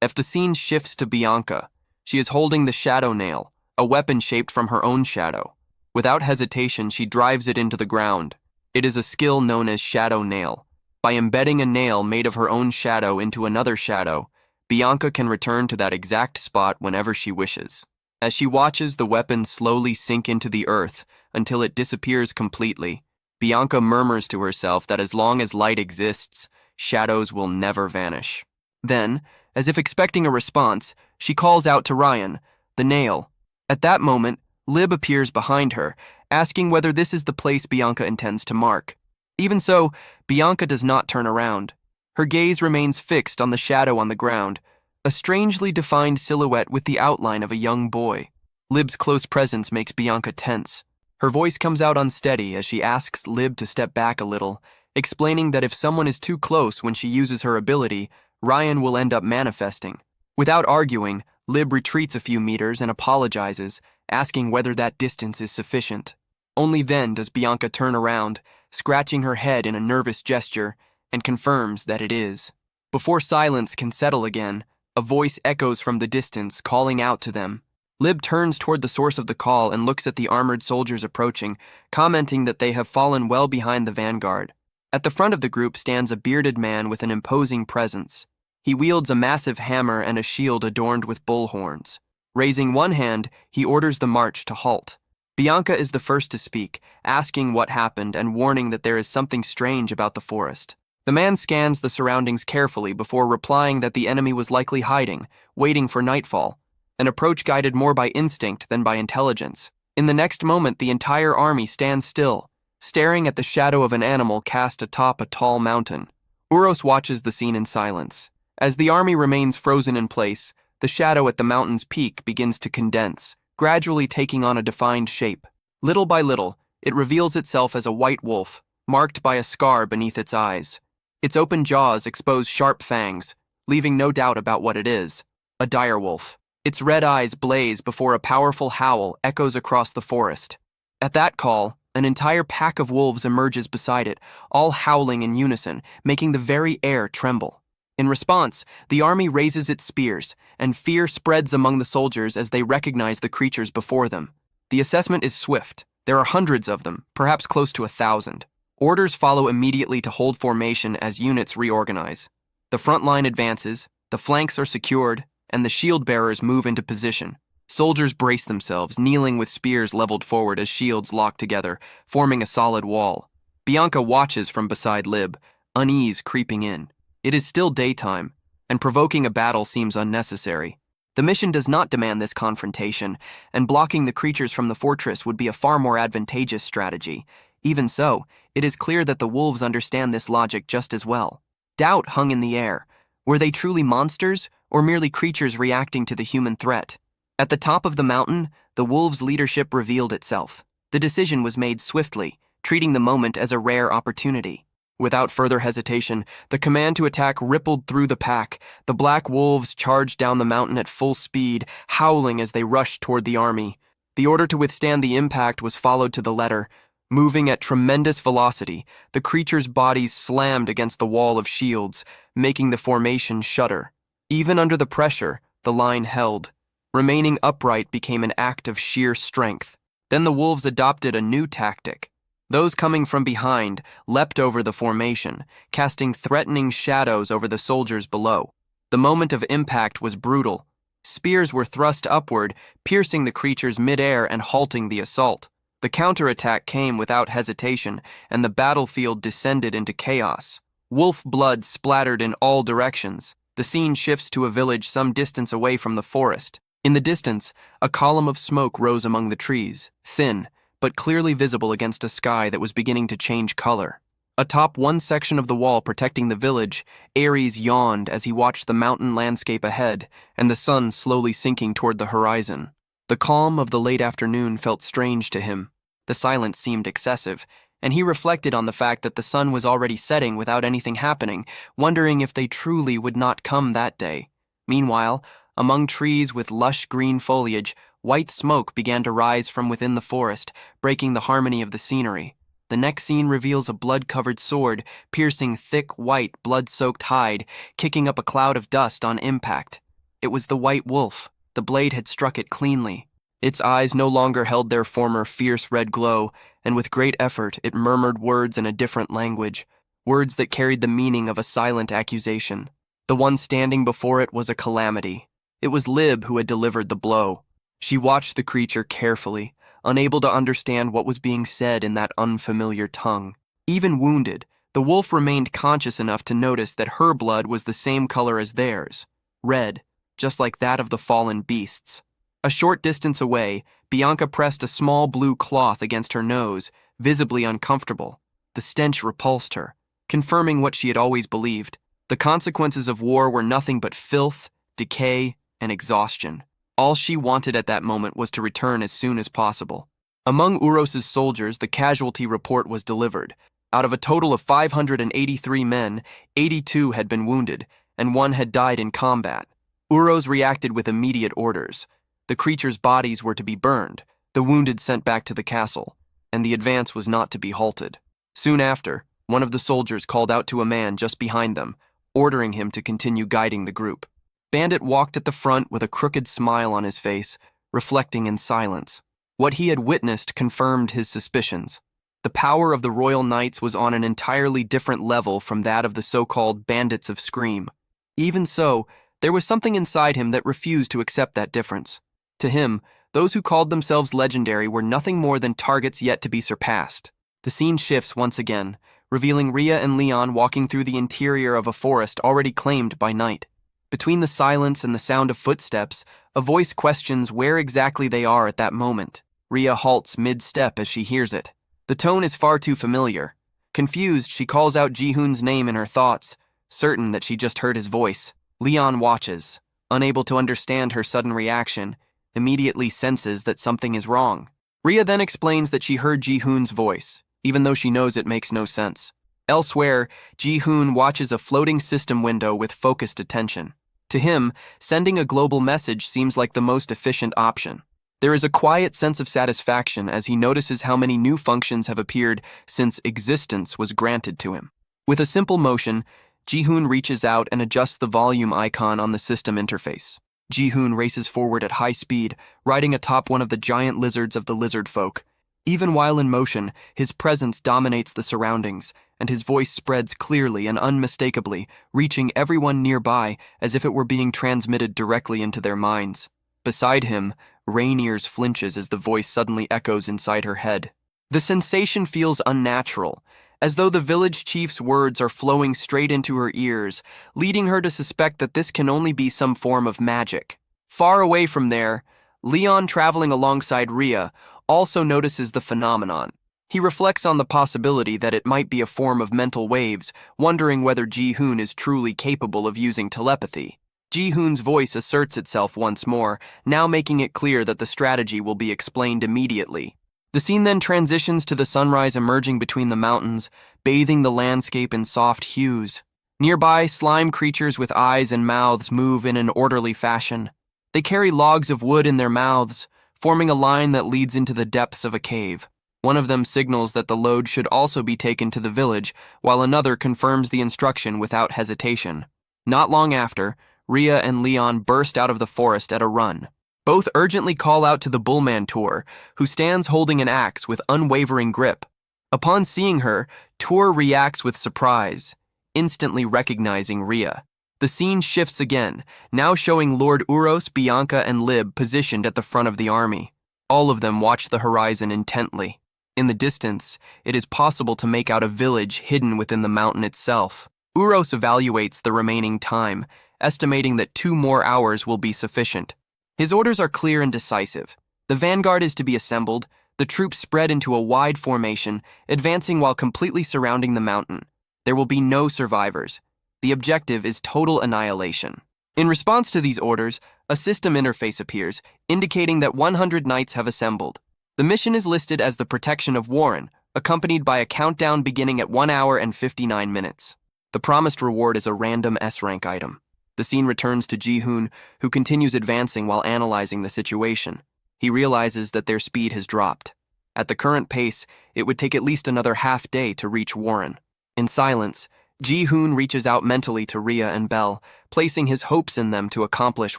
Speaker 1: If the scene shifts to Bianca, she is holding the shadow nail, a weapon shaped from her own shadow. Without hesitation, she drives it into the ground. It is a skill known as shadow nail. By embedding a nail made of her own shadow into another shadow, Bianca can return to that exact spot whenever she wishes. As she watches the weapon slowly sink into the earth until it disappears completely, Bianca murmurs to herself that as long as light exists, shadows will never vanish. Then, as if expecting a response, she calls out to Ryan, the nail. At that moment, Lib appears behind her, asking whether this is the place Bianca intends to mark. Even so, Bianca does not turn around. Her gaze remains fixed on the shadow on the ground, a strangely defined silhouette with the outline of a young boy. Lib's close presence makes Bianca tense. Her voice comes out unsteady as she asks Lib to step back a little, explaining that if someone is too close when she uses her ability, Ryan will end up manifesting. Without arguing, Lib retreats a few meters and apologizes, asking whether that distance is sufficient. Only then does Bianca turn around, scratching her head in a nervous gesture, and confirms that it is. Before silence can settle again, a voice echoes from the distance, calling out to them. Lib turns toward the source of the call and looks at the armored soldiers approaching, commenting that they have fallen well behind the vanguard. At the front of the group stands a bearded man with an imposing presence. He wields a massive hammer and a shield adorned with bull horns. Raising one hand, he orders the march to halt. Bianca is the first to speak, asking what happened and warning that there is something strange about the forest. The man scans the surroundings carefully before replying that the enemy was likely hiding, waiting for nightfall, an approach guided more by instinct than by intelligence. In the next moment, the entire army stands still, staring at the shadow of an animal cast atop a tall mountain. Uros watches the scene in silence. As the army remains frozen in place, the shadow at the mountain's peak begins to condense, gradually taking on a defined shape. Little by little, it reveals itself as a white wolf, marked by a scar beneath its eyes. Its open jaws expose sharp fangs, leaving no doubt about what it is: a direwolf. Its red eyes blaze before a powerful howl echoes across the forest. At that call, an entire pack of wolves emerges beside it, all howling in unison, making the very air tremble. In response, the army raises its spears, and fear spreads among the soldiers as they recognize the creatures before them. The assessment is swift. There are hundreds of them, perhaps close to 1,000. Orders follow immediately to hold formation as units reorganize. The front line advances, the flanks are secured, and the shield bearers move into position. Soldiers brace themselves, kneeling with spears leveled forward as shields lock together, forming a solid wall. Bianca watches from beside Lib, unease creeping in. It is still daytime, and provoking a battle seems unnecessary. The mission does not demand this confrontation, and blocking the creatures from the fortress would be a far more advantageous strategy. Even so, it is clear that the wolves understand this logic just as well. Doubt hung in the air. Were they truly monsters, or merely creatures reacting to the human threat? At the top of the mountain, the wolves' leadership revealed itself. The decision was made swiftly, treating the moment as a rare opportunity. Without further hesitation, the command to attack rippled through the pack. The black wolves charged down the mountain at full speed, howling as they rushed toward the army. The order to withstand the impact was followed to the letter. Moving at tremendous velocity, the creatures' bodies slammed against the wall of shields, making the formation shudder. Even under the pressure, the line held. Remaining upright became an act of sheer strength. Then the wolves adopted a new tactic. Those coming from behind leapt over the formation, casting threatening shadows over the soldiers below. The moment of impact was brutal. Spears were thrust upward, piercing the creatures midair and halting the assault. The counterattack came without hesitation, and the battlefield descended into chaos. Wolf blood splattered in all directions. The scene shifts to a village some distance away from the forest. In the distance, a column of smoke rose among the trees, thin, but clearly visible against a sky that was beginning to change color. Atop one section of the wall protecting the village, Ares yawned as he watched the mountain landscape ahead and the sun slowly sinking toward the horizon. The calm of the late afternoon felt strange to him. The silence seemed excessive, and he reflected on the fact that the sun was already setting without anything happening, wondering if they truly would not come that day. Meanwhile, among trees with lush green foliage, white smoke began to rise from within the forest, breaking the harmony of the scenery. The next scene reveals a blood-covered sword, piercing thick, white, blood-soaked hide, kicking up a cloud of dust on impact. It was the white wolf. The blade had struck it cleanly. Its eyes no longer held their former fierce red glow, and with great effort it murmured words in a different language, words that carried the meaning of a silent accusation. The one standing before it was a calamity. It was Lib who had delivered the blow. She watched the creature carefully, unable to understand what was being said in that unfamiliar tongue. Even wounded, the wolf remained conscious enough to notice that her blood was the same color as theirs, red, just like that of the fallen beasts. A short distance away, Bianca pressed a small blue cloth against her nose, visibly uncomfortable. The stench repulsed her, confirming what she had always believed. The consequences of war were nothing but filth, decay, and exhaustion. All she wanted at that moment was to return as soon as possible. Among Uros's soldiers, the casualty report was delivered. Out of a total of 583 men, 82 had been wounded, and 1 had died in combat. Uros reacted with immediate orders. The creatures' bodies were to be burned, the wounded sent back to the castle, and the advance was not to be halted. Soon after, one of the soldiers called out to a man just behind them, ordering him to continue guiding the group. Bandit walked at the front with a crooked smile on his face, reflecting in silence. What he had witnessed confirmed his suspicions. The power of the Royal Knights was on an entirely different level from that of the so-called bandits of Scream. Even so, there was something inside him that refused to accept that difference. To him, those who called themselves legendary were nothing more than targets yet to be surpassed. The scene shifts once again, revealing Rhea and Leon walking through the interior of a forest already claimed by night. Between the silence and the sound of footsteps, a voice questions where exactly they are at that moment. Rhea halts mid-step as she hears it. The tone is far too familiar. Confused, she calls out Ji-hoon's name in her thoughts, certain that she just heard his voice. Leon watches, unable to understand her sudden reaction, immediately senses that something is wrong. Rhea then explains that she heard Ji-hoon's voice, even though she knows it makes no sense. Elsewhere, Ji-hoon watches a floating system window with focused attention. To him, sending a global message seems like the most efficient option. There is a quiet sense of satisfaction as he notices how many new functions have appeared since existence was granted to him. With a simple motion, Ji-hoon reaches out and adjusts the volume icon on the system interface. Ji-hoon races forward at high speed, riding atop one of the giant lizards of the lizard folk. Even while in motion, his presence dominates the surroundings, and his voice spreads clearly and unmistakably, reaching everyone nearby as if it were being transmitted directly into their minds. Beside him, Rainier's flinches as the voice suddenly echoes inside her head. The sensation feels unnatural, as though the village chief's words are flowing straight into her ears, leading her to suspect that this can only be some form of magic. Far away from there, Leon, traveling alongside Rhea, also notices the phenomenon. He reflects on the possibility that it might be a form of mental waves, wondering whether Ji-hoon is truly capable of using telepathy. Ji-hoon's voice asserts itself once more, now making it clear that the strategy will be explained immediately. The scene then transitions to the sunrise emerging between the mountains, bathing the landscape in soft hues. Nearby, slime creatures with eyes and mouths move in an orderly fashion. They carry logs of wood in their mouths, forming a line that leads into the depths of a cave. One of them signals that the load should also be taken to the village, while another confirms the instruction without hesitation. Not long after, Rhea and Leon burst out of the forest at a run. Both urgently call out to the Bullman Tour, who stands holding an axe with unwavering grip. Upon seeing her, Tour reacts with surprise, instantly recognizing Rhea. The scene shifts again, now showing Lord Uros, Bianca, and Lib positioned at the front of the army. All of them watch the horizon intently. In the distance, it is possible to make out a village hidden within the mountain itself. Uros evaluates the remaining time, estimating that 2 more hours will be sufficient. His orders are clear and decisive. The vanguard is to be assembled, the troops spread into a wide formation, advancing while completely surrounding the mountain. There will be no survivors. The objective is total annihilation. In response to these orders, a system interface appears, indicating that 100 knights have assembled. The mission is listed as the protection of Warren, accompanied by a countdown beginning at 1 hour and 59 minutes. The promised reward is a random S-rank item. The scene returns to Ji-hoon, who continues advancing while analyzing the situation. He realizes that their speed has dropped. At the current pace, it would take at least another half day to reach Warren. In silence, Ji-hoon reaches out mentally to Rhea and Belle, placing his hopes in them to accomplish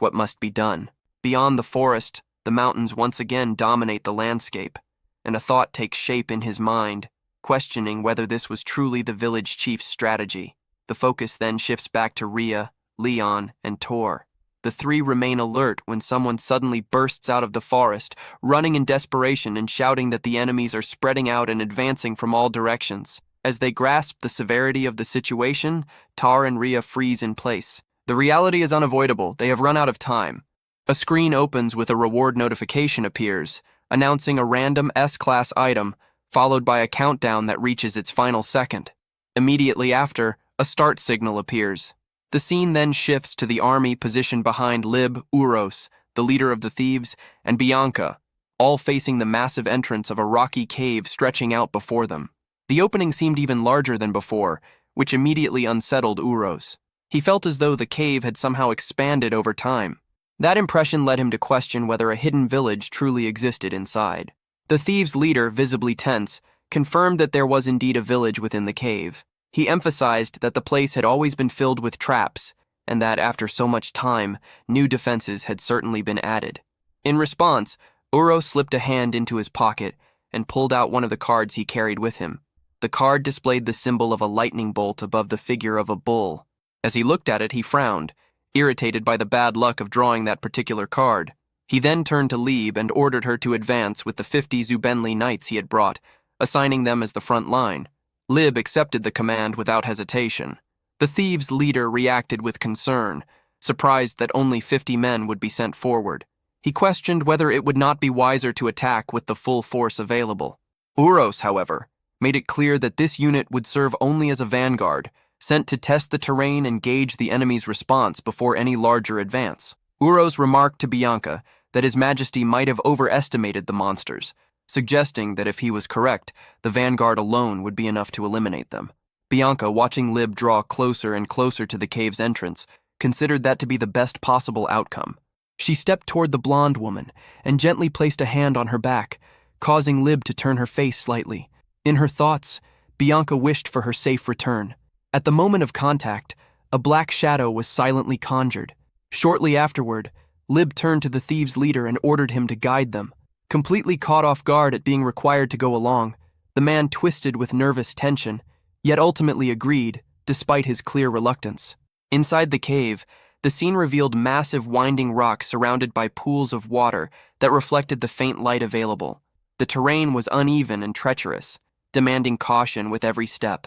Speaker 1: what must be done. Beyond the forest, the mountains once again dominate the landscape, and a thought takes shape in his mind, questioning whether this was truly the village chief's strategy. The focus then shifts back to Rhea, Leon, and Tor. The three remain alert when someone suddenly bursts out of the forest, running in desperation and shouting that the enemies are spreading out and advancing from all directions. As they grasp the severity of the situation, Tar and Rhea freeze in place. The reality is unavoidable. They have run out of time. A screen opens with a reward notification appears, announcing a random S-class item, followed by a countdown that reaches its final second. Immediately after, a start signal appears. The scene then shifts to the army positioned behind Lib, Uros, the leader of the thieves, and Bianca, all facing the massive entrance of a rocky cave stretching out before them. The opening seemed even larger than before, which immediately unsettled Uros. He felt as though the cave had somehow expanded over time. That impression led him to question whether a hidden village truly existed inside. The thieves' leader, visibly tense, confirmed that there was indeed a village within the cave. He emphasized that the place had always been filled with traps, and that after so much time, new defenses had certainly been added. In response, Uro slipped a hand into his pocket and pulled out one of the cards he carried with him. The card displayed the symbol of a lightning bolt above the figure of a bull. As he looked at it, he frowned, irritated by the bad luck of drawing that particular card. He then turned to Lieb and ordered her to advance with the 50 Zubenli knights he had brought, assigning them as the front line. Lib accepted the command without hesitation. The thieves' leader reacted with concern, surprised that only 50 men would be sent forward. He questioned whether it would not be wiser to attack with the full force available. Uros, however, made it clear that this unit would serve only as a vanguard, sent to test the terrain and gauge the enemy's response before any larger advance. Uros remarked to Bianca that His Majesty might have overestimated the monsters, suggesting that if he was correct, the vanguard alone would be enough to eliminate them. Bianca, watching Lib draw closer and closer to the cave's entrance, considered that to be the best possible outcome. She stepped toward the blonde woman and gently placed a hand on her back, causing Lib to turn her face slightly. In her thoughts, Bianca wished for her safe return. At the moment of contact, a black shadow was silently conjured. Shortly afterward, Lib turned to the thieves' leader and ordered him to guide them. Completely caught off guard at being required to go along, the man twisted with nervous tension, yet ultimately agreed, despite his clear reluctance. Inside the cave, the scene revealed massive winding rocks surrounded by pools of water that reflected the faint light available. The terrain was uneven and treacherous, demanding caution with every step.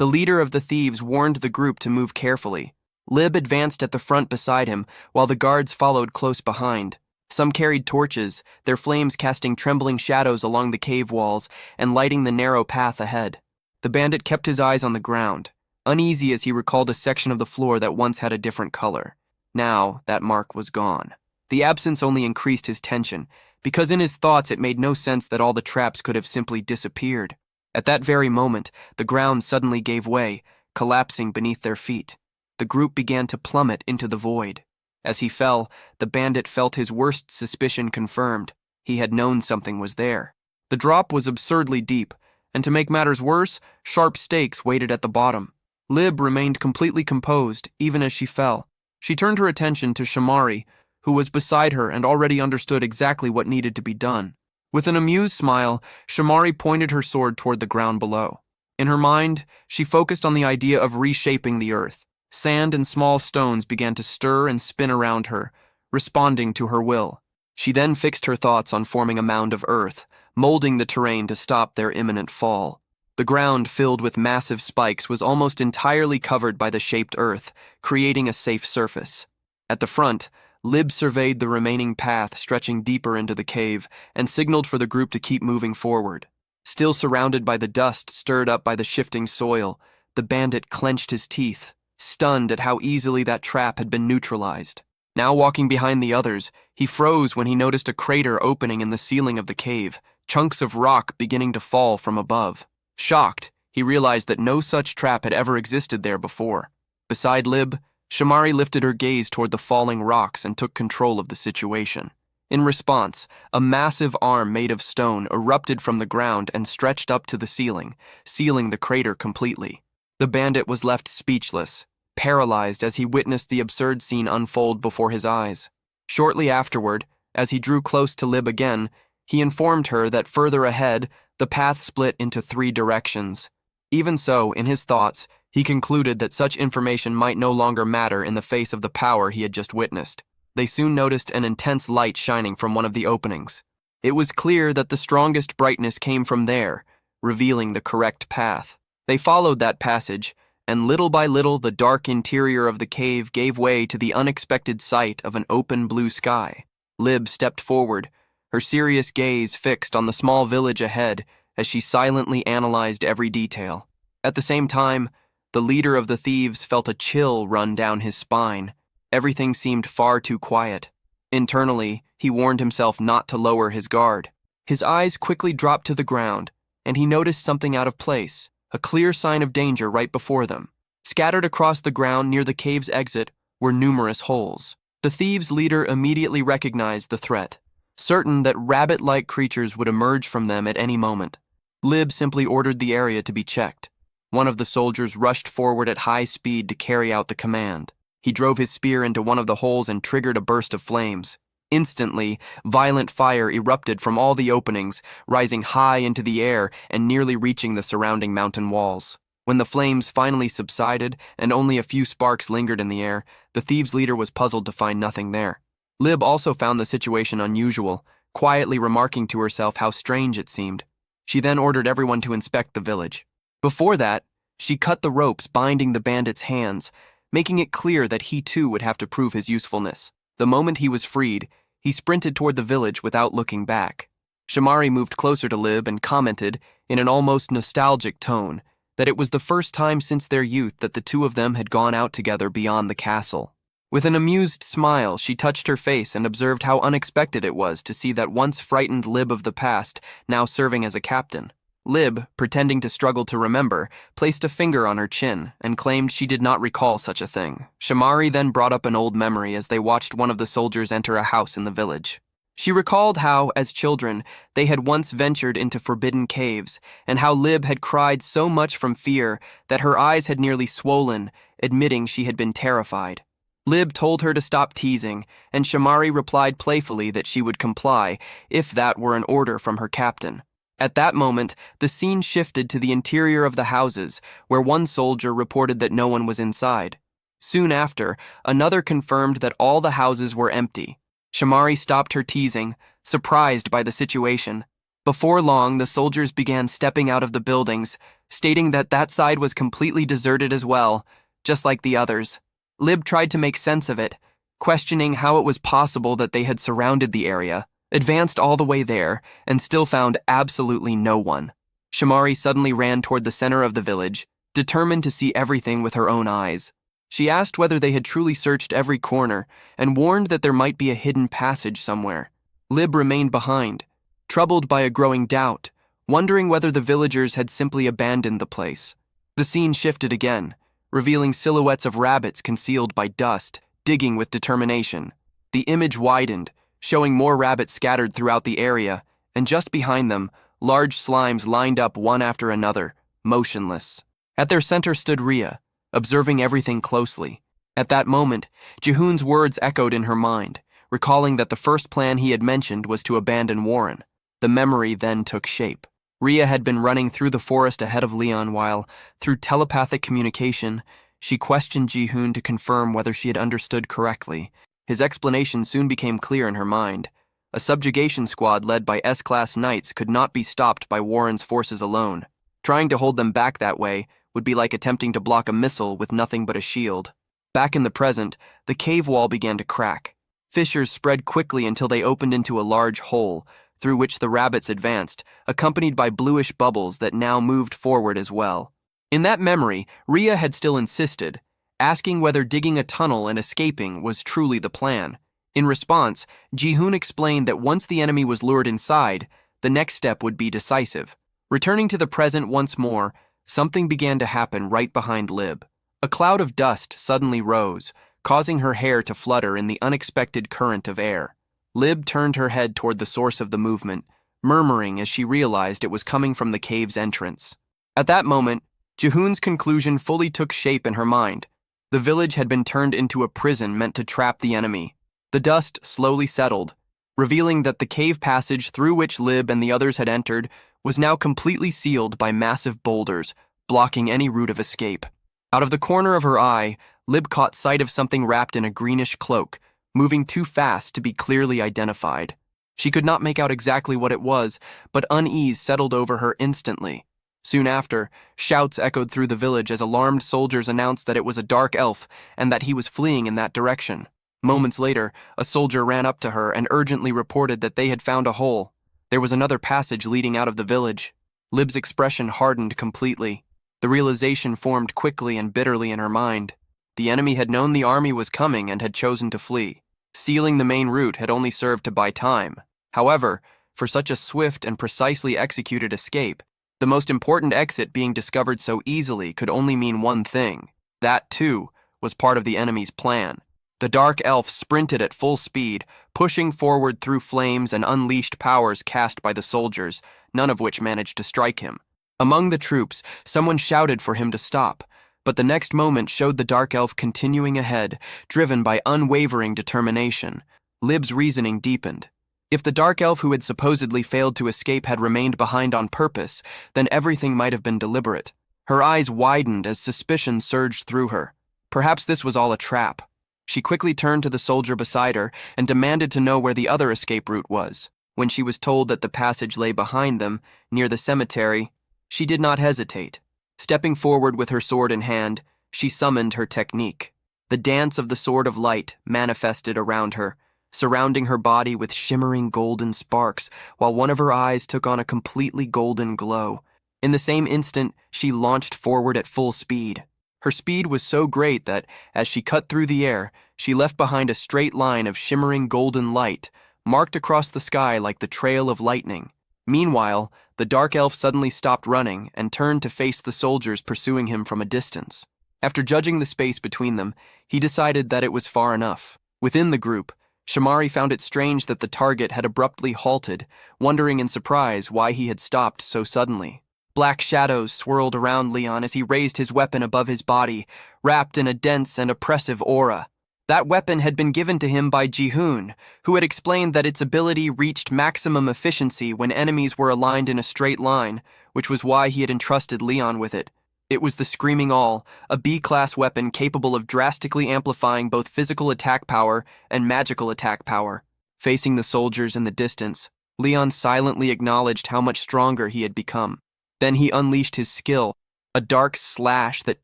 Speaker 1: The leader of the thieves warned the group to move carefully. Lib advanced at the front beside him, while the guards followed close behind. Some carried torches, their flames casting trembling shadows along the cave walls and lighting the narrow path ahead. The bandit kept his eyes on the ground, uneasy as he recalled a section of the floor that once had a different color. Now, that mark was gone. The absence only increased his tension, because in his thoughts it made no sense that all the traps could have simply disappeared. At that very moment, the ground suddenly gave way, collapsing beneath their feet. The group began to plummet into the void. As he fell, the bandit felt his worst suspicion confirmed. He had known something was there. The drop was absurdly deep, and to make matters worse, sharp stakes waited at the bottom. Lib remained completely composed, even as she fell. She turned her attention to Shamari, who was beside her and already understood exactly what needed to be done. With an amused smile, Shamari pointed her sword toward the ground below. In her mind, she focused on the idea of reshaping the earth. Sand and small stones began to stir and spin around her, responding to her will. She then fixed her thoughts on forming a mound of earth, molding the terrain to stop their imminent fall. The ground, filled with massive spikes, was almost entirely covered by the shaped earth, creating a safe surface. At the front, Lib surveyed the remaining path stretching deeper into the cave and signaled for the group to keep moving forward. Still surrounded by the dust stirred up by the shifting soil, the bandit clenched his teeth, stunned at how easily that trap had been neutralized. Now walking behind the others, he froze when he noticed a crater opening in the ceiling of the cave, chunks of rock beginning to fall from above. Shocked, he realized that no such trap had ever existed there before. Beside Lib, Shamari lifted her gaze toward the falling rocks and took control of the situation. In response, a massive arm made of stone erupted from the ground and stretched up to the ceiling, sealing the crater completely. The bandit was left speechless, paralyzed as he witnessed the absurd scene unfold before his eyes. Shortly afterward, As he drew close to Lib again, he informed her that further ahead, the path split into 3 directions. Even so, in his thoughts, he concluded that such information might no longer matter in the face of the power he had just witnessed. They soon noticed an intense light shining from one of the openings. It was clear that the strongest brightness came from there, revealing the correct path. They followed that passage, and little by little the dark interior of the cave gave way to the unexpected sight of an open blue sky. Lib stepped forward, her serious gaze fixed on the small village ahead as she silently analyzed every detail. At the same time, the leader of the thieves felt a chill run down his spine. Everything seemed far too quiet. Internally, he warned himself not to lower his guard. His eyes quickly dropped to the ground, and he noticed something out of place, a clear sign of danger right before them. Scattered across the ground near the cave's exit were numerous holes. The thieves' leader immediately recognized the threat, certain that rabbit-like creatures would emerge from them at any moment. Lib simply ordered the area to be checked. One of the soldiers rushed forward at high speed to carry out the command. He drove his spear into one of the holes and triggered a burst of flames. Instantly, violent fire erupted from all the openings, rising high into the air and nearly reaching the surrounding mountain walls. When the flames finally subsided and only a few sparks lingered in the air, the thieves' leader was puzzled to find nothing there. Lib also found the situation unusual, quietly remarking to herself how strange it seemed. She then ordered everyone to inspect the village. Before that, she cut the ropes binding the bandit's hands, making it clear that he too would have to prove his usefulness. The moment he was freed, he sprinted toward the village without looking back. Shamari moved closer to Lib and commented, in an almost nostalgic tone, that it was the first time since their youth that the two of them had gone out together beyond the castle. With an amused smile, she touched her face and observed how unexpected it was to see that once frightened Lib of the past now serving as a captain. Lib, pretending to struggle to remember, placed a finger on her chin and claimed she did not recall such a thing. Shamari then brought up an old memory as they watched one of the soldiers enter a house in the village. She recalled how, as children, they had once ventured into forbidden caves, and how Lib had cried so much from fear that her eyes had nearly swollen, admitting she had been terrified. Lib told her to stop teasing, and Shamari replied playfully that she would comply if that were an order from her captain. At that moment, the scene shifted to the interior of the houses, where one soldier reported that no one was inside. Soon after, another confirmed that all the houses were empty. Shamari stopped her teasing, surprised by the situation. Before long, the soldiers began stepping out of the buildings, stating that that side was completely deserted as well, just like the others. Lib tried to make sense of it, questioning how it was possible that they had surrounded the area, advanced all the way there, and still found absolutely no one. Shamari suddenly ran toward the center of the village, determined to see everything with her own eyes. She asked whether they had truly searched every corner, and warned that there might be a hidden passage somewhere. Lib remained behind, troubled by a growing doubt, wondering whether the villagers had simply abandoned the place. The scene shifted again, revealing silhouettes of rabbits concealed by dust, digging with determination. The image widened, showing more rabbits scattered throughout the area, and just behind them, large slimes lined up one after another, motionless. At their center stood Rhea, observing everything closely. At that moment, Jihoon's words echoed in her mind, recalling that the first plan he had mentioned was to abandon Warren. The memory then took shape. Rhea had been running through the forest ahead of Leon while, through telepathic communication, she questioned Jihoon to confirm whether she had understood correctly. His explanation soon became clear in her mind. A subjugation squad led by S-class knights could not be stopped by Warren's forces alone. Trying to hold them back that way would be like attempting to block a missile with nothing but a shield. Back in the present, the cave wall began to crack. Fissures spread quickly until they opened into a large hole, through which the rabbits advanced, accompanied by bluish bubbles that now moved forward as well. In that memory, Rhea had still insisted, asking whether digging a tunnel and escaping was truly the plan. In response, Jihoon explained that once the enemy was lured inside, the next step would be decisive. Returning to the present once more, something began to happen right behind Lib. A cloud of dust suddenly rose, causing her hair to flutter in the unexpected current of air. Lib turned her head toward the source of the movement, murmuring as she realized it was coming from the cave's entrance. At that moment, Jihoon's conclusion fully took shape in her mind. The village had been turned into a prison meant to trap the enemy. The dust slowly settled, revealing that the cave passage through which Lib and the others had entered was now completely sealed by massive boulders, blocking any route of escape. Out of the corner of her eye, Lib caught sight of something wrapped in a greenish cloak, moving too fast to be clearly identified. She could not make out exactly what it was, but unease settled over her instantly. Soon after, shouts echoed through the village as alarmed soldiers announced that it was a dark elf and that he was fleeing in that direction. Moments later, a soldier ran up to her and urgently reported that they had found a hole. There was another passage leading out of the village. Lib's expression hardened completely. The realization formed quickly and bitterly in her mind. The enemy had known the army was coming and had chosen to flee. Sealing the main route had only served to buy time. However, for such a swift and precisely executed escape, the most important exit being discovered so easily could only mean one thing. That, too, was part of the enemy's plan. The dark elf sprinted at full speed, pushing forward through flames and unleashed powers cast by the soldiers, none of which managed to strike him. Among the troops, someone shouted for him to stop, but the next moment showed the dark elf continuing ahead, driven by unwavering determination. Lib's reasoning deepened. If the dark elf who had supposedly failed to escape had remained behind on purpose, then everything might have been deliberate. Her eyes widened as suspicion surged through her. Perhaps this was all a trap. She quickly turned to the soldier beside her and demanded to know where the other escape route was. When she was told that the passage lay behind them, near the cemetery, she did not hesitate. Stepping forward with her sword in hand, she summoned her technique. The dance of the Sword of Light manifested around her, surrounding her body with shimmering golden sparks, while one of her eyes took on a completely golden glow. In the same instant, she launched forward at full speed. Her speed was so great that, as she cut through the air, she left behind a straight line of shimmering golden light, marked across the sky like the trail of lightning. Meanwhile, the dark elf suddenly stopped running and turned to face the soldiers pursuing him from a distance. After judging the space between them, he decided that it was far enough. Within the group, Shamari found it strange that the target had abruptly halted, wondering in surprise why he had stopped so suddenly. Black shadows swirled around Leon as he raised his weapon above his body, wrapped in a dense and oppressive aura. That weapon had been given to him by Ji-hoon, who had explained that its ability reached maximum efficiency when enemies were aligned in a straight line, which was why he had entrusted Leon with it. It was the Screaming Awl, a B-class weapon capable of drastically amplifying both physical attack power and magical attack power. Facing the soldiers in the distance, Leon silently acknowledged how much stronger he had become. Then he unleashed his skill, a dark slash that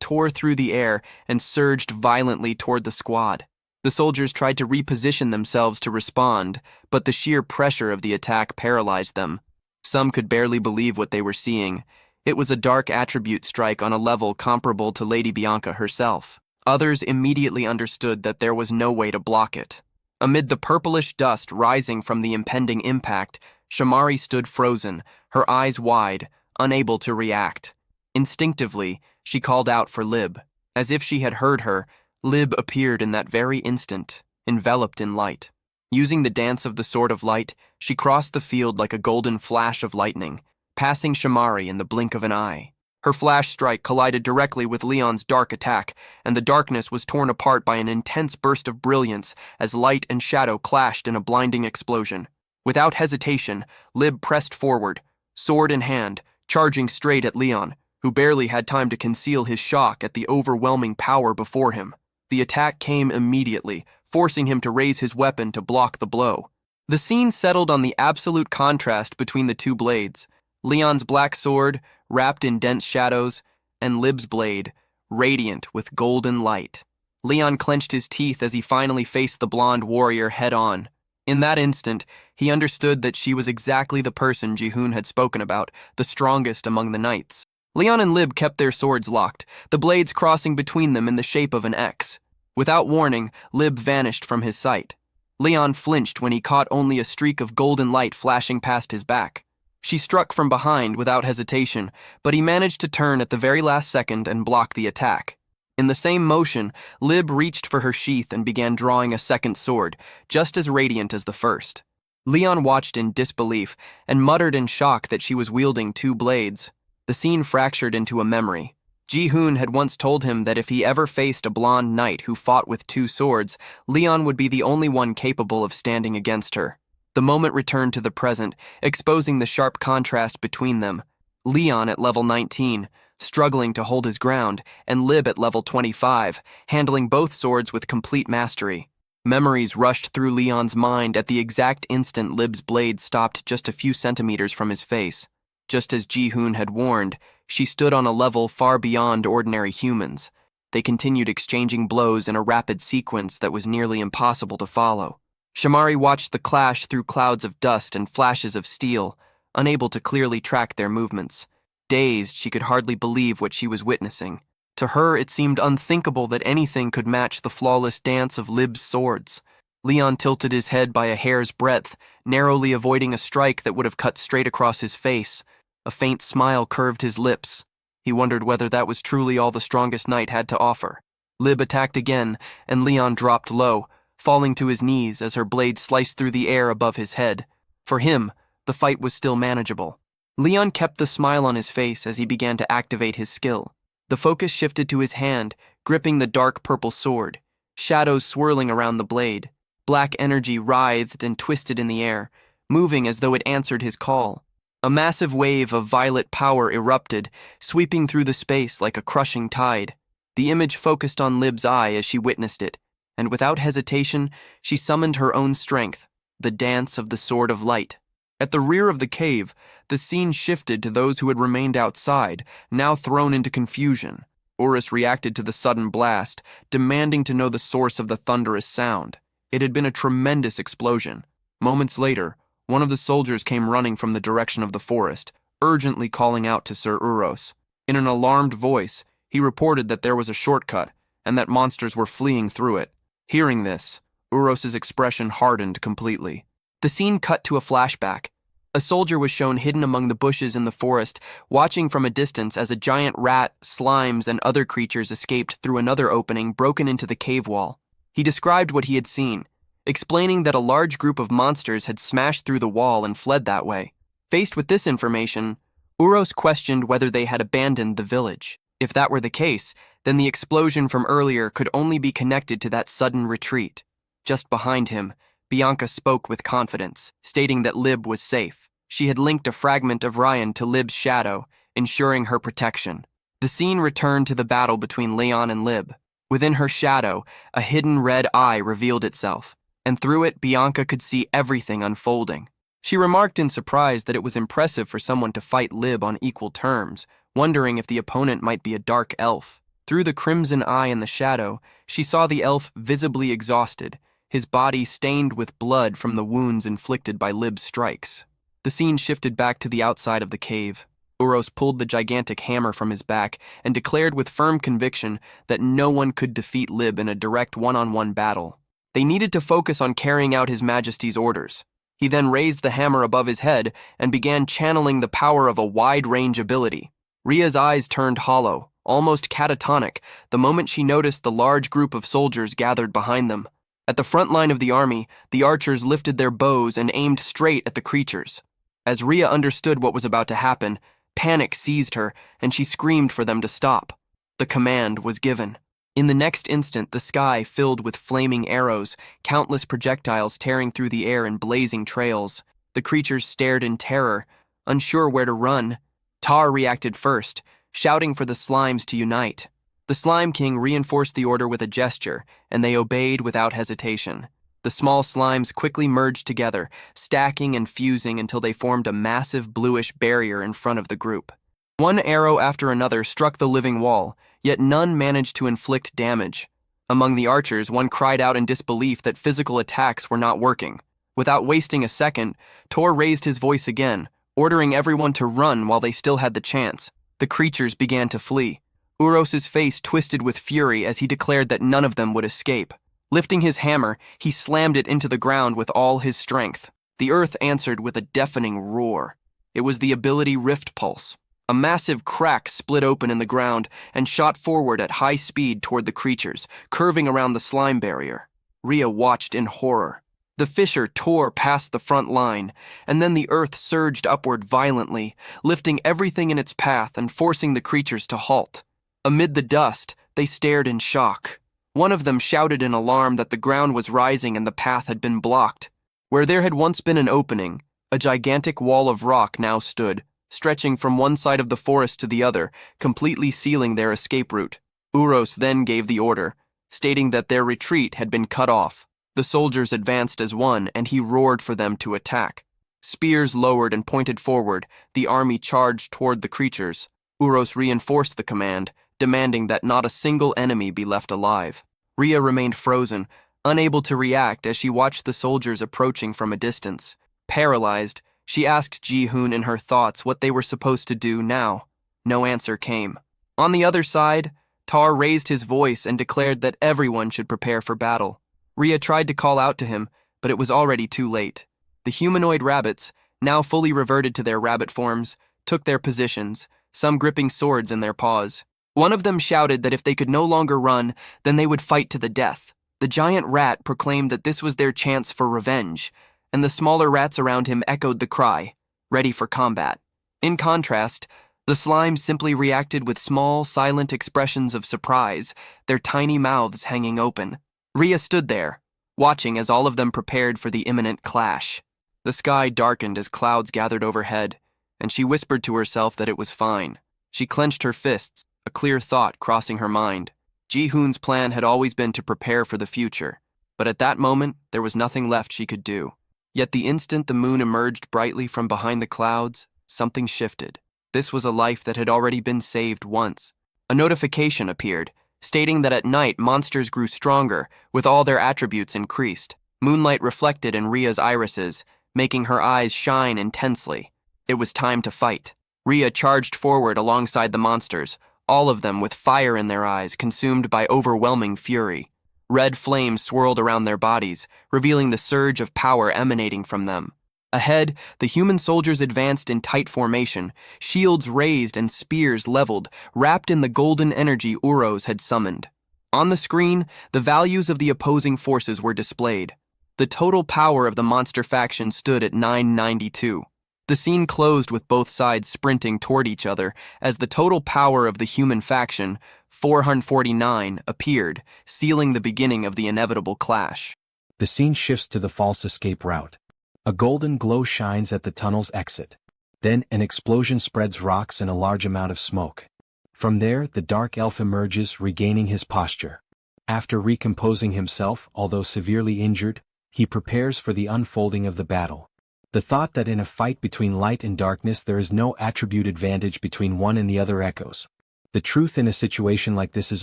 Speaker 1: tore through the air and surged violently toward the squad. The soldiers tried to reposition themselves to respond, but the sheer pressure of the attack paralyzed them. Some could barely believe what they were seeing. It was a dark attribute strike on a level comparable to Lady Bianca herself. Others immediately understood that there was no way to block it. Amid the purplish dust rising from the impending impact, Shamari stood frozen, her eyes wide, unable to react. Instinctively, she called out for Lib. As if she had heard her, Lib appeared in that very instant, enveloped in light. Using the dance of the Sword of Light, she crossed the field like a golden flash of lightning, passing Shamari in the blink of an eye. Her flash strike collided directly with Leon's dark attack, and the darkness was torn apart by an intense burst of brilliance as light and shadow clashed in a blinding explosion. Without hesitation, Lib pressed forward, sword in hand, charging straight at Leon, who barely had time to conceal his shock at the overwhelming power before him. The attack came immediately, forcing him to raise his weapon to block the blow. The scene settled on the absolute contrast between the two blades. Leon's black sword, wrapped in dense shadows, and Lib's blade, radiant with golden light. Leon clenched his teeth as he finally faced the blonde warrior head-on. In that instant, he understood that she was exactly the person Ji-hoon had spoken about, the strongest among the knights. Leon and Lib kept their swords locked, the blades crossing between them in the shape of an X. Without warning, Lib vanished from his sight. Leon flinched when he caught only a streak of golden light flashing past his back. She struck from behind without hesitation, but he managed to turn at the very last second and block the attack. In the same motion, Lib reached for her sheath and began drawing a second sword, just as radiant as the first. Leon watched in disbelief and muttered in shock that she was wielding two blades. The scene fractured into a memory. Ji-hoon had once told him that if he ever faced a blonde knight who fought with two swords, Leon would be the only one capable of standing against her. The moment returned to the present, exposing the sharp contrast between them. Leon at level 19, struggling to hold his ground, and Lib at level 25, handling both swords with complete mastery. Memories rushed through Leon's mind at the exact instant Lib's blade stopped just a few centimeters from his face. Just as Ji-hoon had warned, she stood on a level far beyond ordinary humans. They continued exchanging blows in a rapid sequence that was nearly impossible to follow. Shamari watched the clash through clouds of dust and flashes of steel, unable to clearly track their movements. Dazed, she could hardly believe what she was witnessing. To her, it seemed unthinkable that anything could match the flawless dance of Lib's swords. Leon tilted his head by a hair's breadth, narrowly avoiding a strike that would have cut straight across his face. A faint smile curved his lips. He wondered whether that was truly all the strongest knight had to offer. Lib attacked again, and Leon dropped low, falling to his knees as her blade sliced through the air above his head. For him, the fight was still manageable. Leon kept the smile on his face as he began to activate his skill. The focus shifted to his hand, gripping the dark purple sword, shadows swirling around the blade. Black energy writhed and twisted in the air, moving as though it answered his call. A massive wave of violet power erupted, sweeping through the space like a crushing tide. The image focused on Lib's eye as she witnessed it, and without hesitation, she summoned her own strength, the dance of the Sword of Light. At the rear of the cave, the scene shifted to those who had remained outside, now thrown into confusion. Urus reacted to the sudden blast, demanding to know the source of the thunderous sound. It had been a tremendous explosion. Moments later, one of the soldiers came running from the direction of the forest, urgently calling out to Sir Uros. In an alarmed voice, he reported that there was a shortcut, and that monsters were fleeing through it. Hearing this, Uros's expression hardened completely. The scene cut to a flashback. A soldier was shown hidden among the bushes in the forest, watching from a distance as a giant rat, slimes, and other creatures escaped through another opening broken into the cave wall. He described what he had seen, explaining that a large group of monsters had smashed through the wall and fled that way. Faced with this information, Uros questioned whether they had abandoned the village. If that were the case, then the explosion from earlier could only be connected to that sudden retreat. Just behind him, Bianca spoke with confidence, stating that Lib was safe. She had linked a fragment of Ryan to Lib's shadow, ensuring her protection. The scene returned to the battle between Leon and Lib. Within her shadow, a hidden red eye revealed itself, and through it Bianca could see everything unfolding. She remarked in surprise that it was impressive for someone to fight Lib on equal terms, wondering if the opponent might be a dark elf. Through the crimson eye in the shadow, she saw the elf visibly exhausted, his body stained with blood from the wounds inflicted by Lib's strikes. The scene shifted back to the outside of the cave. Uros pulled the gigantic hammer from his back and declared with firm conviction that no one could defeat Lib in a direct one-on-one battle. They needed to focus on carrying out His Majesty's orders. He then raised the hammer above his head and began channeling the power of a wide-range ability. Ria's eyes turned hollow, almost catatonic, the moment she noticed the large group of soldiers gathered behind them. At the front line of the army, the archers lifted their bows and aimed straight at the creatures. As Ria understood what was about to happen, panic seized her, and she screamed for them to stop. The command was given. In the next instant, the sky filled with flaming arrows, countless projectiles tearing through the air in blazing trails. The creatures stared in terror, unsure where to run. Tar reacted first, shouting for the slimes to unite. The Slime King reinforced the order with a gesture, and they obeyed without hesitation. The small slimes quickly merged together, stacking and fusing until they formed a massive bluish barrier in front of the group. One arrow after another struck the living wall, yet none managed to inflict damage. Among the archers, one cried out in disbelief that physical attacks were not working. Without wasting a second, Tor raised his voice again, ordering everyone to run while they still had the chance. The creatures began to flee. Uros's face twisted with fury as he declared that none of them would escape. Lifting his hammer, he slammed it into the ground with all his strength. The earth answered with a deafening roar. It was the ability Rift Pulse. A massive crack split open in the ground and shot forward at high speed toward the creatures, curving around the slime barrier. Ria watched in horror. The fissure tore past the front line, and then the earth surged upward violently, lifting everything in its path and forcing the creatures to halt. Amid the dust, they stared in shock. One of them shouted in alarm that the ground was rising and the path had been blocked. Where there had once been an opening, a gigantic wall of rock now stood, stretching from one side of the forest to the other, completely sealing their escape route. Uros then gave the order, stating that their retreat had been cut off. The soldiers advanced as one, and he roared for them to attack. Spears lowered and pointed forward, the army charged toward the creatures. Uros reinforced the command, demanding that not a single enemy be left alive. Rhea remained frozen, unable to react as she watched the soldiers approaching from a distance. Paralyzed, she asked Ji-hoon in her thoughts what they were supposed to do now. No answer came. On the other side, Tar raised his voice and declared that everyone should prepare for battle. Rhea tried to call out to him, but it was already too late. The humanoid rabbits, now fully reverted to their rabbit forms, took their positions, some gripping swords in their paws. One of them shouted that if they could no longer run, then they would fight to the death. The giant rat proclaimed that this was their chance for revenge, and the smaller rats around him echoed the cry, ready for combat. In contrast, the slimes simply reacted with small, silent expressions of surprise, their tiny mouths hanging open. Rhea stood there, watching as all of them prepared for the imminent clash. The sky darkened as clouds gathered overhead, and she whispered to herself that it was fine. She clenched her fists, a clear thought crossing her mind. Ji-hoon's plan had always been to prepare for the future, but at that moment, there was nothing left she could do. Yet the instant the moon emerged brightly from behind the clouds, something shifted. This was a life that had already been saved once. A notification appeared, stating that at night monsters grew stronger, with all their attributes increased. Moonlight reflected in Rhea's irises, making her eyes shine intensely. It was time to fight. Rhea charged forward alongside the monsters, all of them with fire in their eyes, consumed by overwhelming fury. Red flames swirled around their bodies, revealing the surge of power emanating from them. Ahead, the human soldiers advanced in tight formation, shields raised and spears leveled, wrapped in the golden energy Uros had summoned. On the screen, the values of the opposing forces were displayed. The total power of the monster faction stood at 992. The scene closed with both sides sprinting toward each other as the total power of the human faction, 449, appeared, sealing the beginning of the inevitable clash.
Speaker 2: The scene shifts to the false escape route. A golden glow shines at the tunnel's exit. Then an explosion spreads rocks and a large amount of smoke. From there, the dark elf emerges, regaining his posture. After recomposing himself, although severely injured, he prepares for the unfolding of the battle. The thought that in a fight between light and darkness there is no attribute advantage between one and the other echoes. The truth in a situation like this is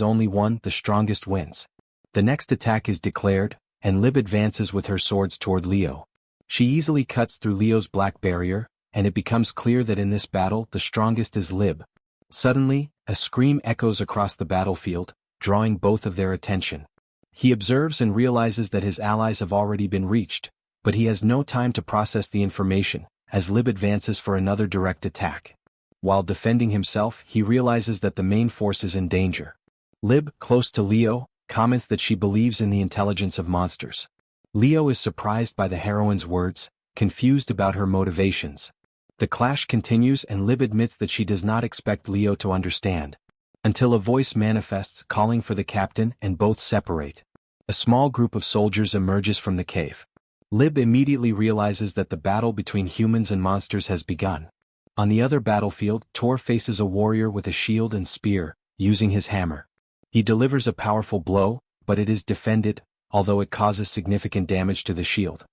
Speaker 2: only one, the strongest wins. The next attack is declared, and Lib advances with her swords toward Leo. She easily cuts through Leo's black barrier, and it becomes clear that in this battle the strongest is Lib. Suddenly, a scream echoes across the battlefield, drawing both of their attention. He observes and realizes that his allies have already been reached, but he has no time to process the information, as Lib advances for another direct attack. While defending himself, he realizes that the main force is in danger. Lib, close to Leo, comments that she believes in the intelligence of monsters. Leo is surprised by the heroine's words, confused about her motivations. The clash continues and Lib admits that she does not expect Leo to understand. Until a voice manifests calling for the captain and both separate. A small group of soldiers emerges from the cave. Lib immediately realizes that the battle between humans and monsters has begun. On the other battlefield, Tor faces a warrior with a shield and spear, using his hammer. He delivers a powerful blow, but it is defended, although it causes significant damage to the shield.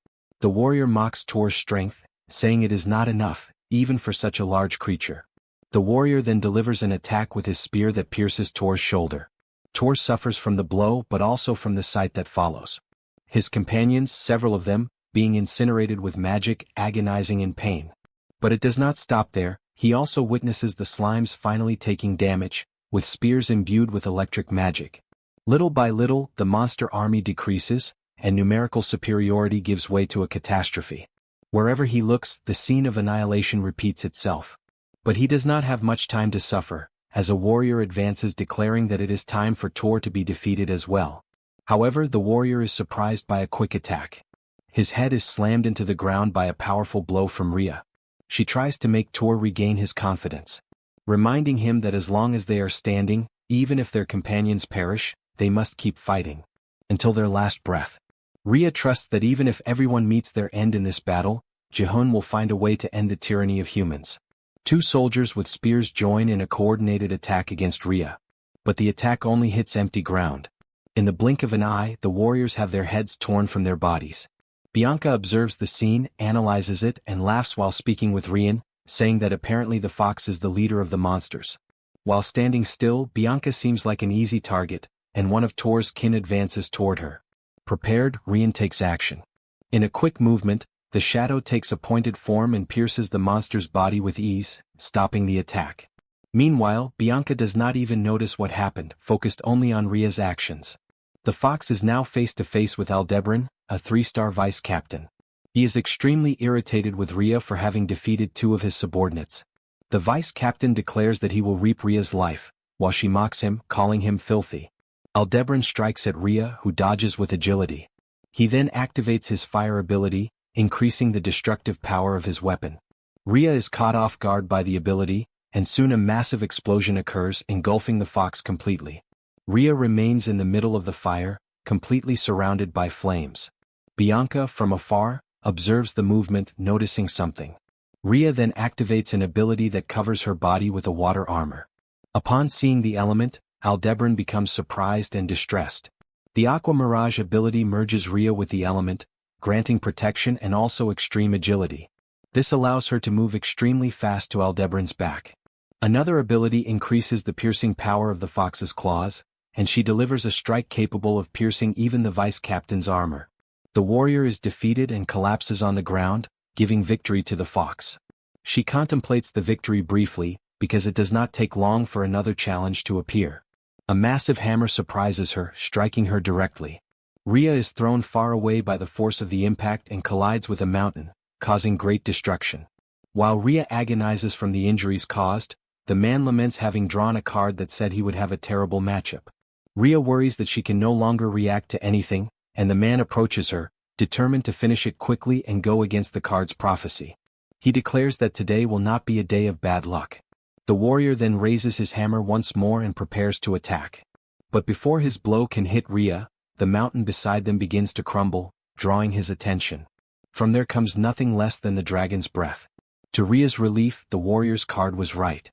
Speaker 2: The warrior mocks Tor's strength, saying it is not enough, even for such a large creature. The warrior then delivers an attack with his spear that pierces Tor's shoulder. Tor suffers from the blow but also from the sight that follows. His companions, several of them, being incinerated with magic, agonizing in pain. But it does not stop there, he also witnesses the slimes finally taking damage, with spears imbued with electric magic. Little by little, the monster army decreases, and numerical superiority gives way to a catastrophe. Wherever he looks, the scene of annihilation repeats itself. But he does not have much time to suffer, as a warrior advances declaring that it is time for Tor to be defeated as well. However, the warrior is surprised by a quick attack. His head is slammed into the ground by a powerful blow from Rhea. She tries to make Tor regain his confidence, reminding him that as long as they are standing, even if their companions perish, they must keep fighting, until their last breath. Rhea trusts that even if everyone meets their end in this battle, Jihun will find a way to end the tyranny of humans. Two soldiers with spears join in a coordinated attack against Rhea. But the attack only hits empty ground. In the blink of an eye, the warriors have their heads torn from their bodies. Bianca observes the scene, analyzes it, and laughs while speaking with Rian, saying that apparently the fox is the leader of the monsters. While standing still, Bianca seems like an easy target, and one of Tor's kin advances toward her. Prepared, Rian takes action. In a quick movement, the shadow takes a pointed form and pierces the monster's body with ease, stopping the attack. Meanwhile, Bianca does not even notice what happened, focused only on Rhea's actions. The fox is now face to face with Aldebaran, a 3-star vice captain. He is extremely irritated with Rhea for having defeated two of his subordinates. The vice captain declares that he will reap Rhea's life, while she mocks him, calling him filthy. Aldebaran strikes at Rhea, who dodges with agility. He then activates his fire ability, increasing the destructive power of his weapon. Rhea is caught off guard by the ability, and soon a massive explosion occurs, engulfing the fox completely. Rhea remains in the middle of the fire, completely surrounded by flames. Bianca, from afar, observes the movement, noticing something. Rhea then activates an ability that covers her body with a water armor. Upon seeing the element, Aldebaran becomes surprised and distressed. The Aqua Mirage ability merges Rhea with the element, granting protection and also extreme agility. This allows her to move extremely fast to Aldebaran's back. Another ability increases the piercing power of the fox's claws, and she delivers a strike capable of piercing even the vice captain's armor. The warrior is defeated and collapses on the ground, giving victory to the fox. She contemplates the victory briefly, because it does not take long for another challenge to appear. A massive hammer surprises her, striking her directly. Rhea is thrown far away by the force of the impact and collides with a mountain, causing great destruction. While Rhea agonizes from the injuries caused, the man laments having drawn a card that said he would have a terrible matchup. Rhea worries that she can no longer react to anything, and the man approaches her, determined to finish it quickly and go against the card's prophecy. He declares that today will not be a day of bad luck. The warrior then raises his hammer once more and prepares to attack. But before his blow can hit Rhea, the mountain beside them begins to crumble, drawing his attention. From there comes nothing less than the dragon's breath. To Rhea's relief, the warrior's card was right.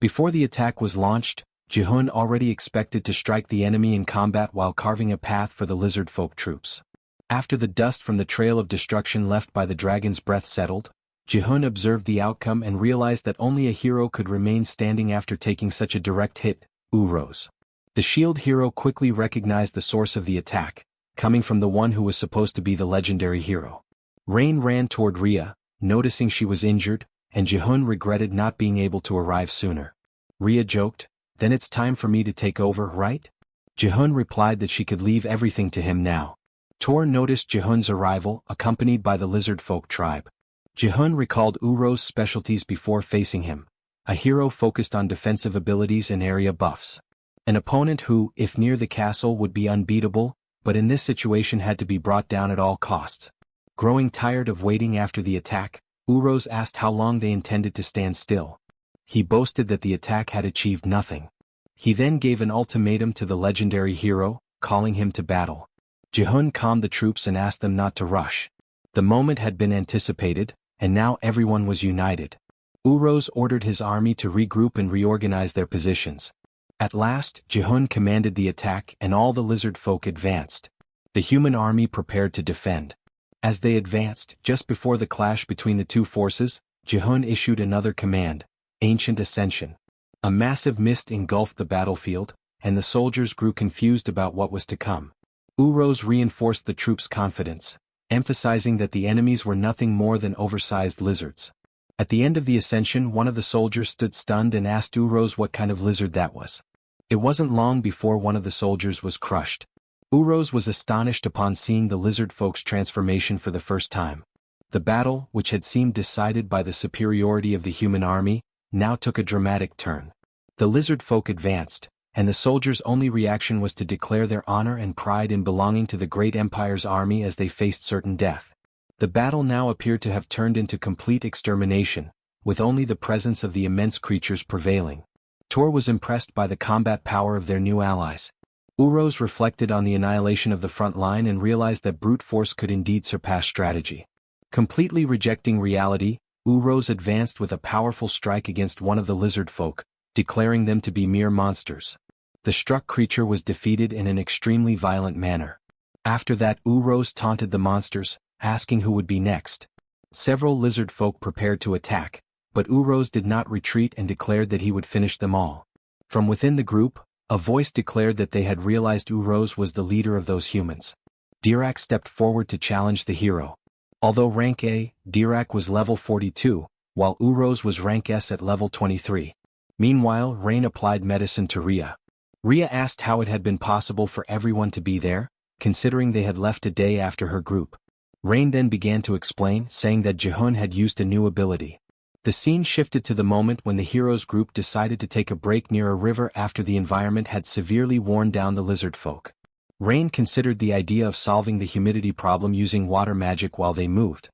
Speaker 2: Before the attack was launched, Jihun already expected to strike the enemy in combat while carving a path for the lizard folk troops. After the dust from the trail of destruction left by the dragon's breath settled, Jihun observed the outcome and realized that only a hero could remain standing after taking such a direct hit, Urose. The shield hero quickly recognized the source of the attack, coming from the one who was supposed to be the legendary hero. Rain ran toward Rhea, noticing she was injured, and Jihun regretted not being able to arrive sooner. Rhea joked, "Then it's time for me to take over, right?" Jihun replied that she could leave everything to him now. Tor noticed Jihun's arrival, accompanied by the lizard folk tribe. Jihun recalled Uro's specialties before facing him, a hero focused on defensive abilities and area buffs. An opponent who, if near the castle, would be unbeatable, but in this situation had to be brought down at all costs. Growing tired of waiting after the attack, Urose asked how long they intended to stand still. He boasted that the attack had achieved nothing. He then gave an ultimatum to the legendary hero, calling him to battle. Jihun calmed the troops and asked them not to rush. The moment had been anticipated, and now everyone was united. Urose ordered his army to regroup and reorganize their positions. At last, Jihun commanded the attack and all the lizard folk advanced. The human army prepared to defend. As they advanced, just before the clash between the two forces, Jihun issued another command, Ancient Ascension. A massive mist engulfed the battlefield, and the soldiers grew confused about what was to come. Urose reinforced the troops' confidence, emphasizing that the enemies were nothing more than oversized lizards. At the end of the ascension, one of the soldiers stood stunned and asked Urose what kind of lizard that was. It wasn't long before one of the soldiers was crushed. Urose was astonished upon seeing the lizard folk's transformation for the first time. The battle, which had seemed decided by the superiority of the human army, now took a dramatic turn. The lizard folk advanced, and the soldiers' only reaction was to declare their honor and pride in belonging to the great empire's army as they faced certain death. The battle now appeared to have turned into complete extermination, with only the presence of the immense creatures prevailing. Tor was impressed by the combat power of their new allies. Urose reflected on the annihilation of the front line and realized that brute force could indeed surpass strategy. Completely rejecting reality, Urose advanced with a powerful strike against one of the lizard folk, declaring them to be mere monsters. The struck creature was defeated in an extremely violent manner. After that, Urose taunted the monsters, asking who would be next. Several lizard folk prepared to attack, but Urose did not retreat and declared that he would finish them all. From within the group, a voice declared that they had realized Urose was the leader of those humans. Dirac stepped forward to challenge the hero. Although rank A, Dirac was level 42, while Urose was rank S at level 23. Meanwhile, Rain applied medicine to Ria. Ria asked how it had been possible for everyone to be there, considering they had left a day after her group. Rain then began to explain, saying that Jihun had used a new ability. The scene shifted to the moment when the hero's group decided to take a break near a river after the environment had severely worn down the lizard folk. Rain considered the idea of solving the humidity problem using water magic while they moved.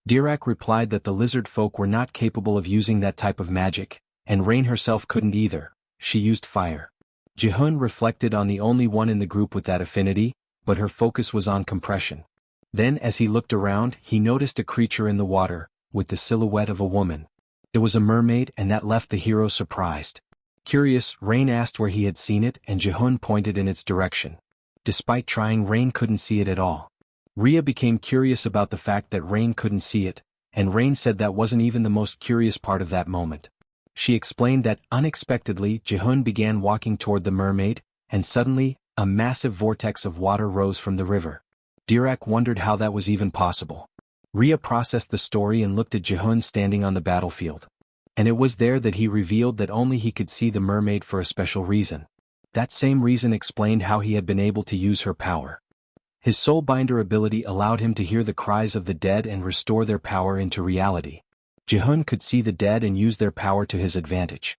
Speaker 2: Dirac replied that the lizard folk were not capable of using that type of magic, and Rain herself couldn't either. She used fire. Jihun reflected on the only one in the group with that affinity, but her focus was on compression. Then as he looked around, he noticed a creature in the water, with the silhouette of a woman. It was a mermaid, and that left the hero surprised. Curious, Rain asked where he had seen it, and Jihun pointed in its direction. Despite trying, Rain couldn't see it at all. Ria became curious about the fact that Rain couldn't see it, and Rain said that wasn't even the most curious part of that moment. She explained that, unexpectedly, Jihun began walking toward the mermaid, and suddenly, a massive vortex of water rose from the river. Dirac wondered how that was even possible. Ria processed the story and looked at Jihun standing on the battlefield. And it was there that he revealed that only he could see the mermaid for a special reason. That same reason explained how he had been able to use her power. His soulbinder ability allowed him to hear the cries of the dead and restore their power into reality. Jihun could see the dead and use their power to his advantage.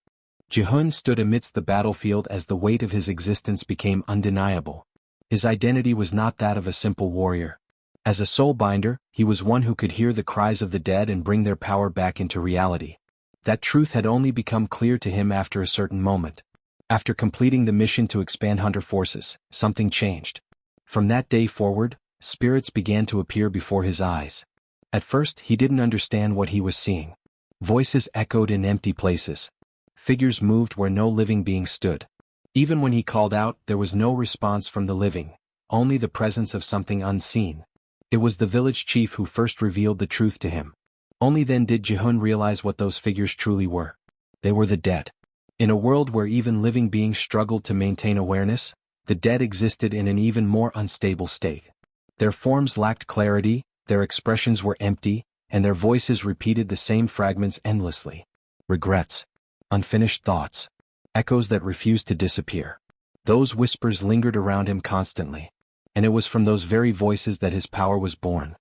Speaker 2: Jihun stood amidst the battlefield as the weight of his existence became undeniable. His identity was not that of a simple warrior. As a soulbinder, he was one who could hear the cries of the dead and bring their power back into reality. That truth had only become clear to him after a certain moment. After completing the mission to expand Hunter forces, something changed. From that day forward, spirits began to appear before his eyes. At first, he didn't understand what he was seeing. Voices echoed in empty places. Figures moved where no living being stood. Even when he called out, there was no response from the living, only the presence of something unseen. It was the village chief who first revealed the truth to him. Only then did Jihun realize what those figures truly were. They were the dead. In a world where even living beings struggled to maintain awareness, the dead existed in an even more unstable state. Their forms lacked clarity, their expressions were empty, and their voices repeated the same fragments endlessly. Regrets. Unfinished thoughts. Echoes that refused to disappear. Those whispers lingered around him constantly. And it was from those very voices that his power was born.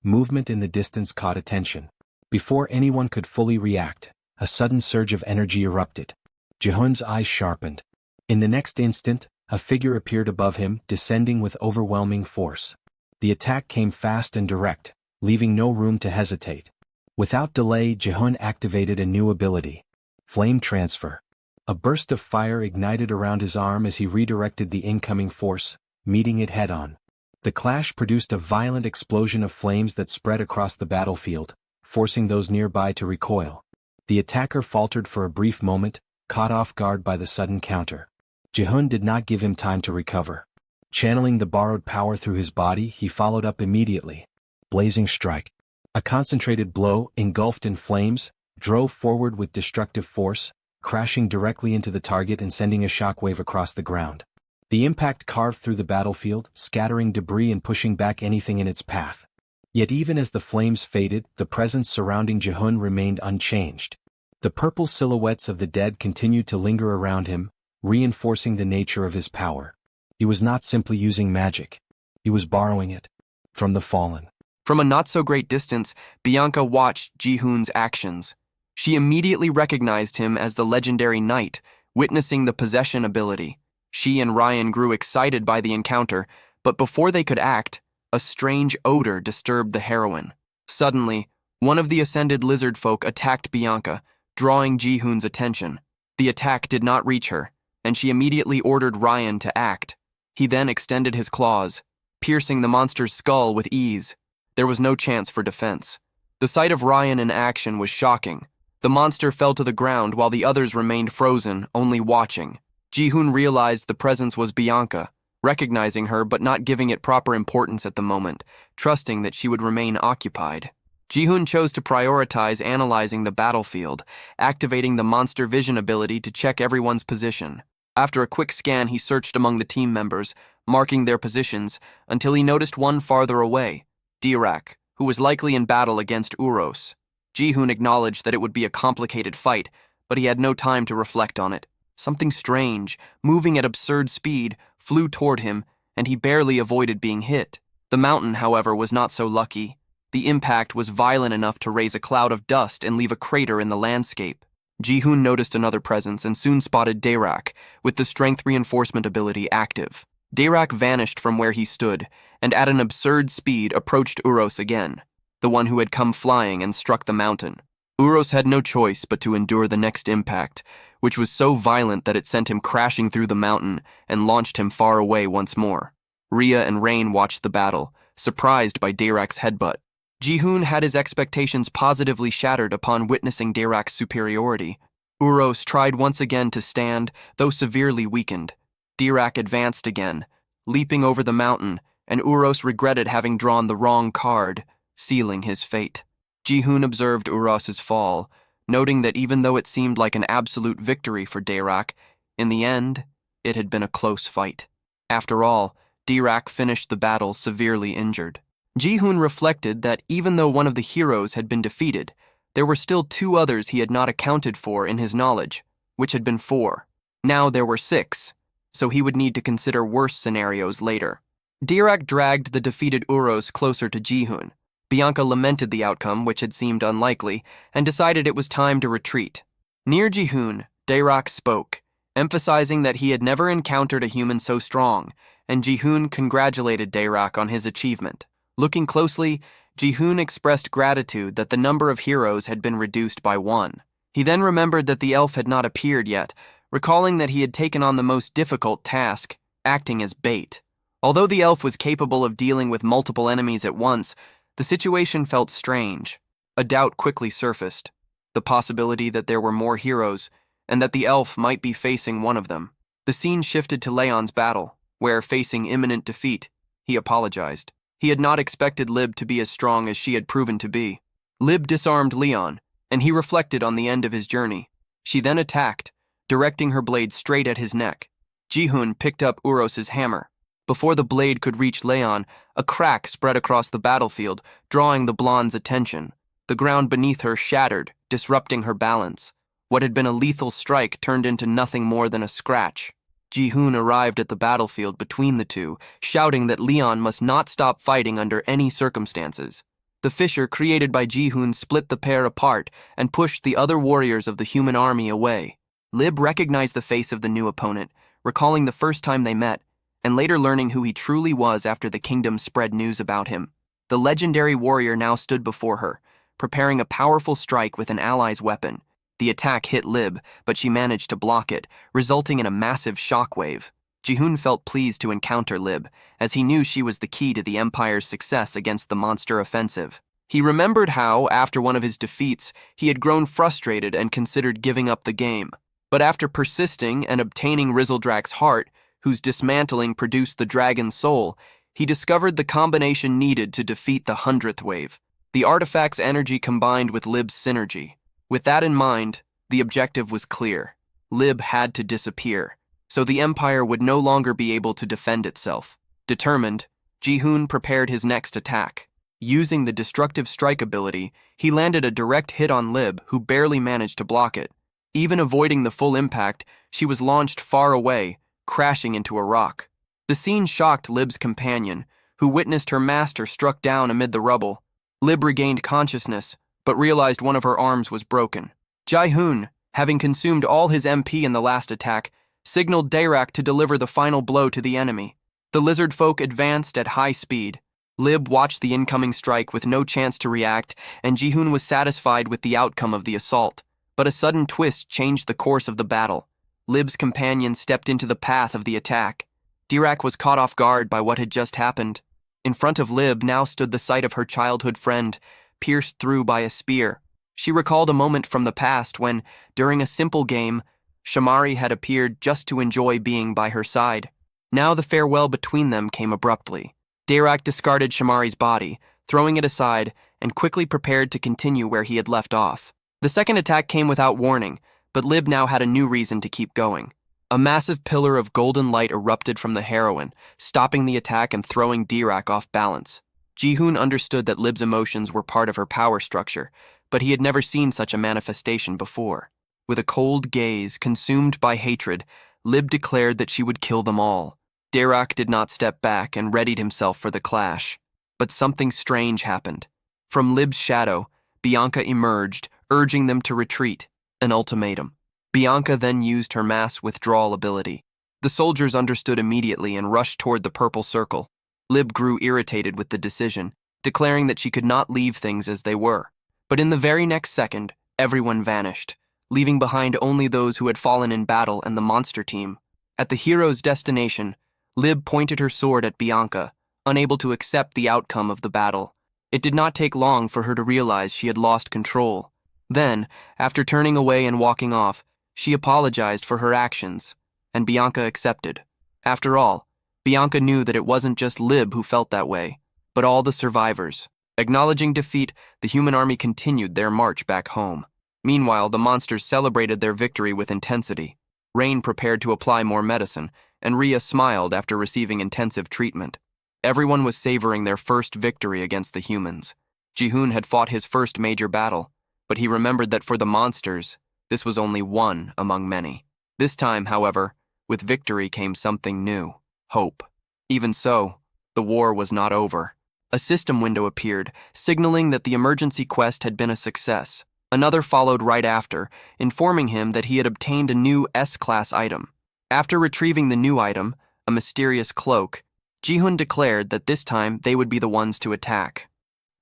Speaker 2: Movement in the distance caught attention. Before anyone could fully react, a sudden surge of energy erupted. Jihun's eyes sharpened. In the next instant, a figure appeared above him, descending with overwhelming force. The attack came fast and direct, leaving no room to hesitate. Without delay, Jihun activated a new ability. Flame Transfer. A burst of fire ignited around his arm as he redirected the incoming force, meeting it head-on. The clash produced a violent explosion of flames that spread across the battlefield, forcing those nearby to recoil. The attacker faltered for a brief moment, caught off guard by the sudden counter. Jihun did not give him time to recover. Channeling the borrowed power through his body, he followed up immediately. Blazing Strike. A concentrated blow, engulfed in flames, drove forward with destructive force, crashing directly into the target and sending a shockwave across the ground. The impact carved through the battlefield, scattering debris and pushing back anything in its path. Yet even as the flames faded, the presence surrounding Jihun remained unchanged. The purple silhouettes of the dead continued to linger around him, reinforcing the nature of his power. He was not simply using magic. He was borrowing it from the fallen.
Speaker 1: From a not-so-great distance, Bianca watched Jihun's actions. She immediately recognized him as the legendary knight, witnessing the possession ability. She and Ryan grew excited by the encounter, but before they could act, a strange odor disturbed the heroine. Suddenly, one of the ascended lizard folk attacked Bianca, drawing Jihun's attention. The attack did not reach her, and she immediately ordered Ryan to act. He then extended his claws, piercing the monster's skull with ease. There was no chance for defense. The sight of Ryan in action was shocking. The monster fell to the ground while the others remained frozen, only watching. Ji-hoon realized the presence was Bianca, recognizing her but not giving it proper importance at the moment, trusting that she would remain occupied. Ji-hoon chose to prioritize analyzing the battlefield, activating the monster vision ability to check everyone's position. After a quick scan, he searched among the team members, marking their positions, until he noticed one farther away, Dirac, who was likely in battle against Uros. Ji-hoon acknowledged that it would be a complicated fight, but he had no time to reflect on it. Something strange, moving at absurd speed, flew toward him, and he barely avoided being hit. The mountain, however, was not so lucky. The impact was violent enough to raise a cloud of dust and leave a crater in the landscape. Ji-hoon noticed another presence and soon spotted Dirac, with the strength reinforcement ability active. Dirac vanished from where he stood, and at an absurd speed approached Uros again, the one who had come flying and struck the mountain. Uros had no choice but to endure the next impact, which was so violent that it sent him crashing through the mountain and launched him far away once more. Rhea and Rain watched the battle, surprised by Dirac's headbutt. Ji-hoon had his expectations positively shattered upon witnessing Dirac's superiority. Uros tried once again to stand, though severely weakened. Dirac advanced again, leaping over the mountain, and Uros regretted having drawn the wrong card, sealing his fate. Ji-hoon observed Uros's fall, noting that even though it seemed like an absolute victory for Dirac, in the end, it had been a close fight. After all, Dirac finished the battle severely injured. Ji-hoon reflected that even though one of the heroes had been defeated, there were still 2 others he had not accounted for in his knowledge, which had been 4. Now there were 6, so he would need to consider worse scenarios later. Dirac dragged the defeated Uros closer to Ji-hoon. Bianca lamented the outcome, which had seemed unlikely, and decided it was time to retreat. Near Ji-hoon, Dirac spoke, emphasizing that he had never encountered a human so strong, and Ji-hoon congratulated Dirac on his achievement. Looking closely, Ji-hoon expressed gratitude that the number of heroes had been reduced by 1. He then remembered that the elf had not appeared yet, recalling that he had taken on the most difficult task, acting as bait. Although the elf was capable of dealing with multiple enemies at once, the situation felt strange. A doubt quickly surfaced, the possibility that there were more heroes, and that the elf might be facing one of them. The scene shifted to Leon's battle, where, facing imminent defeat, he apologized. He had not expected Lib to be as strong as she had proven to be. Lib disarmed Leon, and he reflected on the end of his journey. She then attacked, directing her blade straight at his neck. Ji-hoon picked up Uros's hammer. Before the blade could reach Leon, a crack spread across the battlefield, drawing the blonde's attention. The ground beneath her shattered, disrupting her balance. What had been a lethal strike turned into nothing more than a scratch. Ji-hoon arrived at the battlefield between the two, shouting that Leon must not stop fighting under any circumstances. The fissure created by Ji-hoon split the pair apart and pushed the other warriors of the human army away. Lib recognized the face of the new opponent, recalling the first time they met, and later learning who he truly was after the kingdom spread news about him. The legendary warrior now stood before her, preparing a powerful strike with an ally's weapon. The attack hit Lib, but she managed to block it, resulting in a massive shockwave. Ji-hoon felt pleased to encounter Lib, as he knew she was the key to the Empire's success against the monster offensive. He remembered how, after one of his defeats, he had grown frustrated and considered giving up the game. But after persisting and obtaining Rizzledrak's heart, whose dismantling produced the dragon's soul, he discovered the combination needed to defeat the 100th wave. The artifact's energy combined with Lib's synergy. With that in mind, the objective was clear. Lib had to disappear, so the Empire would no longer be able to defend itself. Determined, Ji-hoon prepared his next attack. Using the destructive strike ability, he landed a direct hit on Lib, who barely managed to block it. Even avoiding the full impact, she was launched far away, crashing into a rock. The scene shocked Lib's companion, who witnessed her master struck down amid the rubble. Lib regained consciousness, but realized one of her arms was broken. Ji-hoon, having consumed all his MP in the last attack, signaled Dirac to deliver the final blow to the enemy. The lizard folk advanced at high speed. Lib watched the incoming strike with no chance to react, and Ji-hoon was satisfied with the outcome of the assault. But a sudden twist changed the course of the battle. Lib's companion stepped into the path of the attack. Dirac was caught off guard by what had just happened. In front of Lib now stood the sight of her childhood friend, pierced through by a spear. She recalled a moment from the past when, during a simple game, Shamari had appeared just to enjoy being by her side. Now the farewell between them came abruptly. Dirac discarded Shamari's body, throwing it aside, and quickly prepared to continue where he had left off. The second attack came without warning, but Lib now had a new reason to keep going. A massive pillar of golden light erupted from the heroine, stopping the attack and throwing Dirac off balance. Ji-hoon understood that Lib's emotions were part of her power structure, but he had never seen such a manifestation before. With a cold gaze, consumed by hatred, Lib declared that she would kill them all. Dirac did not step back and readied himself for the clash. But something strange happened. From Lib's shadow, Bianca emerged, urging them to retreat, an ultimatum. Bianca then used her mass withdrawal ability. The soldiers understood immediately and rushed toward the purple circle. Lib grew irritated with the decision, declaring that she could not leave things as they were. But in the very next second, everyone vanished, leaving behind only those who had fallen in battle and the monster team. At the hero's destination, Lib pointed her sword at Bianca, unable to accept the outcome of the battle. It did not take long for her to realize she had lost control. Then, after turning away and walking off, she apologized for her actions, and Bianca accepted. After all, Bianca knew that it wasn't just Lib who felt that way, but all the survivors. Acknowledging defeat, the human army continued their march back home. Meanwhile, the monsters celebrated their victory with intensity. Rain prepared to apply more medicine, and Rhea smiled after receiving intensive treatment. Everyone was savoring their first victory against the humans. Ji-hoon had fought his first major battle, but he remembered that for the monsters, this was only one among many. This time, however, with victory came something new: hope. Even so, the war was not over. A system window appeared, signaling that the emergency quest had been a success. Another followed right after, informing him that he had obtained a new S-class item. After retrieving the new item, a mysterious cloak, Ji-hoon declared that this time they would be the ones to attack.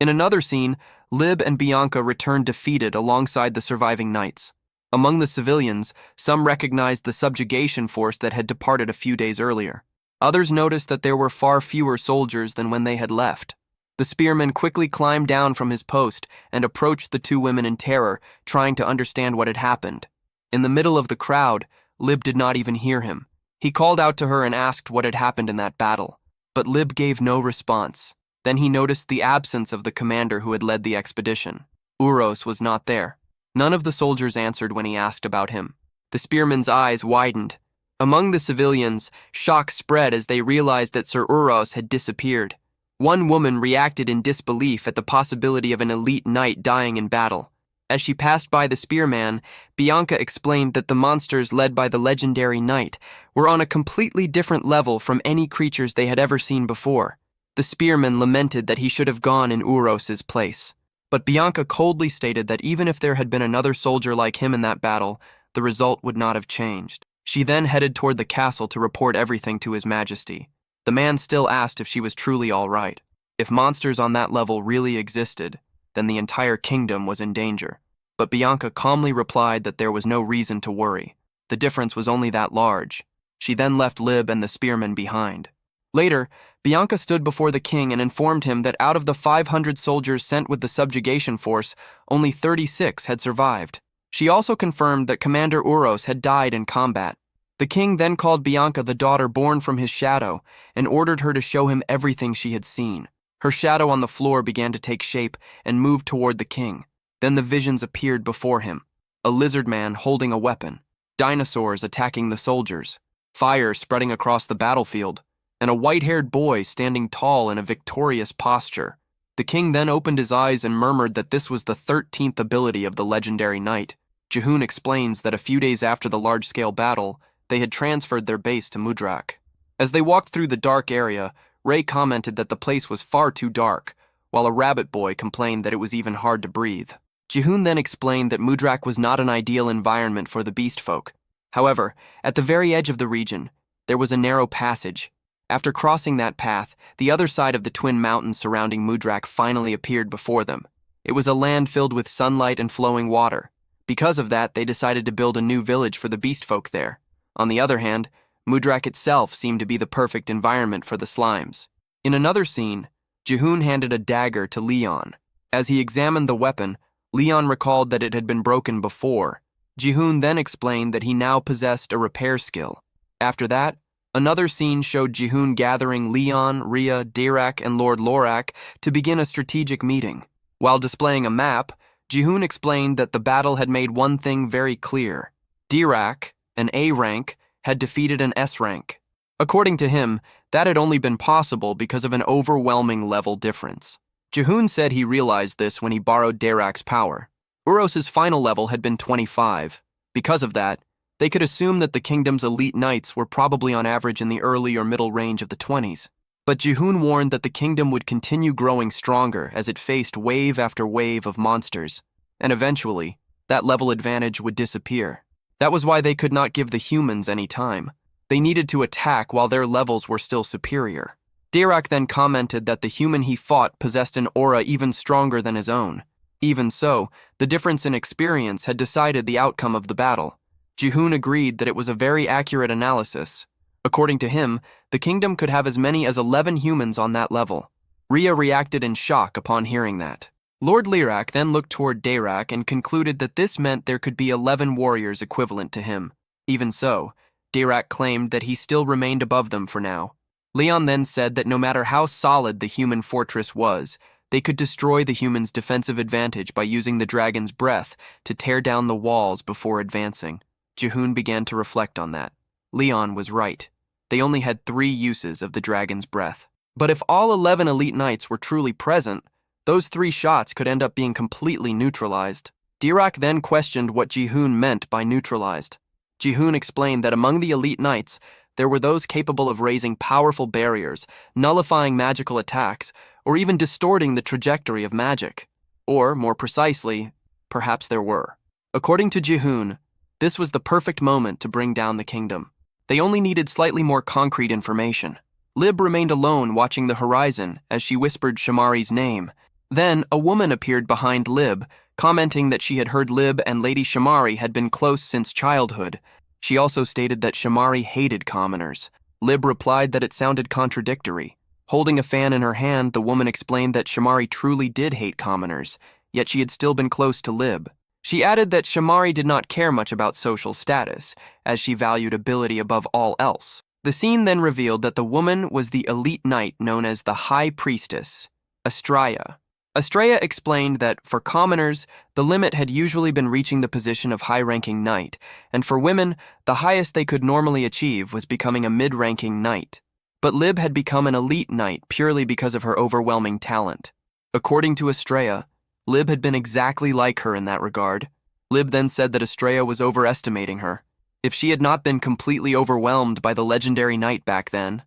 Speaker 1: In another scene, Lib and Bianca returned defeated alongside the surviving knights. Among the civilians, some recognized the subjugation force that had departed a few days earlier. Others noticed that there were far fewer soldiers than when they had left. The spearman quickly climbed down from his post and approached the two women in terror, trying to understand what had happened. In the middle of the crowd, Lib did not even hear him. He called out to her and asked what had happened in that battle. But Lib gave no response. Then he noticed the absence of the commander who had led the expedition. Uros was not there. None of the soldiers answered when he asked about him. The spearman's eyes widened. Among the civilians, shock spread as they realized that Sir Uros had disappeared. One woman reacted in disbelief at the possibility of an elite knight dying in battle. As she passed by the spearman, Bianca explained that the monsters led by the legendary knight were on a completely different level from any creatures they had ever seen before. The spearman lamented that he should have gone in Uros's place. But Bianca coldly stated that even if there had been another soldier like him in that battle, the result would not have changed. She then headed toward the castle to report everything to His Majesty. The man still asked if she was truly all right. If monsters on that level really existed, then the entire kingdom was in danger. But Bianca calmly replied that there was no reason to worry. The difference was only that large. She then left Lib and the spearman behind. Later, Bianca stood before the king and informed him that out of the 500 soldiers sent with the subjugation force, only 36 had survived. She also confirmed that Commander Uros had died in combat. The king then called Bianca the daughter born from his shadow and ordered her to show him everything she had seen. Her shadow on the floor began to take shape and moved toward the king. Then the visions appeared before him. A lizard man holding a weapon, dinosaurs attacking the soldiers, fire spreading across the battlefield, and a white-haired boy standing tall in a victorious posture. The king then opened his eyes and murmured that this was the 13th ability of the legendary knight. Ji-hoon explains that a few days after the large-scale battle, they had transferred their base to Mudrak. As they walked through the dark area, Ray commented that the place was far too dark, while a rabbit boy complained that it was even hard to breathe. Ji-hoon then explained that Mudrak was not an ideal environment for the beast folk. However, at the very edge of the region, there was a narrow passage. After crossing that path, the other side of the twin mountains surrounding Mudrak finally appeared before them. It was a land filled with sunlight and flowing water. Because of that, they decided to build a new village for the beast folk there. On the other hand, Mudrak itself seemed to be the perfect environment for the slimes. In another scene, Jihoon handed a dagger to Leon. As he examined the weapon, Leon recalled that it had been broken before. Jihoon then explained that he now possessed a repair skill. After that, another scene showed Jihoon gathering Leon, Rhea, Dirac, and Lord Lorak to begin a strategic meeting. While displaying a map, Jihoon explained that the battle had made one thing very clear. Dirac, an A rank, had defeated an S rank. According to him, that had only been possible because of an overwhelming level difference. Jihoon said he realized this when he borrowed Dirac's power. Uros's final level had been 25. Because of that, they could assume that the kingdom's elite knights were probably on average in the early or middle range of the 20s. But Jihoon warned that the kingdom would continue growing stronger as it faced wave after wave of monsters, and eventually, that level advantage would disappear. That was why they could not give the humans any time. They needed to attack while their levels were still superior. Dirac then commented that the human he fought possessed an aura even stronger than his own. Even so, the difference in experience had decided the outcome of the battle. Jihoon agreed that it was a very accurate analysis. According to him, the kingdom could have as many as 11 humans on that level. Rhea reacted in shock upon hearing that. Lord Lyrak then looked toward Dirac and concluded that this meant there could be 11 warriors equivalent to him. Even so, Dirac claimed that he still remained above them for now. Leon then said that no matter how solid the human fortress was, they could destroy the humans' defensive advantage by using the dragon's breath to tear down the walls before advancing. Jihoon began to reflect on that. Leon was right. They only had 3 uses of the dragon's breath. But if all 11 elite knights were truly present, those 3 shots could end up being completely neutralized. Dirac then questioned what Jihoon meant by neutralized. Jihoon explained that among the elite knights, there were those capable of raising powerful barriers, nullifying magical attacks, or even distorting the trajectory of magic. Or, more precisely, perhaps there were. According to Jihoon, this was the perfect moment to bring down the kingdom. They only needed slightly more concrete information. Lib remained alone watching the horizon as she whispered Shamari's name. Then, a woman appeared behind Lib, commenting that she had heard Lib and Lady Shamari had been close since childhood. She also stated that Shamari hated commoners. Lib replied that it sounded contradictory. Holding a fan in her hand, the woman explained that Shamari truly did hate commoners, yet she had still been close to Lib. She added that Shamari did not care much about social status, as she valued ability above all else. The scene then revealed that the woman was the elite knight known as the High Priestess, Astraya. Astraya explained that, for commoners, the limit had usually been reaching the position of high-ranking knight, and for women, the highest they could normally achieve was becoming a mid-ranking knight. But Lib had become an elite knight purely because of her overwhelming talent. According to Astraya, Lib had been exactly like her in that regard. Lib then said that Astraya was overestimating her. If she had not been completely overwhelmed by the legendary knight back then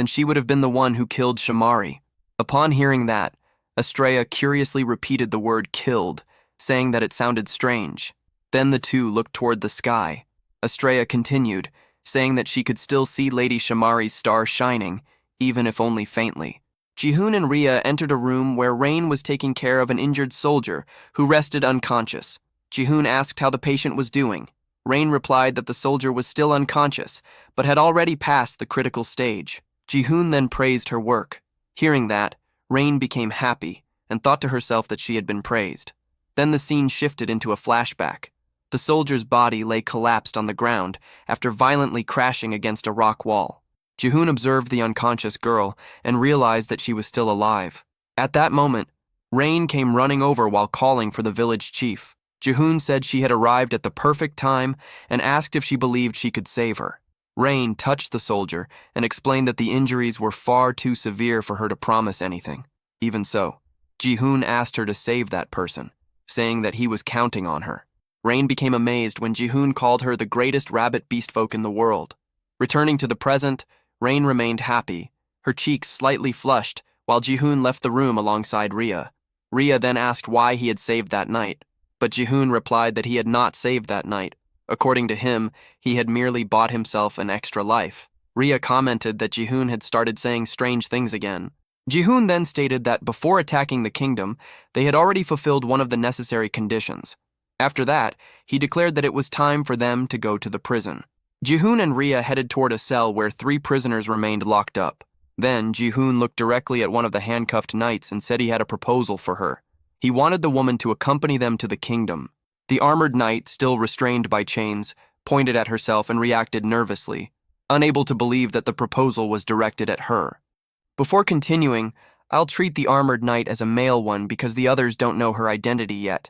Speaker 1: she would have been the one who killed Shamari. Upon hearing that, Astraya curiously repeated the word killed, saying that it sounded strange. Then the two looked toward the sky. Astraya continued, saying that she could still see Lady Shamari's star shining, even if only faintly. Jihoon and Rhea entered a room where Rain was taking care of an injured soldier who rested unconscious. Jihoon asked how the patient was doing. Rain replied that the soldier was still unconscious, but had already passed the critical stage. Jihoon then praised her work. Hearing that, Rain became happy and thought to herself that she had been praised. Then the scene shifted into a flashback. The soldier's body lay collapsed on the ground after violently crashing against a rock wall. Jihoon observed the unconscious girl and realized that she was still alive. At that moment, Rain came running over while calling for the village chief. Jihoon said she had arrived at the perfect time and asked if she believed she could save her. Rain touched the soldier and explained that the injuries were far too severe for her to promise anything. Even so, Jihoon asked her to save that person, saying that he was counting on her. Rain became amazed when Jihoon called her the greatest rabbit beastfolk in the world. Returning to the present, Rain remained happy, her cheeks slightly flushed, while Jihoon left the room alongside Rhea. Rhea then asked why he had saved that night, but Jihoon replied that he had not saved that night. According to him, he had merely bought himself an extra life. Rhea commented that Jihoon had started saying strange things again. Jihoon then stated that before attacking the kingdom, they had already fulfilled one of the necessary conditions. After that, he declared that it was time for them to go to the prison. Jihoon and Rhea headed toward a cell where 3 prisoners remained locked up. Then, Jihoon looked directly at one of the handcuffed knights and said he had a proposal for her. He wanted the woman to accompany them to the kingdom. The armored knight, still restrained by chains, pointed at herself and reacted nervously, unable to believe that the proposal was directed at her. Before continuing, I'll treat the armored knight as a male one because the others don't know her identity yet.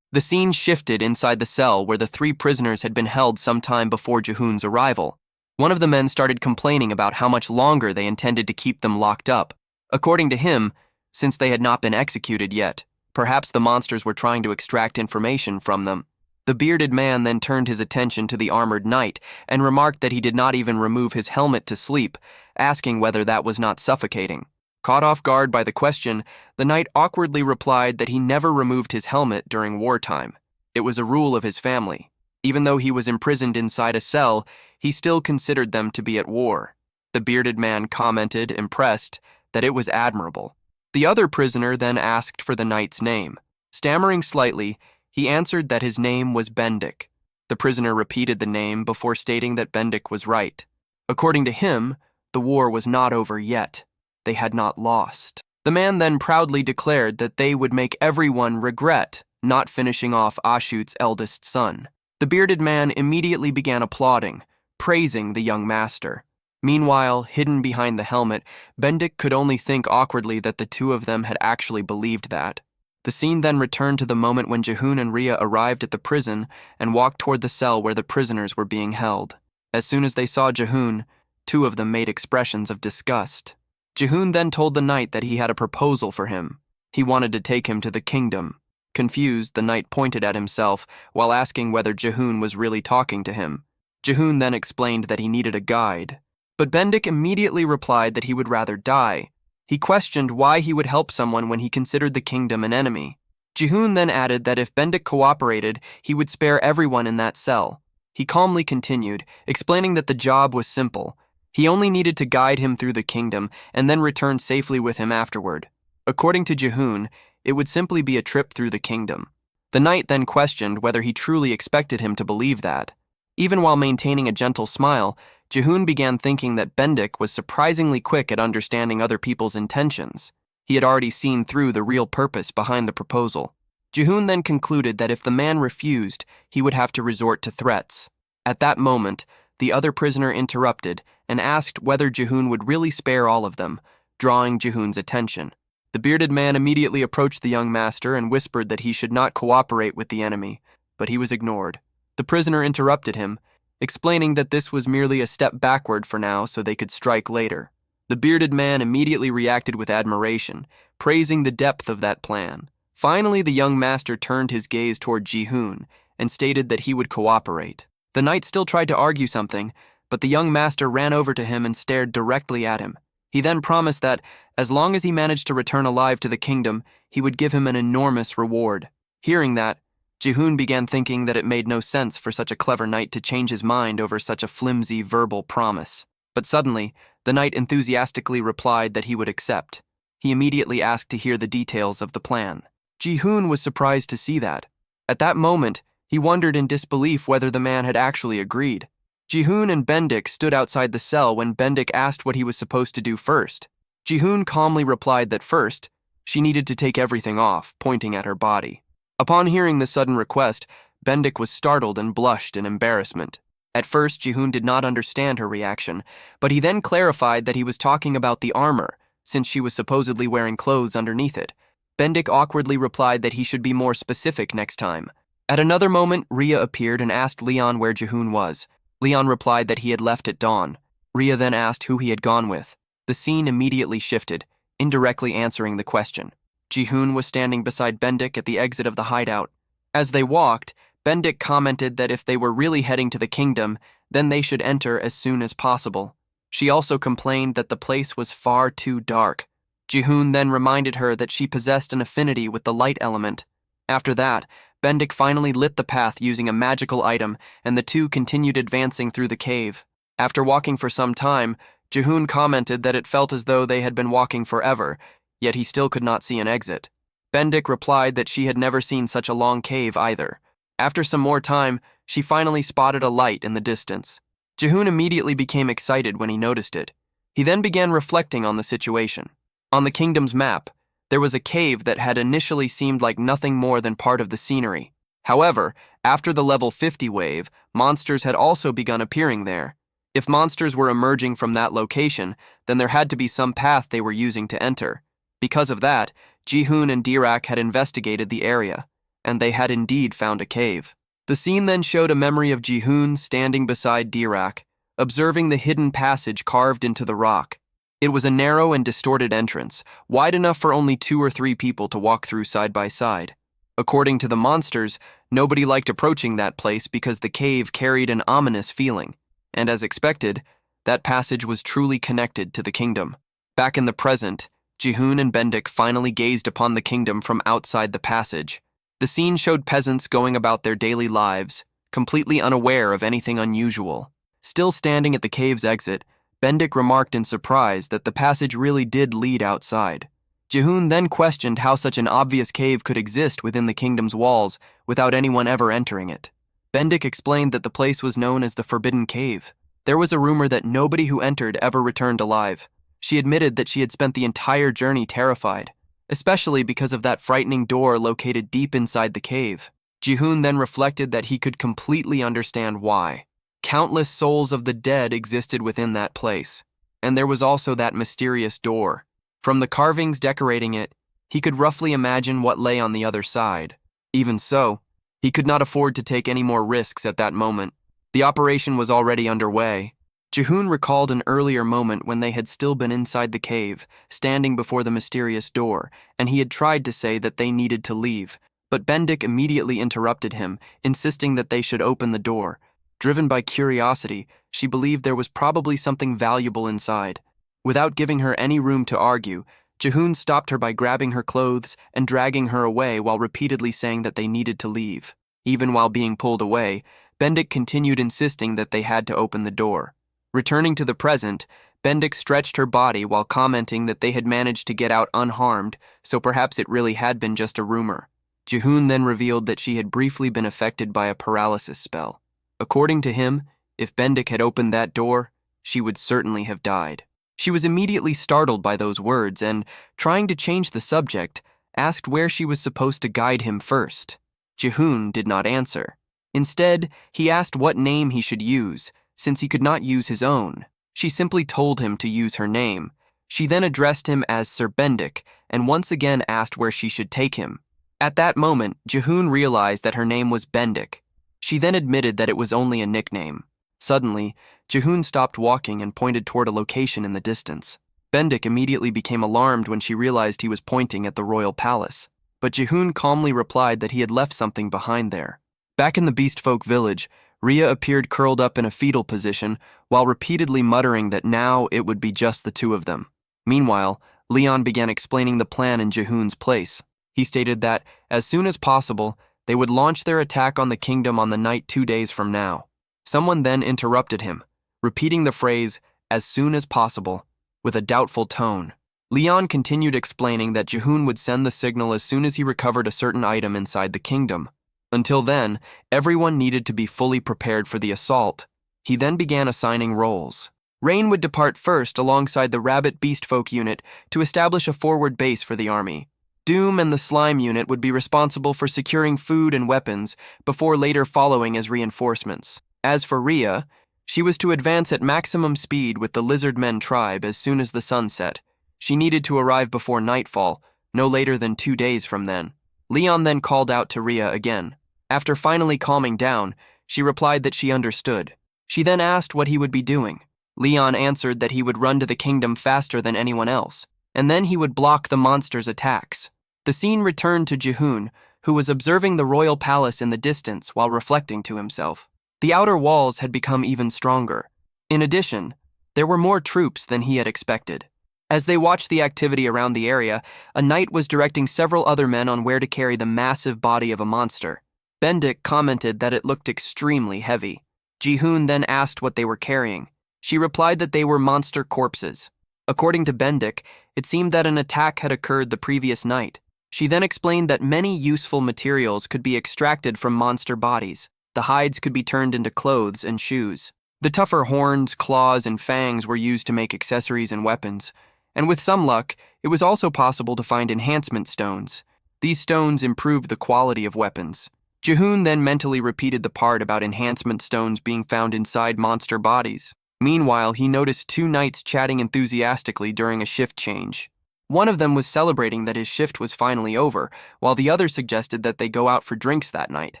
Speaker 1: The scene shifted inside the cell where the 3 prisoners had been held some time before Jihoon's arrival. One of the men started complaining about how much longer they intended to keep them locked up. According to him, since they had not been executed yet, perhaps the monsters were trying to extract information from them. The bearded man then turned his attention to the armored knight and remarked that he did not even remove his helmet to sleep, asking whether that was not suffocating. Caught off guard by the question, the knight awkwardly replied that he never removed his helmet during wartime. It was a rule of his family. Even though he was imprisoned inside a cell, he still considered them to be at war. The bearded man commented, impressed, that it was admirable. The other prisoner then asked for the knight's name. Stammering slightly, he answered that his name was Bendik. The prisoner repeated the name before stating that Bendik was right. According to him, the war was not over yet. They had not lost. The man then proudly declared that they would make everyone regret not finishing off Ashut's eldest son. The bearded man immediately began applauding, praising the young master. Meanwhile, hidden behind the helmet, Bendik could only think awkwardly that the 2 of them had actually believed that. The scene then returned to the moment when Jihoon and Rhea arrived at the prison and walked toward the cell where the prisoners were being held. As soon as they saw Jihoon, 2 of them made expressions of disgust. Jihoon then told the knight that he had a proposal for him. He wanted to take him to the kingdom. Confused, the knight pointed at himself while asking whether Jihoon was really talking to him. Jihoon then explained that he needed a guide. But Bendik immediately replied that he would rather die. He questioned why he would help someone when he considered the kingdom an enemy. Jihoon then added that if Bendik cooperated, he would spare everyone in that cell. He calmly continued, explaining that the job was simple. He only needed to guide him through the kingdom and then return safely with him afterward. According to Jihoon, it would simply be a trip through the kingdom. The knight then questioned whether he truly expected him to believe that. Even while maintaining a gentle smile, Jihoon began thinking that Bendik was surprisingly quick at understanding other people's intentions. He had already seen through the real purpose behind the proposal. Jihoon then concluded that if the man refused, he would have to resort to threats. At that moment, the other prisoner interrupted and asked whether Jihoon would really spare all of them, drawing Jihoon's attention. The bearded man immediately approached the young master and whispered that he should not cooperate with the enemy, but he was ignored. The prisoner interrupted him, explaining that this was merely a step backward for now so they could strike later. The bearded man immediately reacted with admiration, praising the depth of that plan. Finally, the young master turned his gaze toward Jihoon and stated that he would cooperate. The knight still tried to argue something, but the young master ran over to him and stared directly at him. He then promised that, as long as he managed to return alive to the kingdom, he would give him an enormous reward. Hearing that, Jihoon began thinking that it made no sense for such a clever knight to change his mind over such a flimsy verbal promise. But suddenly, the knight enthusiastically replied that he would accept. He immediately asked to hear the details of the plan. Jihoon was surprised to see that. At that moment, he wondered in disbelief whether the man had actually agreed. Jihoon and Bendik stood outside the cell when Bendik asked what he was supposed to do first. Jihoon calmly replied that first, she needed to take everything off, pointing at her body. Upon hearing the sudden request, Bendik was startled and blushed in embarrassment. At first, Jihoon did not understand her reaction, but he then clarified that he was talking about the armor, since she was supposedly wearing clothes underneath it. Bendik awkwardly replied that he should be more specific next time. At another moment, Rhea appeared and asked Leon where Jihoon was. Leon replied that he had left at dawn. Rhea then asked who he had gone with. The scene immediately shifted, indirectly answering the question. Jihoon was standing beside Bendik at the exit of the hideout. As they walked, Bendik commented that if they were really heading to the kingdom, then they should enter as soon as possible. She also complained that the place was far too dark. Jihoon then reminded her that she possessed an affinity with the light element. After that, Bendik finally lit the path using a magical item, and the 2 continued advancing through the cave. After walking for some time, Jihoon commented that it felt as though they had been walking forever, yet he still could not see an exit. Bendik replied that she had never seen such a long cave either. After some more time, she finally spotted a light in the distance. Jihoon immediately became excited when he noticed it. He then began reflecting on the situation. On the kingdom's map, there was a cave that had initially seemed like nothing more than part of the scenery. However, after the level 50 wave, monsters had also begun appearing there. If monsters were emerging from that location, then there had to be some path they were using to enter. Because of that, Jihoon and Dirac had investigated the area, and they had indeed found a cave. The scene then showed a memory of Jihoon standing beside Dirac, observing the hidden passage carved into the rock. It was a narrow and distorted entrance, wide enough for only 2 or 3 people to walk through side by side. According to the monsters, nobody liked approaching that place because the cave carried an ominous feeling, and as expected, that passage was truly connected to the kingdom. Back in the present, Jihoon and Bendik finally gazed upon the kingdom from outside the passage. The scene showed peasants going about their daily lives, completely unaware of anything unusual. Still standing at the cave's exit, Bendik remarked in surprise that the passage really did lead outside. Jihoon then questioned how such an obvious cave could exist within the kingdom's walls without anyone ever entering it. Bendik explained that the place was known as the Forbidden Cave. There was a rumor that nobody who entered ever returned alive. She admitted that she had spent the entire journey terrified, especially because of that frightening door located deep inside the cave. Jihoon then reflected that he could completely understand why. Countless souls of the dead existed within that place, and there was also that mysterious door. From the carvings decorating it, he could roughly imagine what lay on the other side. Even so, he could not afford to take any more risks at that moment. The operation was already underway. Jihoon recalled an earlier moment when they had still been inside the cave, standing before the mysterious door, and he had tried to say that they needed to leave, but Bendik immediately interrupted him, insisting that they should open the door. Driven by curiosity, she believed there was probably something valuable inside. Without giving her any room to argue, Jihoon stopped her by grabbing her clothes and dragging her away while repeatedly saying that they needed to leave. Even while being pulled away, Bendik continued insisting that they had to open the door. Returning to the present, Bendik stretched her body while commenting that they had managed to get out unharmed, so perhaps it really had been just a rumor. Jihoon then revealed that she had briefly been affected by a paralysis spell. According to him, if Bendik had opened that door, she would certainly have died. She was immediately startled by those words and, trying to change the subject, asked where she was supposed to guide him first. Jihoon did not answer. Instead, he asked what name he should use, since he could not use his own. She simply told him to use her name. She then addressed him as Sir Bendik and once again asked where she should take him. At that moment, Jihoon realized that her name was Bendik. She then admitted that it was only a nickname. Suddenly, Jihoon stopped walking and pointed toward a location in the distance. Bendik immediately became alarmed when she realized he was pointing at the royal palace, but Jihoon calmly replied that he had left something behind there. Back in the beastfolk village, Rhea appeared curled up in a fetal position while repeatedly muttering that now it would be just the 2 of them. Meanwhile, Leon began explaining the plan in Jihoon's place. He stated that, as soon as possible, they would launch their attack on the kingdom on the night 2 days from now. Someone then interrupted him, repeating the phrase, "as soon as possible," with a doubtful tone. Leon continued explaining that Jihoon would send the signal as soon as he recovered a certain item inside the kingdom. Until then, everyone needed to be fully prepared for the assault. He then began assigning roles. Rain would depart first alongside the Rabbit Beastfolk unit to establish a forward base for the army. Doom and the Slime unit would be responsible for securing food and weapons before later following as reinforcements. As for Rhea, she was to advance at maximum speed with the Lizardmen tribe as soon as the sun set. She needed to arrive before nightfall, no later than 2 days from then. Leon then called out to Rhea again. After finally calming down, she replied that she understood. She then asked what he would be doing. Leon answered that he would run to the kingdom faster than anyone else, and then he would block the monsters' attacks. The scene returned to Jihoon, who was observing the royal palace in the distance while reflecting to himself. The outer walls had become even stronger. In addition, there were more troops than he had expected. As they watched the activity around the area, a knight was directing several other men on where to carry the massive body of a monster. Bendik commented that it looked extremely heavy. Jihoon then asked what they were carrying. She replied that they were monster corpses. According to Bendik, it seemed that an attack had occurred the previous night. She then explained that many useful materials could be extracted from monster bodies. The hides could be turned into clothes and shoes. The tougher horns, claws, and fangs were used to make accessories and weapons, and with some luck, it was also possible to find enhancement stones. These stones improved the quality of weapons. Jihoon then mentally repeated the part about enhancement stones being found inside monster bodies. Meanwhile, he noticed two knights chatting enthusiastically during a shift change. One of them was celebrating that his shift was finally over, while the other suggested that they go out for drinks that night.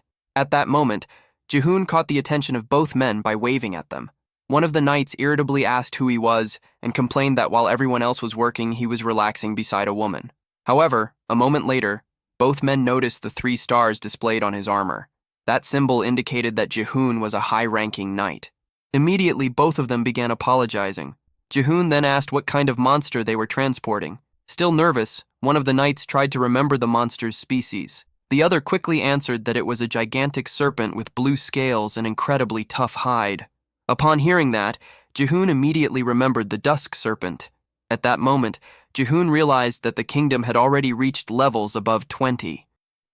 Speaker 1: At that moment, Jihoon caught the attention of both men by waving at them. One of the knights irritably asked who he was and complained that while everyone else was working, he was relaxing beside a woman. However, a moment later, both men noticed the 3 stars displayed on his armor. That symbol indicated that Jihoon was a high-ranking knight. Immediately, both of them began apologizing. Jihoon then asked what kind of monster they were transporting. Still nervous, one of the knights tried to remember the monster's species. The other quickly answered that it was a gigantic serpent with blue scales and incredibly tough hide. Upon hearing that, Jihoon immediately remembered the dusk serpent. At that moment, Jihoon realized that the kingdom had already reached levels above 20.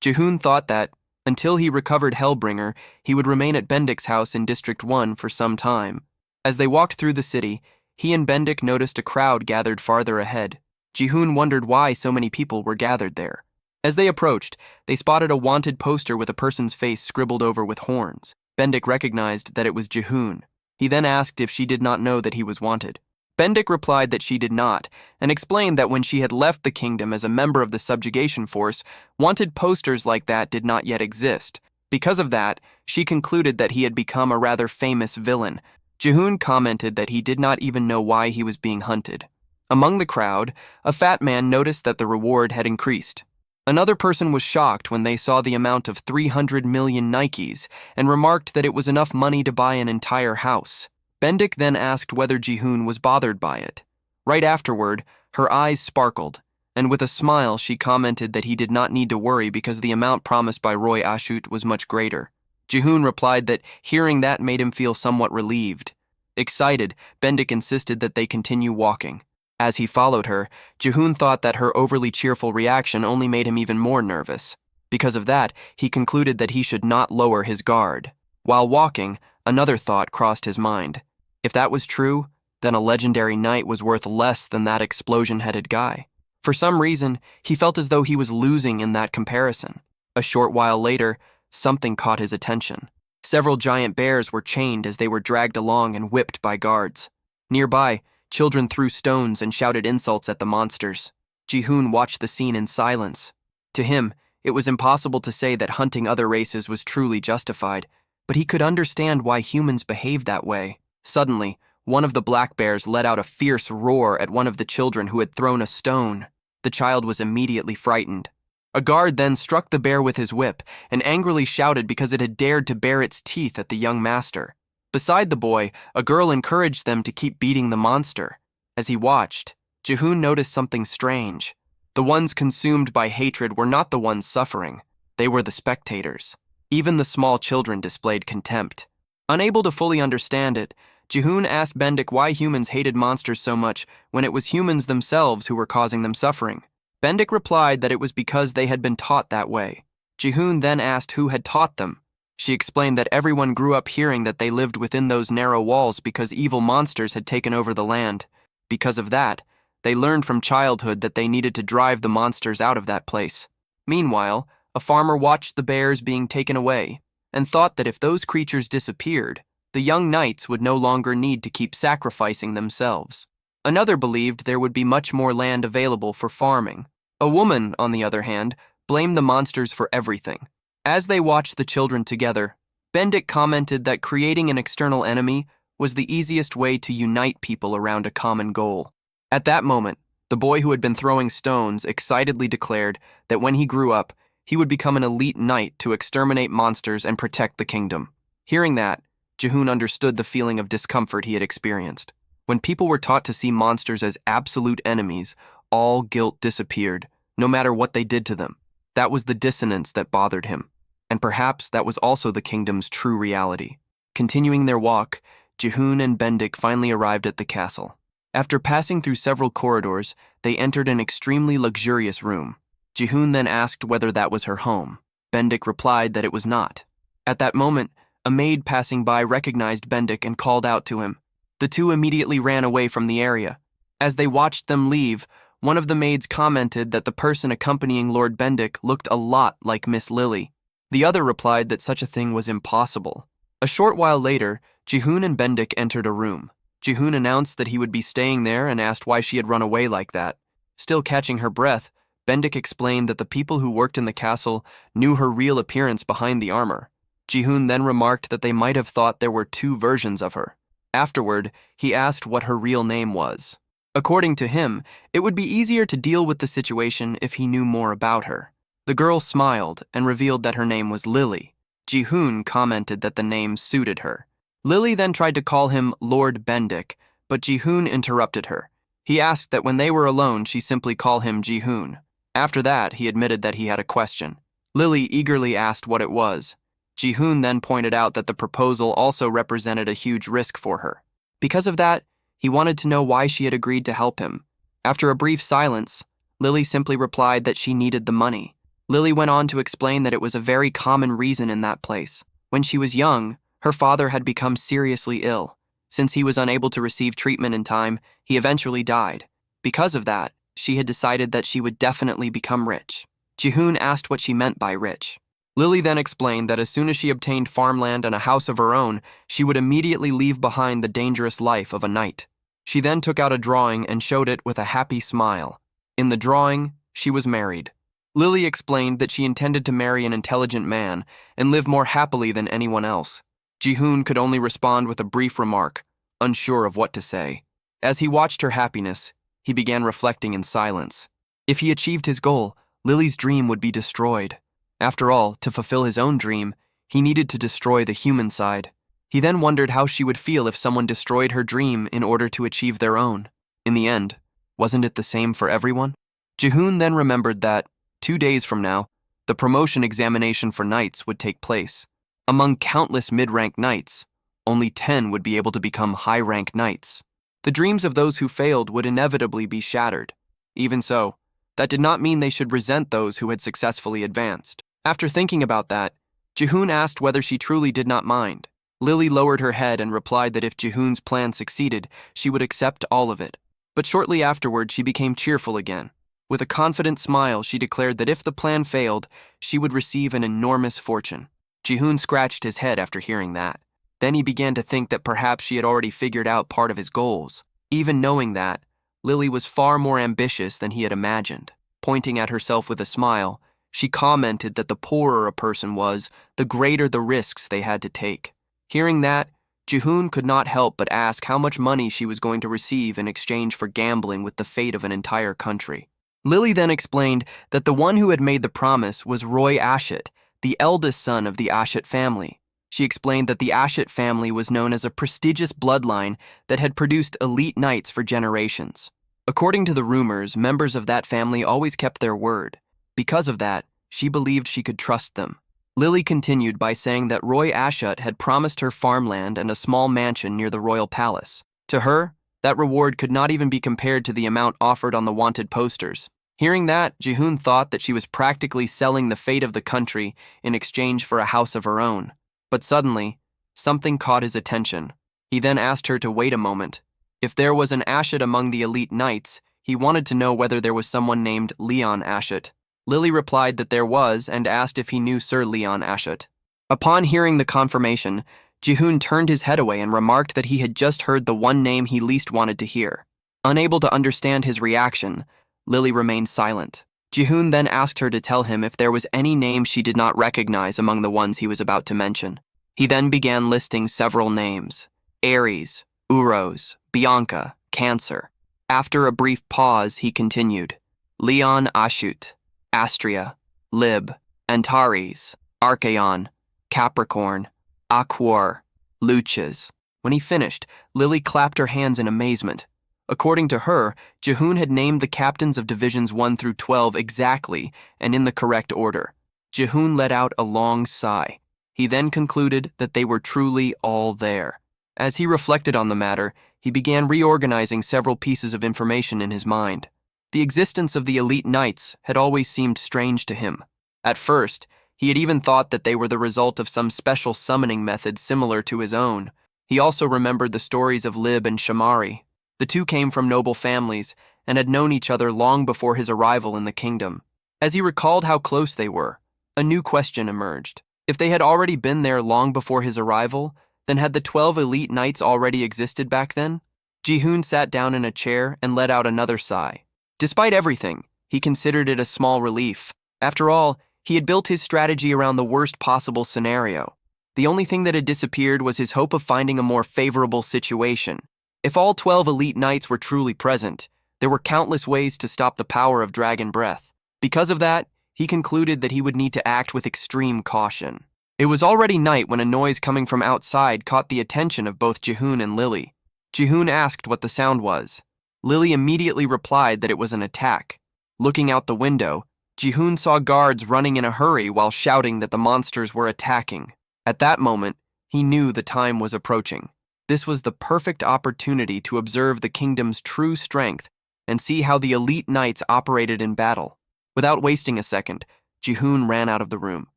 Speaker 1: Jihoon thought that, until he recovered Hellbringer, he would remain at Bendik's house in District 1 for some time. As they walked through the city, he and Bendik noticed a crowd gathered farther ahead. Jihoon wondered why so many people were gathered there. As they approached, they spotted a wanted poster with a person's face scribbled over with horns. Bendik recognized that it was Jihoon. He then asked if she did not know that he was wanted. Bendik replied that she did not, and explained that when she had left the kingdom as a member of the subjugation force, wanted posters like that did not yet exist. Because of that, she concluded that he had become a rather famous villain. Jihoon commented that he did not even know why he was being hunted. Among the crowd, a fat man noticed that the reward had increased. Another person was shocked when they saw the amount of 300 million Nikes and remarked that it was enough money to buy an entire house. Bendik then asked whether Jihoon was bothered by it. Right afterward, her eyes sparkled, and with a smile she commented that he did not need to worry because the amount promised by Roy Ashut was much greater. Jihoon replied that hearing that made him feel somewhat relieved. Excited, Bendik insisted that they continue walking. As he followed her, Jihoon thought that her overly cheerful reaction only made him even more nervous. Because of that, he concluded that he should not lower his guard. While walking, another thought crossed his mind. If that was true, then a legendary knight was worth less than that explosion-headed guy. For some reason, he felt as though he was losing in that comparison. A short while later, something caught his attention. Several giant bears were chained as they were dragged along and whipped by guards. Nearby, children threw stones and shouted insults at the monsters. Jihoon watched the scene in silence. To him, it was impossible to say that hunting other races was truly justified, but he could understand why humans behaved that way. Suddenly, one of the black bears let out a fierce roar at one of the children who had thrown a stone. The child was immediately frightened. A guard then struck the bear with his whip and angrily shouted because it had dared to bare its teeth at the young master. Beside the boy, a girl encouraged them to keep beating the monster. As he watched, Jihoon noticed something strange. The ones consumed by hatred were not the ones suffering. They were the spectators. Even the small children displayed contempt. Unable to fully understand it, Jihoon asked Bendik why humans hated monsters so much when it was humans themselves who were causing them suffering. Bendik replied that it was because they had been taught that way. Jihoon then asked who had taught them. She explained that everyone grew up hearing that they lived within those narrow walls because evil monsters had taken over the land. Because of that, they learned from childhood that they needed to drive the monsters out of that place. Meanwhile, a farmer watched the bears being taken away and thought that if those creatures disappeared, the young knights would no longer need to keep sacrificing themselves. Another believed there would be much more land available for farming. A woman, on the other hand, blamed the monsters for everything. As they watched the children together, Bendik commented that creating an external enemy was the easiest way to unite people around a common goal. At that moment, the boy who had been throwing stones excitedly declared that when he grew up, he would become an elite knight to exterminate monsters and protect the kingdom. Hearing that, Jihoon understood the feeling of discomfort he had experienced. When people were taught to see monsters as absolute enemies, all guilt disappeared, no matter what they did to them. That was the dissonance that bothered him, and perhaps that was also the kingdom's true reality. Continuing their walk, Jihoon and Bendik finally arrived at the castle. After passing through several corridors, they entered an extremely luxurious room. Jihoon then asked whether that was her home. Bendik replied that it was not. At that moment, A maid passing by recognized Bendik and called out to him. The two immediately ran away from the area. As they watched them leave, one of the maids commented that the person accompanying Lord Bendik looked a lot like Miss Lily. The other replied that such a thing was impossible. A short while later, Jihoon and Bendik entered a room. Jihoon announced that he would be staying there and asked why she had run away like that. Still catching her breath, Bendik explained that the people who worked in the castle knew her real appearance behind the armor. Jihoon then remarked that they might have thought there were two versions of her. Afterward, he asked what her real name was. According to him, it would be easier to deal with the situation if he knew more about her. The girl smiled and revealed that her name was Lily. Jihoon commented that the name suited her. Lily then tried to call him Lord Bendik, but Jihoon interrupted her. He asked that when they were alone, she simply call him Jihoon. After that, he admitted that he had a question. Lily eagerly asked what it was. Jihoon then pointed out that the proposal also represented a huge risk for her. Because of that, he wanted to know why she had agreed to help him. After a brief silence, Lily simply replied that she needed the money. Lily went on to explain that it was a very common reason in that place. When she was young, her father had become seriously ill. Since he was unable to receive treatment in time, he eventually died. Because of that, she had decided that she would definitely become rich. Jihoon asked what she meant by rich. Lily then explained that as soon as she obtained farmland and a house of her own, she would immediately leave behind the dangerous life of a knight. She then took out a drawing and showed it with a happy smile. In the drawing, she was married. Lily explained that she intended to marry an intelligent man and live more happily than anyone else. Jihoon could only respond with a brief remark, unsure of what to say. As he watched her happiness, he began reflecting in silence. If he achieved his goal, Lily's dream would be destroyed. After all, to fulfill his own dream, he needed to destroy the human side. He then wondered how she would feel if someone destroyed her dream in order to achieve their own. In the end, wasn't it the same for everyone? Jihoon then remembered that, 2 days from now, the promotion examination for knights would take place. Among countless mid-rank knights, only 10 would be able to become high-rank knights. The dreams of those who failed would inevitably be shattered. Even so, that did not mean they should resent those who had successfully advanced. After thinking about that, Jihoon asked whether she truly did not mind. Lily lowered her head and replied that if Jihoon's plan succeeded, she would accept all of it. But shortly afterward, she became cheerful again. With a confident smile, she declared that if the plan failed, she would receive an enormous fortune. Jihoon scratched his head after hearing that. Then he began to think that perhaps she had already figured out part of his goals. Even knowing that, Lily was far more ambitious than he had imagined. Pointing at herself with a smile, she commented that the poorer a person was, the greater the risks they had to take. Hearing that, Jihoon could not help but ask how much money she was going to receive in exchange for gambling with the fate of an entire country. Lily then explained that the one who had made the promise was Roy Ashit, the eldest son of the Ashit family. She explained that the Ashit family was known as a prestigious bloodline that had produced elite knights for generations. According to the rumors, members of that family always kept their word. Because of that, she believed she could trust them. Lily continued by saying that Roy Ashut had promised her farmland and a small mansion near the royal palace. To her, that reward could not even be compared to the amount offered on the wanted posters. Hearing that, Jihoon thought that she was practically selling the fate of the country in exchange for a house of her own. But suddenly, something caught his attention. He then asked her to wait a moment. If there was an Ashut among the elite knights, he wanted to know whether there was someone named Leon Ashut. Lily replied that there was and asked if he knew Sir Leon Ashut. Upon hearing the confirmation, Jihoon turned his head away and remarked that he had just heard the one name he least wanted to hear. Unable to understand his reaction, Lily remained silent. Jihoon then asked her to tell him if there was any name she did not recognize among the ones he was about to mention. He then began listing several names: Aries, Uros, Bianca, Cancer. After a brief pause, he continued: Leon Ashut, Astria, Lib, Antares, Archaon, Capricorn, Aquar, Luches. When he finished, Lily clapped her hands in amazement. According to her, Jihoon had named the captains of divisions 1 through 12 exactly and in the correct order. Jihoon let out a long sigh. He then concluded that they were truly all there. As he reflected on the matter, he began reorganizing several pieces of information in his mind. The existence of the elite knights had always seemed strange to him. At first, He had even thought that they were the result of some special summoning method similar to his own. He also remembered the stories of Lib and Shamari. The two came from noble families and had known each other long before his arrival in the kingdom. As he recalled how close they were, a new question emerged. If they had already been there long before his arrival, then had the 12 elite knights already existed back then? Ji-hoon sat down in a chair and let out another sigh. Despite everything, he considered it a small relief. After all, he had built his strategy around the worst possible scenario. The only thing that had disappeared was his hope of finding a more favorable situation. If all 12 elite knights were truly present, there were countless ways to stop the power of dragon breath. Because of that, he concluded that he would need to act with extreme caution. It was already night when a noise coming from outside caught the attention of both Ji-hoon and Lily. Ji-hoon asked what the sound was. Lily immediately replied that it was an attack. Looking out the window, Ji-hoon saw guards running in a hurry while shouting that the monsters were attacking. At that moment, he knew the time was approaching. This was the perfect opportunity to observe the kingdom's true strength and see how the elite knights operated in battle. Without wasting a second, Ji-hoon ran out of the room.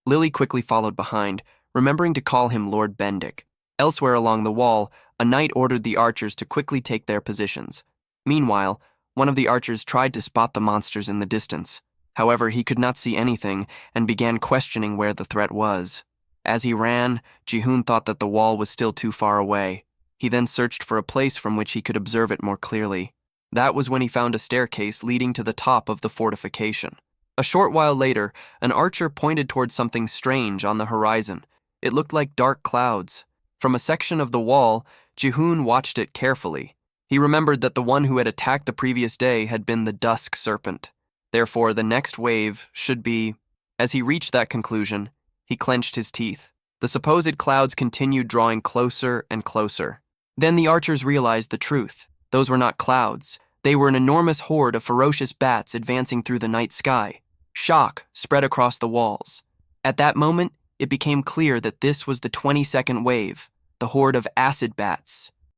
Speaker 1: Lily quickly followed behind, remembering to call him Lord Bendik. Elsewhere along the wall, a knight ordered the archers to quickly take their positions. Meanwhile, one of the archers tried to spot the monsters in the distance. However, he could not see anything and began questioning where the threat was. As he ran, Ji-hoon thought that the wall was still too far away. He then searched for a place from which he could observe it more clearly. That was when he found a staircase leading to the top of the fortification. A short while later, an archer pointed towards something strange on the horizon. It looked like dark clouds. From a section of the wall, Ji-hoon watched it carefully. He remembered that the one who had attacked the previous day had been the Dusk Serpent. Therefore, the next wave should be... As he reached that conclusion, he clenched his teeth. The supposed clouds continued drawing closer and closer. Then the archers realized the truth. Those were not clouds. They were an enormous horde of ferocious bats advancing through the night sky. Shock spread across the walls. At that moment, it became clear that this was the 22nd wave, the horde of acid bats.